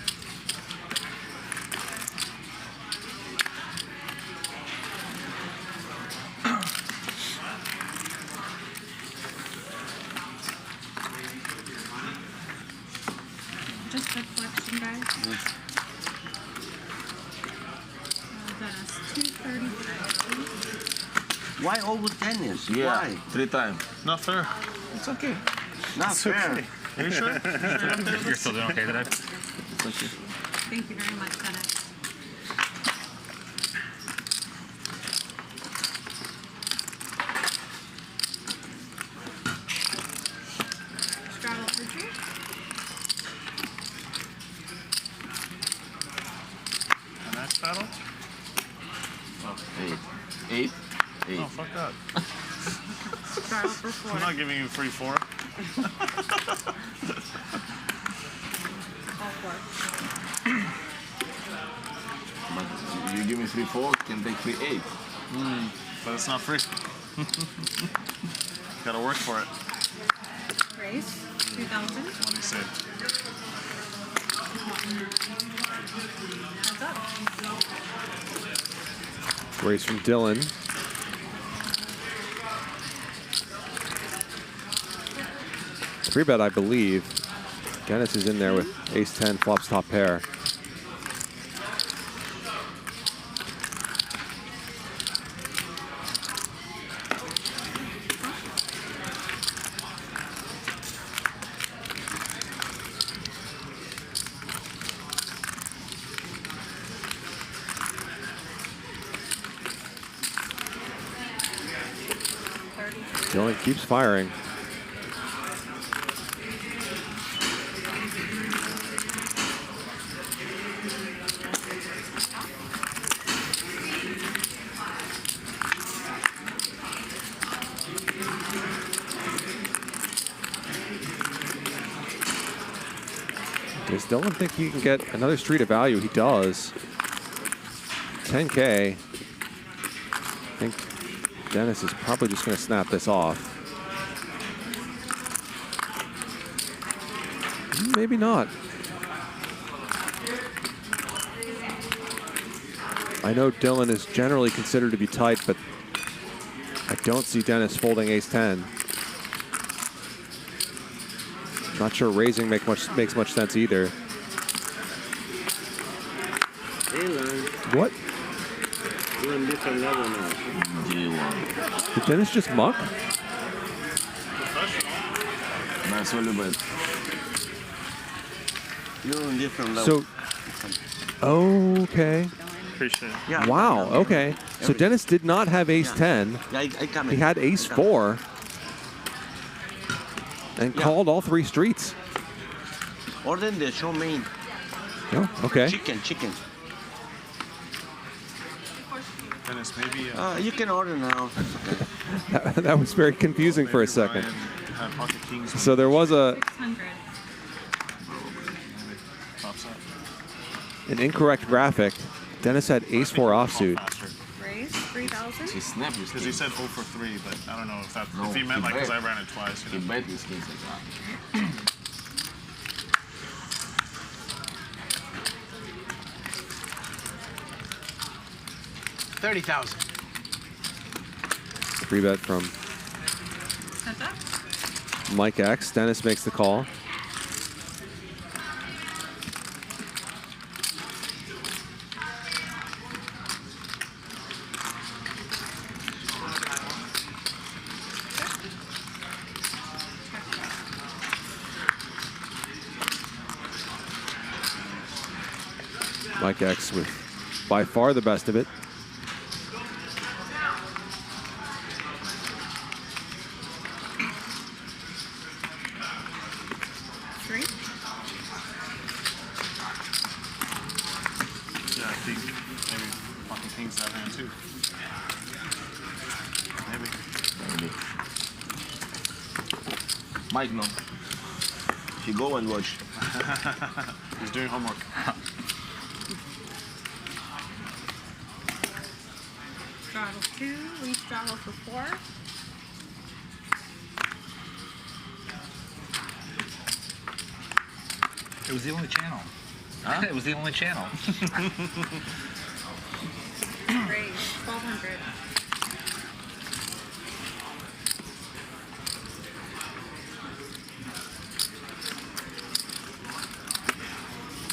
Just a collection, guys. Dennis, 235. Why always Dennis? Yeah, Why? 3 times. Not fair. It's okay. Not It's fair. okay. Are you sure? You're still doing okay today? It's okay. Thank you very much, Dennis. Straddle for 2. And that's battle? Oh, 8. 8? 8. Oh, fuck that. Straddle for 4. I'm not giving you free 4. All 4. But you give me 3 4, can take 3 8. But it's not free. Gotta work for it. Raise, 2,000. What do you say? Heads up. Race from Dylan. Three bet, I believe. Denis is in there with ace-10, flops top pair. Dylan keeps firing. Does Dylan think he can get another street of value? He does. 10K. I think Denis is probably just going to snap this off. Maybe not. I know Dylan is generally considered to be tight, but I don't see Denis folding ace-10. Not sure raising makes much sense either. What? You're on different level now. Did Denis just muck? That's a little bit. You're on different level. So, okay. Appreciate it. Yeah. Wow, okay. So Denis did not have ace-10. Yeah, he had ace-4. And called all 3 streets. Order the show main. Oh, okay. Chicken. Denis, maybe. You can order now. That was very confusing for a second. Pocket kings. So there was an incorrect graphic. Denis had ace-4 offsuit. Raise 3,000. He snapped his Because he king. said 0 for 3, but I don't know if that No, if he meant he like because I bet. ran it twice. He bet his kings like that. 30,000. 3-bet from Mike X. Denis makes the call. Mike X with by far the best of it. Yeah, I think maybe pocket kings that hand too. Maybe. Mike, no. You go and watch. He's doing homework. Straddle 2, re-straddle for 4. It was the only channel. Huh? It was the only channel. Raise 1,200.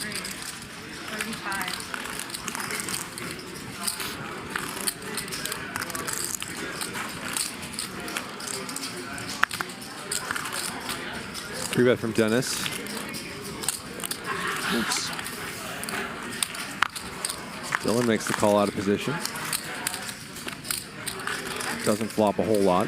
Raise 35. Three bet from Denis. Oops. Dylan makes the call out of position. Doesn't flop a whole lot.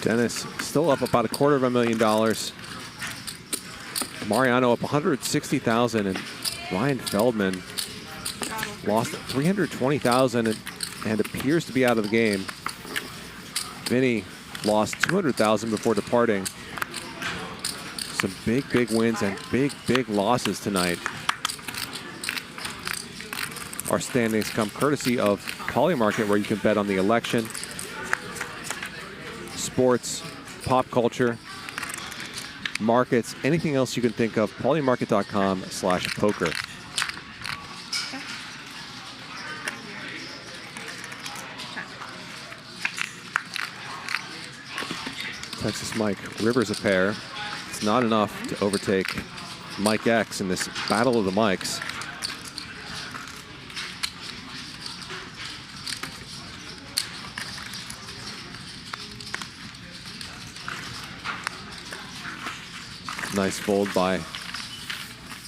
Denis still up about $250,000. Mariano up 160,000, and Ryan Feldman lost 320,000 and appears to be out of the game. Vinny lost 200,000 before departing. some big, big wins and big, big losses tonight. Our standings come courtesy of Poly Market, where you can bet on the election, sports, pop culture, markets, anything else you can think of. Polymarket.com/poker. Texas Mike Rivers a pair. It's not enough to overtake Mike X in this battle of the mics. Nice fold by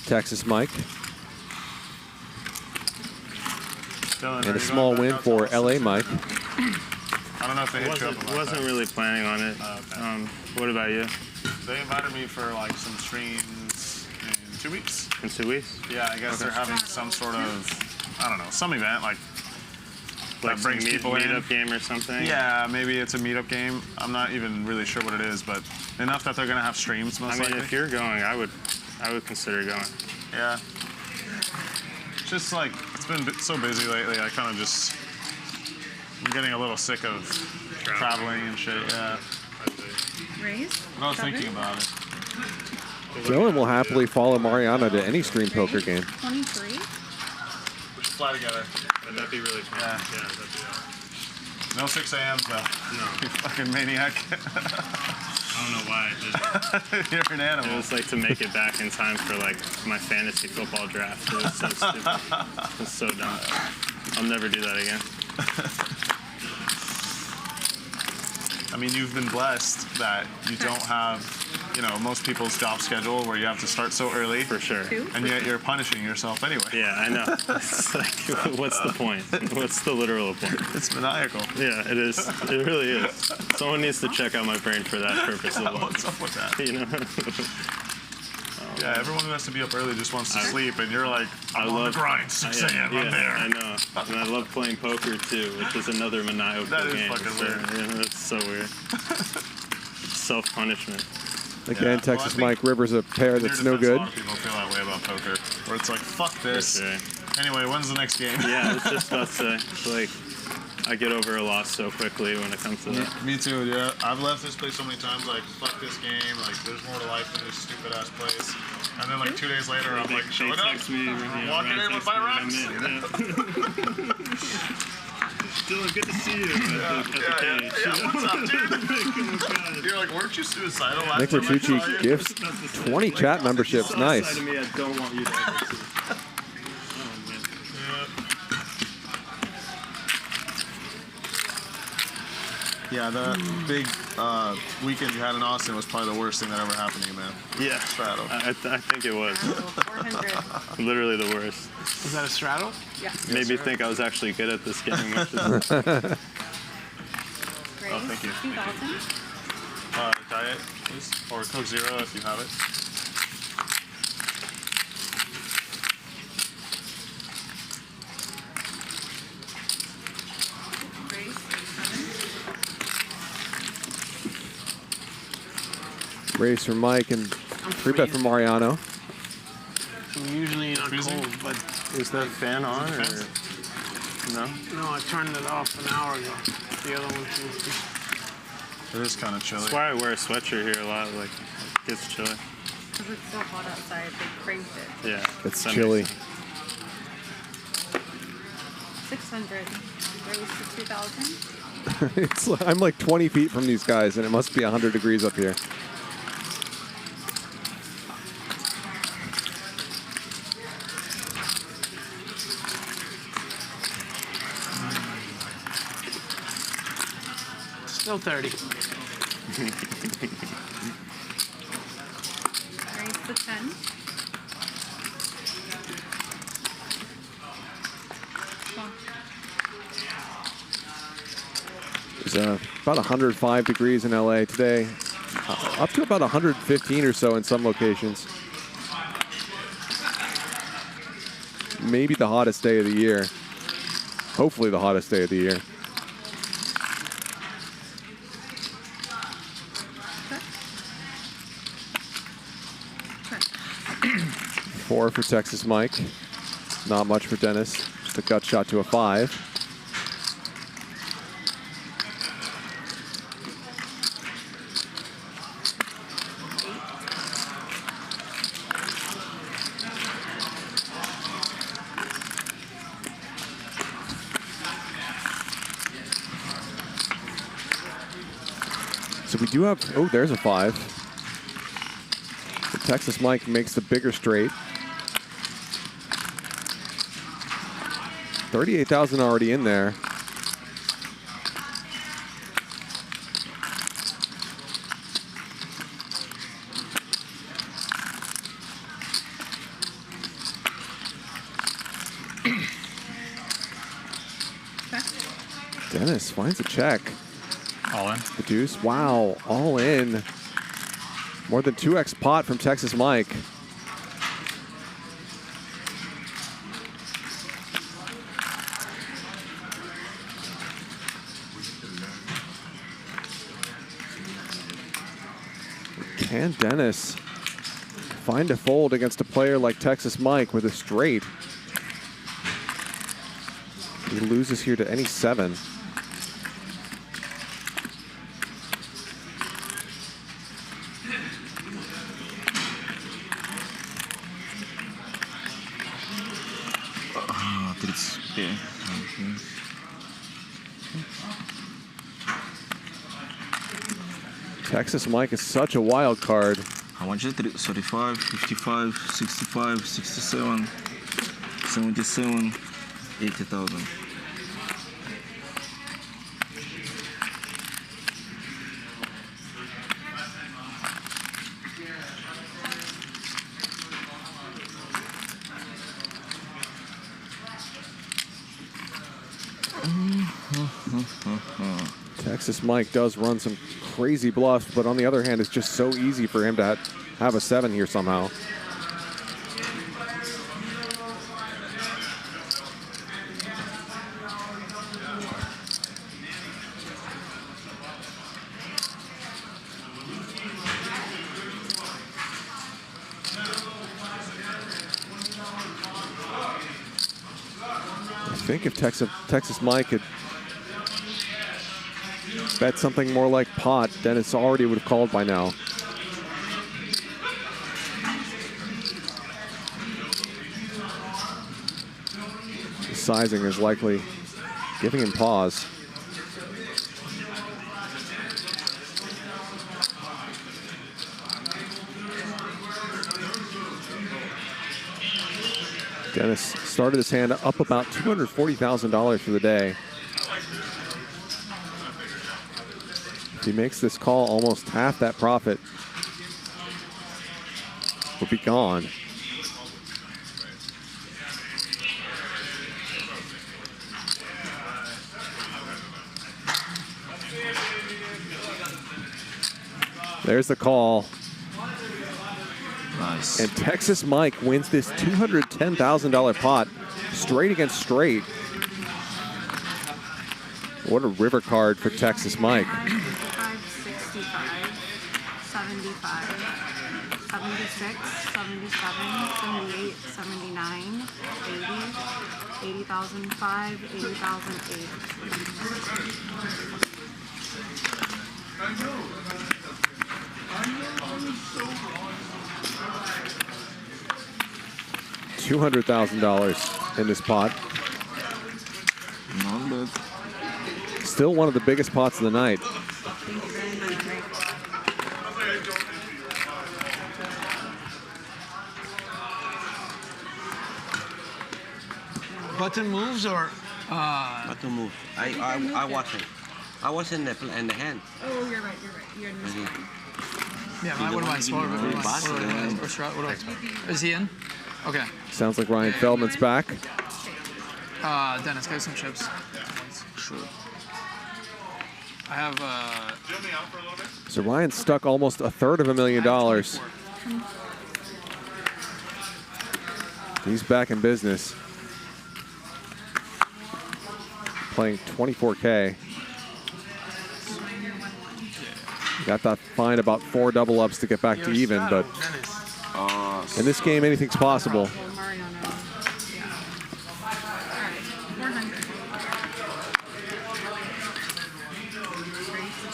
Texas Mike. Dylan, And a small win for LA Mike. I don't know if they hit you up about Wasn't really planning on it. What about you? They invited me for like some streams in 2 weeks. In 2 weeks? Yeah, I guess they're having some sort of, I don't know, some event like that Like brings some people in. meetup game or something? Yeah, maybe it's a meetup game. I'm not even really sure what it is, but enough that they're gonna have streams most I mean, likely. if you're going, I would consider going. Yeah. Just like, it's been so busy lately, I kind of just, I'm getting a little sick of traveling and shit, yeah. Raise? But I was thinking about it. Dylan will happily follow Mariano to any stream poker game. 23. We should fly together. That'd be really fun. Yeah. That'd be No 6 a.m. though. No. You fucking maniac. I don't know why I did it. You're an animal. It was like to make it back in time for like my fantasy football draft. It was so stupid. It was so dumb. I'll never do that again. I mean, you've been blessed that you don't have, you know, most people's job schedule where you have to start so early. For sure. And yet you're punishing yourself anyway. Yeah, I know. It's like, what's the point? What's the literal point? It's maniacal. Yeah, it is. It really is. Someone needs to check out my brain for that purpose alone. What's up with that? You know? Yeah, everyone who has to be up early just wants to sleep, and you're like, I'm I on love the grind, 6 a.m., Yeah, I'm there. I know. And I love playing poker too, which is another maniacal That is game. fucking weird. Yeah, that's so weird. Self-punishment. Again, Texas Mike Rivers a pair that's no good. A lot of people feel that way about poker, where it's like, fuck this. For sure. Anyway, when's the next game? Yeah, I was just about to say, it's like, I get over a loss so quickly when it comes to that. Me too, yeah. I've left this place so many times, like, fuck this game, like, there's more to life than this stupid-ass place. And then, like, 2 days later, I'm like, showing up, walking in with my rocks. Dylan, good to see you. Yeah, what's up, dude? You're like, weren't you suicidal last Nick time I saw Bertucci you? gifts 20 chat memberships. Nice. Side of me I don't want you to ever see. Yeah, the big weekend you had in Austin was probably the worst thing that ever happened to you, man. Yeah. Straddle. I think it was. 400. Literally the worst. Is that a straddle? Yeah. Made me think I was actually good at this game. Which is, Oh, thank you. 2,000. Diet, please. Or Coke Zero if you have it. Raise for Mike and free bet for Mariano. I'm usually not cold, but is that fan on or no? no, I turned it off an hour ago. The other one too. It is kind of chilly. That's why I wear a sweatshirt here a lot. Like, it gets chilly. Because it's so hot outside, they cranked it. Yeah. It's that chilly. makes sense. 600. Raise to 2,000. I'm like 20 feet from these guys, and it must be 100 degrees up here. Still 30. Raise to 10. It's about 105 degrees in LA today, up to about 115 or so in some locations. Maybe the hottest day of the year. Hopefully the hottest day of the year. 4 for Texas Mike. Not much for Denis. Just a gut shot to a 5. So we do have, oh, there's a 5. So Texas Mike makes the bigger straight. 38,000 already in there. Denis finds a check. All in. The deuce. Wow, all in. More than 2x pot from Texas Mike. Can Denis find a fold against a player like Texas Mike with a straight? He loses here to any 7. Texas Mike is such a wild card. How much is it? 35, 55, 65, 67, 77, 80,000. Texas Mike does run some crazy bluffs, but on the other hand, it's just so easy for him to have a 7 here somehow. I think if Texas Mike had bet something more like pot, Denis already would have called by now. The sizing is likely giving him pause. Denis started his hand up about $240,000 for the day. If he makes this call, almost half that profit will be gone. There's the call. Nice. And Texas Mike wins this $210,000 pot straight against straight. What a river card for Texas Mike. 65, 75, 76, 77, 78, 79, 80, 80,005, 80,008. $200,000 in this pot. Not bad. Still one of the biggest pots of the night. Button moves or? Button move. I watch it. I was in the hand. Oh, you're right. You're in this one. Yeah, what am I supposed to? Is he in? Okay. Sounds like Ryan Feldman's back. Denis, get some chips. Sure. I have. So Ryan stuck almost $250,000. He's back in business. Playing 24K. Got that fine about 4 double ups to get back to even, but lost. In this game, anything's possible. Well, Mariano. Yeah. All right. 400.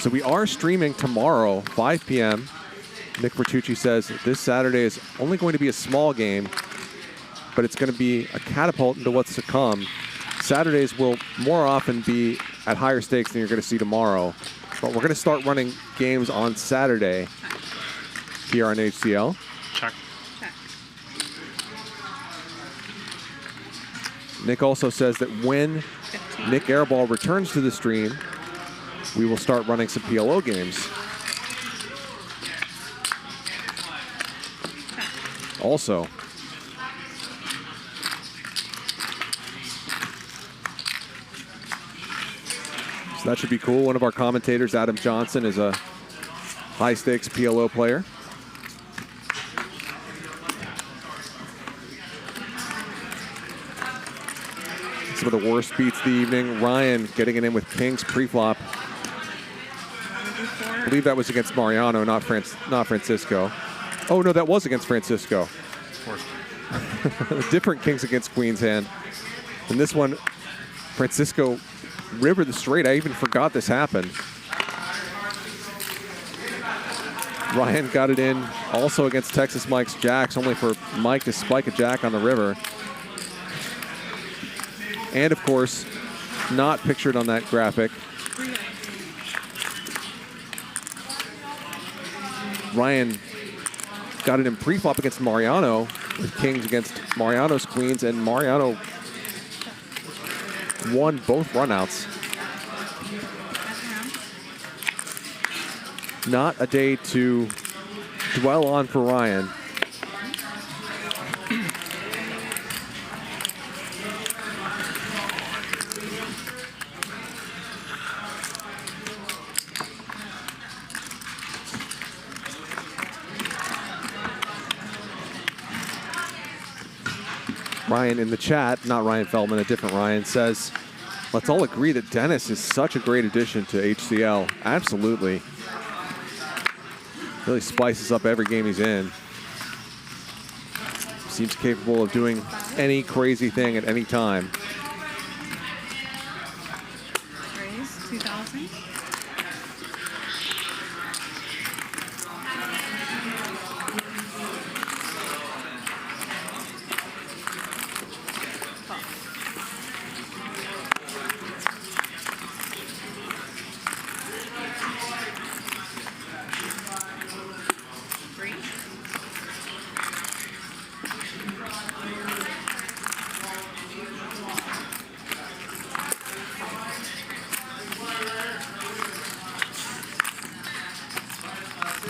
So we are streaming tomorrow, 5 p.m. Nick Bertucci says this Saturday is only going to be a small game, but it's going to be a catapult into what's to come. Saturdays will more often be at higher stakes than you're going to see tomorrow. But we're going to start running games on Saturday here on HCL. Check. Nick also says that when Nick Airball returns to the stream, we will start running some PLO games. Also, so that should be cool. One of our commentators, Adam Johnson, is a high-stakes PLO player. Some of the worst beats of the evening. Ryan getting it in with Kings pre-flop. I believe that was against Mariano, not Francisco. Oh, no, that was against Francisco. Different Kings against Queens hand. And this one, Francisco rivered the straight. I even forgot this happened. Ryan got it in also against Texas Mike's jacks, only for Mike to spike a jack on the river. And, of course, not pictured on that graphic, Ryan got it in pre-flop against Mariano, with Kings against Mariano's Queens, and Mariano won both runouts. Not a day to dwell on for Ryan. Ryan in the chat, not Ryan Feldman, a different Ryan, says, let's all agree that Denis is such a great addition to HCL. Absolutely. Really spices up every game he's in. Seems capable of doing any crazy thing at any time. Raise 2,000.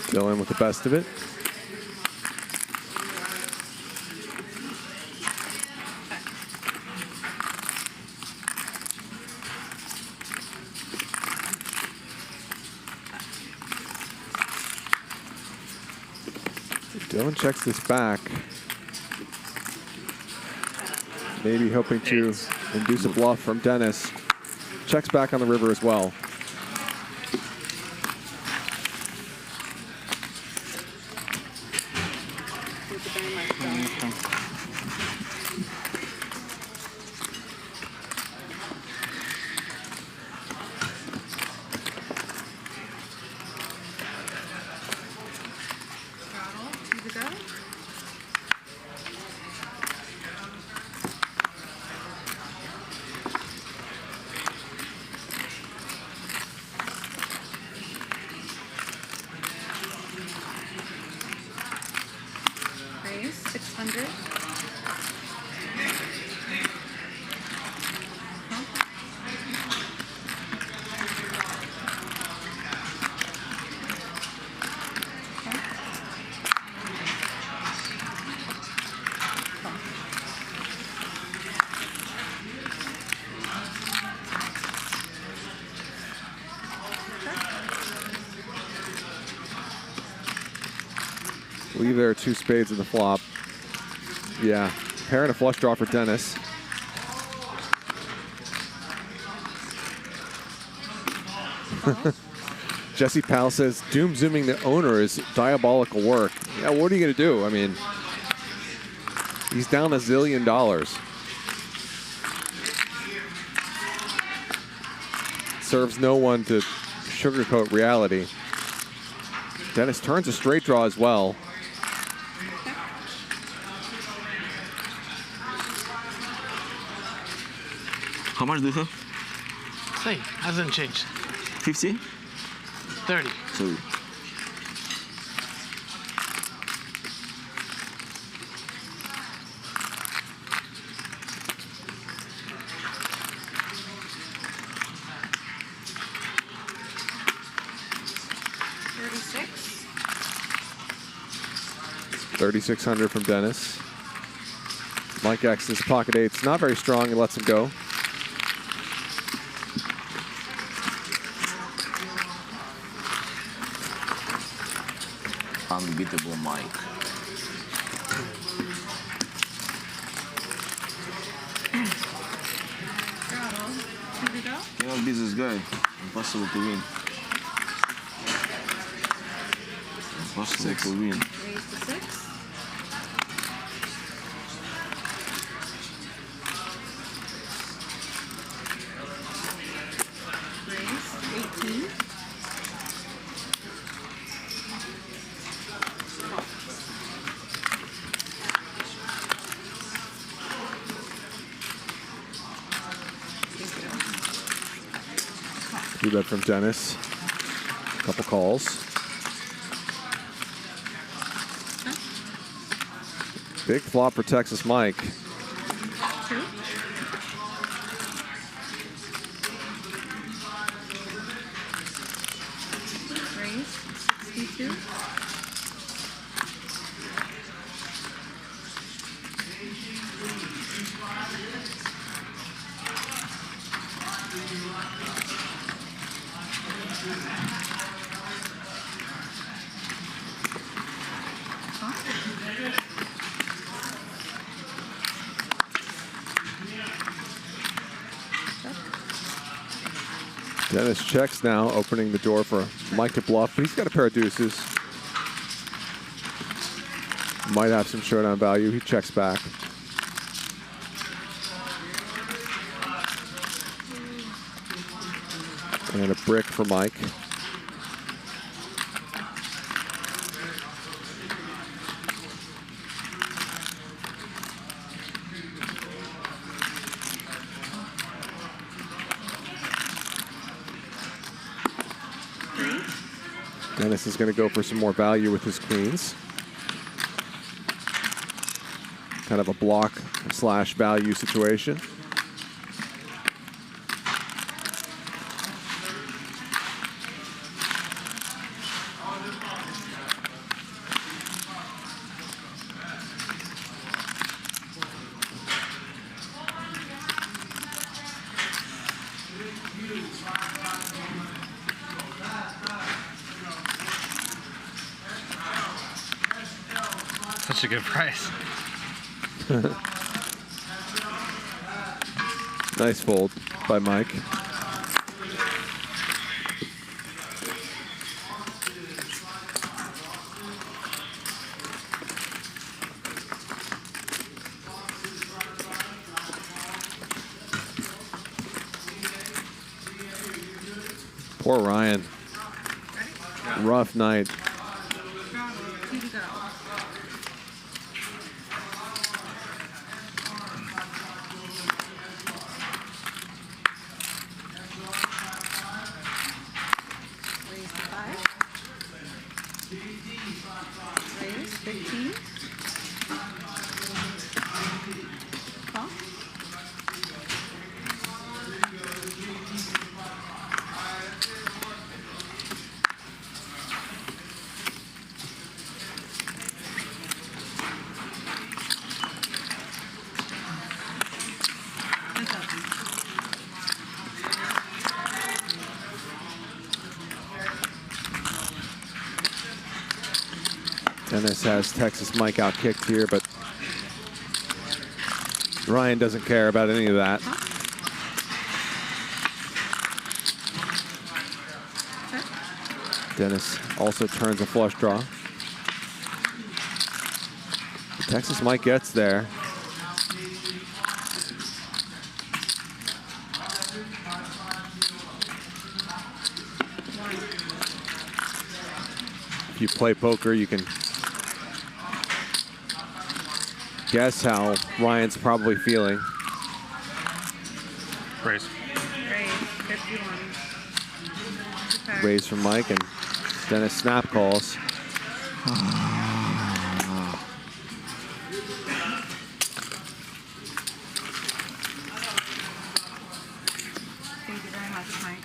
Still in with the best of it. Dylan checks this back. Maybe hoping to induce a bluff from Denis. Checks back on the river as well. Raise 600. I believe there are two spades in the flop. Yeah, pair and a flush draw for Denis. Jesse Powell says, doom zooming the owner is diabolical work. Yeah, what are you going to do? I mean, He's down $1 zillion. Serves no one to sugarcoat reality. Denis turns a straight draw as well. How much do you have? Same, hasn't changed. 50? 30. Sorry. $3,600 from Denis. Mike X's pocket eights, not very strong. He lets him go. Unbeatable Mike. Cannot beat this guy. Impossible to win. Impossible to win. Raise to 6. Raise 18. Do that from Denis. Couple calls. Big flop for Texas Mike. 2. Raise 62. Denis checks now, opening the door for Mike to bluff, but he's got a pair of deuces. Might have some showdown value. He checks back. And a brick for Mike. Denis is going to go for some more value with his queens. Kind of a block slash value situation. Such a good price. Nice fold by Mike. Poor Ryan. Rough night. Raise 15. Call. Denis has Texas Mike out kicked here, but Ryan doesn't care about any of that. Denis also turns a flush draw. Texas Mike gets there. If you play poker, you can guess how Ryan's probably feeling. Raise. Raise, 51. Okay. Raise from Mike, and Dennis snap calls. Thank you very much, Mike.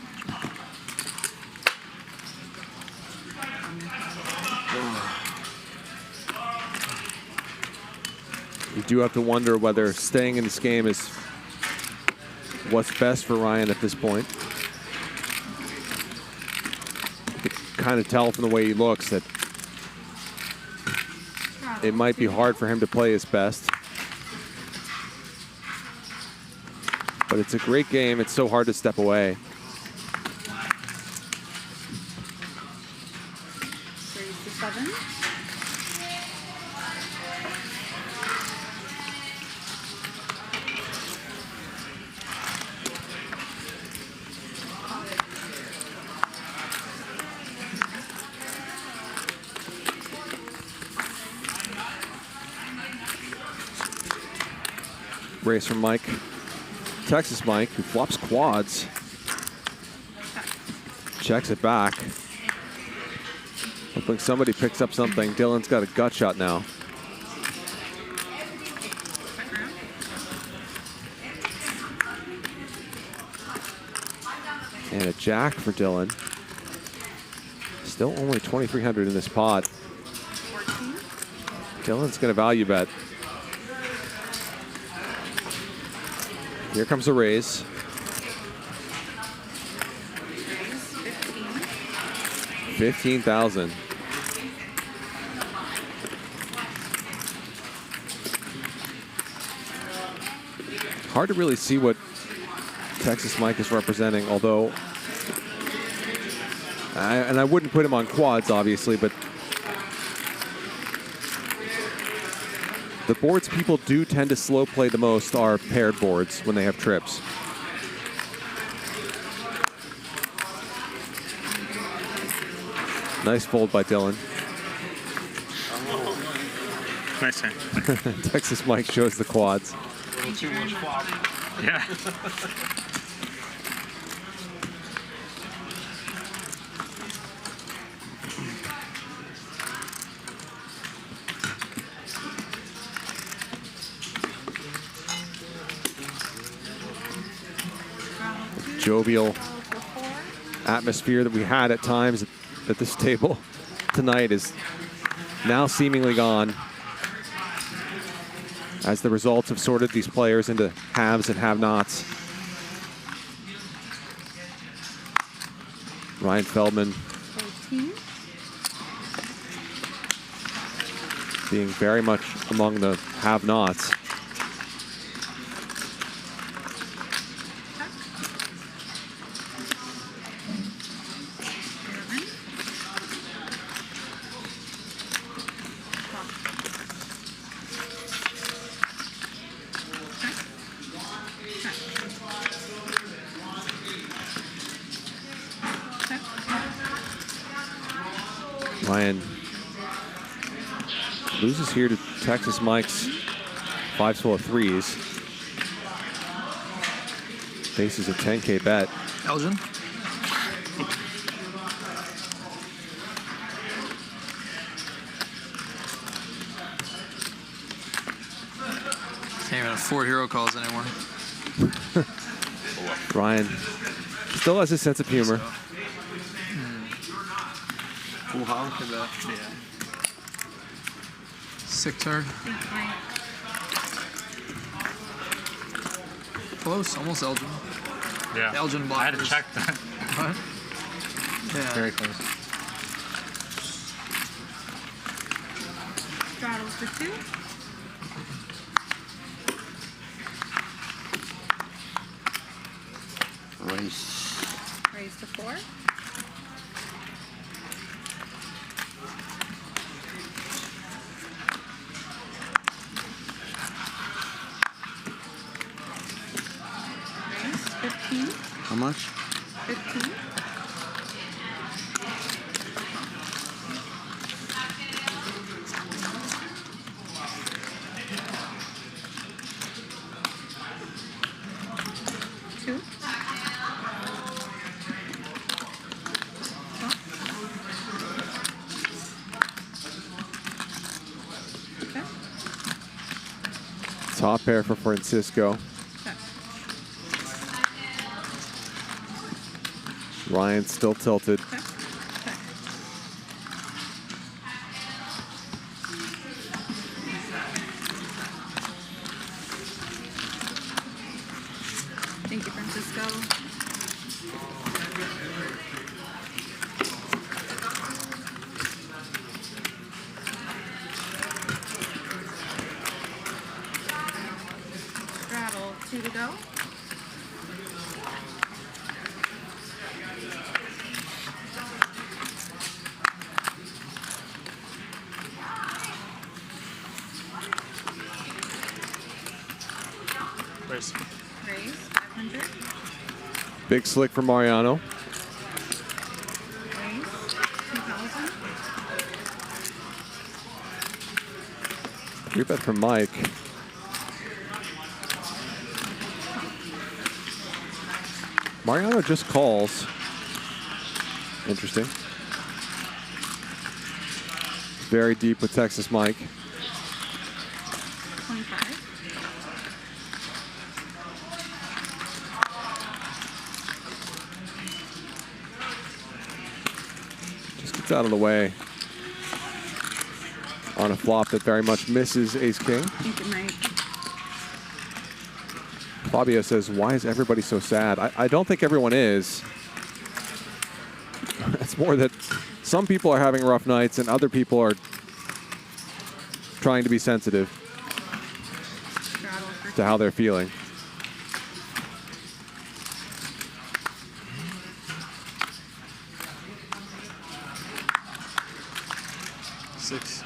You do have to wonder whether staying in this game is what's best for Ryan at this point. You can kind of tell from the way he looks that it might be hard for him to play his best. But it's a great game. It's so hard to step away. Raise to 7. Raise from Mike. Texas Mike, who flops quads. Checks it back. Looks like somebody picks up something. Dylan's got a gut shot now. And a jack for Dylan. Still only 2,300 in this pot. Dylan's going to value bet. Here comes a raise. 15,000. Hard to really see what Texas Mike is representing, although, and I wouldn't put him on quads, obviously, but the boards people do tend to slow play the most are paired boards when they have trips. Nice fold by Dylan. Nice hand. Texas Mike shows the quads. Too much flop. Yeah. Jovial atmosphere that we had at times at this table tonight is now seemingly gone as the results have sorted these players into haves and have-nots. Ryan Feldman 14. being very much among the have-nots. Ryan loses here to Texas Mike's 5 full of threes. Faces a 10K bet. Elgin. Can't even afford hero calls anymore. Ryan still has a sense of humor. Yeah. Sick turn. Close, almost Elgin. Yeah. Elgin blockers. I had to check that. What? Yeah. Very close. Straddles for 2. Raise to 4. Raise 15. How much? 15. Top pair for Francisco. Ryan still tilted. Thank you, Francisco. Straddle, 2 to go. Raise. Raise, 500. Big slick for Mariano. Raise, 2,000. 3-bet from Mike. Mariano just calls. Interesting. Very deep with Texas Mike. 25. Just gets out of the way on a flop that very much misses Ace-King. Thank you, Mike. Fabio says, why is everybody so sad? I don't think everyone is. It's more that some people are having rough nights and other people are trying to be sensitive to how they're feeling. Six.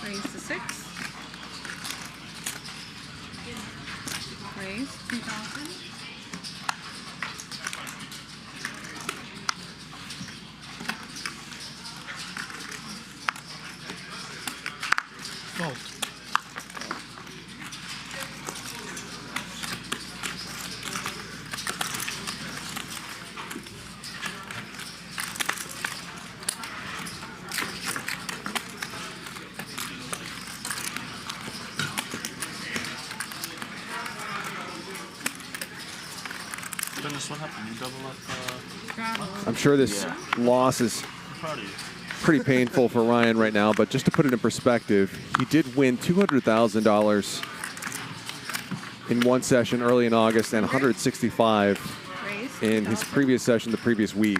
Raise to 6. Raise, 2,000. Fold. Dennis, what happened? You double up. I'm sure this loss is pretty painful for Ryan right now, but just to put it in perspective, he did win $200,000 in one session early in August and $165 in his previous session the previous week.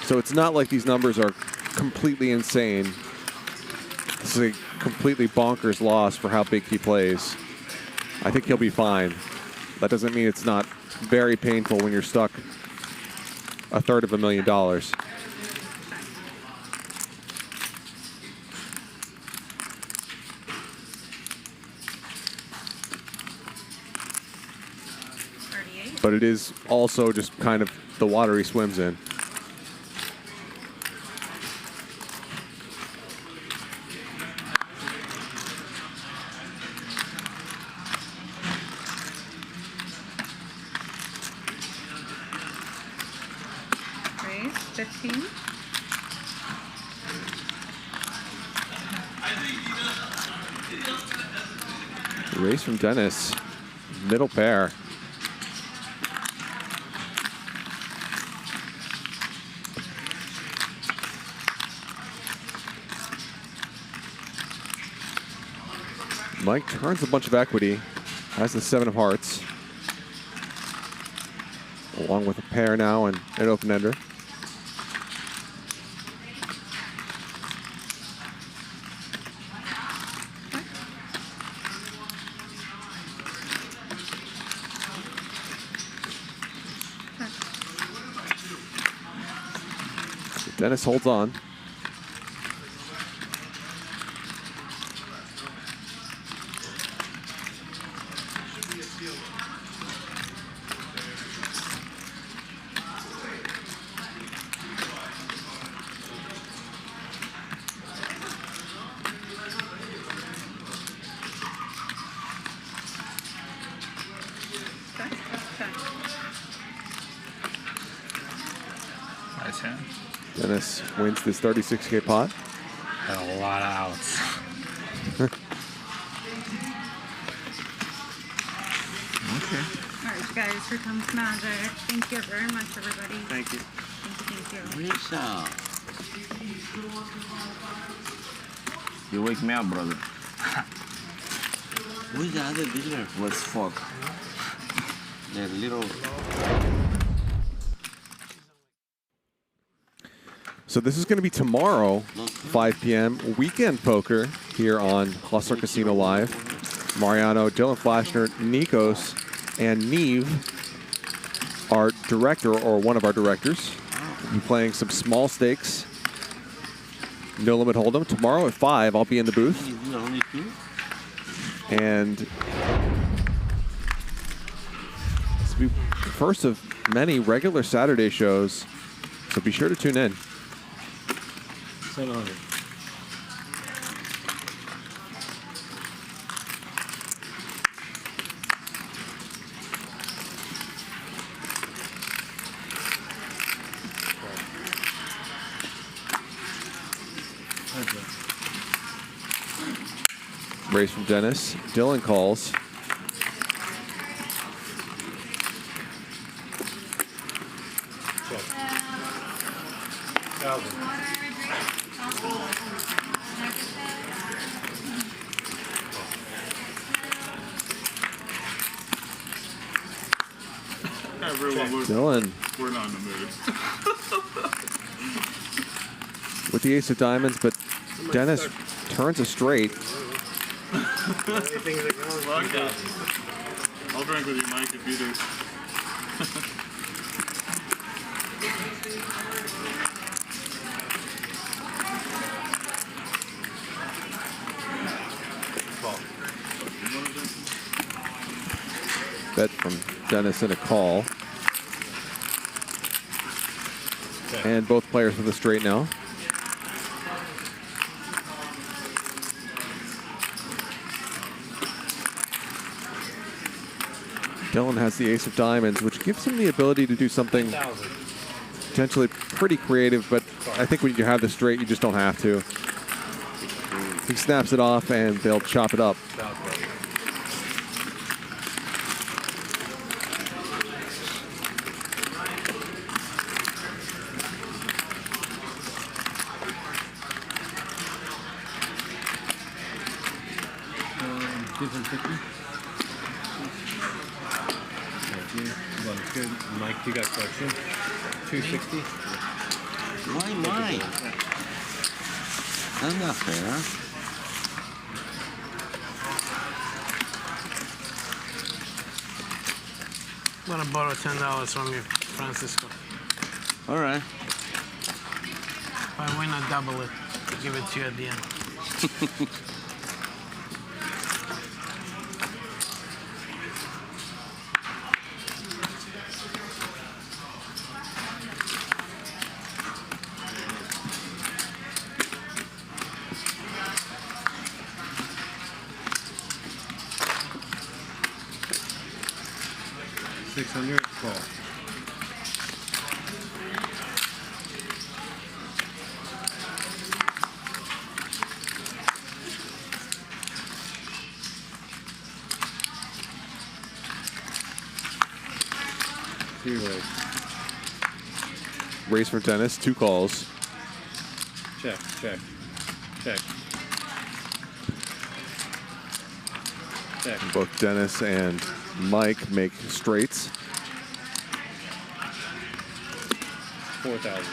So it's not like these numbers are completely insane. This is a completely bonkers loss for how big he plays. I think he'll be fine. That doesn't mean it's not very painful when you're stuck $250,000. But it is also just kind of the water he swims in. Raise, 15. Raise from Denis. Middle pair. Mike turns a bunch of equity, has the 7 of hearts, along with a pair now and an open ender. Denis holds on. Nice hand. Denis wins this 36K pot. Had a lot of outs. Okay. All right, you guys, here comes magic. Thank you very much, everybody. Thank you. Thank you. Lisa. You wake me up, brother. Who's the other dealer? Let's fuck. The little. So this is going to be tomorrow, 5 p.m. Weekend poker here on Hustler Casino Live. Mariano, Dylan Flashner, Nikos, and Neve, our director, or one of our directors, will be playing some small stakes. No limit hold'em. Tomorrow at 5, I'll be in the booth. And this will be the first of many regular Saturday shows, so be sure to tune in. 700. Raise from Denis. Dylan calls. Dylan We're not in the mood. with the ace of diamonds, but Denis turns a straight. I'll drink with you, Mike, if you do. Bet from Denis and a call. And both players with a straight now. Dylan has the ace of diamonds, which gives him the ability to do something potentially pretty creative, but I think when you have the straight, you just don't have to. He snaps it off, and they'll chop it up. Good. Mike, you got question? 260? Why mine? That's not fair. I'm gonna borrow $10 from you, Francisco. All right. If I win, I double it. I'll give it to you at the end. 600, call. Raise for Denis, 2 calls. Check, check, check. Check. Both Denis and Mike make straights. 4,000.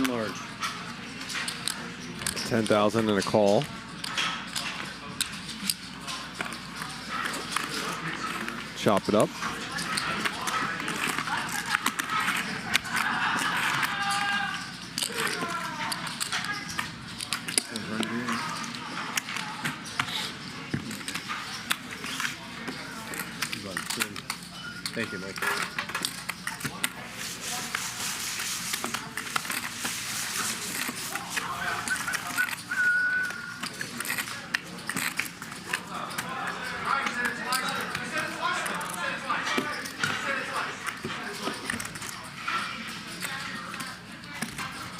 Large. 10,000 and a call. Chop it up. Thank you, Mike.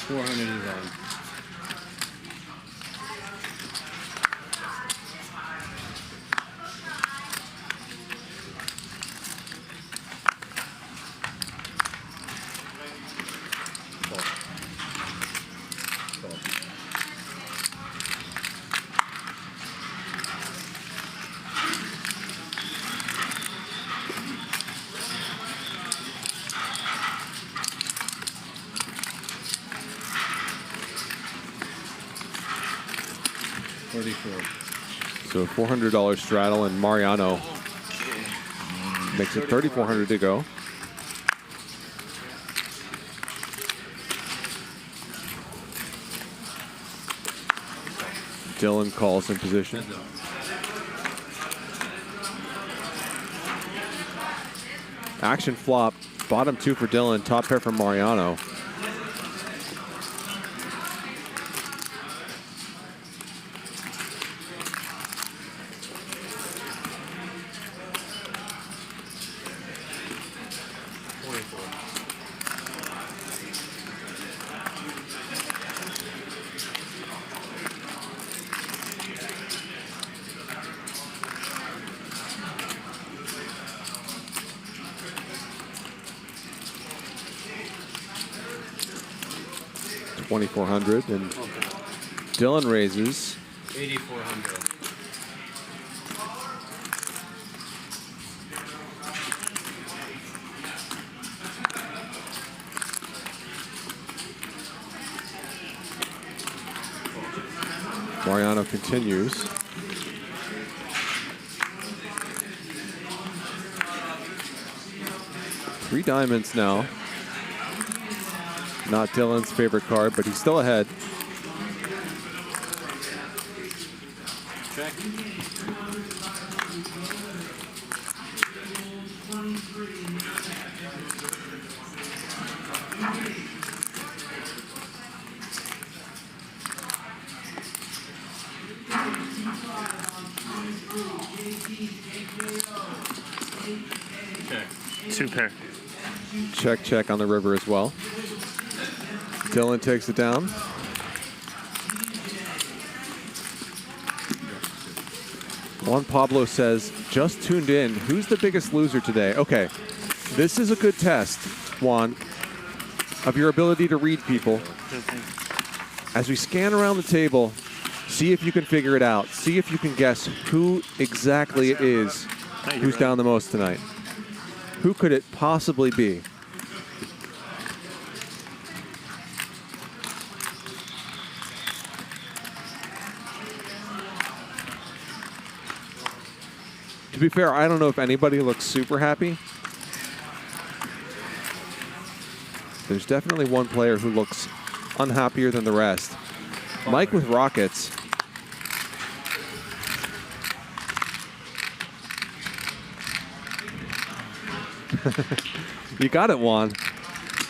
$400 is on. So $400 straddle, and Mariano makes it $3,400 to go. Dylan calls in position. Action flop, bottom two for Dylan, top pair for Mariano. $2,400, and Dylan raises. $8,400. Mariano continues. Three diamonds now. Not Dylan's favorite card, but he's still ahead. Check. Two pair. Check, check on the river as well. Dylan takes it down. Juan Pablo says, just tuned in. Who's the biggest loser today? Okay, this is a good test, Juan, of your ability to read people. As we scan around the table, see if you can figure it out. See if you can guess who exactly it is who's down the most tonight. Who could it possibly be? To be fair, I don't know if anybody looks super happy. There's definitely one player who looks unhappier than the rest. Mike with Rockets. You got it, Juan.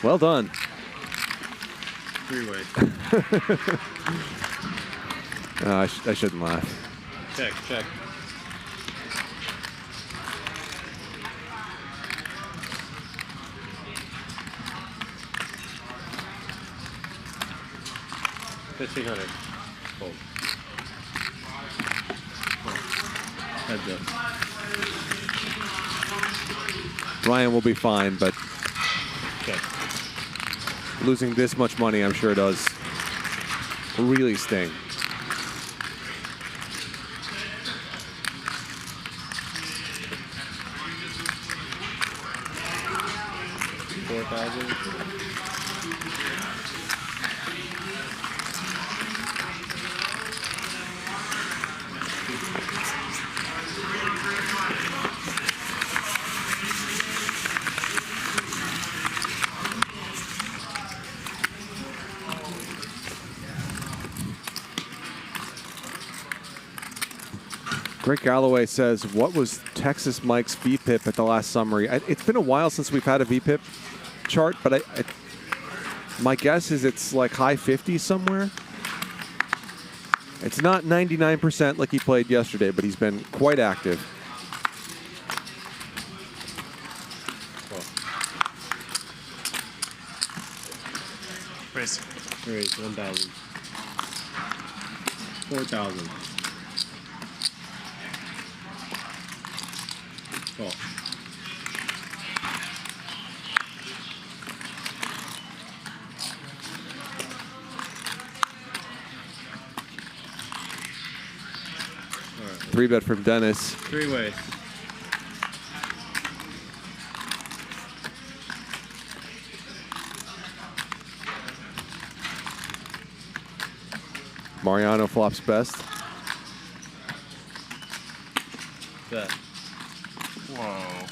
Well done. Three-way. No, I shouldn't laugh. Check, check. $1,500. Fold. Heads up. Ryan will be fine, but Okay. losing this much money, I'm sure does really sting. $4,000. Greg Galloway says, what was Texas Mike's VPIP at the last summary? It's been a while since we've had a VPIP chart, but my guess is it's like high 50s somewhere. It's not 99% like he played yesterday, but he's been quite active. Raise. Raise 1,000. 4,000. Call. Three bet from Denis. Three-way. Mariano flops best. Bet. Whoa.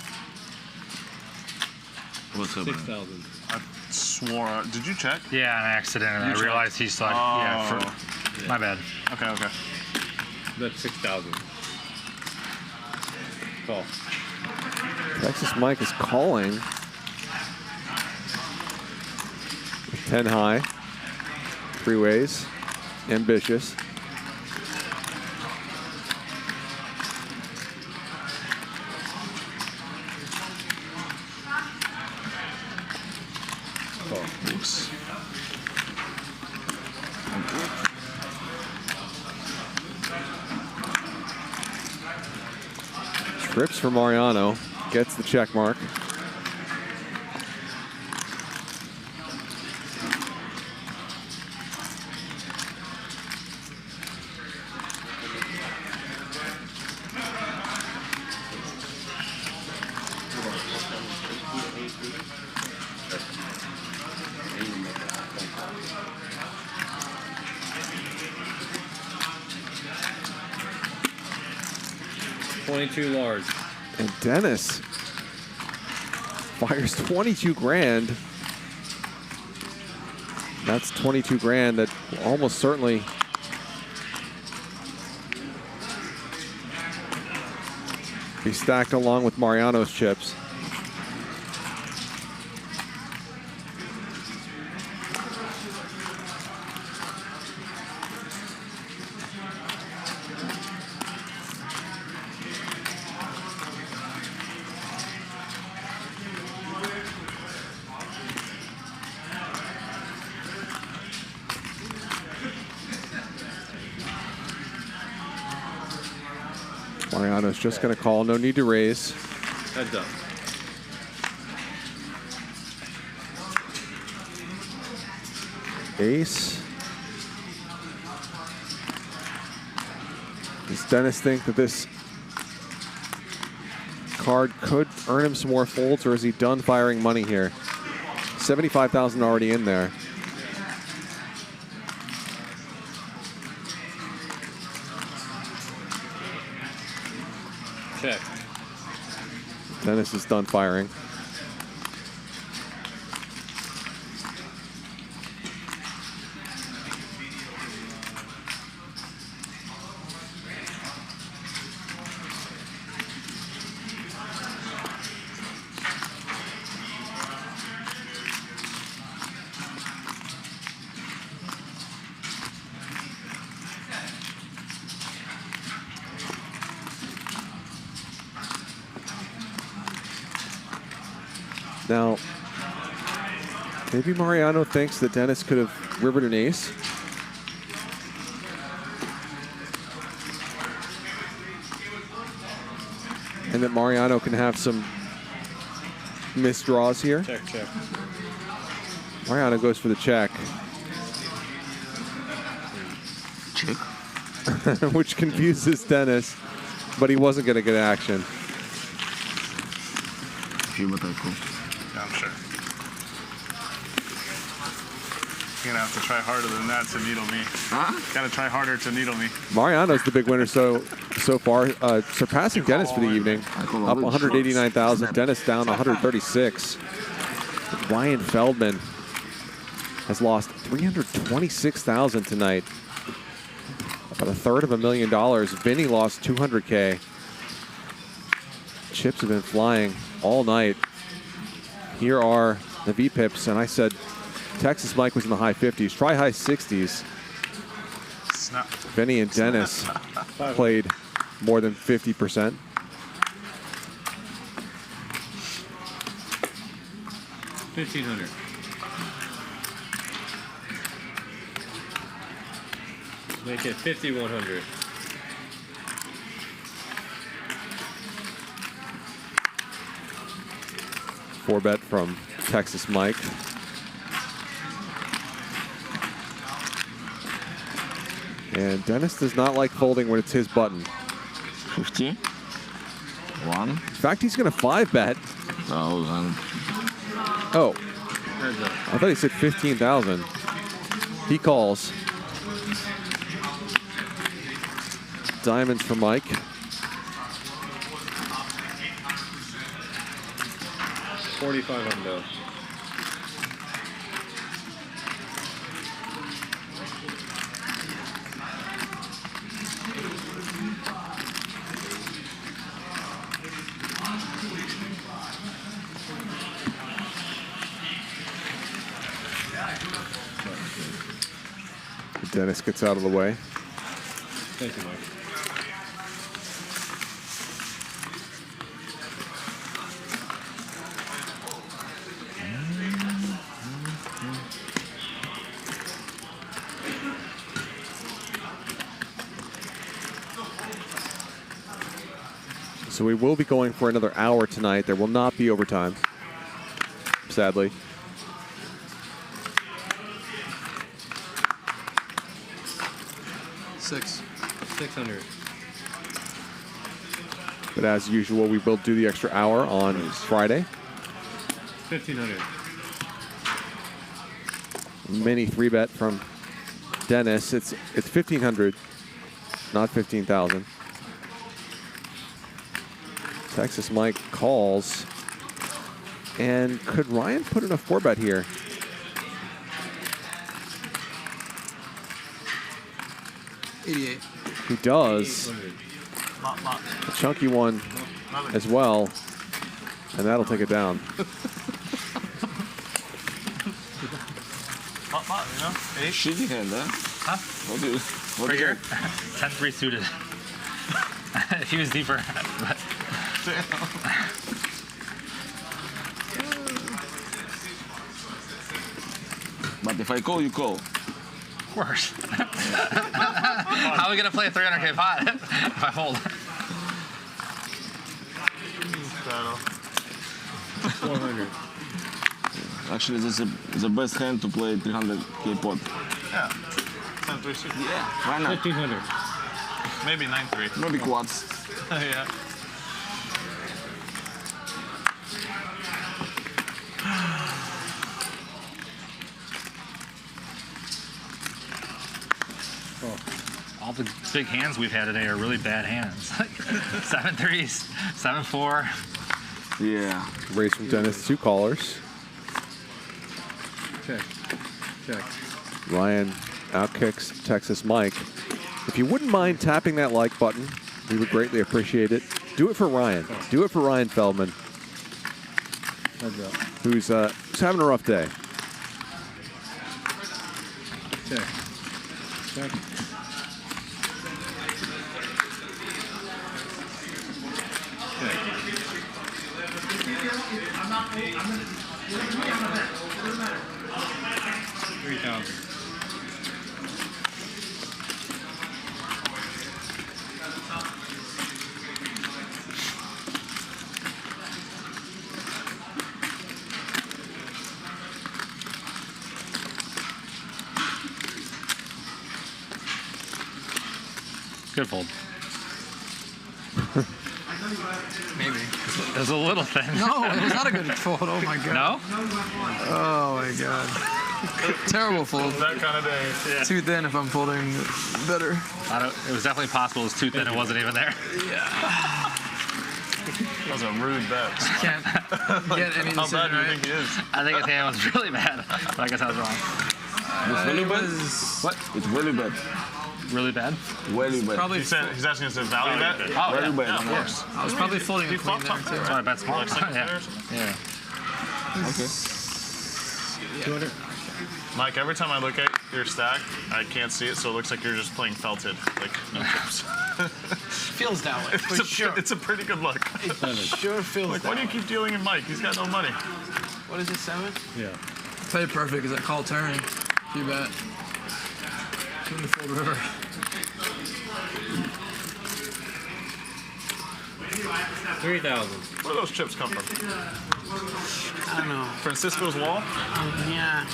What's up? 6,000. I swore. Did you check? Yeah, an accident, and You I checked? realized he saw. Yeah, my bad. Okay, okay. Bet 6,000. Call. Texas Mike is calling. 10 high. Three ways. Ambitious. Oops. Trips for Mariano. Gets the check mark. $22 large. And Denis fires 22 grand. That's 22 grand that will almost certainly be stacked along with Mariano's chips. Mariano's just going to call. No need to raise. Heads up. Ace. Does Denis think that this card could earn him some more folds, or is he done firing money here? 75,000 already in there. Check. Denis is done firing. Now, maybe Mariano thinks that Denis could have rivered an ace. And that Mariano can have some missed draws here. Check, check. Mariano goes for the check. Check. Which confuses Denis, but he wasn't going to get action. Yeah, I'm sure. You're gonna have to try harder than that to needle me. Huh? Gotta try harder to needle me. Mariano's the big winner so far, surpassing Denis for the evening. Up 189,000. Denis down 136. Ryan Feldman has lost 326,000 tonight. About $350,000. Vinny lost $200K. Chips have been flying all night. Here are the VPIPs, and I said Texas Mike was in the high 50s. Try high 60s. Snap. Vinny and Denis played more than 50%. $1,500. Make it 5,100. Four bet from Texas Mike. And Denis does not like folding when it's his button. 15. 1. In fact, he's going to 5-bet. 1,000. Oh. I thought he said 15,000. He calls. Diamonds for Mike. $4,500. Denis gets out of the way. Thank you, Mike. So we will be going for another hour tonight. There will not be overtime, sadly. $600. But as usual, we will do the extra hour on Friday. $1,500. Mini 3-bet from Denis. It's 1,500, not 15,000. Texas Mike calls. And could Ryan put in a 4-bet here? $88. He does. A chunky one as well. And that'll take it down. Shitty hand, huh? Huh? What Right do you here? 10-3 suited. If he was deeper. But if I call, you call. Of course. How are we going to play a 300K pot if I fold? 400. Actually, this is the best hand to play 300K pot. Yeah. 10-3 suit. Yeah, why not? 1,500. Maybe 9-3. Maybe quads. Yeah. All the big hands we've had today are really bad hands. 7-3s, 7-4. Yeah. Raise from Denis, 2 callers. Check. Check. Ryan outkicks Texas Mike. If you wouldn't mind tapping that like button, we would greatly appreciate it. Do it for Ryan. Do it for Ryan Feldman, who's having a rough day. Check. Check. $3,000. Good fold. Maybe. It was a little thin. No, it was not a good fold. Oh my god. No? Oh my god. Terrible fold. That kind of day. Yeah. Too thin if I'm folding better. It was definitely possible. It was too thin. It wasn't even there. Yeah. That was a rude bet. Can't get any How bad do you right? think he is? I think his hand was really bad. But I guess I was wrong. With value bet? was- What? With value bet. really bad? Really bad. Probably He's asking us to value that? Oh, Very yeah. bad. Yeah, of Yeah. course. I was probably folding a queen there too. So I bet small. Like second Yeah. pair or something? Yeah. Okay. 200. Mike, every time I look at your stack, I can't see it, so it looks like you're just playing felted, like no chips. Feels that way, for sure. It's a pretty good look. It sure feels Like, that why do you way. keep dealing in Mike? He's got no money. What is it, 7? Yeah. Played it perfect because I called turn. You bet. Couldn't fold river. $3,000. Where do those chips come from? I don't know. Francisco's wall? Yeah.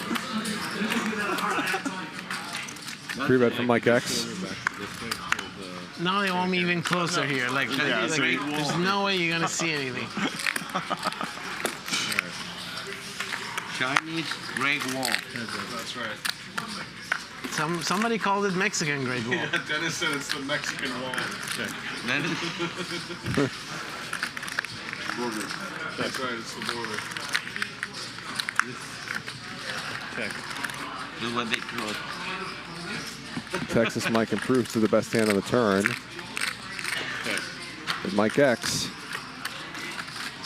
Free bet from Mike X. Now they want me even closer here. Like, there's no way you're gonna see anything. Chinese Great Wall. That's right. Somebody called it Mexican Great Wall. Yeah, Dennis said it's the Mexican wall. Border. That's right, it's the border. Check. This is what they call it. Texas Mike improves to the best hand on the turn. And Mike X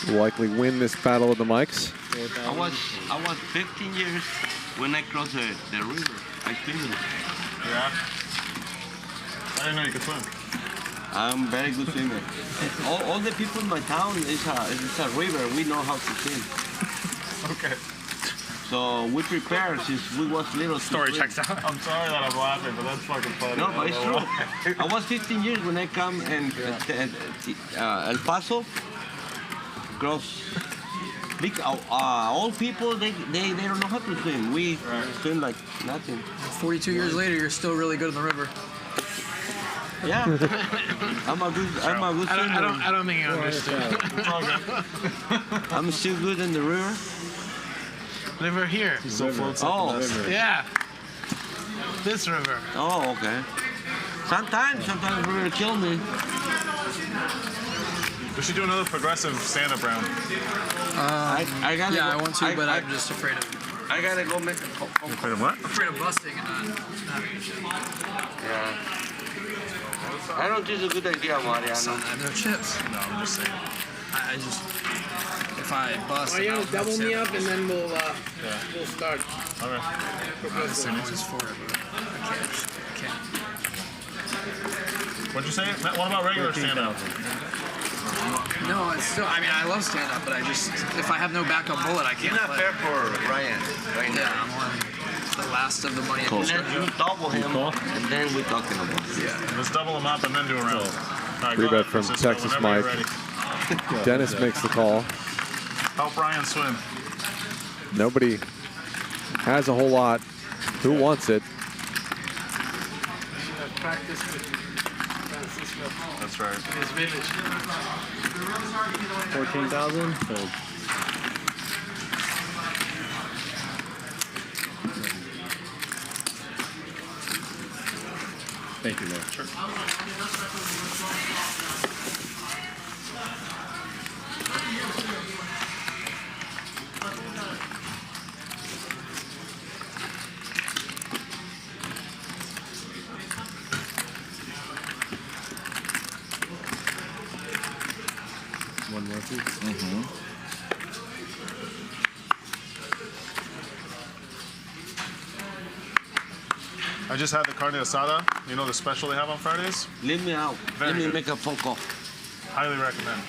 will likely win this battle of the mics. I was 15 years when I crossed the river. I swim. Yeah? I didn't know you could swim. I'm very good swimmer. all the people in my town, it's a river. We know how to swim. Okay. So we prepare since we was little. Story checks out. I'm sorry that I'm laughing, but that's fucking funny. No, but it's true. I was 15 years when I come and El Paso cross. Big old people, they don't know how to swim. We swim like nothing. 42 years later, you're still really good in the river. Yeah, I'm a good swimmer. I don't think you understood. I'm still good in the river. River here. Oh, Yeah. This river. Oh, okay. Sometimes river kill me. We should do another progressive stand-up round. I gotta. Yeah, go, I want to, but I'm just afraid of. I gotta go make a Afraid of what? Afraid of busting and not. Yeah. I don't think it's a good idea, Mariano. No chips. No, I'm just saying. I just. If I bust. Mariano, double me up and then we'll start. Okay. Honestly, I'm always for it, but I can't. What'd you say? What about regular stand-up? No, it's still. I mean, I love stand up, but I just if I have no backup bullet, I can't. It's not play. fair for Ryan right Yeah, now. I'm on the last of the money. Let's double him, and then we're talking about it. Yeah. Let's double them up and then do a round. All right, Free go bet ahead, from Francisco, Texas whenever Mike. you're ready. Dennis makes the call. Help Ryan swim. Nobody has a whole lot. Who wants it? Practice with Francisco. That's right. His village. 14,000. Fold. Thank you, man. Sure. One more, please. Mm-hmm. I just had the carne asada. You know the special they have on Fridays? Leave me out. Very Let me good. make a phone call. Highly recommend.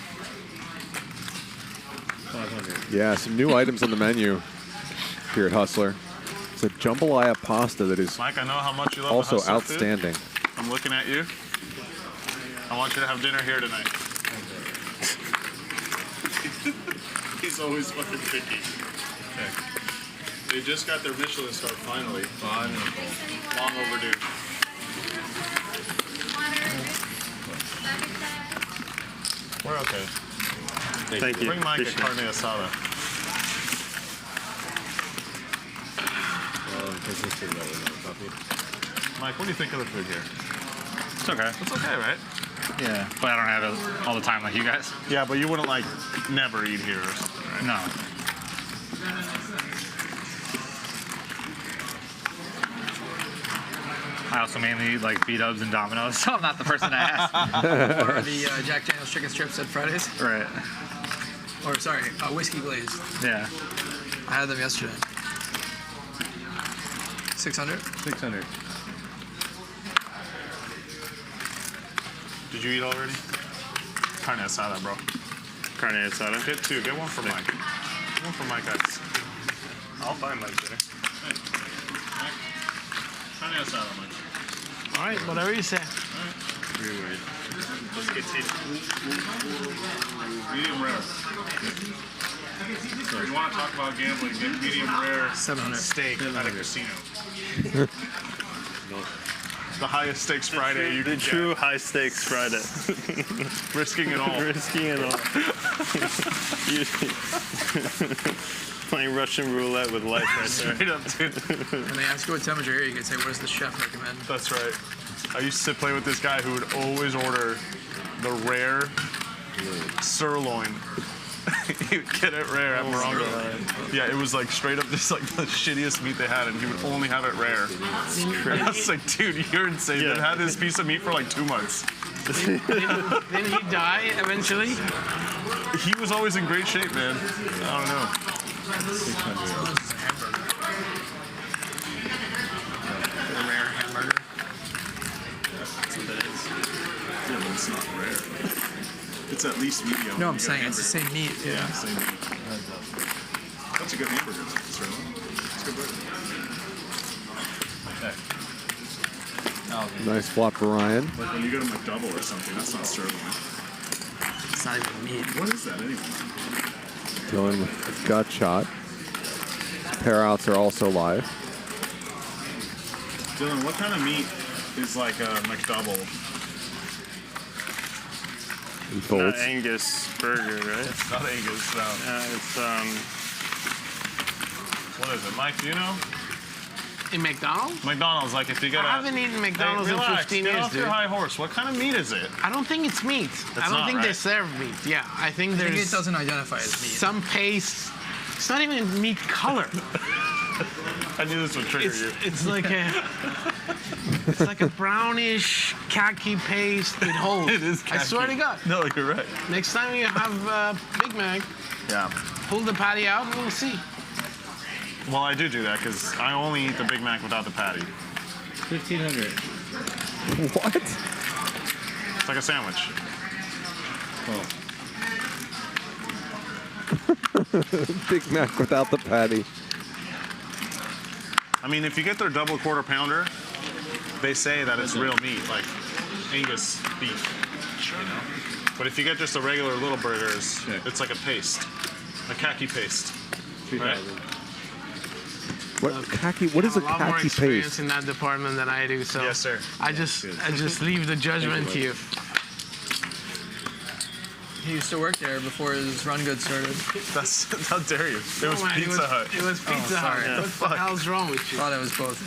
500. Yeah, some new items on the menu here at Hustler. It's a jambalaya pasta that is Mike, I know how much you love also the Hustler food. outstanding. I'm looking at you. I want you to have dinner here tonight. He's always fucking picky. Okay. They just got their Michelin star finally. Long overdue. We're okay. Thank you. Bring Mike a Appreciate carne asada. Mike, what do you think of the food here? It's okay. It's okay, right? Yeah, but I don't have it all the time like you guys. Yeah, but you wouldn't like never eat here or something, right? No. I also mainly like B-dubs and Domino's, so I'm not the person to ask. Or the Jack Daniel's chicken strips at Fridays. Right. Or sorry, whiskey glazed. Yeah. I had them yesterday. 600. 600. Did you eat already? Carne asada, bro. Carne asada. Get two. Get one for Mike. Get one for Mike, guys. I'll buy Mike dinner. Hey. Carne asada, Mike. All right, whatever you say. Let's get it. Medium rare. So if you want to talk about gambling, get medium rare 700 steak at a casino. The highest stakes Friday you can get. True high stakes Friday. Risking it all. Risking it all. Playing Russian roulette with life right there. Straight up, dude. When they ask you what temperature here, you can say, what does the chef recommend? That's right. I used to play with this guy who would always order the rare sirloin. He would get it rare at Morongo. Yeah, it was like straight up just like the shittiest meat they had, and he would only have it rare. And I was like, dude, you're insane. They've had this piece of meat for like 2 months. Didn't he die eventually? He was always in great shape, man. I don't know. 600. A rare hamburger. That's what that is. Yeah, but it's not rare. It's at least medium. No, I'm saying it's the same meat. Yeah, same meat. That's a good hamburger. It's a good burger. Nice flop for Ryan. Like when you get a McDouble or something, that's not sirloin. It's not even meat. What is that anyway? Dylan with gut shot. Pair outs are also live. Dylan, what kind of meat is like a McDouble? Not Angus burger, right? It's not Angus, no. It's What is it, Mike? Do you know? In McDonald's? McDonald's, like if you get I haven't eaten McDonald's in 15 get years, off your dude. high horse. What kind of meat is it? I don't think it's meat. I don't not, think they right? serve meat. Yeah, I think there's. it doesn't identify as meat. Some paste. It's not even meat color. I knew this would trigger you. It's like a. It's like a brownish khaki paste with holes. It is I swear to God. No, you're right. Next time you have Big Mac, Yeah. pull the patty out and we'll see. Well, I do that because I only eat the Big Mac without the patty. 1,500. What? It's like a sandwich. Big Mac without the patty. I mean, if you get their double quarter pounder, they say that it's real meat, like Angus beef. You know? But if you get just the regular little burgers, it's like a paste, a khaki paste. Right? What khaki? What is a I have a lot more khaki experience paste? in that department than I do, so Yes, sir. I just leave the judgment to you. He used to work there before his run good started. That's how dare you? It was man, Pizza Hut. It was Pizza Hut. sorry. What the hell's wrong with you? Thought it was both.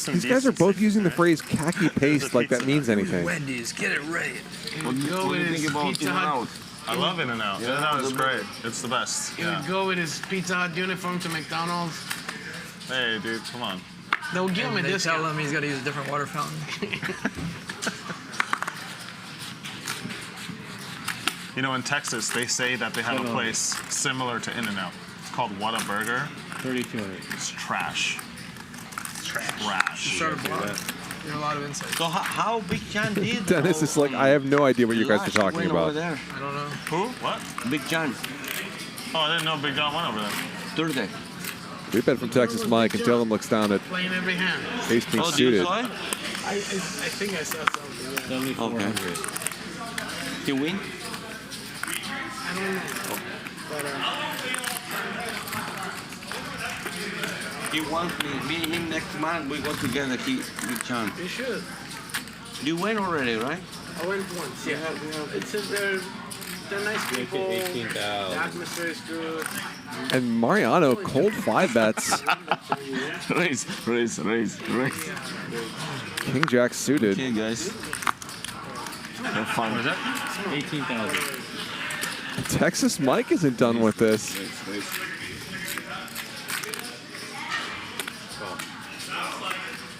These guys are both using the phrase khaki paste like that means anything. Wendy's, get it right. It would go with his Pizza Hut. I love In-N-Out. In-N-Out is great. It's the best. He would go with his Pizza Hut uniform to McDonald's. Hey, dude, come on. They'll give him a They discount. tell him he's got to use a different water fountain. You know, in Texas, they say that they have a place similar to In-N-Out. It's called Whataburger. 3,200. It's trash. Trash. Start a blog. You have a lot of insight. So how Big John did? Dennis is like, I have no idea what you guys are talking Over about. there. I don't know. Who? What? Big John. Oh, I didn't know Big John went over there. Thursday. We bet from Texas Mike, and Dylan looks down at Playing every hand. Ace being Oh, did you suited. saw it? I think I saw something. Yeah. 7,400. He win? I don't know. But, He wants me and him next month. We go together. Big John. you should. You went already, right? I went once. Yeah. It's they're nice people. 18,000. The atmosphere is good. And Mariano, cold 5 bets. Raise. King Jack suited. Okay, guys. Have fun. What is that? 18,000. Texas Mike isn't done with this.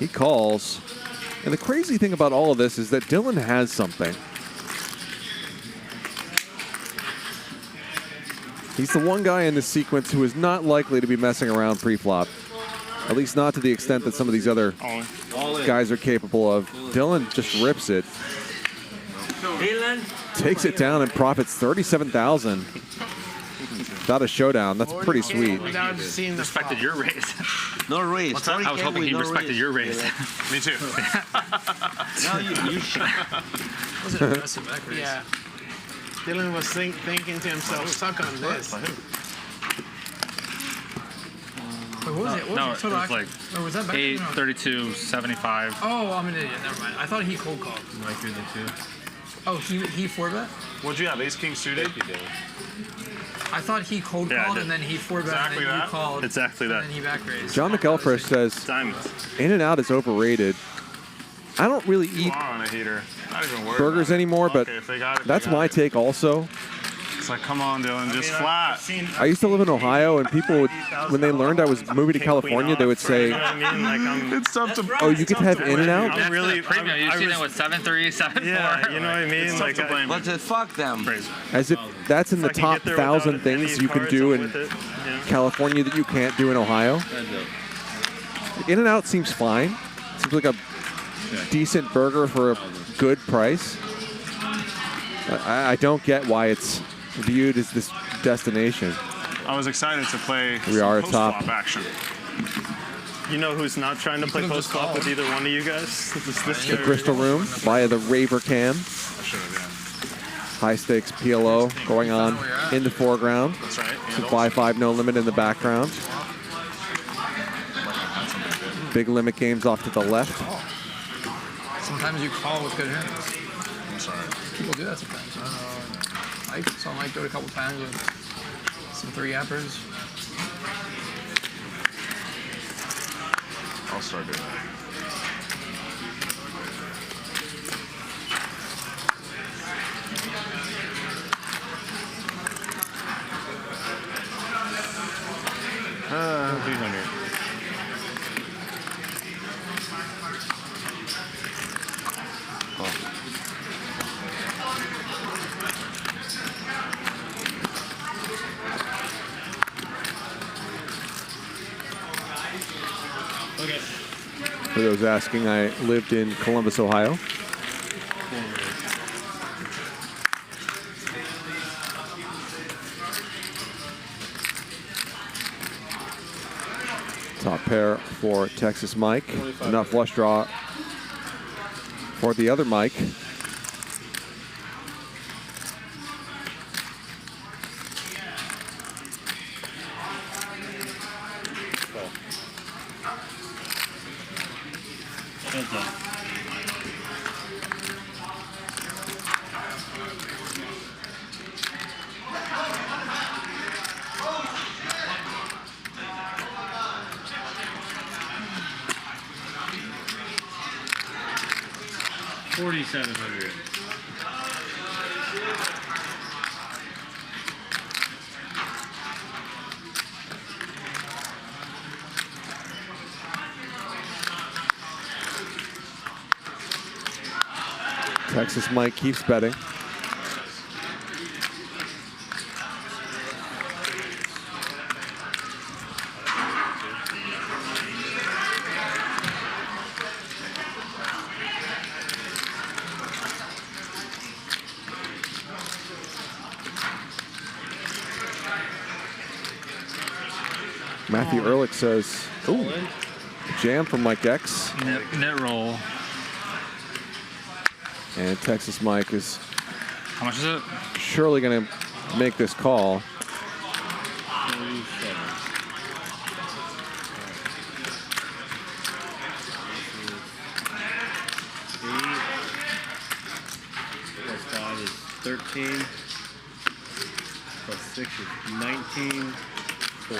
He calls. And the crazy thing about all of this is that Dylan has something. He's the one guy in this sequence who is not likely to be messing around pre-flop. At least not to the extent that some of these other guys are capable of. Dylan just rips it. Takes it down and profits $37,000. Without a showdown. That's pretty sweet. Without seeing the respected your raise. No raise. What's that? I was hoping he respected your raise. Me too. No, you should. Was an aggressive back raise. Yeah. Dylan was thinking to himself, suck on this. Wait, what was it? What No, was it total was like or was that back 8, no. 32, 75. Oh, I'm an idiot. Never mind. I thought he cold called. Like you're the two. Oh, he 4-bet? What'd you have? Ace King suited? I thought he cold called and then he 4-bet Exactly and then that. you called. Exactly that. And then he back raised. John McElfresh says, Diamonds. In and Out is overrated. I don't really eat On a heater. Not even worried burgers about it. anymore, but Okay, if they got it, that's my take also. It's like, come on, Dylan, just flat. I used to live in Ohio, and people would, when they learned I was moving to California, they would say, It's tough to. "Oh, you get to have In and Out." That's the premium. You've seen it with 7-3, 7-4. Yeah, you know what I mean? Like, But fuck them. As if that's in the Fucking top get there without 1,000 any things you can cards do on in with it, you know? California that you can't do in Ohio. In and Out seems fine. Seems like a decent burger for a good price. I don't get why it's viewed as this destination. I was excited to play We are at top. post-flop action. You know who's not trying to play post-flop with either one of you guys? This The Crystal Room via the Raver Cam. High stakes PLO going on in the foreground. That's right. Some 5-5 no limit in the background. Big limit games off to the left. Sometimes you call with good hands. I'm sorry. People do that sometimes. I saw Mike do it a couple times with some 3-appers. I'll start doing that. For those asking, I lived in Columbus, Ohio. Top pair for Texas Mike. Enough flush draw for the other Mike. $4,700. Texas Mike keeps betting. Matthew Ehrlich says, ooh, jam from Mike X. Net roll. And Texas Mike is How much is it? surely going to make this call. Plus 5 is 13. Plus 6 is 19. 4.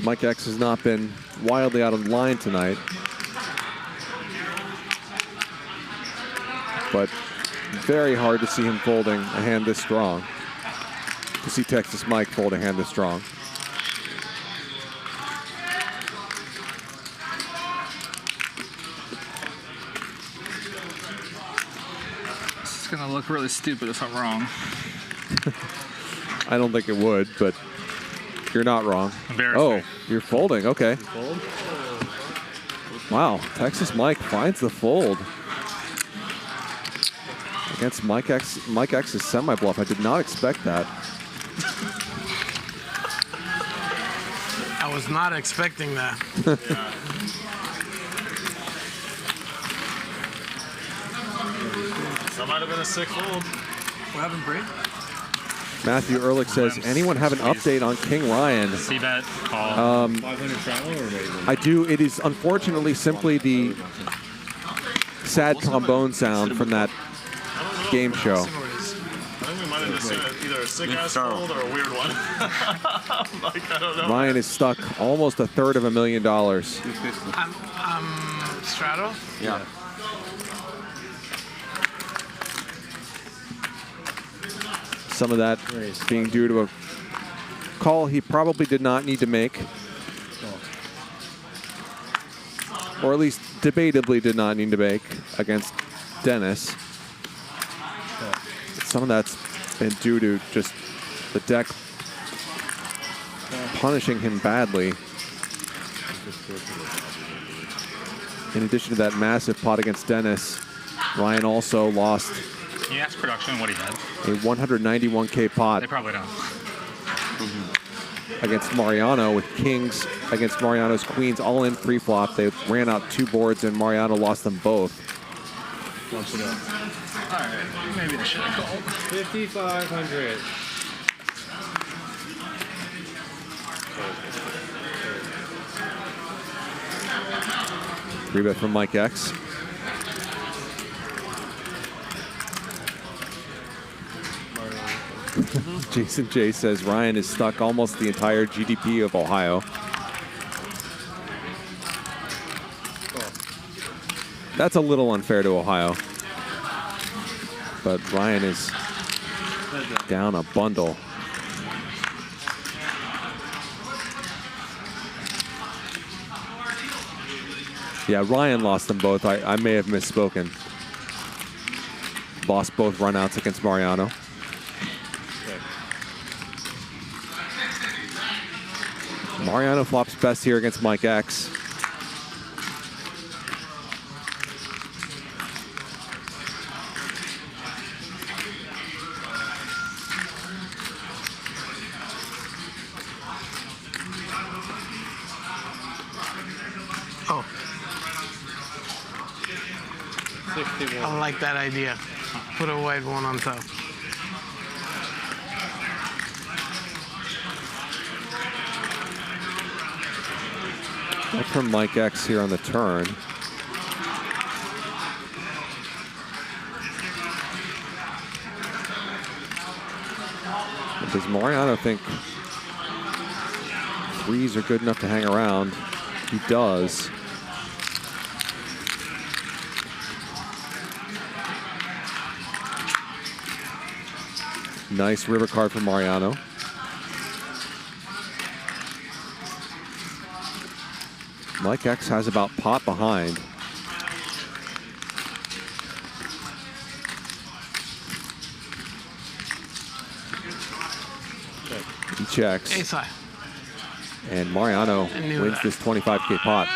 Mike X has not been wildly out of line tonight. But very hard to see him folding a hand this strong. to see Texas Mike fold a hand this strong. It's gonna look really stupid if I'm wrong. I don't think it would, but you're not wrong. Embarrassing. Oh, you're folding. Okay. Wow, Texas Mike finds the fold against Mike X's semi-bluff. I did not expect that. I was not expecting that. That might have been a sick fold. What happened, Bree? Matthew Ehrlich says, anyone have an update on King Ryan? C-bet, call. 500 travel or what? I do. It is unfortunately simply the sad trombone sound from that game show. I think we might have just seen either a sick ass fold or a weird one. Like, I don't know. Ryan is stuck almost $350,000. Strato? Yeah. Some of that being due to a call he probably did not need to make. Or at least debatably did not need to make against Denis. Some of that's been due to just the deck punishing him badly. In addition to that massive pot against Denis, Ryan also lost Can you ask production what he had? a 191K pot. They probably don't. Against Mariano with kings, against Mariano's queens, all in pre-flop. They ran out 2 boards and Mariano lost them both. Once it up. All right, maybe I should have called. 5,500. Rebet from Mike X. Jason J says Ryan is stuck almost the entire GDP of Ohio. That's a little unfair to Ohio. But Ryan is down a bundle. Yeah, Ryan lost them both. I may have misspoken. Lost both runouts against Mariano. Mariano flops best here against Mike X. Oh. I like that idea. Put a white one on top. Up from Mike X here on the turn. Does Mariano think threes are good enough to hang around? He does. Nice river card from Mariano. Mike X has about pot behind. He checks. Ace high. And Mariano wins this 25K pot.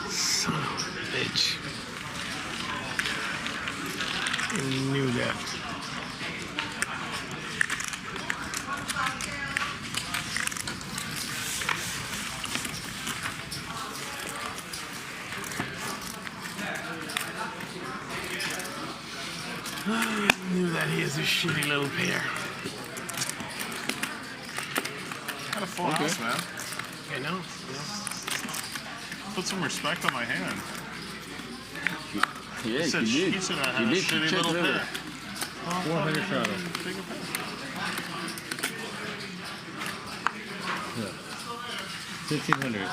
Son of a bitch. I knew that. I knew that he is a shitty little pair. Got a full house, man. I know. Put some respect on my hand. Yeah, he said I had a shitty little pair. 400 travel. Bigger pair. Yeah. 1,500.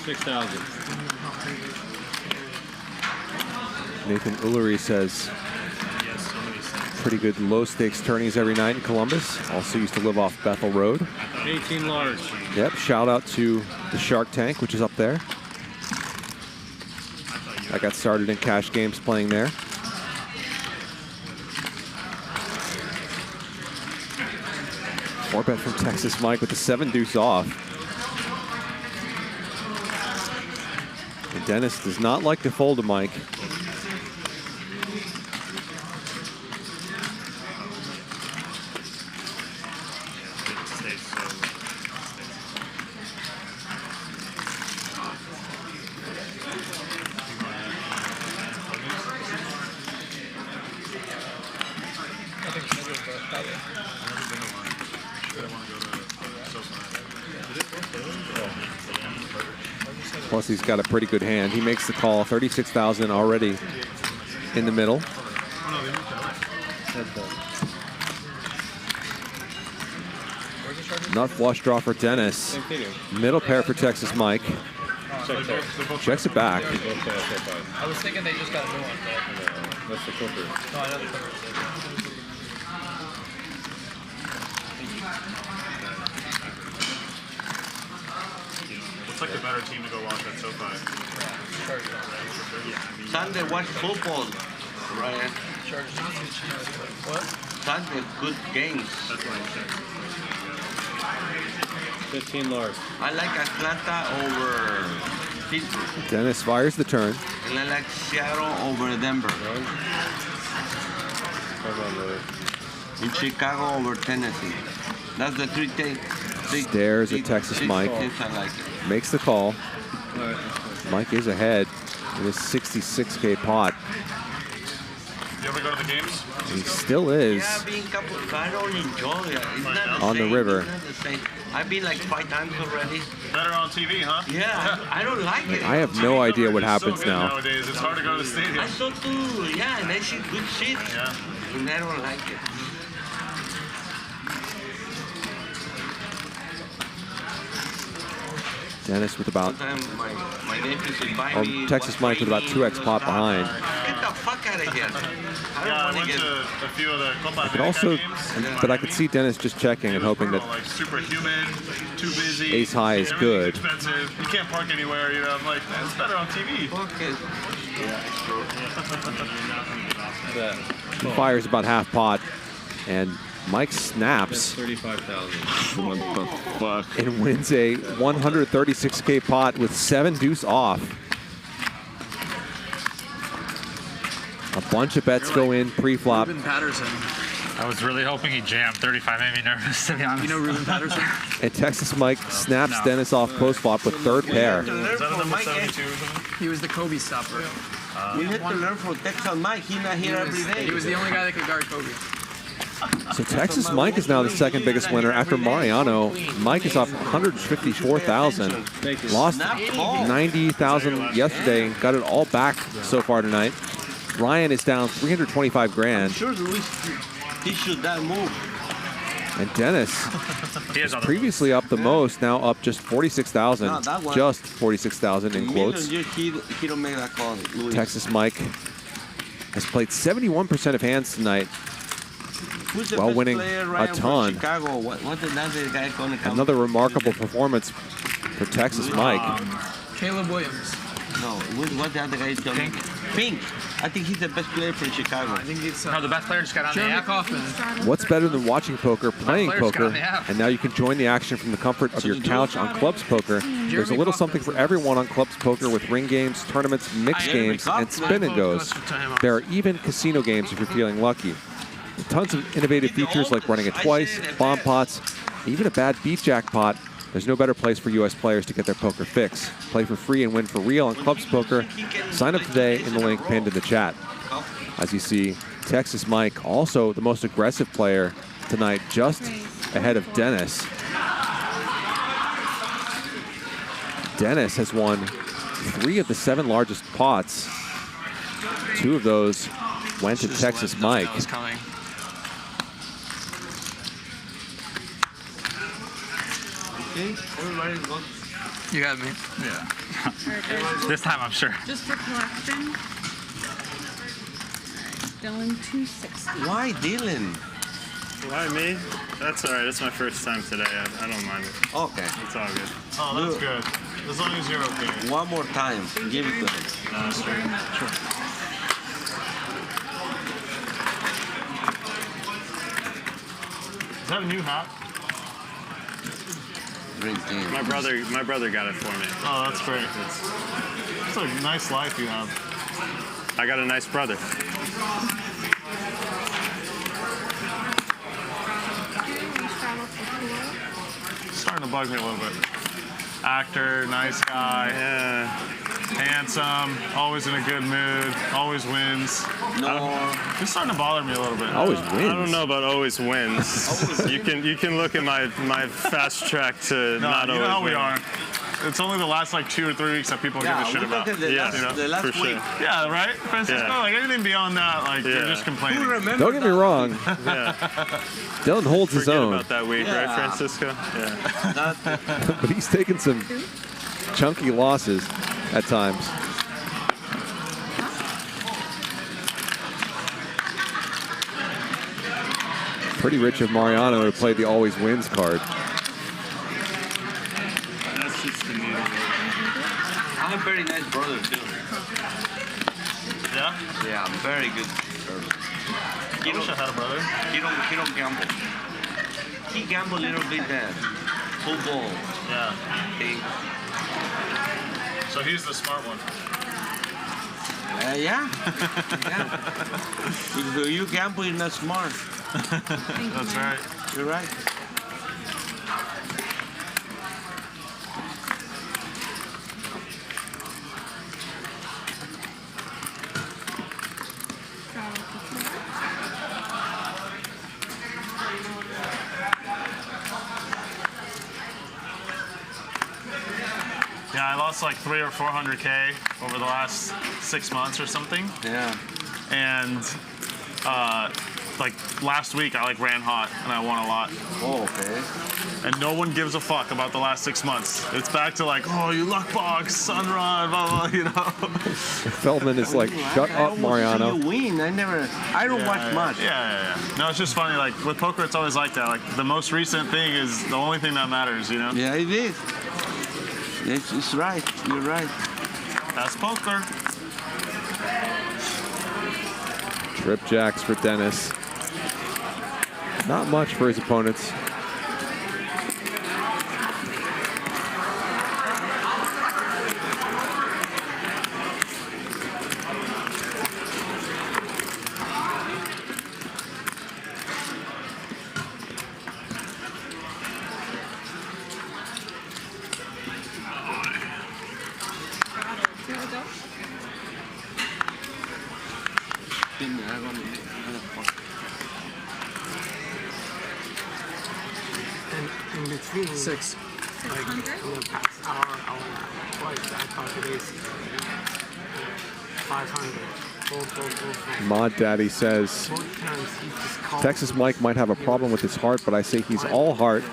6,000. Nathan Ullery says pretty good low stakes tourneys every night in Columbus. Also used to live off Bethel Road. 18 large. Yep, shout out to the Shark Tank, which is up there. I got started in cash games playing there. Four bet from Texas Mike with the 7 deuce off. And Denis does not like to fold to Mike. Plus, he's got a pretty good hand. He makes the call. 36,000 already in the middle. Nut flush draw for Denis. Middle pair for Texas Mike. Checks it back. I was thinking they just got a new one. That's the clipper. No, I know the clipper. Looks like the better team to go watch at SoFi. Sunday, watch football, Ryan. What? Sunday, good games. That's what I'm saying. 15 large. I like Atlanta over Pittsburgh. Denis fires the turn. And I like Seattle over Denver. In Chicago over Tennessee. That's the three things. Stares at Texas Mike. I like it. Makes the call. Mike is ahead in his 66K pot. You ever go to the games? He still is. Yeah, I've been couple, I don't enjoy it. It's not On the same. river. It's not the same. I've been like 5 times already. Better on TV, huh? Yeah, I don't like it. I have no idea what happens so good now. Nowadays, it's hard to go to the stadium. I saw too. Yeah, and I see good shit. Yeah. And I don't like it. Denis with about, Sometimes my nephews invite or me. Texas Mike with about 2x pot behind. Get the fuck out of here. I went to a few of the Copa I could America also, games. but I could see Denis just checking and hoping that Like super humid, too busy. ace high is everything's good. Expensive. You can't park anywhere. You know, I'm like, man, it's better on TV. He fires about half pot, and Mike snaps 35,000. What the fuck? and wins a 136K pot with 7 deuce off. A bunch of bets go in pre-flop. Ruben Patterson. I was really hoping he jammed. 35 made me nervous, to be honest. You know Ruben Patterson? And Texas Mike snaps Denis off post-flop with third pair. Is that a number 72 or something? He was the Kobe stopper. We had to learn from Texas Mike. He's not here every day. He was the only guy that could guard Kobe. So Texas Mike is now the second biggest winner after Mariano. Mike is up 154,000. Lost 90,000 yesterday. Got it all back so far tonight. Ryan is down 325 grand. Sure, Luis, he should not move. And Denis was previously up the most, now up just 46,000. No, that one- Just 46,000 in quotes. He don't make that call, Luis. Texas Mike has played 71% of hands tonight, Who's the while best winning player, a Ryan, for ton. Chicago? What's another guy gonna come? Another remarkable performance for Texas Mike. Caleb Williams. No, what the other guy is coming? Pink. I think he's the best player for Chicago. I think it's No, the best player just got on the Jeremy app. Kaufman. What's better than watching poker, playing players got poker, on the app. and now you can join the action from the comfort of your couch on Clubs Poker. There's a little something for everyone on Clubs Poker with ring games, tournaments, mixed games, and spin and goes. There are even casino games if you're feeling lucky. Tons of innovative features like running it twice, bomb pots, even a bad beat jackpot. There's no better place for U.S. players to get their poker fix. Play for free and win for real on Clubs Poker. Sign up today in the link pinned in the chat. As you see, Texas Mike, also the most aggressive player tonight, just ahead of Denis. Denis has won 3 of the 7 largest pots. 2 of those went to Texas Mike. Okay, everybody goes. You got me. Yeah. Alright, This time I'm sure. just for collection. Dylan 260. Why Dylan? Why me? That's all right. It's my first time today. I don't mind it. Okay. It's all good. Oh, that's good. As long as you're okay. One more time. Give it to him. Sure. Is that a new hat? My brother got it for me. Oh, that's great. It's a nice life you have. I got a nice brother. It's starting to bug me a little bit. Actor, nice guy, handsome, always in a good mood, always wins. It's starting to bother me a little bit. Always wins. I don't know about always wins. You can look at my fast track to not always you know how we win. are. It's only the last like 2 or 3 weeks that people give a shit we about. look at the last for sure. Yeah, right, Francisco. Yeah. Like anything beyond that, like you're just complaining. Don't get me wrong. Yeah. Dylan holds his Forget own. about that week, right, Francisco? Yeah. But he's taken some chunky losses at times. Pretty rich of Mariano to play the always wins card. That's just the needle. I'm a very nice brother too. Yeah? Yeah, I'm very good. I wish I had a brother. He don't gamble. He gamble a little bit football. Yeah. Thing. So he's the smart one. Yeah. If you gamble, you're not smart. That's right. You're right. Yeah, I lost like 300 or 400K over the last 6 months or something. Yeah. And like last week I like ran hot and I won a lot. Oh, okay. And no one gives a fuck about the last 6 months. It's back to like, oh, you luck box, sun run, blah, blah, you know. Feldman is like, shut up, Mariano. You win. I don't watch much. Yeah. No, it's just funny. Like with poker, it's always like that. Like the most recent thing is the only thing that matters, you know? Yeah, it is. It's right. You're right. That's poker. Trip jacks for Denis. Not much for his opponents. In between, 6. Like, in the past hour twice, I thought today's 500. Both. Mod Daddy says, Both times he just called Texas Mike might have a problem with his heart, but I say he's all heart.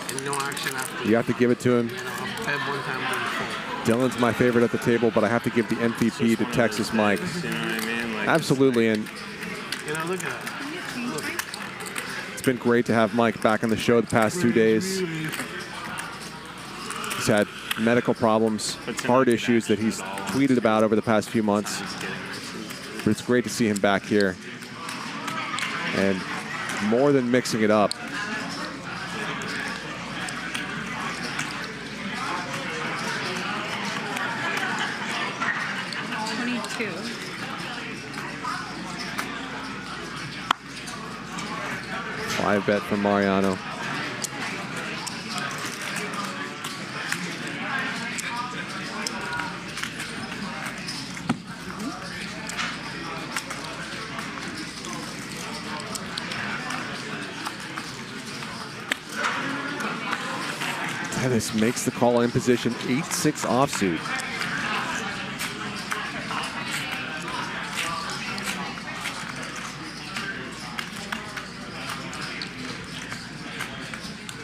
and no action after. You have to give it to him. Fed one time Dylan's my favorite at the table, but I have to give the MVP to Texas Mike. You know what I mean? Like, Absolutely, and You know, look at that. it's been great to have Mike back on the show the past 2 days. He's had medical problems, heart issues that he's tweeted about over the past few months. But it's great to see him back here. And more than mixing it up, five bet from Mariano. Denis makes the call in position, 8-6 offsuit.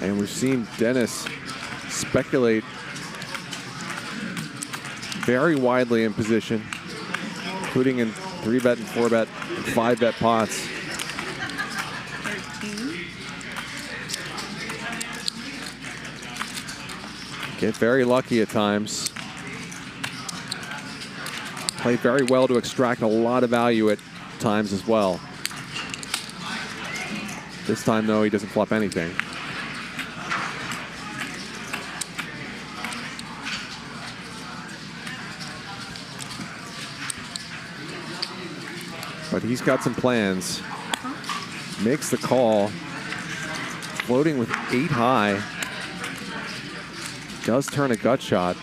And we've seen Denis speculate very widely in position, including in 3-bet and 4-bet and 5-bet pots. 13. Get very lucky at times. Play very well to extract a lot of value at times as well. This time, though, he doesn't flop anything. But he's got some plans. Makes the call. Floating with 8 high. Does turn a gut shot.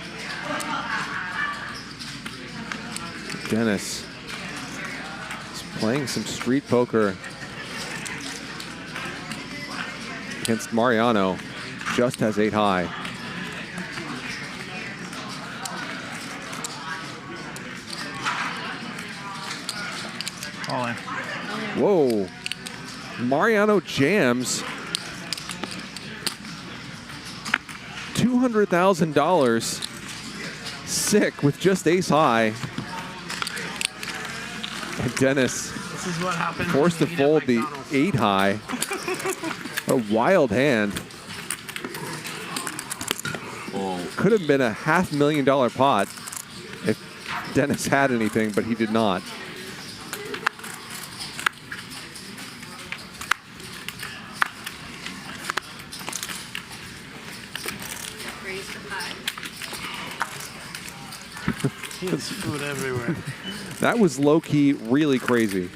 Denis is playing some street poker against Mariano. Just has 8 high. All in. Whoa. Mariano jams $200,000. Sick with just ace high. And Denis This is what happens. forced to fold the 8 high. A wild hand. Could have been a $500,000 pot if Denis had anything, but he did not. There's food everywhere. That was low-key really crazy.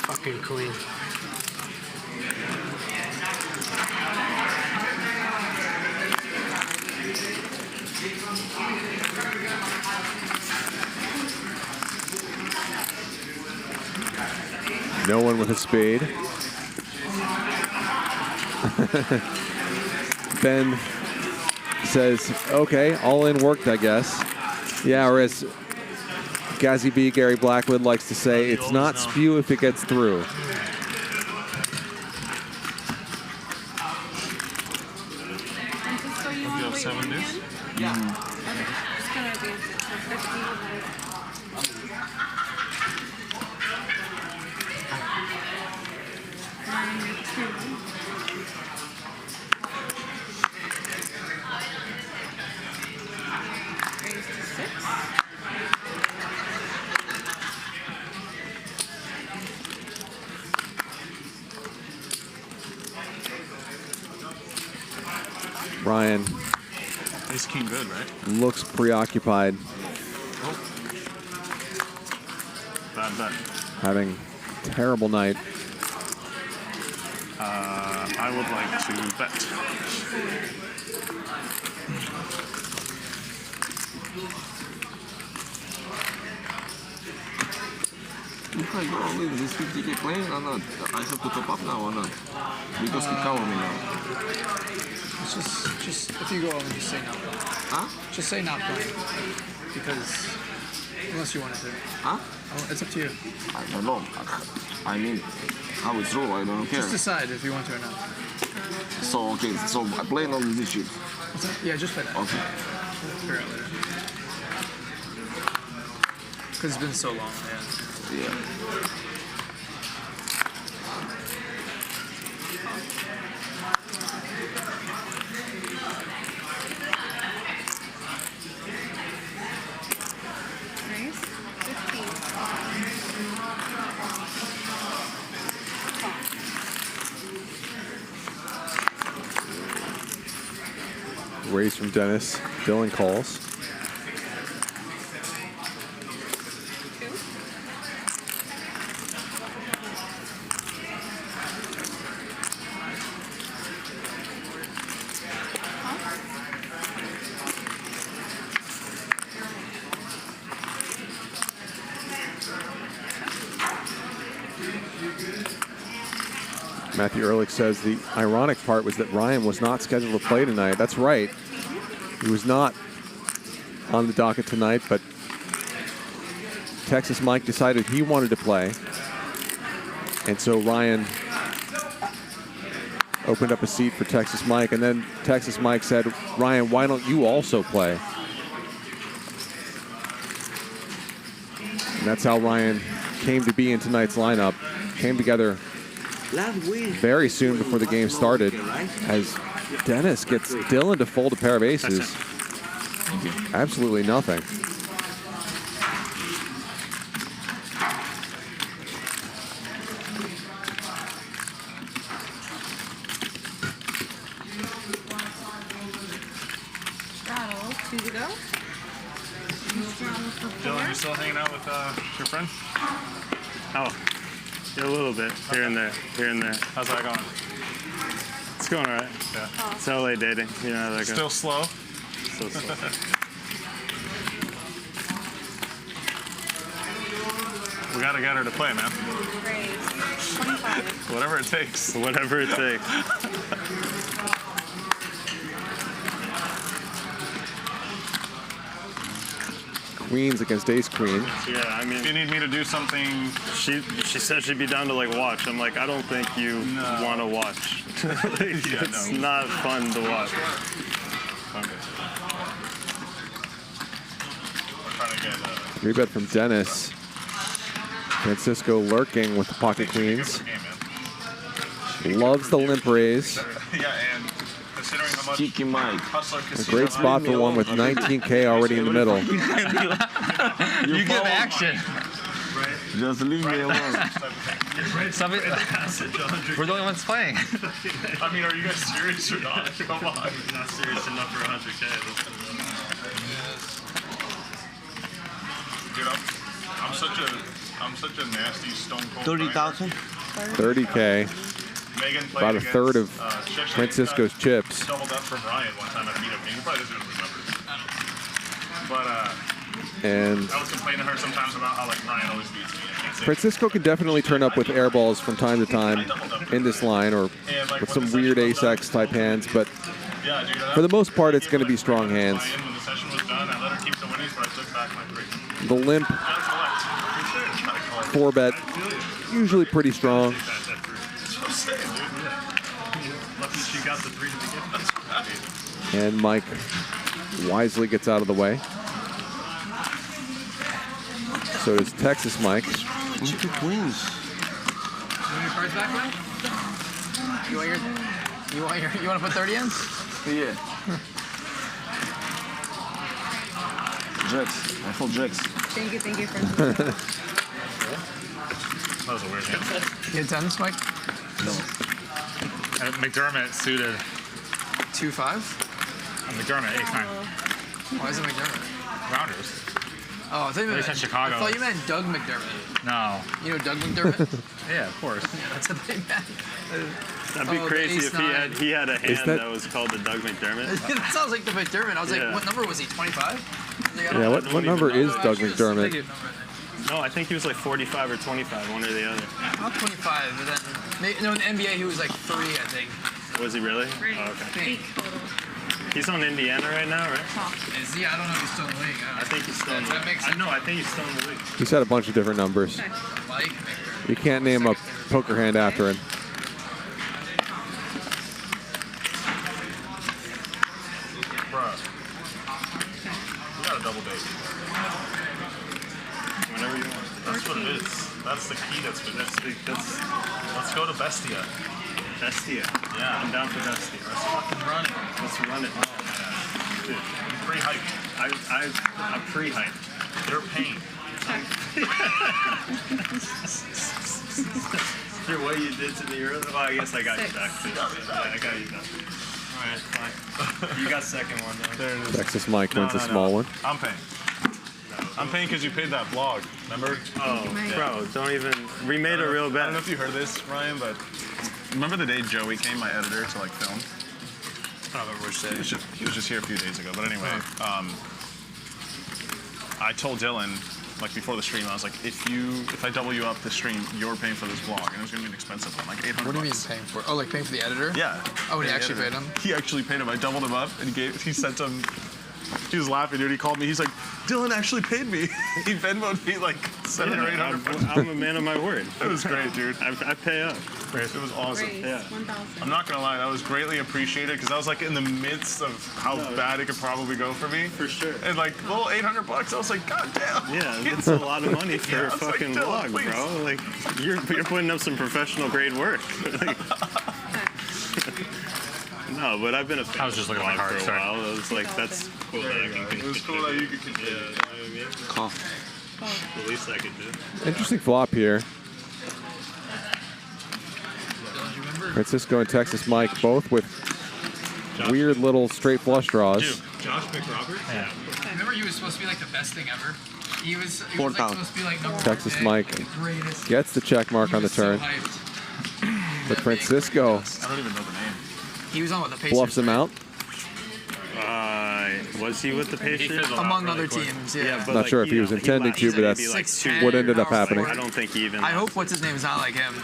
Fucking queen. No one with a spade. Ben says, okay, all in worked, I guess. Yeah, or as Gazzy B, Gary Blackwood likes to say, it's not spew if it gets through. Francisco, you want to wait one hand? Yeah. Okay. Just gonna advance it. So 50 like. Ryan Ace king good, right? looks preoccupied, Bad bet. having a terrible night. I would like to bet. If I go all in this 50k playing or not, I have to top up now or not? Because he cover me now. It's just if you go on, just say not playing. Huh? Just say not playing. Because unless you want to. Huh? It's up to you. I don't know. I mean, how it's roll, I don't care. Just decide if you want to or not. So, okay, so I play all these chips. Yeah, just play that. Okay. We'll figure out later. Because it's been so long, yeah. Yeah. Nice. 15. Raise from Denis. Dylan calls. Matthew Ehrlich says the ironic part was that Ryan was not scheduled to play tonight. That's right. He was not on the docket tonight, but Texas Mike decided he wanted to play. And so Ryan opened up a seat for Texas Mike, and then Texas Mike said, Ryan, why don't you also play? And that's how Ryan came to be in tonight's lineup. Came together very soon before the game started as Denis gets Dylan to fold a pair of aces. Absolutely nothing. Straddle, 2 to go. Dylan, you still hanging out with your friend? Oh, yeah, a little bit here and there, here and there. How's that going? It's going all right. Yeah. It's LA dating, you know, like Still slow? Still slow. We gotta get her to play, man. Great. 25. Whatever it takes. Whatever it takes. Queens against ace queen. Yeah, I mean, if you need me to do something, she said she'd be down to like watch. I'm like, I don't think you want to watch. It's not fun to watch. Three bet from Denis. Francisco lurking with the pocket queens. Loves the limp raise. Yeah, and considering how much Cheeky Mike. A great spot for one with 19K already in the middle. You get action. Just leave me alone. We're the only ones playing. I mean, are you guys serious or not? Come on. Not serious enough for 100K. Dude, I'm such a nasty stone cold. 30,000. 30K. Megan played About a third of against, Francisco's chips. doubled up from Ryan one time at meetup. He probably doesn't remember. But And I was complaining to her sometimes about how like Ryan always beats me. Francisco can definitely turn up with air balls from time to time in this line or with some weird ace-X type hands, but for the most part, it's going to be strong hands. When the session was done, I let her keep the winnings, but I took back my 3. The limp 4-bet, usually pretty strong. Lucky she got the 3 to begin. And Mike wisely gets out of the way. So does Texas Mike. Look at queens. You want your cards back, man? You want to put 30 in? Yeah. Jacks. I full jacks. Thank you, Francis. That was a weird hand. You had 10s, Mike? No. And McDermott suited 2-5. McDermott, ace-9. Why is it McDermott? Rounders. Oh, I thought you meant Chicago. I thought you meant Doug McDermott. No. You know Doug McDermott? Yeah, of course. Yeah, that's what they meant. That'd be crazy if he had a hand that was called the Doug McDermott. That sounds like the McDermott. I was Yeah. like, what number was he? 25? Yeah, what number is Doug McDermott? No, I think he was like 45 or 25, one or the other. Not 25, but then no, in the NBA he was like 3, I think. Was he really? Oh, okay. He's on Indiana right now, right? Is he? I don't know if he's still in the league. I think he's still in the league. I think he's still in the league. He's had a bunch of different numbers. Mike. You can't name a poker hand after him. Bruh. We got a double date. Whenever you want. That's what it is. That's the key. Let's go to Bestia. Bestia. Yeah. I'm down for Bestia. Let's fucking run it. Let's run it. Dude, I'm pre-hyped. I'm pre-hyped. You're pain. For what you did to me earlier. Well, I guess I got you back too. I got you back. All right, fine. You got second one though. There it is. Texas Mike wins a small one. I'm paying. I'm paying because you paid that vlog. Remember? Oh, bro, don't even. We made a real bet. I don't know if you heard this, Ryan, but remember the day Joey came, my editor, to like film? I don't remember which day. He was just here a few days ago. But anyway, I told Dylan like before the stream, I was like, if I double you up this stream, you're paying for this vlog, and it was gonna be an expensive one, like 800. What do you mean paying for? Oh, like paying for the editor? Yeah. Oh, and he The actually editor. paid him? He actually paid him. I doubled him up, and he sent him. He was laughing, dude. He called me. He's like, Dylan actually paid me. He Venmo'd me like $700 or $800. I'm a man of my word. It was great, dude. I pay up. It was awesome. Grace, Yeah. 1,000. I'm not gonna lie, that was greatly appreciated because I was like in the midst of how bad it could probably go for me. For sure. And like, well, $800. I was like, God damn. Yeah, that's a lot of money for Yeah, a I was like, fucking Dylan, vlog, please. bro. Like, you're putting up some professional grade work. Like, no, but I've been a fan I was just looking at my for card, a sorry. while. I was like, that's cool that I can It was cool that you could contribute. Yeah, you know what I mean? Call. The least I could do. Interesting flop here. Francisco and Texas Mike both with weird little straight flush draws. Josh McRoberts? Yeah. Remember he was supposed to be like the best thing ever? He was like 4,000. supposed to be like number Texas one Mike pick, greatest. gets the check mark He on the was so turn, hyped. but Francisco I don't even know the name. He was on with the Pacers. bluffs him out. Was he with the Pacers? Among other teams, yeah. but Not sure if he was intending to, but that's like what ended up happening. I don't think he even. I hope what's his name is not like him.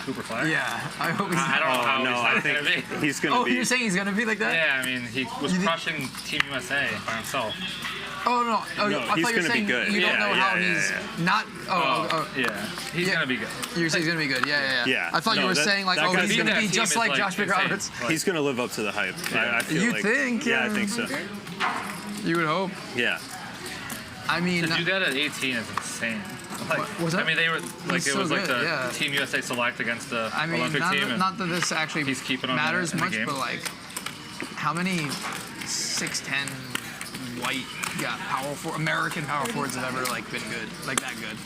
Cooper Flair? Yeah, I hope he's I don't know how no, he's I not think gonna be. he's gonna Oh, be. you're saying he's gonna be like that? Yeah, I mean, he was crushing Team USA by himself. Oh no, No, I he's thought you were gonna be saying good. you don't Yeah, know yeah, how yeah, he's yeah. not. Yeah, he's gonna be good. You're saying he's gonna be good. Yeah. Yeah. I thought you No, were that- saying like, that oh, guy's he's gonna gonna- be that just team like is, Josh like, McRoberts. insane. He's gonna live up to the hype. I feel You like, think? Yeah, I think so. You would hope. Yeah. I mean, To do that at 18 is insane. Like, was that? I mean, they were like He's it so was like good, the yeah. Team USA select against the I mean, Olympic team. and not that this actually he's keeping on matters in the much, game. but like, how many 6'10" white American power forwards have ever like been good, like that good?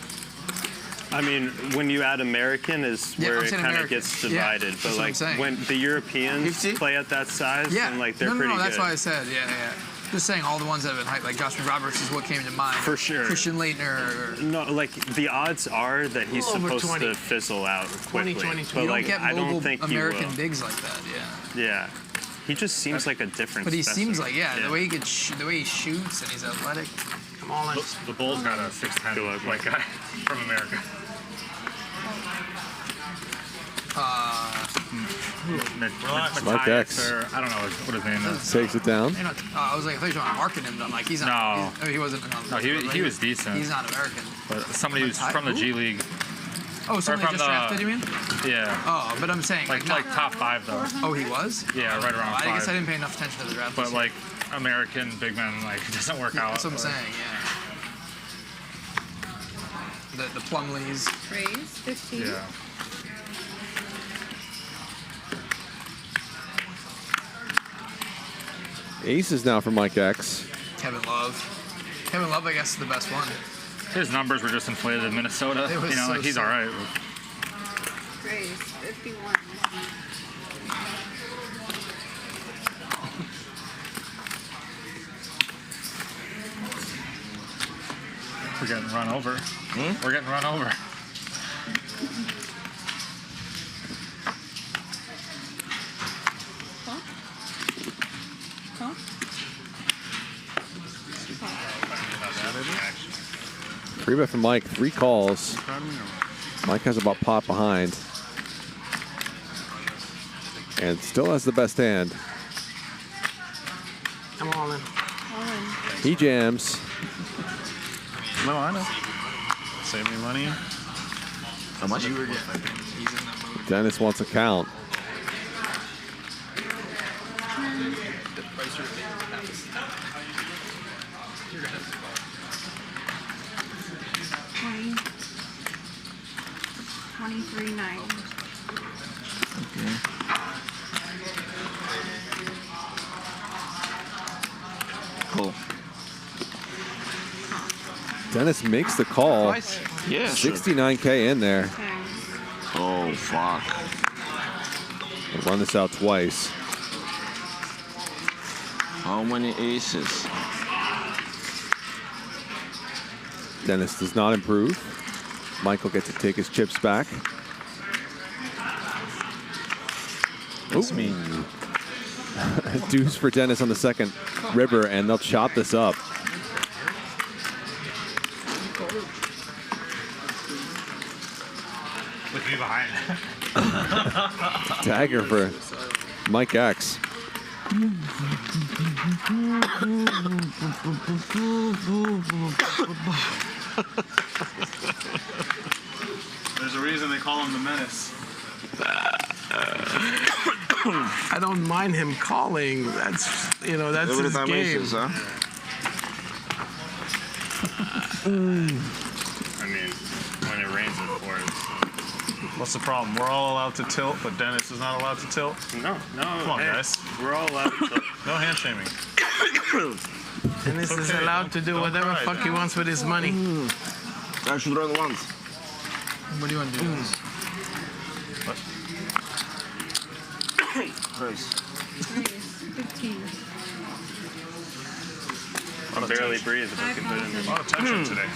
I mean, when you add American is Yeah, where I'm it saying kind of American. gets Yeah, divided. that's but what I'm like saying. when the Europeans 50? play at that size, Yeah, and like they're no, pretty that's good. why I said, yeah. Just saying, all the ones that have been hyped, like Josh McRoberts is what came to mind. For sure. Christian Leitner. No, like the odds are that he's Over supposed 20. to fizzle out quickly. 20. But You like don't get I don't mobile think American he will. bigs like that, yeah. Yeah. He just seems like a different. But he specimen. seems like, the way he the way he shoots and he's athletic. Come on, The Bulls got a 6'10" white guy from America. Mike X. Or, I don't know what his name is. Takes it down. You know, I was like, I thought you were marking him. But I'm like, he's not. No. He wasn't. No, he was decent. He's not American. But somebody who's from the G League. Oh, somebody from just the- drafted, you mean? Yeah. Oh, but I'm saying Like not- top 5 though. Oh, he was? Yeah, right around I 5. guess I didn't pay enough attention to the draft. But this year. like American big men, like it doesn't work out. That's what I'm saying. Yeah. The Plumleys. Raise 15. Yeah. Aces now for Mike X. Kevin Love. Kevin Love, I guess, is the best one. His numbers were just inflated in Minnesota. It was You know, so like he's sick. all right. Raise 51. We're getting run over. We're getting run over. Huh? Free bet from Mike. 3 calls. Mike has about pot behind. And still has the best hand. I'm all in. He jams. No, I know. Save me money. How much? Dennis wants a count. $20. 23.9. Cool. Dennis makes the call. Yeah, sure. 69K in there. Oh, fuck. We'll run this out twice. How many aces? Dennis does not improve. Michael gets to take his chips back. That's me. Deuce for Dennis on the second river, and they'll chop this up. Be behind. Dagger for Mike X. There's a reason they call him the Menace. I don't mind him calling. That's that's his game. I mean, when it rains, it pours. What's the problem? We're all allowed to tilt, but Dennis is not allowed to tilt? No. Come on, guys. We're all allowed to tilt. No hand shaming. Dennis is allowed to do whatever cry, fuck he wants with his money. I should run once. What do you want to do? Nice. 15. I barely breathe. If I can put it in A lot of tension today.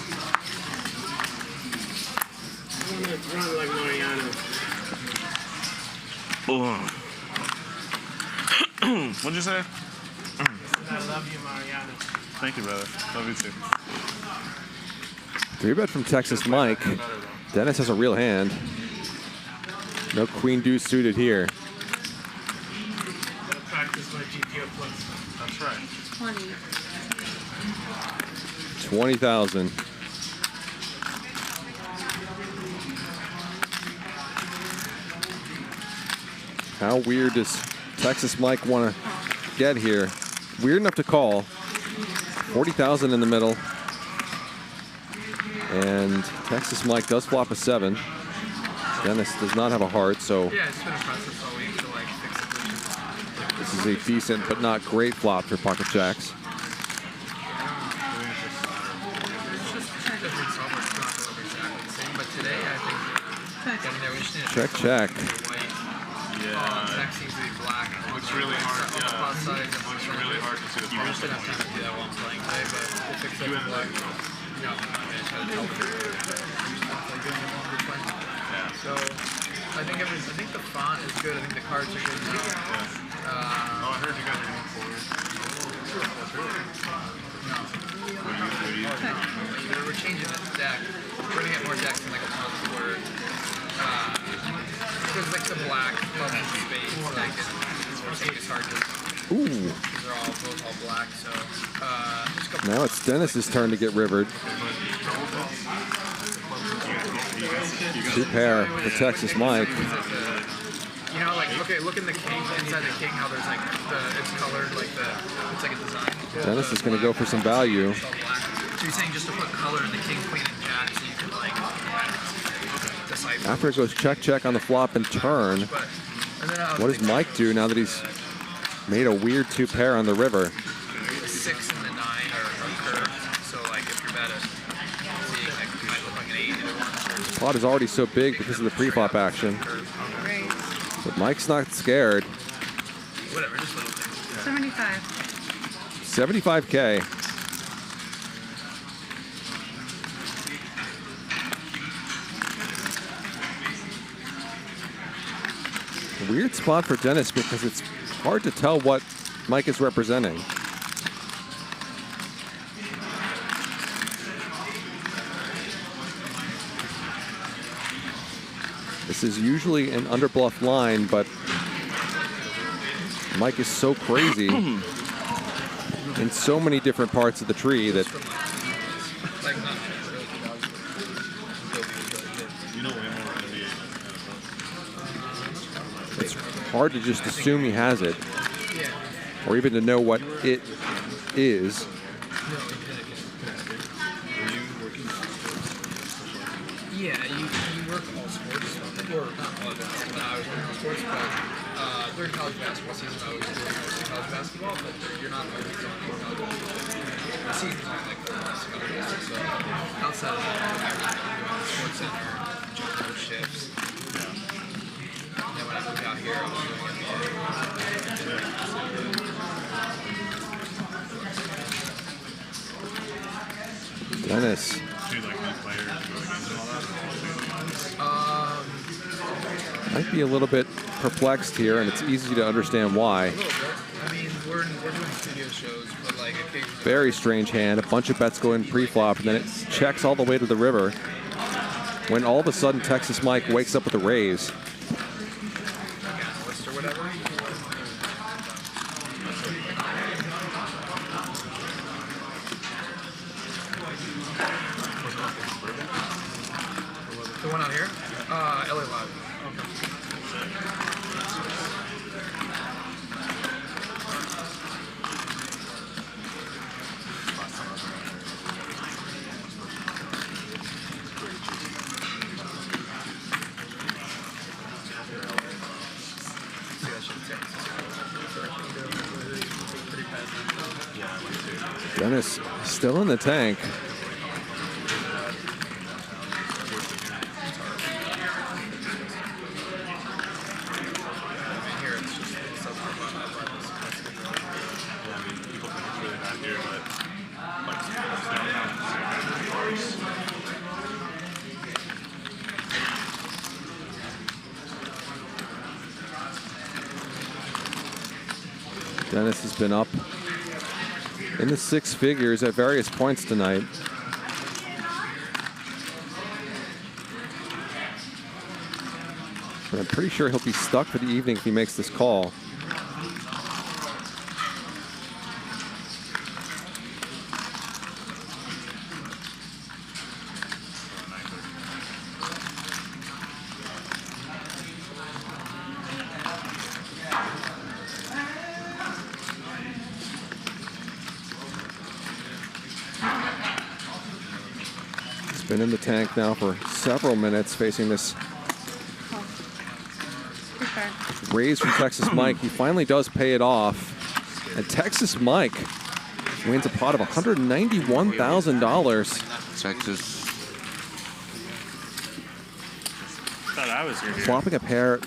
I want to run like Mariano. What'd you say? I love you, Mariano. Thank you, brother. Love you too. 3-bet from Texas Mike. Dennis has a real hand. No queen deuce suited here. Gotta practice my GTO plus. That's right. 20. 20,000. How weird does Texas Mike want to get here? Weird enough to call. 40,000 in the middle. And Texas Mike does flop a 7. Dennis does not have a heart, so Yeah, it's been a process all week to like fix it. this is a decent but not great flop for pocket jacks. It's just different software. It's not going to look exactly the same, but today I think getting there, we just need to Check. white. Text seems to be black. Looks really hard. On the plus side, it looks really hard to see the You just didn't have time to do that while I'm playing today, but we'll fix that in black. Yeah, I try to tell So I think the font is good. I think the cards are good now. I heard you guys are going forward. We're changing the deck. We're gonna get more decks in like a month where because like the black plus the space, like it's hard to. Ooh. They're both all black, so just a couple. Now it's Dennis's turn to get rivered. 2 pair for Texas Mike. You know, like look in the king inside the king how there's like it's colored like it's like a design. Dennis is going to go for some value. So you're saying just to put color in the king, queen, and jack so you can like decipher. After it goes check on the flop and turn, what does Mike do now that he's made a weird 2 pair on the river? The 6 and the 9 are curved, so like if you're bad at seeing, like it might look like an 8 either one. The pot is already so big because of the pre-flop action. But Mike's not scared. Whatever, just little things. 75. 75K. Weird spot for Dennis because it's hard to tell what Mike is representing. This is usually an underbluff line, but Mike is so crazy in so many different parts of the tree that it's hard to just assume he has it, or even to know what it is. Yeah, you work all sports, or not all basketball. I was working all sports, but during college basketball season, I was doing mostly college basketball, but you're not always on college basketball. The season's only like 4 months ago, so outside of that, I was doing the sports center, gym coach shifts. And then when I moved out here, I was doing NBA. Dennis. Might be a little bit perplexed here, and it's easy to understand why. I mean, we're doing studio shows, but like occasionally. Very strange hand. A bunch of bets go in pre-flop, and then it checks all the way to the river. when all of a sudden Texas Mike wakes up with a raise. The one out here? LA Live. Denis still in the tank. Denis has been up in the 6 figures at various points tonight. But I'm pretty sure he'll be stuck for the evening if he makes this call. Been in the tank now for several minutes, facing this raise from Texas Mike. He finally does pay it off, and Texas Mike wins a pot of $191,000. Texas. Thought I was your hero. Flopping a pair,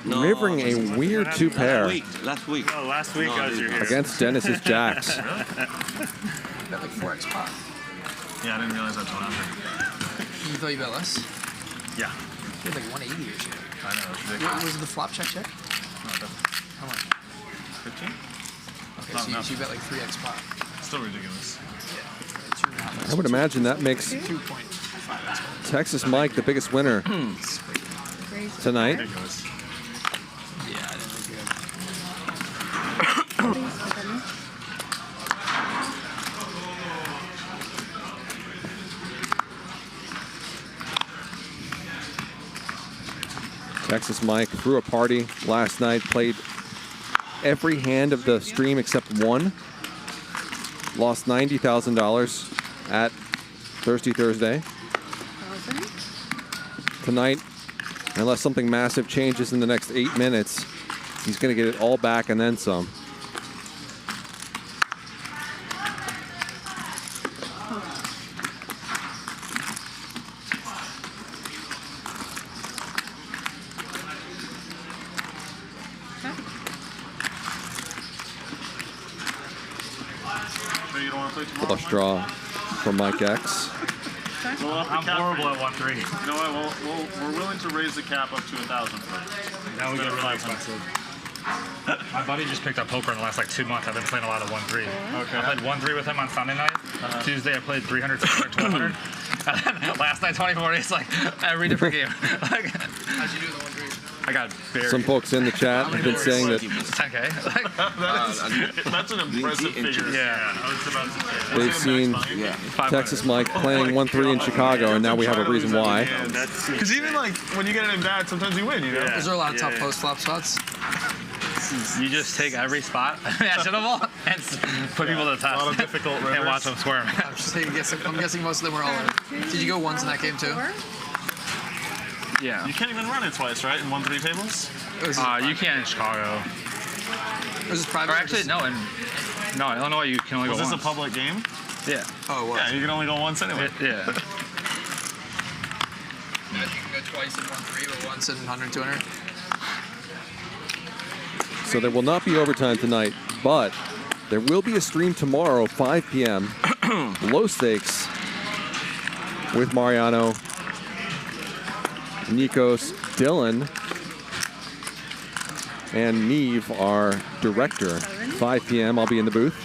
rivering a weird 2 pair. Last week. No, last week I was your hero. Against Denis's jacks. Bet like 4x pot. Yeah, I didn't realize that's what happened. You thought you bet less? Yeah. You had like 180 or shit. I know. It's What ridiculous. was it, the flop check? How much? 15? Okay, so you bet like 3x pot. Still ridiculous. I would imagine that makes 2.5x. Texas Mike the biggest winner tonight. Ridiculous. Yeah, I didn't think you had. Texas Mike threw a party last night, played every hand of the stream except one. Lost $90,000 at Thirsty Thursday. Tonight, unless something massive changes in the next 8 minutes, he's going to get it all back and then some. Flush draw from Mike X. I'm horrible at 1-3. You know what? We're willing to raise the cap up to 1,000. Now we get really expensive. My buddy just picked up poker in the last like 2 months. I've been playing a lot of 1-3. Okay. I played 1-3 with him on Sunday night. Tuesday I played 300, 600, 1,200. Last night 24. It's like every different game. Like, how'd you do the 1-3? I got buried. Some folks in the chat have been saying that 10K. That's an impressive figure. Yeah, I was about to say. they've seen Texas Mike playing 1-3 in Chicago, and now we have a reason why. Because even like when you get it in bad, sometimes you win. You know. Is there a lot of tough post flop spots? You just take every spot imaginable and put people to the test. A lot of difficult and watch them squirm. I'm just guessing. I'm guessing most of them were all in. Did you go once in that game too? Yeah. You can't even run it twice, right? In 1-3 tables. You can't in Chicago. Was this private? Or actually, no. In Illinois, you can only Was go this once. a public game? Yeah. Oh, wow. Yeah, you can only go once anyway. Yeah. You can go twice in 1-3, but once in 100, 200. So there will not be overtime tonight, but there will be a stream tomorrow, 5 p.m. Low stakes with Mariano, Nikos, Dylan, and Neve, our director. 5 p.m. I'll be in the booth.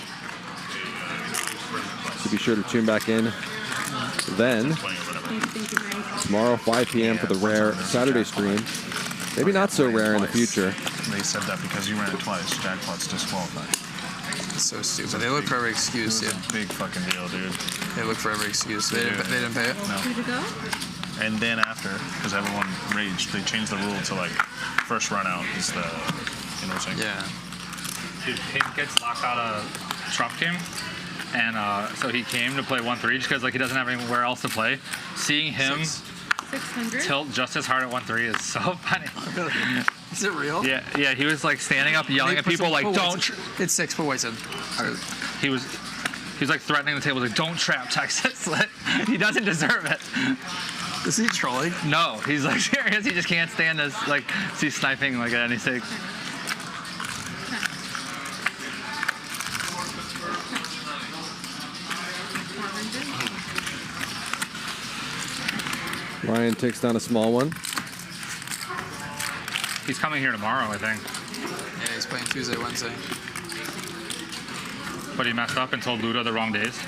So be sure to tune back in Then, tomorrow 5 p.m. for the rare Saturday stream. Maybe not so rare in the future. They said that because you ran it twice, jackpot's disqualified. It's so stupid. They look for every excuse, yeah. Big fucking deal, dude. They look for every excuse. They didn't pay it? No. And then after, because everyone raged, they changed the rule to like first run out is the, you know what I'm saying? Yeah. Dude, Pink gets locked out of Trump game. And so he came to play 1-3 just because like he doesn't have anywhere else to play. Seeing him 600? tilt just as hard at 1-3 is so funny. Is it real? Yeah, yeah. He was like standing up, yelling at people like, "Don't." It's 6. Put whites in. He was like threatening the table like, "Don't trap Texas." Like, he doesn't deserve it. Is he trolling? No, he's like serious. He just can't stand this. Like, he's sniping like at any stage. Ryan takes down a small one. He's coming here tomorrow, I think. Yeah, he's playing Tuesday, Wednesday. But he messed up and told Luda the wrong days.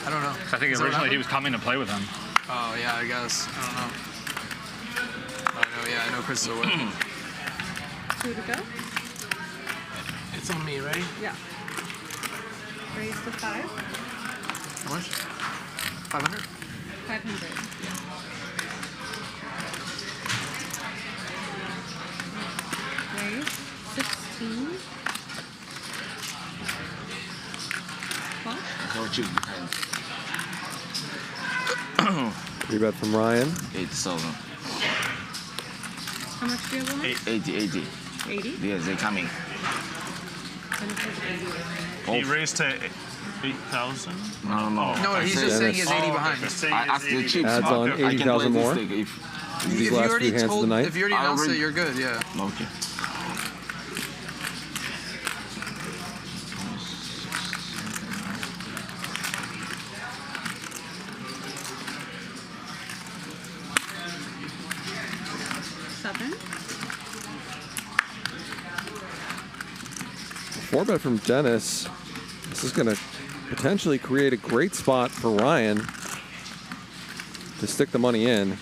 I don't know. I think Is that what originally he happened? was coming to play with him. Oh, yeah, I guess. I don't know. I know Chris is away. 2 to go? It's on me, right? Yeah. Raise to 5. How much? 500? 500. Raise 16. Well, Three bet from Ryan. 8,000. how much do you have on it? 80. 80? Yes, they're coming. He raised to 8,000? No. No, he's just saying he's 80 behind. I asked the chips. Adds on I can 80,000 play more. this thing If These you last already three hands of the night. if you already announced it, you're good, yeah. Okay. Four bet from Denis. This is going to potentially create a great spot for Ryan to stick the money in.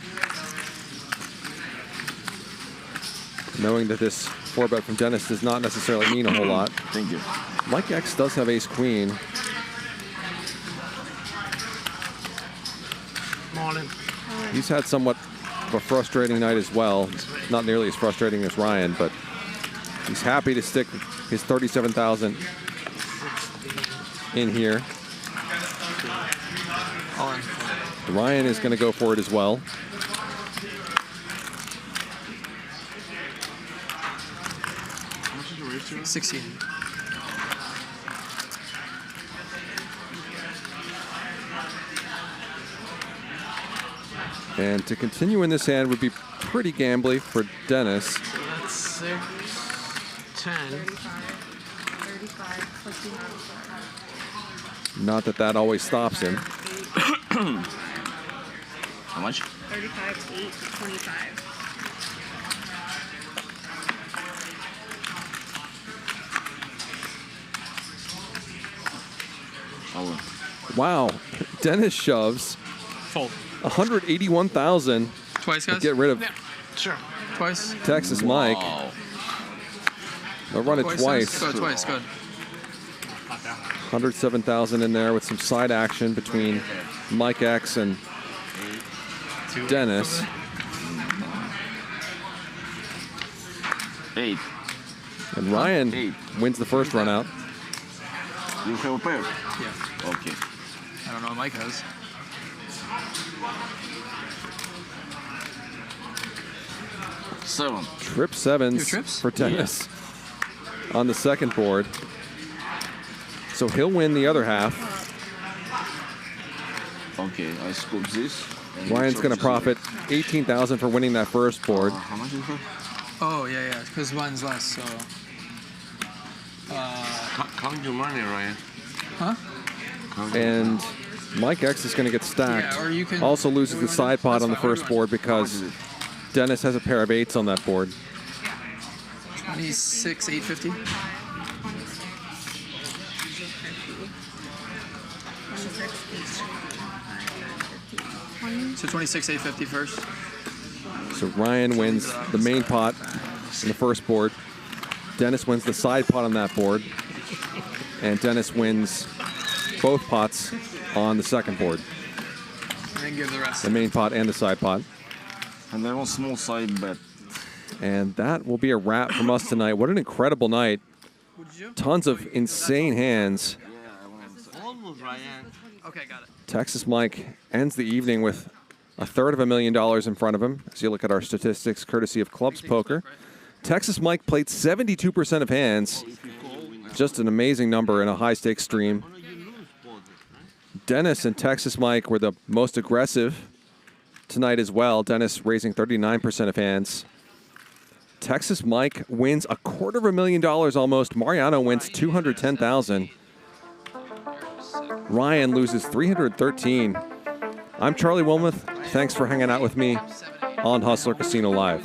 Knowing that this 4-bet from Denis does not necessarily mean a whole lot. Thank you. Mike X does have ace-queen. Morning. He's had somewhat of a frustrating night as well. Not nearly as frustrating as Ryan, but he's happy to stick his 37,000 in here. Ryan is going to go for it as well. How much did you raise to? 16. And to continue in this hand would be pretty gambly for Denis. That's 6, 10. 35 plus you have. Not that that always stops him. How much? 35, 8, 25. Oh. Wow. Denis shoves. Fold. 181,000. Twice, guys? Get rid of Sure. Twice? Texas Mike. They'll run it twice. Go twice, good. 107,000 in there with some side action between Mike X and Denis. 8. And Ryan wins the first run out. You have a pair? Yeah. Okay. I don't know what Mike has. Seven. Trip sevens for Denis on the second board. So he'll win the other half. Okay, I scoop this. Ryan's going to profit 18,000 for winning that first board. How much is it? Oh, yeah, because mine's less, so. Count your money, Ryan. Huh? And Mike X is going to get stacked. Yeah, or you can- Also loses the side pot on the first board because Denis has a pair of 8s on that board. 26, 850. So 26,850 first. So Ryan wins the main pot in the first board. Dennis wins the side pot on that board. And Dennis wins both pots on the second board. And then give the rest. The main pot and the side pot. And then one small side bet. And that will be a wrap from us tonight. What an incredible night. Tons of insane hands. Almost, Ryan. Okay, got it. Texas Mike ends the evening with $250,000 in front of him. As you look at our statistics, courtesy of Clubs Poker. Texas Mike played 72% of hands. Just an amazing number in a high-stakes stream. Dennis and Texas Mike were the most aggressive tonight as well. Dennis raising 39% of hands. Texas Mike wins $250,000 almost. Mariano wins $210,000. Ryan loses $313,000. I'm Charlie Wilmoth. Thanks for hanging out with me on Hustler Casino Live.